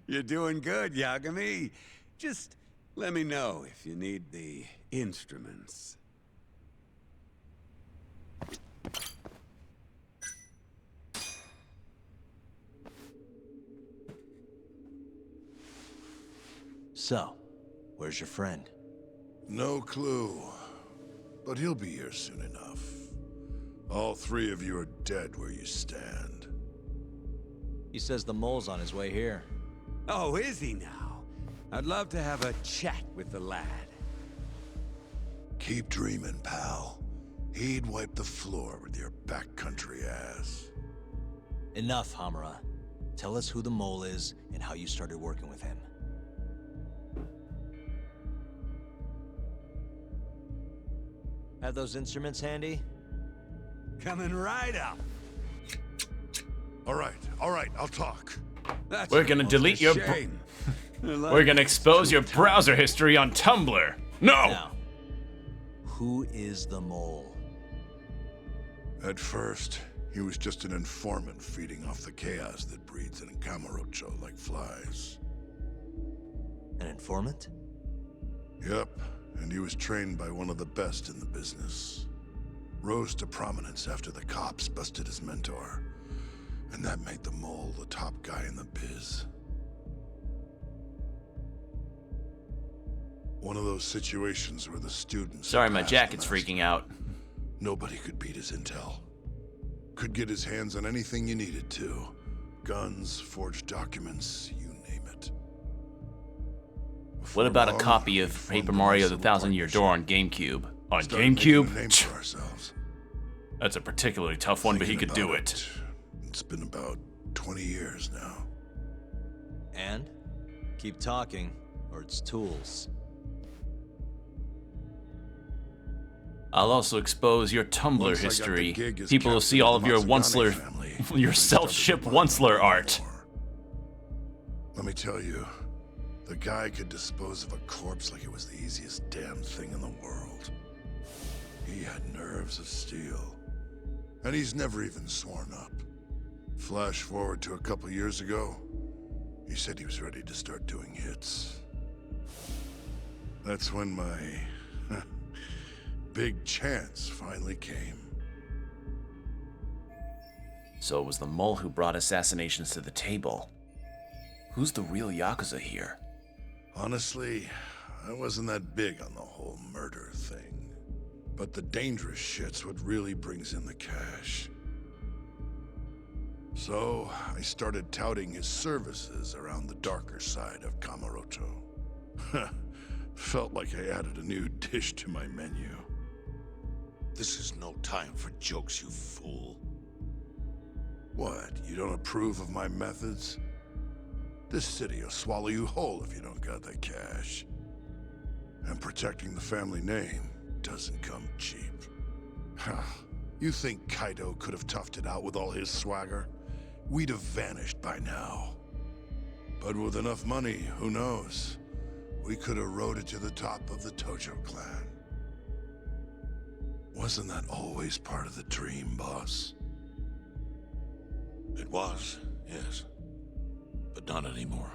[SPEAKER 9] You're doing good, Yagami. Just let me know if you need the instruments.
[SPEAKER 2] So, where's your friend?
[SPEAKER 12] No clue. But he'll be here soon enough. All three of you are dead where you stand.
[SPEAKER 2] He says the mole's on his way here.
[SPEAKER 9] Oh, is he now? I'd love to have a chat with the lad.
[SPEAKER 12] Keep dreaming, pal. He'd wipe the floor with your backcountry ass.
[SPEAKER 2] Enough, Hamura. Tell us who the mole is and how you started working with him. Have those instruments handy?
[SPEAKER 9] Coming right up.
[SPEAKER 12] All right, I'll talk.
[SPEAKER 1] We're gonna delete your... We're gonna expose your browser history on Tumblr. No!
[SPEAKER 2] Now, who is the mole?
[SPEAKER 12] At first, He was just an informant feeding off the chaos that breeds in Camarocho like flies.
[SPEAKER 2] An informant?
[SPEAKER 12] Yep, and he was trained by one of the best in the business. Rose to prominence after the cops busted his mentor. And that made the mole the top guy in the biz. One of those situations where the students...
[SPEAKER 1] Sorry, my jacket's freaking out.
[SPEAKER 12] Nobody could beat his intel. Could get his hands on anything you needed to. Guns, forged documents, you name it.
[SPEAKER 1] What about a copy of Paper Mario: The Thousand-Year Door on GameCube? On GameCube? That's a particularly tough one, but he could do it.
[SPEAKER 12] It's been about 20 years now.
[SPEAKER 2] And? Keep talking, or it's tools.
[SPEAKER 1] I'll also expose your Tumblr
[SPEAKER 12] Once I got the
[SPEAKER 1] history.
[SPEAKER 12] gig as
[SPEAKER 1] People will see
[SPEAKER 12] captain
[SPEAKER 1] all
[SPEAKER 12] of
[SPEAKER 1] of
[SPEAKER 12] the
[SPEAKER 1] your
[SPEAKER 12] Matsugane
[SPEAKER 1] Onceler,
[SPEAKER 12] family,
[SPEAKER 1] your
[SPEAKER 12] I
[SPEAKER 1] self-ship
[SPEAKER 12] started to admire
[SPEAKER 1] Onceler art.
[SPEAKER 12] Let me tell you, the guy could dispose of a corpse like it was the easiest damn thing in the world. He had nerves of steel. And he's never even sworn up. Flash forward to a couple years ago, he said he was ready to start doing hits. That's when my big chance finally came.
[SPEAKER 1] So it was the mole who brought assassinations to the table. Who's the real Yakuza here?
[SPEAKER 12] Honestly, I wasn't that big on the whole murder thing. But the dangerous shit's what really brings in the cash. So, I started touting his services around the darker side of Camarocho. Felt like I added a new dish to my menu.
[SPEAKER 7] This is no time for jokes, you fool.
[SPEAKER 12] What, you don't approve of my methods? This city will swallow you whole if you don't got the cash. And protecting the family name doesn't come cheap. You think Kaido could have toughed it out with all his swagger? We'd have vanished by now. But with enough money, who knows? We could have rode it to the top of the Tojo clan. Wasn't that always part of the dream, boss?
[SPEAKER 7] It was, yes. But not anymore.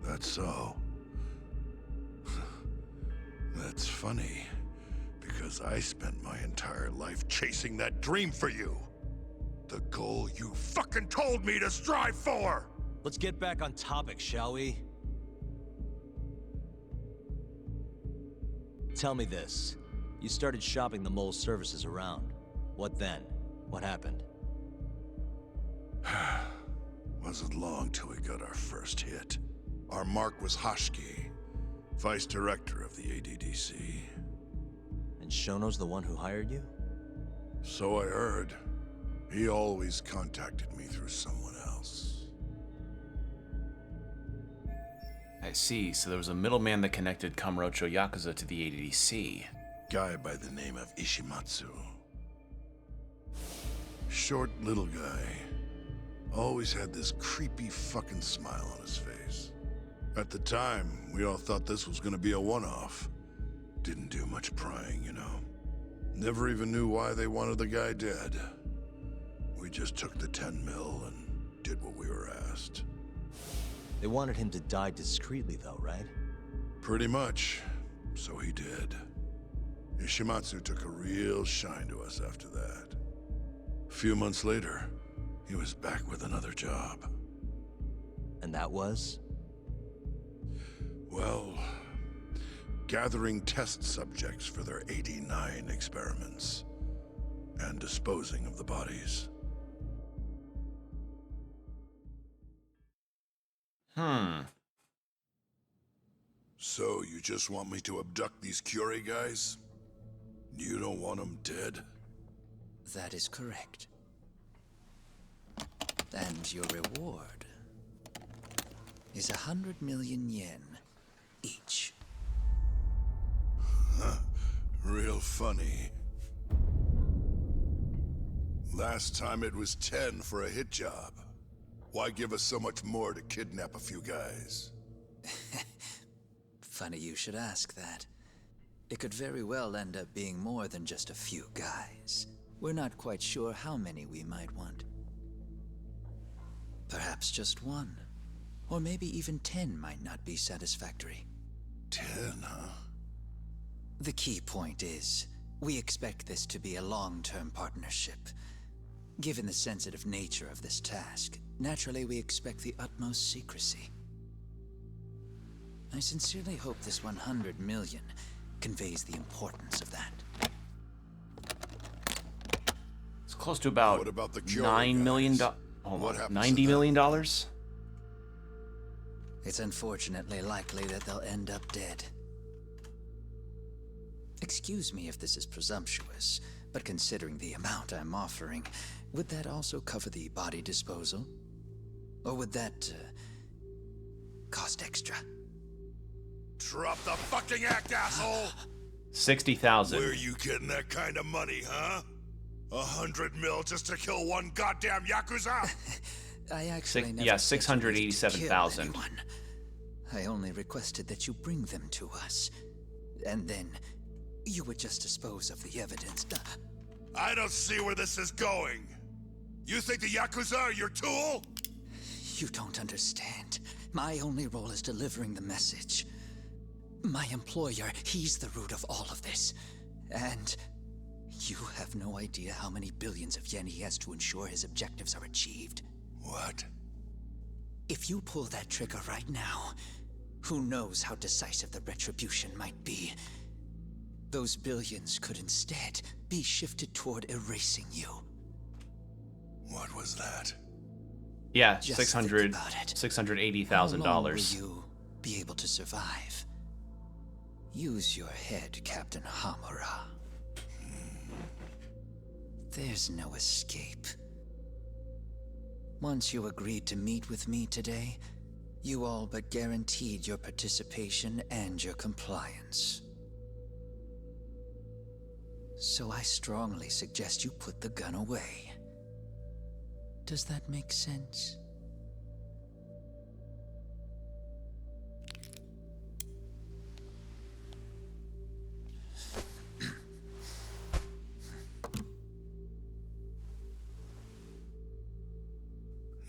[SPEAKER 12] That's so. That's funny, because I spent my entire life chasing that dream for you. The goal you fucking told me to strive for!
[SPEAKER 2] Let's get back on topic, shall we? Tell me this. You started shopping the mole's services around. What then? What happened?
[SPEAKER 12] Wasn't long till we got our first hit. Our mark was Hashki, vice director of the ADDC.
[SPEAKER 2] And Shono's the one who hired you?
[SPEAKER 12] So I heard. He always contacted me through someone else.
[SPEAKER 1] I see, so there was a middleman that connected Kamurocho Yakuza to the ADDC.
[SPEAKER 12] Guy by the name of Ishimatsu. Short little guy. Always had this creepy fucking smile on his face. At the time, we all thought this was gonna be a one-off. Didn't do much prying, you know. Never even knew why they wanted the guy dead. We just took the 10 mil and did what we were asked.
[SPEAKER 2] They wanted him to die discreetly though, right?
[SPEAKER 12] Pretty much. So he did. Ishimatsu took a real shine to us after that. A few months later, he was back with another job.
[SPEAKER 2] And that was?
[SPEAKER 12] Well, gathering test subjects for their 89 experiments. And disposing of the bodies. So, you just want me to abduct these Curie guys? You don't want them dead?
[SPEAKER 16] That is correct. And your reward is 100 million yen each.
[SPEAKER 12] Real funny. Last time it was 10 for a hit job. Why give us so much more to kidnap a few guys?
[SPEAKER 16] Funny you should ask that. It could very well end up being more than just a few guys. We're not quite sure how many we might want. Perhaps just one. Or maybe even 10 might not be satisfactory.
[SPEAKER 12] 10, huh?
[SPEAKER 16] The key point is, we expect this to be a long-term partnership. Given the sensitive nature of this task, naturally we expect the utmost secrecy. I sincerely hope this 100 million conveys the importance of that.
[SPEAKER 1] It's close to about
[SPEAKER 12] What about the
[SPEAKER 1] $9 million. $90 million?
[SPEAKER 16] It's unfortunately likely that they'll end up dead. Excuse me if this is presumptuous, but considering the amount I'm offering, would that also cover the body disposal? Or would that, cost extra?
[SPEAKER 12] Drop the fucking act, asshole!
[SPEAKER 1] 60,000.
[SPEAKER 12] Where you getting that kind of money, huh? 100 mil just to kill one goddamn Yakuza?
[SPEAKER 16] I actually never
[SPEAKER 1] Yeah,
[SPEAKER 16] said you
[SPEAKER 1] 687,000.
[SPEAKER 16] needed to kill anyone. I only requested that you bring them to us. And then, you would just dispose of the evidence.
[SPEAKER 12] I don't see where this is going. You think the Yakuza are your tool?
[SPEAKER 16] You don't understand. My only role is delivering the message. My employer, he's the root of all of this. And you have no idea how many billions of yen he has to ensure his objectives are achieved.
[SPEAKER 12] What?
[SPEAKER 16] If you pull that trigger right now, who knows how decisive the retribution might be. Those billions could instead be shifted toward erasing you.
[SPEAKER 12] What was that?
[SPEAKER 1] Yeah,
[SPEAKER 16] Just
[SPEAKER 1] $680,000.
[SPEAKER 16] How long will you be able to survive? Use your head, Captain Hamura. There's no escape. Once you agreed to meet with me today, you all but guaranteed your participation and your compliance. So I strongly suggest you put the gun away. Does that make sense?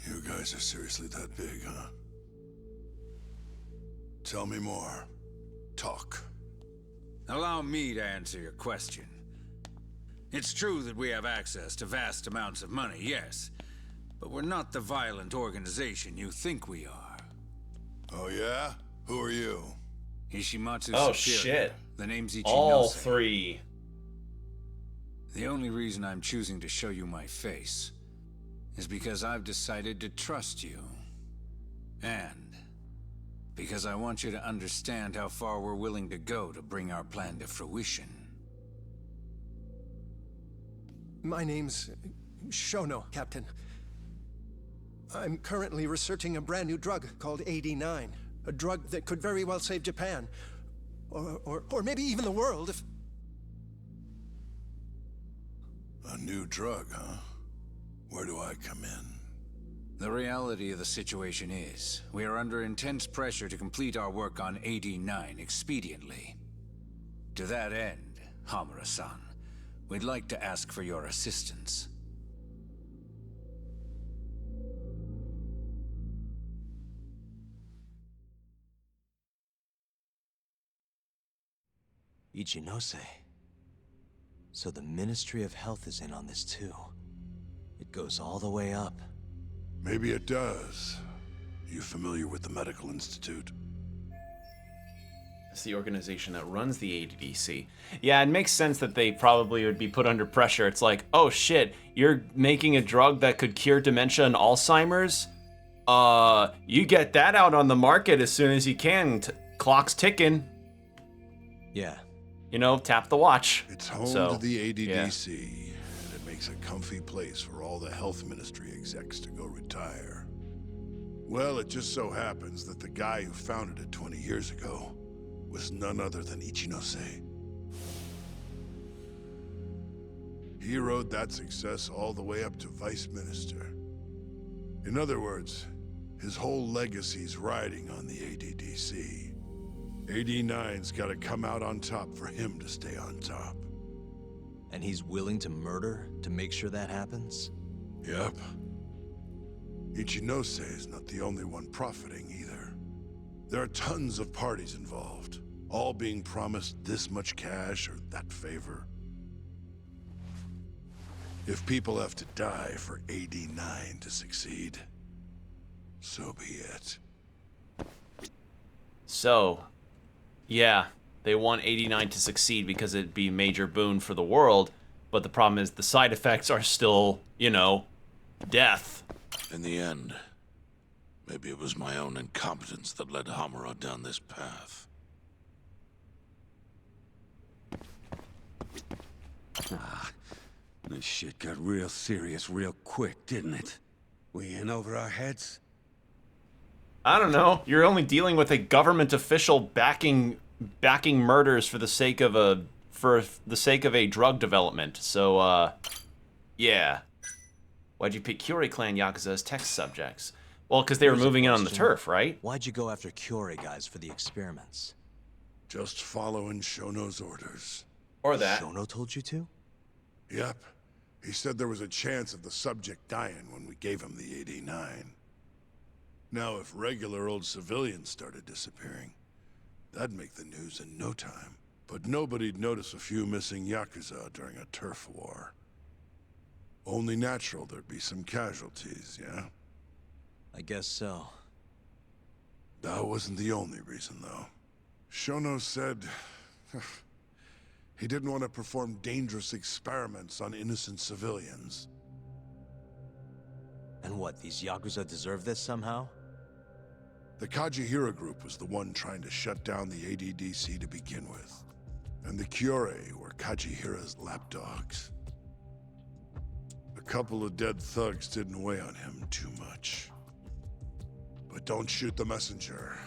[SPEAKER 12] You guys are seriously that big, huh? Tell me more. Talk.
[SPEAKER 9] Allow me to answer your question. It's true that we have access to vast amounts of money, yes. But we're not the violent organization you think we are.
[SPEAKER 12] Oh yeah? Who are you?
[SPEAKER 9] Ishimatsu
[SPEAKER 1] Oh,
[SPEAKER 9] Superior.
[SPEAKER 1] shit.
[SPEAKER 9] The name's Ichinose.
[SPEAKER 1] All three.
[SPEAKER 9] The only reason I'm choosing to show you my face is because I've decided to trust you. And because I want you to understand how far we're willing to go to bring our plan to fruition.
[SPEAKER 18] My name's Shono, Captain. I'm currently researching a brand new drug called AD9. A drug that could very well save Japan. Or maybe even the world if...
[SPEAKER 12] A new drug, huh? Where do I come in?
[SPEAKER 9] The reality of the situation is, we are under intense pressure to complete our work on AD9 expediently. To that end, Hamura-san, we'd like to ask for your assistance.
[SPEAKER 2] Ichinose. So the Ministry of Health is in on this too. It goes all the way up.
[SPEAKER 12] Maybe it does. You familiar with the Medical Institute?
[SPEAKER 1] It's the organization that runs the ADDC. Yeah, it makes sense that they probably would be put under pressure. It's like, oh shit, you're making a drug that could cure dementia and Alzheimer's? You get that out on the market as soon as you can. Clock's ticking.
[SPEAKER 2] Yeah.
[SPEAKER 1] You know, tap the watch.
[SPEAKER 12] It's home to the ADDC, and it makes a comfy place for all the health ministry execs to go retire. Well, it just so happens that the guy who founded it 20 years ago was none other than Ichinose. He rode that success all the way up to vice minister. In other words, his whole legacy's riding on the ADDC. AD9's gotta come out on top for him to stay on top.
[SPEAKER 2] And he's willing to murder to make sure that happens?
[SPEAKER 12] Yep. Ichinose is not the only one profiting either. There are tons of parties involved, all being promised this much cash or that favor. If people have to die for AD9 to succeed, so be it.
[SPEAKER 1] So, yeah, they want 89 to succeed because it'd be a major boon for the world, but the problem is the side effects are still, you know, death.
[SPEAKER 7] In the end, maybe it was my own incompetence that led Hamura down this path.
[SPEAKER 8] This shit got real serious real quick, didn't it? We in over our heads?
[SPEAKER 1] I don't know. You're only dealing with a government official backing murders for the sake of a drug development. So yeah. Why'd you pick Curie clan Yakuza as test subjects? Well, because they were moving in on the turf, right?
[SPEAKER 2] Why'd you go after Curie guys for the experiments?
[SPEAKER 12] Just following Shono's orders.
[SPEAKER 1] Or that.
[SPEAKER 2] Shono told you to?
[SPEAKER 12] Yep. He said there was a chance of the subject dying when we gave him the AD9. Now, if regular old civilians started disappearing, that'd make the news in no time. But nobody'd notice a few missing Yakuza during a turf war. Only natural there'd be some casualties, yeah?
[SPEAKER 2] I guess so.
[SPEAKER 12] That wasn't the only reason, though. Shono said he didn't want to perform dangerous experiments on innocent civilians.
[SPEAKER 2] And what, these Yakuza deserve this somehow?
[SPEAKER 12] The Kajihira group was the one trying to shut down the ADDC to begin with. And the Kyore were Kajihira's lapdogs. A couple of dead thugs didn't weigh on him too much. But don't shoot the messenger.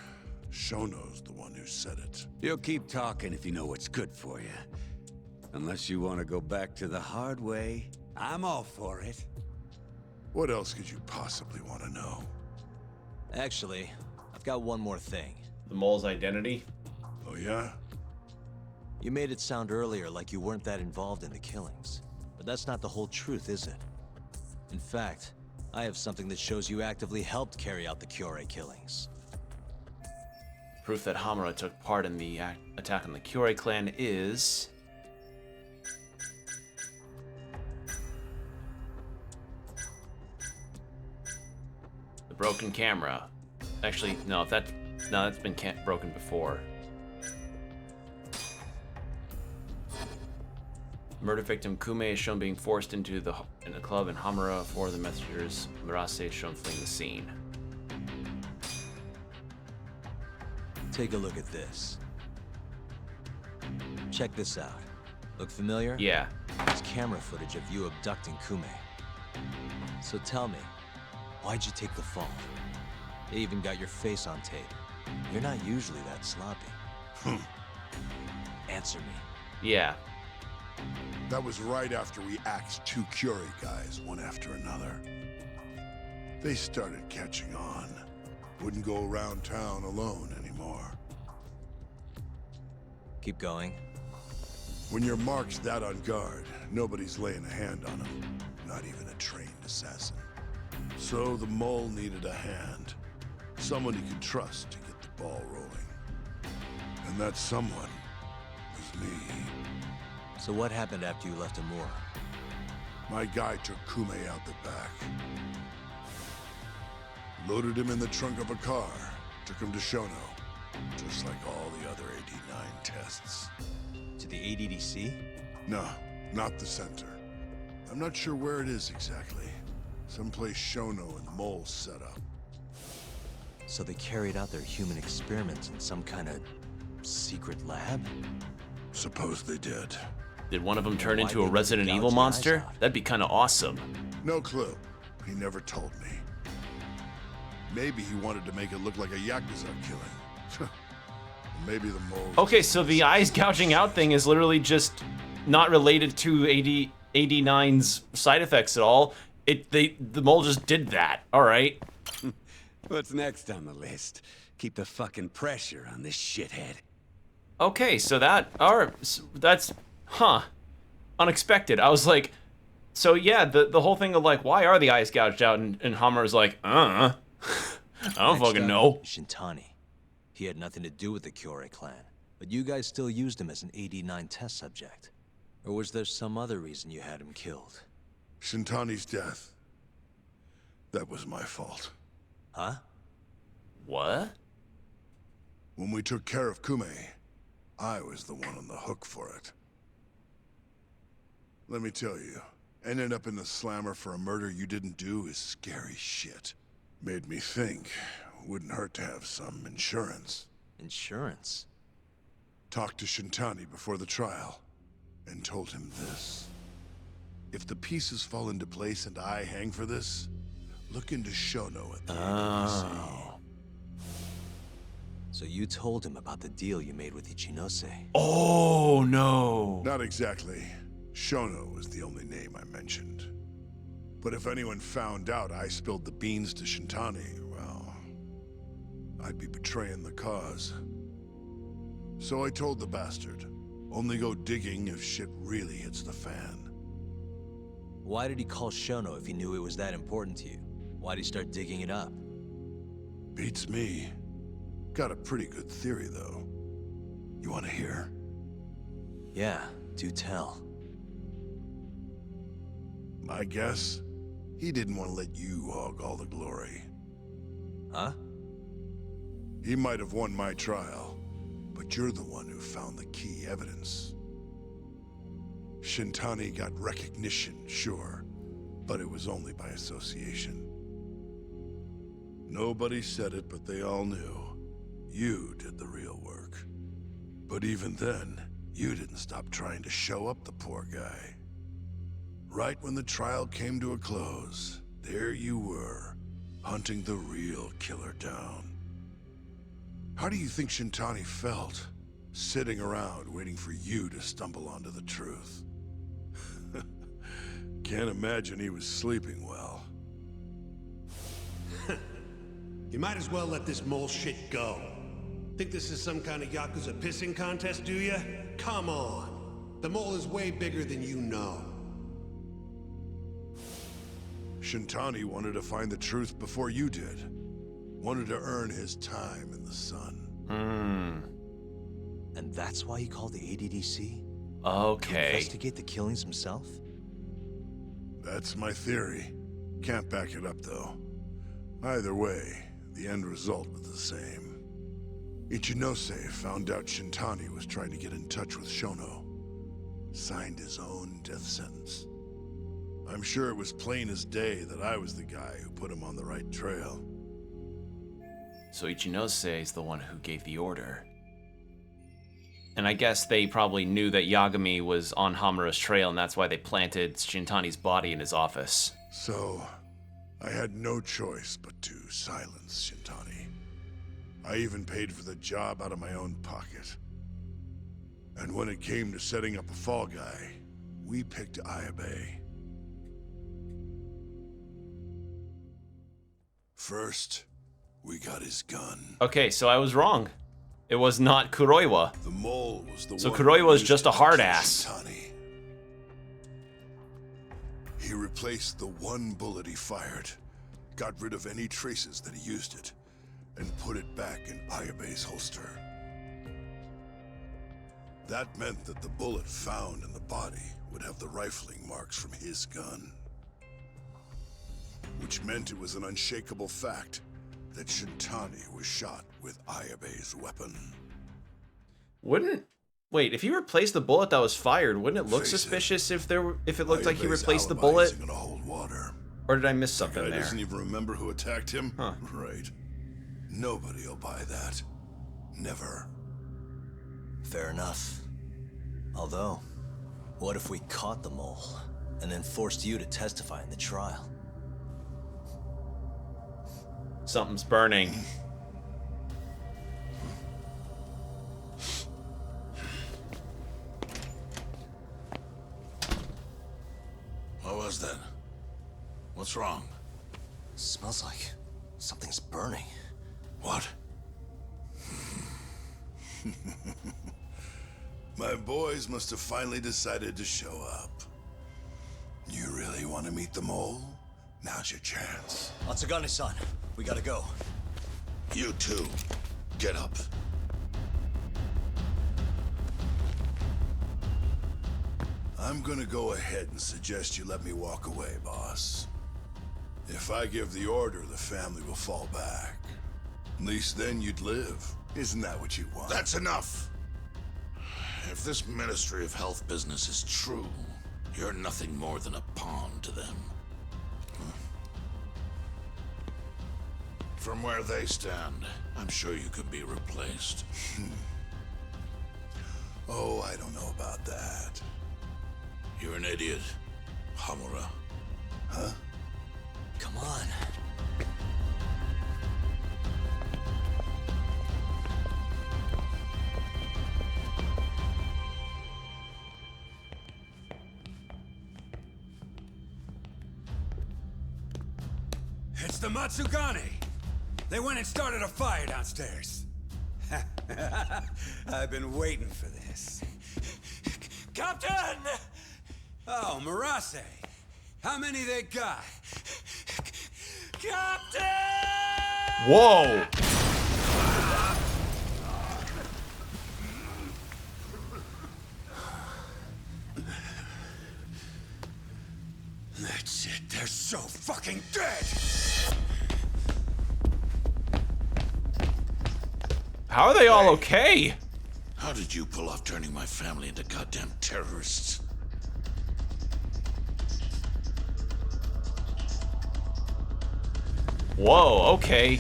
[SPEAKER 12] Shono's the one who said it.
[SPEAKER 8] You'll keep talking if you know what's good for you. Unless you want to go back to the hard way, I'm all for it.
[SPEAKER 12] What else could you possibly want to know?
[SPEAKER 2] Actually, I've got one more thing.
[SPEAKER 1] The mole's identity?
[SPEAKER 12] Oh yeah?
[SPEAKER 2] You made it sound earlier like you weren't that involved in the killings. But that's not the whole truth, is it? In fact, I have something that shows you actively helped carry out the Kyore killings.
[SPEAKER 1] Proof that Hamura took part in the attack on the Kyore clan is... the broken camera. Actually, no, that's been broken before. Murder victim Kume is shown being forced in a club in Hamura. Four of the messengers, Murase, is shown fleeing the scene.
[SPEAKER 2] Take a look at this. Check this out. Look familiar?
[SPEAKER 1] Yeah.
[SPEAKER 2] It's camera footage of you abducting Kume. So tell me, why'd you take the fall? They even got your face on tape. You're not usually that sloppy. Answer me.
[SPEAKER 1] Yeah.
[SPEAKER 12] That was right after we axed two Curie guys, one after another. They started catching on. Wouldn't go around town alone anymore.
[SPEAKER 2] Keep going.
[SPEAKER 12] When your mark's that on guard, nobody's laying a hand on them. Not even a trained assassin. So the mole needed a hand. Someone he could trust to get the ball rolling. And that someone was me.
[SPEAKER 2] So what happened after you left Amur?
[SPEAKER 12] My guy took Kume out the back. Loaded him in the trunk of a car. Took him to Shono. Just like all the other AD9 tests.
[SPEAKER 2] To the ADDC?
[SPEAKER 12] No, not the center. I'm not sure where it is exactly. Someplace Shono and the Mole set up.
[SPEAKER 2] So they carried out their human experiments in some kind of secret lab?
[SPEAKER 12] Suppose they did.
[SPEAKER 1] Did one of them turn into a Resident Evil monster? That'd be kind of awesome.
[SPEAKER 12] No clue. He never told me. Maybe he wanted to make it look like a Yakuza killing. Maybe the mole...
[SPEAKER 1] Okay, so the eyes gouging out thing is literally just not related to AD9's side effects at all. The mole just did that. All right.
[SPEAKER 8] What's next on the list? Keep the fucking pressure on this shithead.
[SPEAKER 1] Okay, so that's, unexpected. I was like, so yeah, the whole thing of like, why are the eyes gouged out? And Hammer's like, I don't fucking know.
[SPEAKER 2] Shintani. He had nothing to do with the Kyorei clan, but you guys still used him as an AD-9 test subject. Or was there some other reason you had him killed?
[SPEAKER 12] Shintani's death. That was my fault.
[SPEAKER 2] Huh?
[SPEAKER 1] What?
[SPEAKER 12] When we took care of Kume, I was the one on the hook for it. Let me tell you, ending up in the slammer for a murder you didn't do is scary shit. Made me think, wouldn't hurt to have some insurance.
[SPEAKER 2] Insurance?
[SPEAKER 12] Talked to Shintani before the trial, and told him this. If the pieces fall into place and I hang for this, look into Shono at the ADDC.
[SPEAKER 2] So you told him about the deal you made with Ichinose?
[SPEAKER 1] Oh, no.
[SPEAKER 12] Not exactly. Shono was the only name I mentioned. But if anyone found out I spilled the beans to Shintani, well, I'd be betraying the cause. So I told the bastard, only go digging if shit really hits the fan.
[SPEAKER 2] Why did he call Shono if he knew it was that important to you? Why'd he start digging it up?
[SPEAKER 12] Beats me. Got a pretty good theory, though. You want to hear?
[SPEAKER 2] Yeah, do tell.
[SPEAKER 12] My guess? He didn't want to let you hog all the glory.
[SPEAKER 2] Huh?
[SPEAKER 12] He might have won my trial, but you're the one who found the key evidence. Shintani got recognition, sure, but it was only by association. Nobody said it, but they all knew. You did the real work. But even then, you didn't stop trying to show up the poor guy. Right when the trial came to a close, there you were, hunting the real killer down. How do you think Shintani felt, sitting around waiting for you to stumble onto the truth? Can't imagine he was sleeping well.
[SPEAKER 13] You might as well let this mole shit go. Think this is some kind of Yakuza pissing contest, do ya? Come on. The mole is way bigger than you know.
[SPEAKER 12] Shintani wanted to find the truth before you did. Wanted to earn his time in the sun.
[SPEAKER 2] And that's why he called the ADDC?
[SPEAKER 1] Okay.
[SPEAKER 2] To investigate the killings himself?
[SPEAKER 12] That's my theory. Can't back it up, though. Either way, the end result was the same. Ichinose found out Shintani was trying to get in touch with Shono. Signed his own death sentence. I'm sure it was plain as day that I was the guy who put him on the right trail.
[SPEAKER 1] So Ichinose is the one who gave the order. And I guess they probably knew that Yagami was on Hamura's trail, and that's why they planted Shintani's body in his office.
[SPEAKER 12] So, I had no choice but to silence Shintani. I even paid for the job out of my own pocket. And when it came to setting up a fall guy, we picked Ayabe. First, we got his gun.
[SPEAKER 1] Okay, so I was wrong. It was not Kuroiwa.
[SPEAKER 12] The mole was the
[SPEAKER 1] so
[SPEAKER 12] one
[SPEAKER 1] Kuroiwa was
[SPEAKER 12] who
[SPEAKER 1] just a
[SPEAKER 12] used
[SPEAKER 1] hard
[SPEAKER 12] to
[SPEAKER 1] ass.
[SPEAKER 12] Shintani. He replaced the one bullet he fired, got rid of any traces that he used it, and put it back in Ayabe's holster. That meant that the bullet found in the body would have the rifling marks from his gun. Which meant it was an unshakable fact that Shintani was shot with Ayabe's weapon.
[SPEAKER 1] Wait, if he replaced the bullet that was fired, wouldn't it look suspicious if it looked like he replaced the bullet?
[SPEAKER 12] Gonna hold water.
[SPEAKER 1] Or did I miss something
[SPEAKER 12] The guy
[SPEAKER 1] there?
[SPEAKER 12] doesn't even remember who attacked him?
[SPEAKER 1] Huh.
[SPEAKER 12] Right. Nobody'll buy that. Never.
[SPEAKER 2] Fair enough. Although, what if we caught the mole, and then forced you to testify in the trial?
[SPEAKER 1] Something's burning.
[SPEAKER 7] What was that? What's wrong?
[SPEAKER 2] Smells like something's burning.
[SPEAKER 7] What?
[SPEAKER 12] My boys must have finally decided to show up. You really want to meet the mole? Now's your chance.
[SPEAKER 2] Matsugane-san, we gotta go.
[SPEAKER 12] You too. Get up. I'm gonna go ahead and suggest you let me walk away, boss. If I give the order, the family will fall back. At least then you'd live. Isn't that what you want?
[SPEAKER 7] That's enough. If this Ministry of Health business is true, you're nothing more than a pawn to them. From where they stand, I'm sure you could be replaced.
[SPEAKER 12] Oh, I don't know about that.
[SPEAKER 7] You're an idiot, Hamura.
[SPEAKER 12] Huh?
[SPEAKER 2] Come on.
[SPEAKER 8] It's the Matsugane! They went and started a fire downstairs. I've been waiting for this.
[SPEAKER 14] Captain!
[SPEAKER 8] Oh, Marase. How many they got?
[SPEAKER 14] Captain!
[SPEAKER 1] Whoa!
[SPEAKER 8] That's it. They're so fucking dead!
[SPEAKER 1] How are they all okay?
[SPEAKER 7] How did you pull off turning my family into goddamn terrorists?
[SPEAKER 1] Whoa, okay.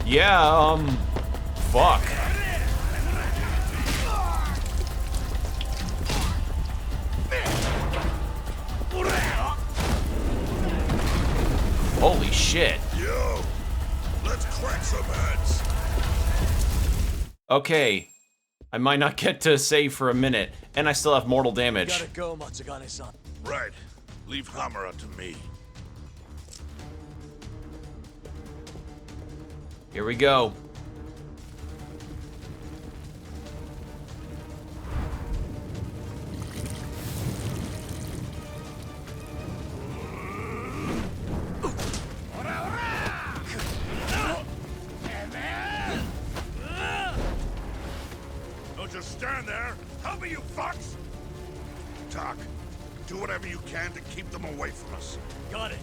[SPEAKER 1] Yeah, fuck. Holy shit.
[SPEAKER 7] Yo, let's crack some heads.
[SPEAKER 1] Okay. I might not get to save for a minute, and I still have mortal damage.
[SPEAKER 2] Gotta go, Matsugane-san.
[SPEAKER 7] Right. Leave Hamura to me.
[SPEAKER 1] Here we go.
[SPEAKER 7] Don't just stand there. Help me, you fucks! Doc, do whatever you can to keep them away from us.
[SPEAKER 14] Got it.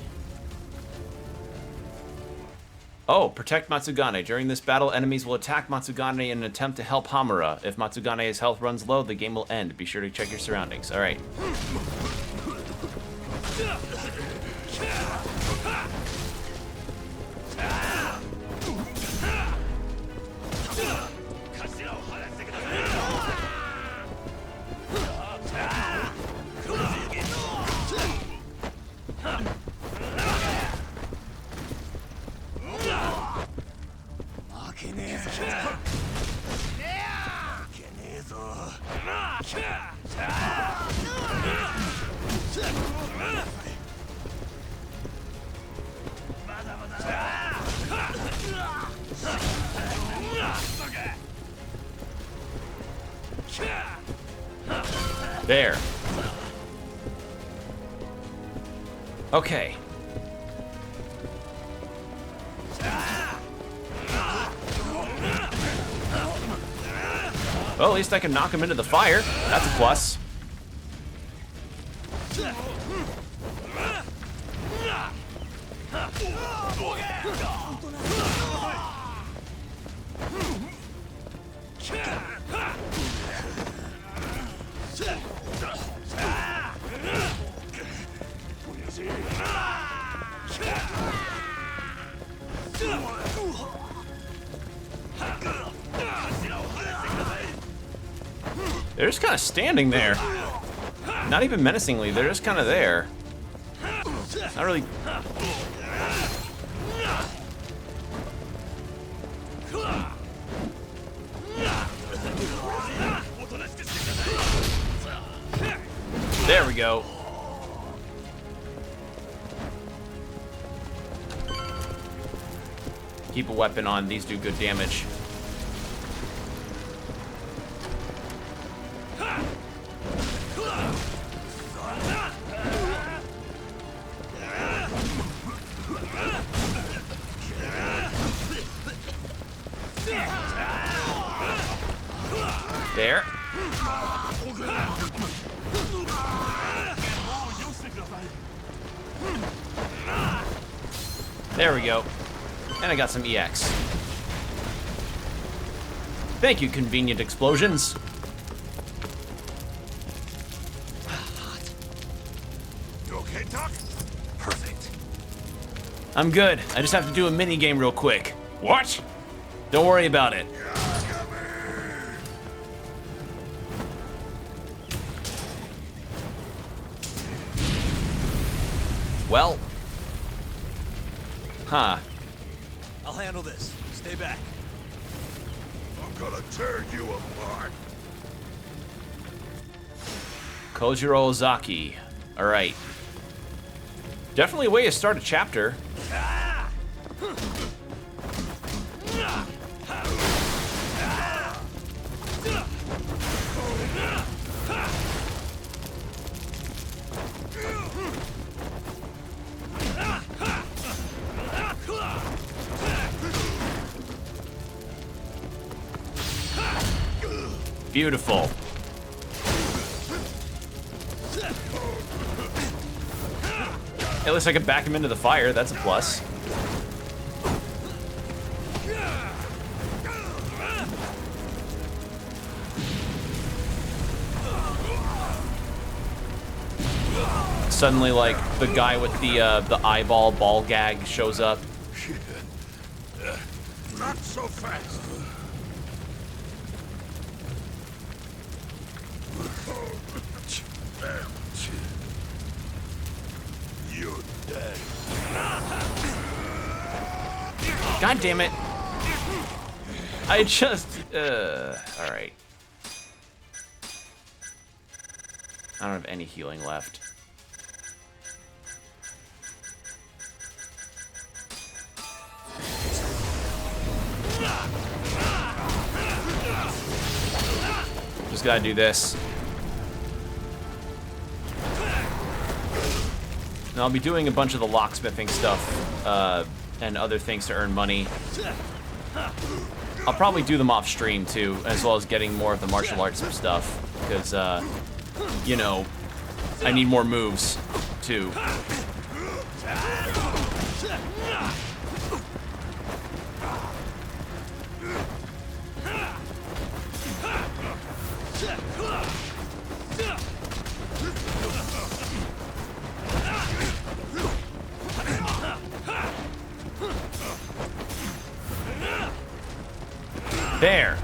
[SPEAKER 1] Oh, protect Matsugane. During this battle, enemies will attack Matsugane in an attempt to help Hamura. If Matsugane's health runs low, the game will end. Be sure to check your surroundings. All right. There. Okay. Well, at least I can knock him into the fire. That's a plus. They're just kind of standing there. Not even menacingly, they're just kind of there. Not really... There we go. Keep a weapon on, these do good damage. There. There we go. And I got some EX. Thank you, convenient explosions.
[SPEAKER 12] You okay, Doc?
[SPEAKER 13] Perfect.
[SPEAKER 1] I'm good. I just have to do a mini game real quick. What? Don't worry about it. Well. Huh.
[SPEAKER 2] I'll handle this. Stay back.
[SPEAKER 12] I'm gonna tear you apart.
[SPEAKER 1] Kojiro Ozaki. Alright. Definitely a way to start a chapter. Beautiful. At least I can back him into the fire. That's a plus. Suddenly, like, the guy with the eyeball ball gag shows up.
[SPEAKER 12] Shit. Not so fast. You're dead.
[SPEAKER 1] God damn it. I just, alright. I don't have any healing left. Just gotta do this. And I'll be doing a bunch of the locksmithing stuff, and other things to earn money. I'll probably do them off stream too, as well as getting more of the martial arts stuff, because, you know, I need more moves too. There.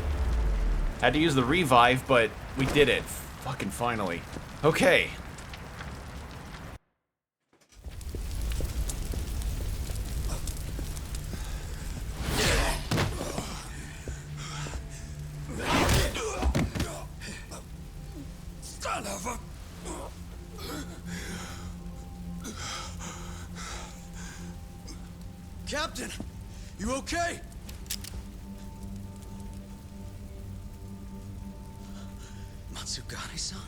[SPEAKER 1] Had to use the revive, but we did it. Fucking finally. Okay.
[SPEAKER 11] Son of a... Captain, you okay? Matsugane-san?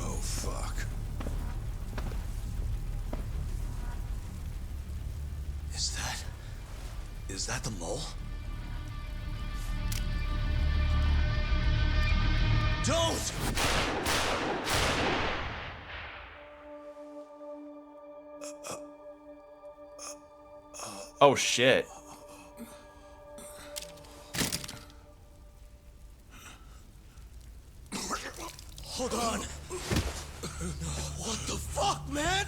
[SPEAKER 12] Oh, fuck.
[SPEAKER 11] Is that the mole? Don't!
[SPEAKER 1] Oh shit.
[SPEAKER 11] Hold on. What the fuck, man?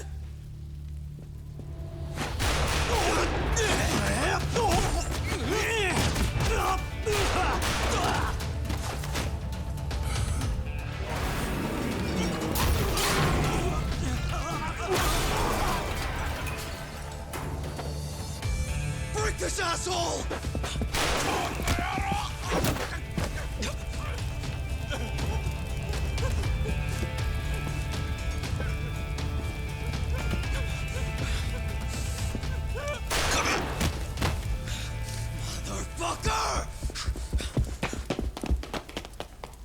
[SPEAKER 11] Break this asshole!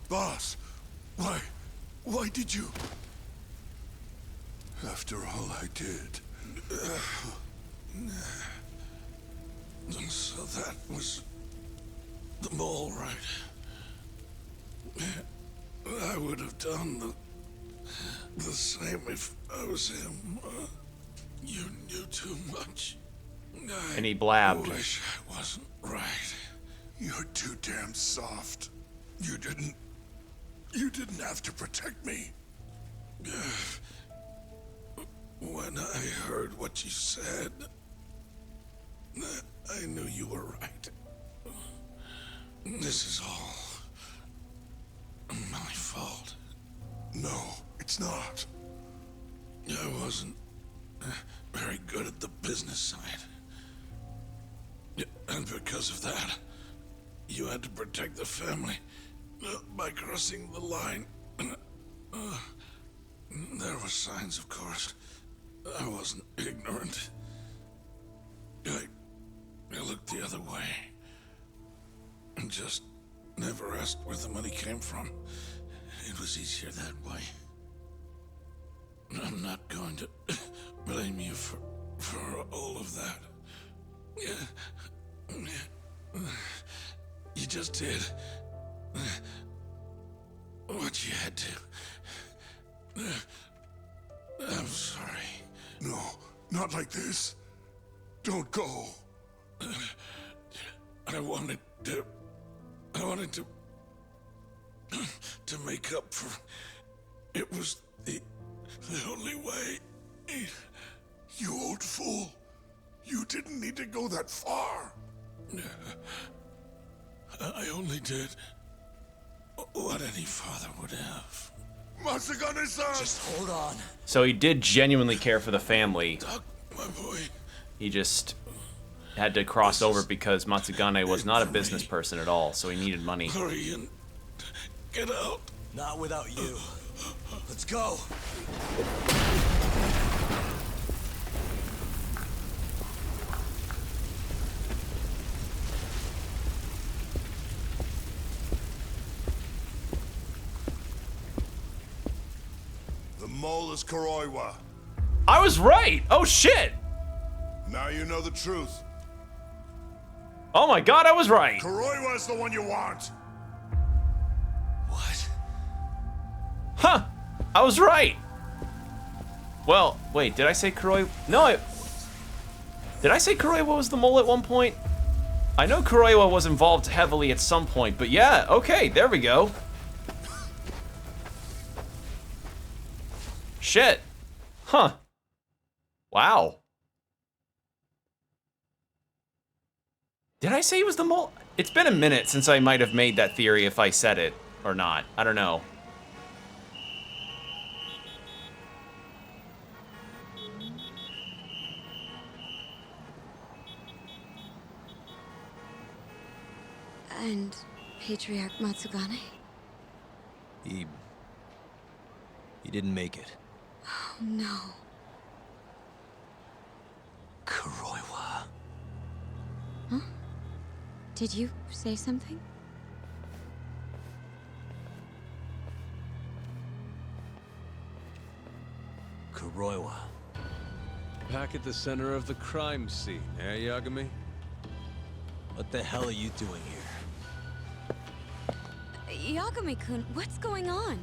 [SPEAKER 12] Boss, why did you... After all I did... So that was the mole, right? I would have done the same if I was him. You knew too much.
[SPEAKER 1] And he blabbed.
[SPEAKER 12] I wish I wasn't right. You're too damn soft. You didn't have to protect me. When I heard what you said, I knew you were right. This is all my fault. No, it's not. I wasn't very good at the business side. And because of that, you had to protect the family by crossing the line. There were signs, of course. I wasn't ignorant. I looked the other way. And just never asked where the money came from. It was easier that way. I'm not going to blame you for all of that. You just did what you had to. I'm sorry. No, not like this. Don't go. I wanted to make up for... It was the only way. You old fool. You didn't need to go that far. I only did what any father would have. Matsugane-san!
[SPEAKER 20] Just hold on.
[SPEAKER 1] So he did genuinely care for the family.
[SPEAKER 12] Doc, my boy.
[SPEAKER 1] He just had to cross over because Matsugane was not a business person at all, so he needed money.
[SPEAKER 12] Hurry and get out.
[SPEAKER 20] Not without you. Let's go.
[SPEAKER 12] The mole is Kuroiwa.
[SPEAKER 1] I was right! Oh shit!
[SPEAKER 12] Now you know the truth.
[SPEAKER 1] Oh my god, I was right!
[SPEAKER 12] Kuroiwa's the one you want.
[SPEAKER 20] What?
[SPEAKER 1] Huh! I was right! Well, wait, did I say Kuroi? No, did I say Kuroiwa was the mole at one point? I know Kuroiwa was involved heavily at some point, but yeah, okay, there we go. Shit. Huh. Wow. Did I say he was the mole? It's been a minute since I might have made that theory if I said it or not. I don't know.
[SPEAKER 15] And Patriarch Matsugane?
[SPEAKER 2] He didn't make it.
[SPEAKER 15] Oh, no.
[SPEAKER 2] Kuroiwa.
[SPEAKER 15] Huh? Did you say something?
[SPEAKER 2] Kuroiwa.
[SPEAKER 19] Back at the center of the crime scene, eh, Yagami?
[SPEAKER 2] What the hell are you doing here?
[SPEAKER 15] Yagami-kun, what's going on?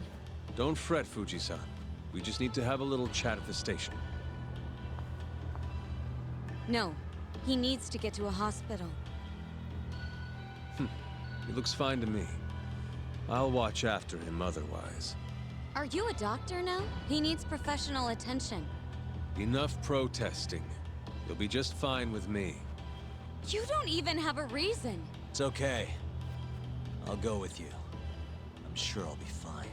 [SPEAKER 19] Don't fret, Fuji-san. We just need to have a little chat at the station.
[SPEAKER 15] No, he needs to get to a hospital.
[SPEAKER 19] He looks fine to me. I'll watch after him otherwise.
[SPEAKER 15] Are you a doctor now? He needs professional attention.
[SPEAKER 19] Enough protesting. You'll be just fine with me.
[SPEAKER 15] You don't even have a reason.
[SPEAKER 2] It's okay. I'll go with you. I'm sure I'll be fine.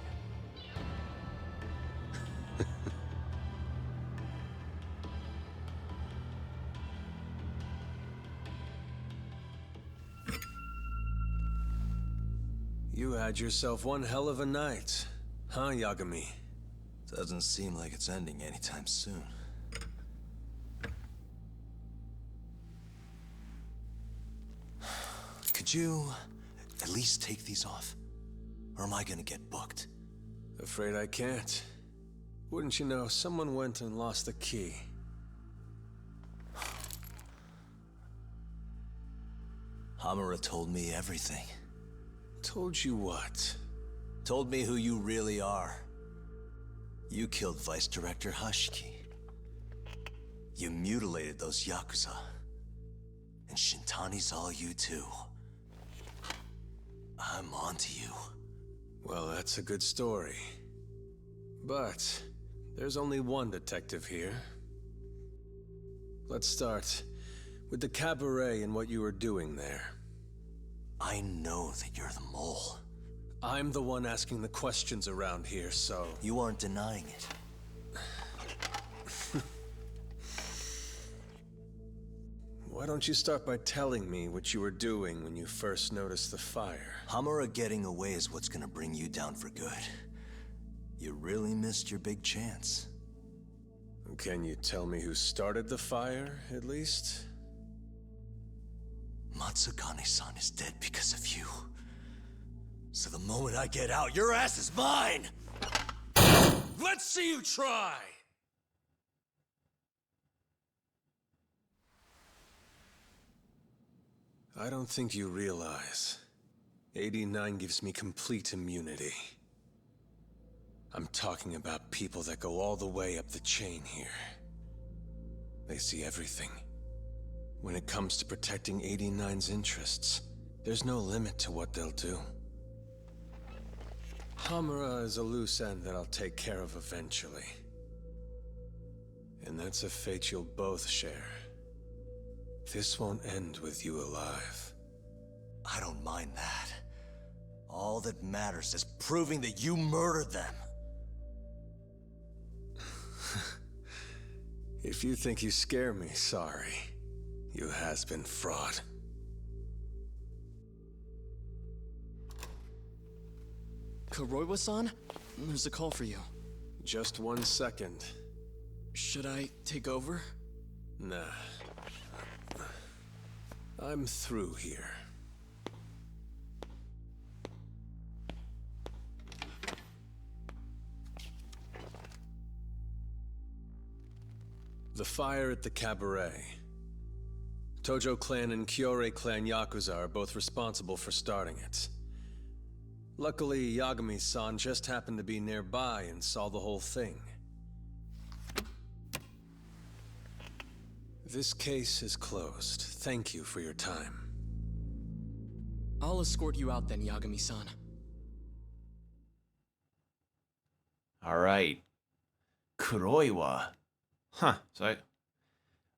[SPEAKER 19] You had yourself one hell of a night, huh, Yagami?
[SPEAKER 2] Doesn't seem like it's ending anytime soon. Could you at least take these off? Or am I gonna get booked?
[SPEAKER 19] Afraid I can't. Wouldn't you know, someone went and lost the key.
[SPEAKER 2] Hamura told me everything.
[SPEAKER 19] Told you what?
[SPEAKER 2] Told me who you really are. You killed Vice Director Hashiki. You mutilated those Yakuza. And Shintani's all you too. I'm onto you.
[SPEAKER 19] Well, that's a good story. But there's only one detective here. Let's start with the cabaret and what you were doing there.
[SPEAKER 2] I know that you're the mole.
[SPEAKER 19] I'm the one asking the questions around here, so...
[SPEAKER 2] You aren't denying it.
[SPEAKER 19] Why don't you start by telling me what you were doing when you first noticed the fire?
[SPEAKER 2] Hamura getting away is what's gonna bring you down for good. You really missed your big chance.
[SPEAKER 19] Can you tell me who started the fire, at least?
[SPEAKER 2] Matsugane-san is dead because of you. So the moment I get out, your ass is mine!
[SPEAKER 19] Let's see you try! I don't think you realize. 89 gives me complete immunity. I'm talking about people that go all the way up the chain here. They see everything. When it comes to protecting 89's interests, there's no limit to what they'll do. Hamura is a loose end that I'll take care of eventually. And that's a fate you'll both share. This won't end with you alive.
[SPEAKER 2] I don't mind that. All that matters is proving that you murdered them.
[SPEAKER 19] If you think you scare me, sorry. You has-been fraud.
[SPEAKER 11] Kuroiwa-san? There's a call for you.
[SPEAKER 19] Just 1 second.
[SPEAKER 11] Should I take over?
[SPEAKER 19] Nah. I'm through here. The fire at the cabaret. Tojo clan and Kyorei clan Yakuza are both responsible for starting it. Luckily, Yagami-san just happened to be nearby and saw the whole thing. This case is closed. Thank you for your time.
[SPEAKER 11] I'll escort you out then, Yagami-san.
[SPEAKER 1] Alright. Kuroiwa. Huh. So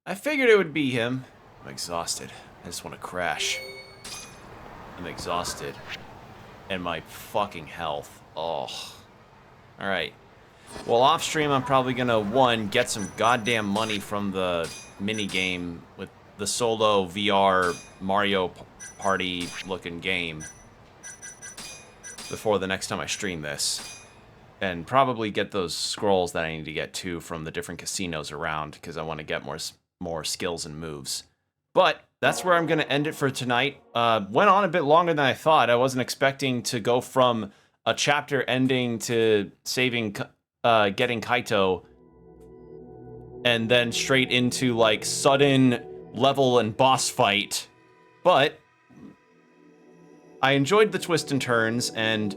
[SPEAKER 1] I figured it would be him. I'm exhausted. I just want to crash. I'm exhausted. And my fucking health. Oh. Alright. Well, off stream, I'm probably gonna, one, get some goddamn money from the minigame with the solo VR Mario Party looking game before the next time I stream this. And probably get those scrolls that I need to get too from the different casinos around because I want to get more skills and moves. But that's where I'm going to end it for tonight. Went on a bit longer than I thought. I wasn't expecting to go from a chapter ending to saving, getting Kaito, and then straight into like sudden level and boss fight. But I enjoyed the twists and turns, and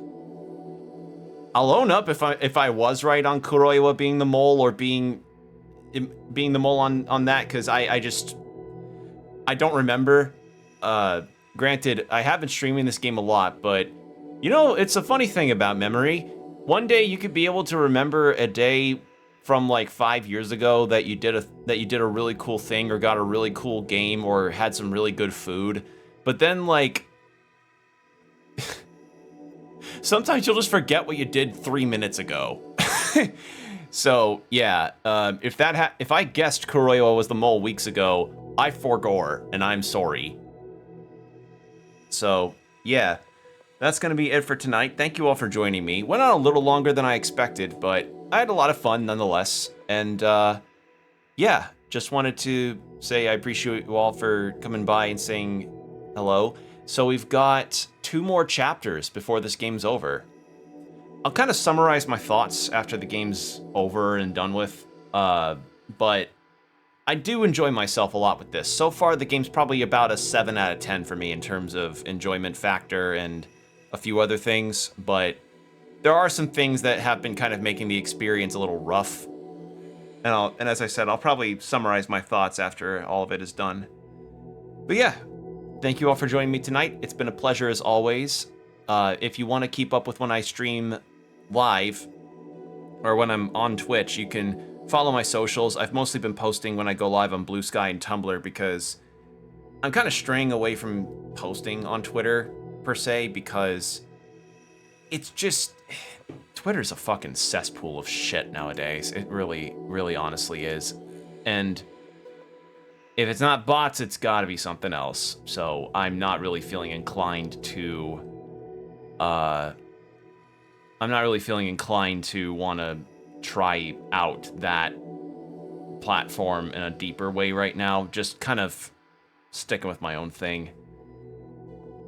[SPEAKER 1] I'll own up if I was right on Kuroiwa being the mole or being the mole on that, because I don't remember. Granted, I have been streaming this game a lot, but you know, it's a funny thing about memory. One day you could be able to remember a day from like 5 years ago that you did a really cool thing or got a really cool game or had some really good food, but then like sometimes you'll just forget what you did 3 minutes ago. So yeah, if I guessed Kuroiwa was the mole weeks ago, I forgore and I'm sorry. So yeah, that's gonna be it for tonight. Thank you all for joining me. Went on a little longer than I expected, but I had a lot of fun nonetheless. And yeah, just wanted to say I appreciate you all for coming by and saying hello. So we've got 2 more chapters before this game's over. I'll kind of summarize my thoughts after the game's over and done with, but I do enjoy myself a lot with this. So far, the game's probably about a 7 out of 10 for me in terms of enjoyment factor and a few other things, but there are some things that have been kind of making the experience a little rough. And as I said, I'll probably summarize my thoughts after all of it is done. But yeah, thank you all for joining me tonight. It's been a pleasure as always. If you want to keep up with when I stream live, or when I'm on Twitch, you can follow my socials. I've mostly been posting when I go live on Blue Sky and Tumblr because I'm kind of straying away from posting on Twitter, per se, because it's just... Twitter's a fucking cesspool of shit nowadays. It really, really honestly is. And if it's not bots, it's gotta be something else. So I'm not really feeling inclined to... I'm not really feeling inclined to want to try out that platform in a deeper way right now. Just kind of sticking with my own thing.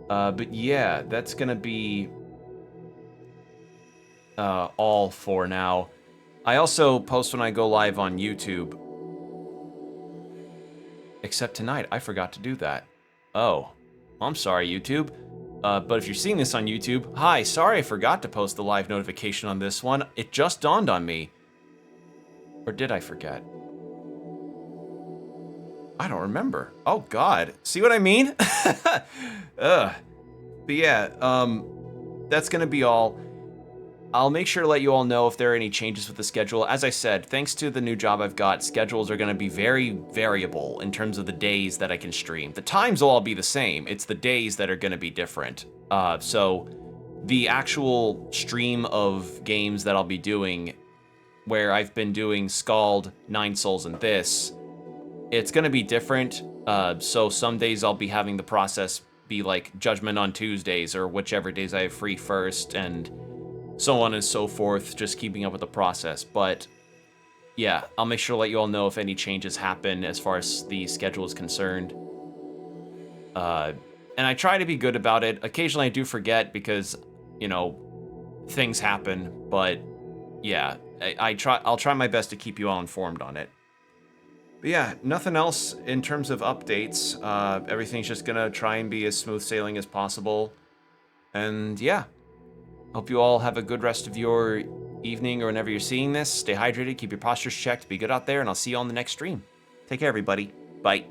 [SPEAKER 1] But yeah, that's gonna be all for now. I also post when I go live on YouTube. Except tonight, I forgot to do that. Oh, I'm sorry, YouTube. But if you're seeing this on YouTube, hi, sorry I forgot to post the live notification on this one. It just dawned on me. Or did I forget? I don't remember. Oh, God. See what I mean? Ugh. But yeah, that's gonna be all. I'll make sure to let you all know if there are any changes with the schedule. As I said, thanks to the new job I've got, schedules are going to be very variable in terms of the days that I can stream. The times will all be the same. It's the days that are going to be different. So the actual stream of games that I'll be doing, where I've been doing Scald, Nine Souls, and this, it's going to be different. So some days I'll be having the process be like Judgement on Tuesdays, or whichever days I have free first, and so on and so forth, just keeping up with the process. But yeah, I'll make sure to let you all know if any changes happen as far as the schedule is concerned. And I try to be good about it. Occasionally I do forget because, you know, things happen, but yeah, I'll try my best to keep you all informed on it. But yeah, nothing else in terms of updates. Everything's just gonna try and be as smooth sailing as possible. And yeah. Hope you all have a good rest of your evening or whenever you're seeing this. Stay hydrated, keep your postures checked, be good out there, and I'll see you on the next stream. Take care, everybody. Bye.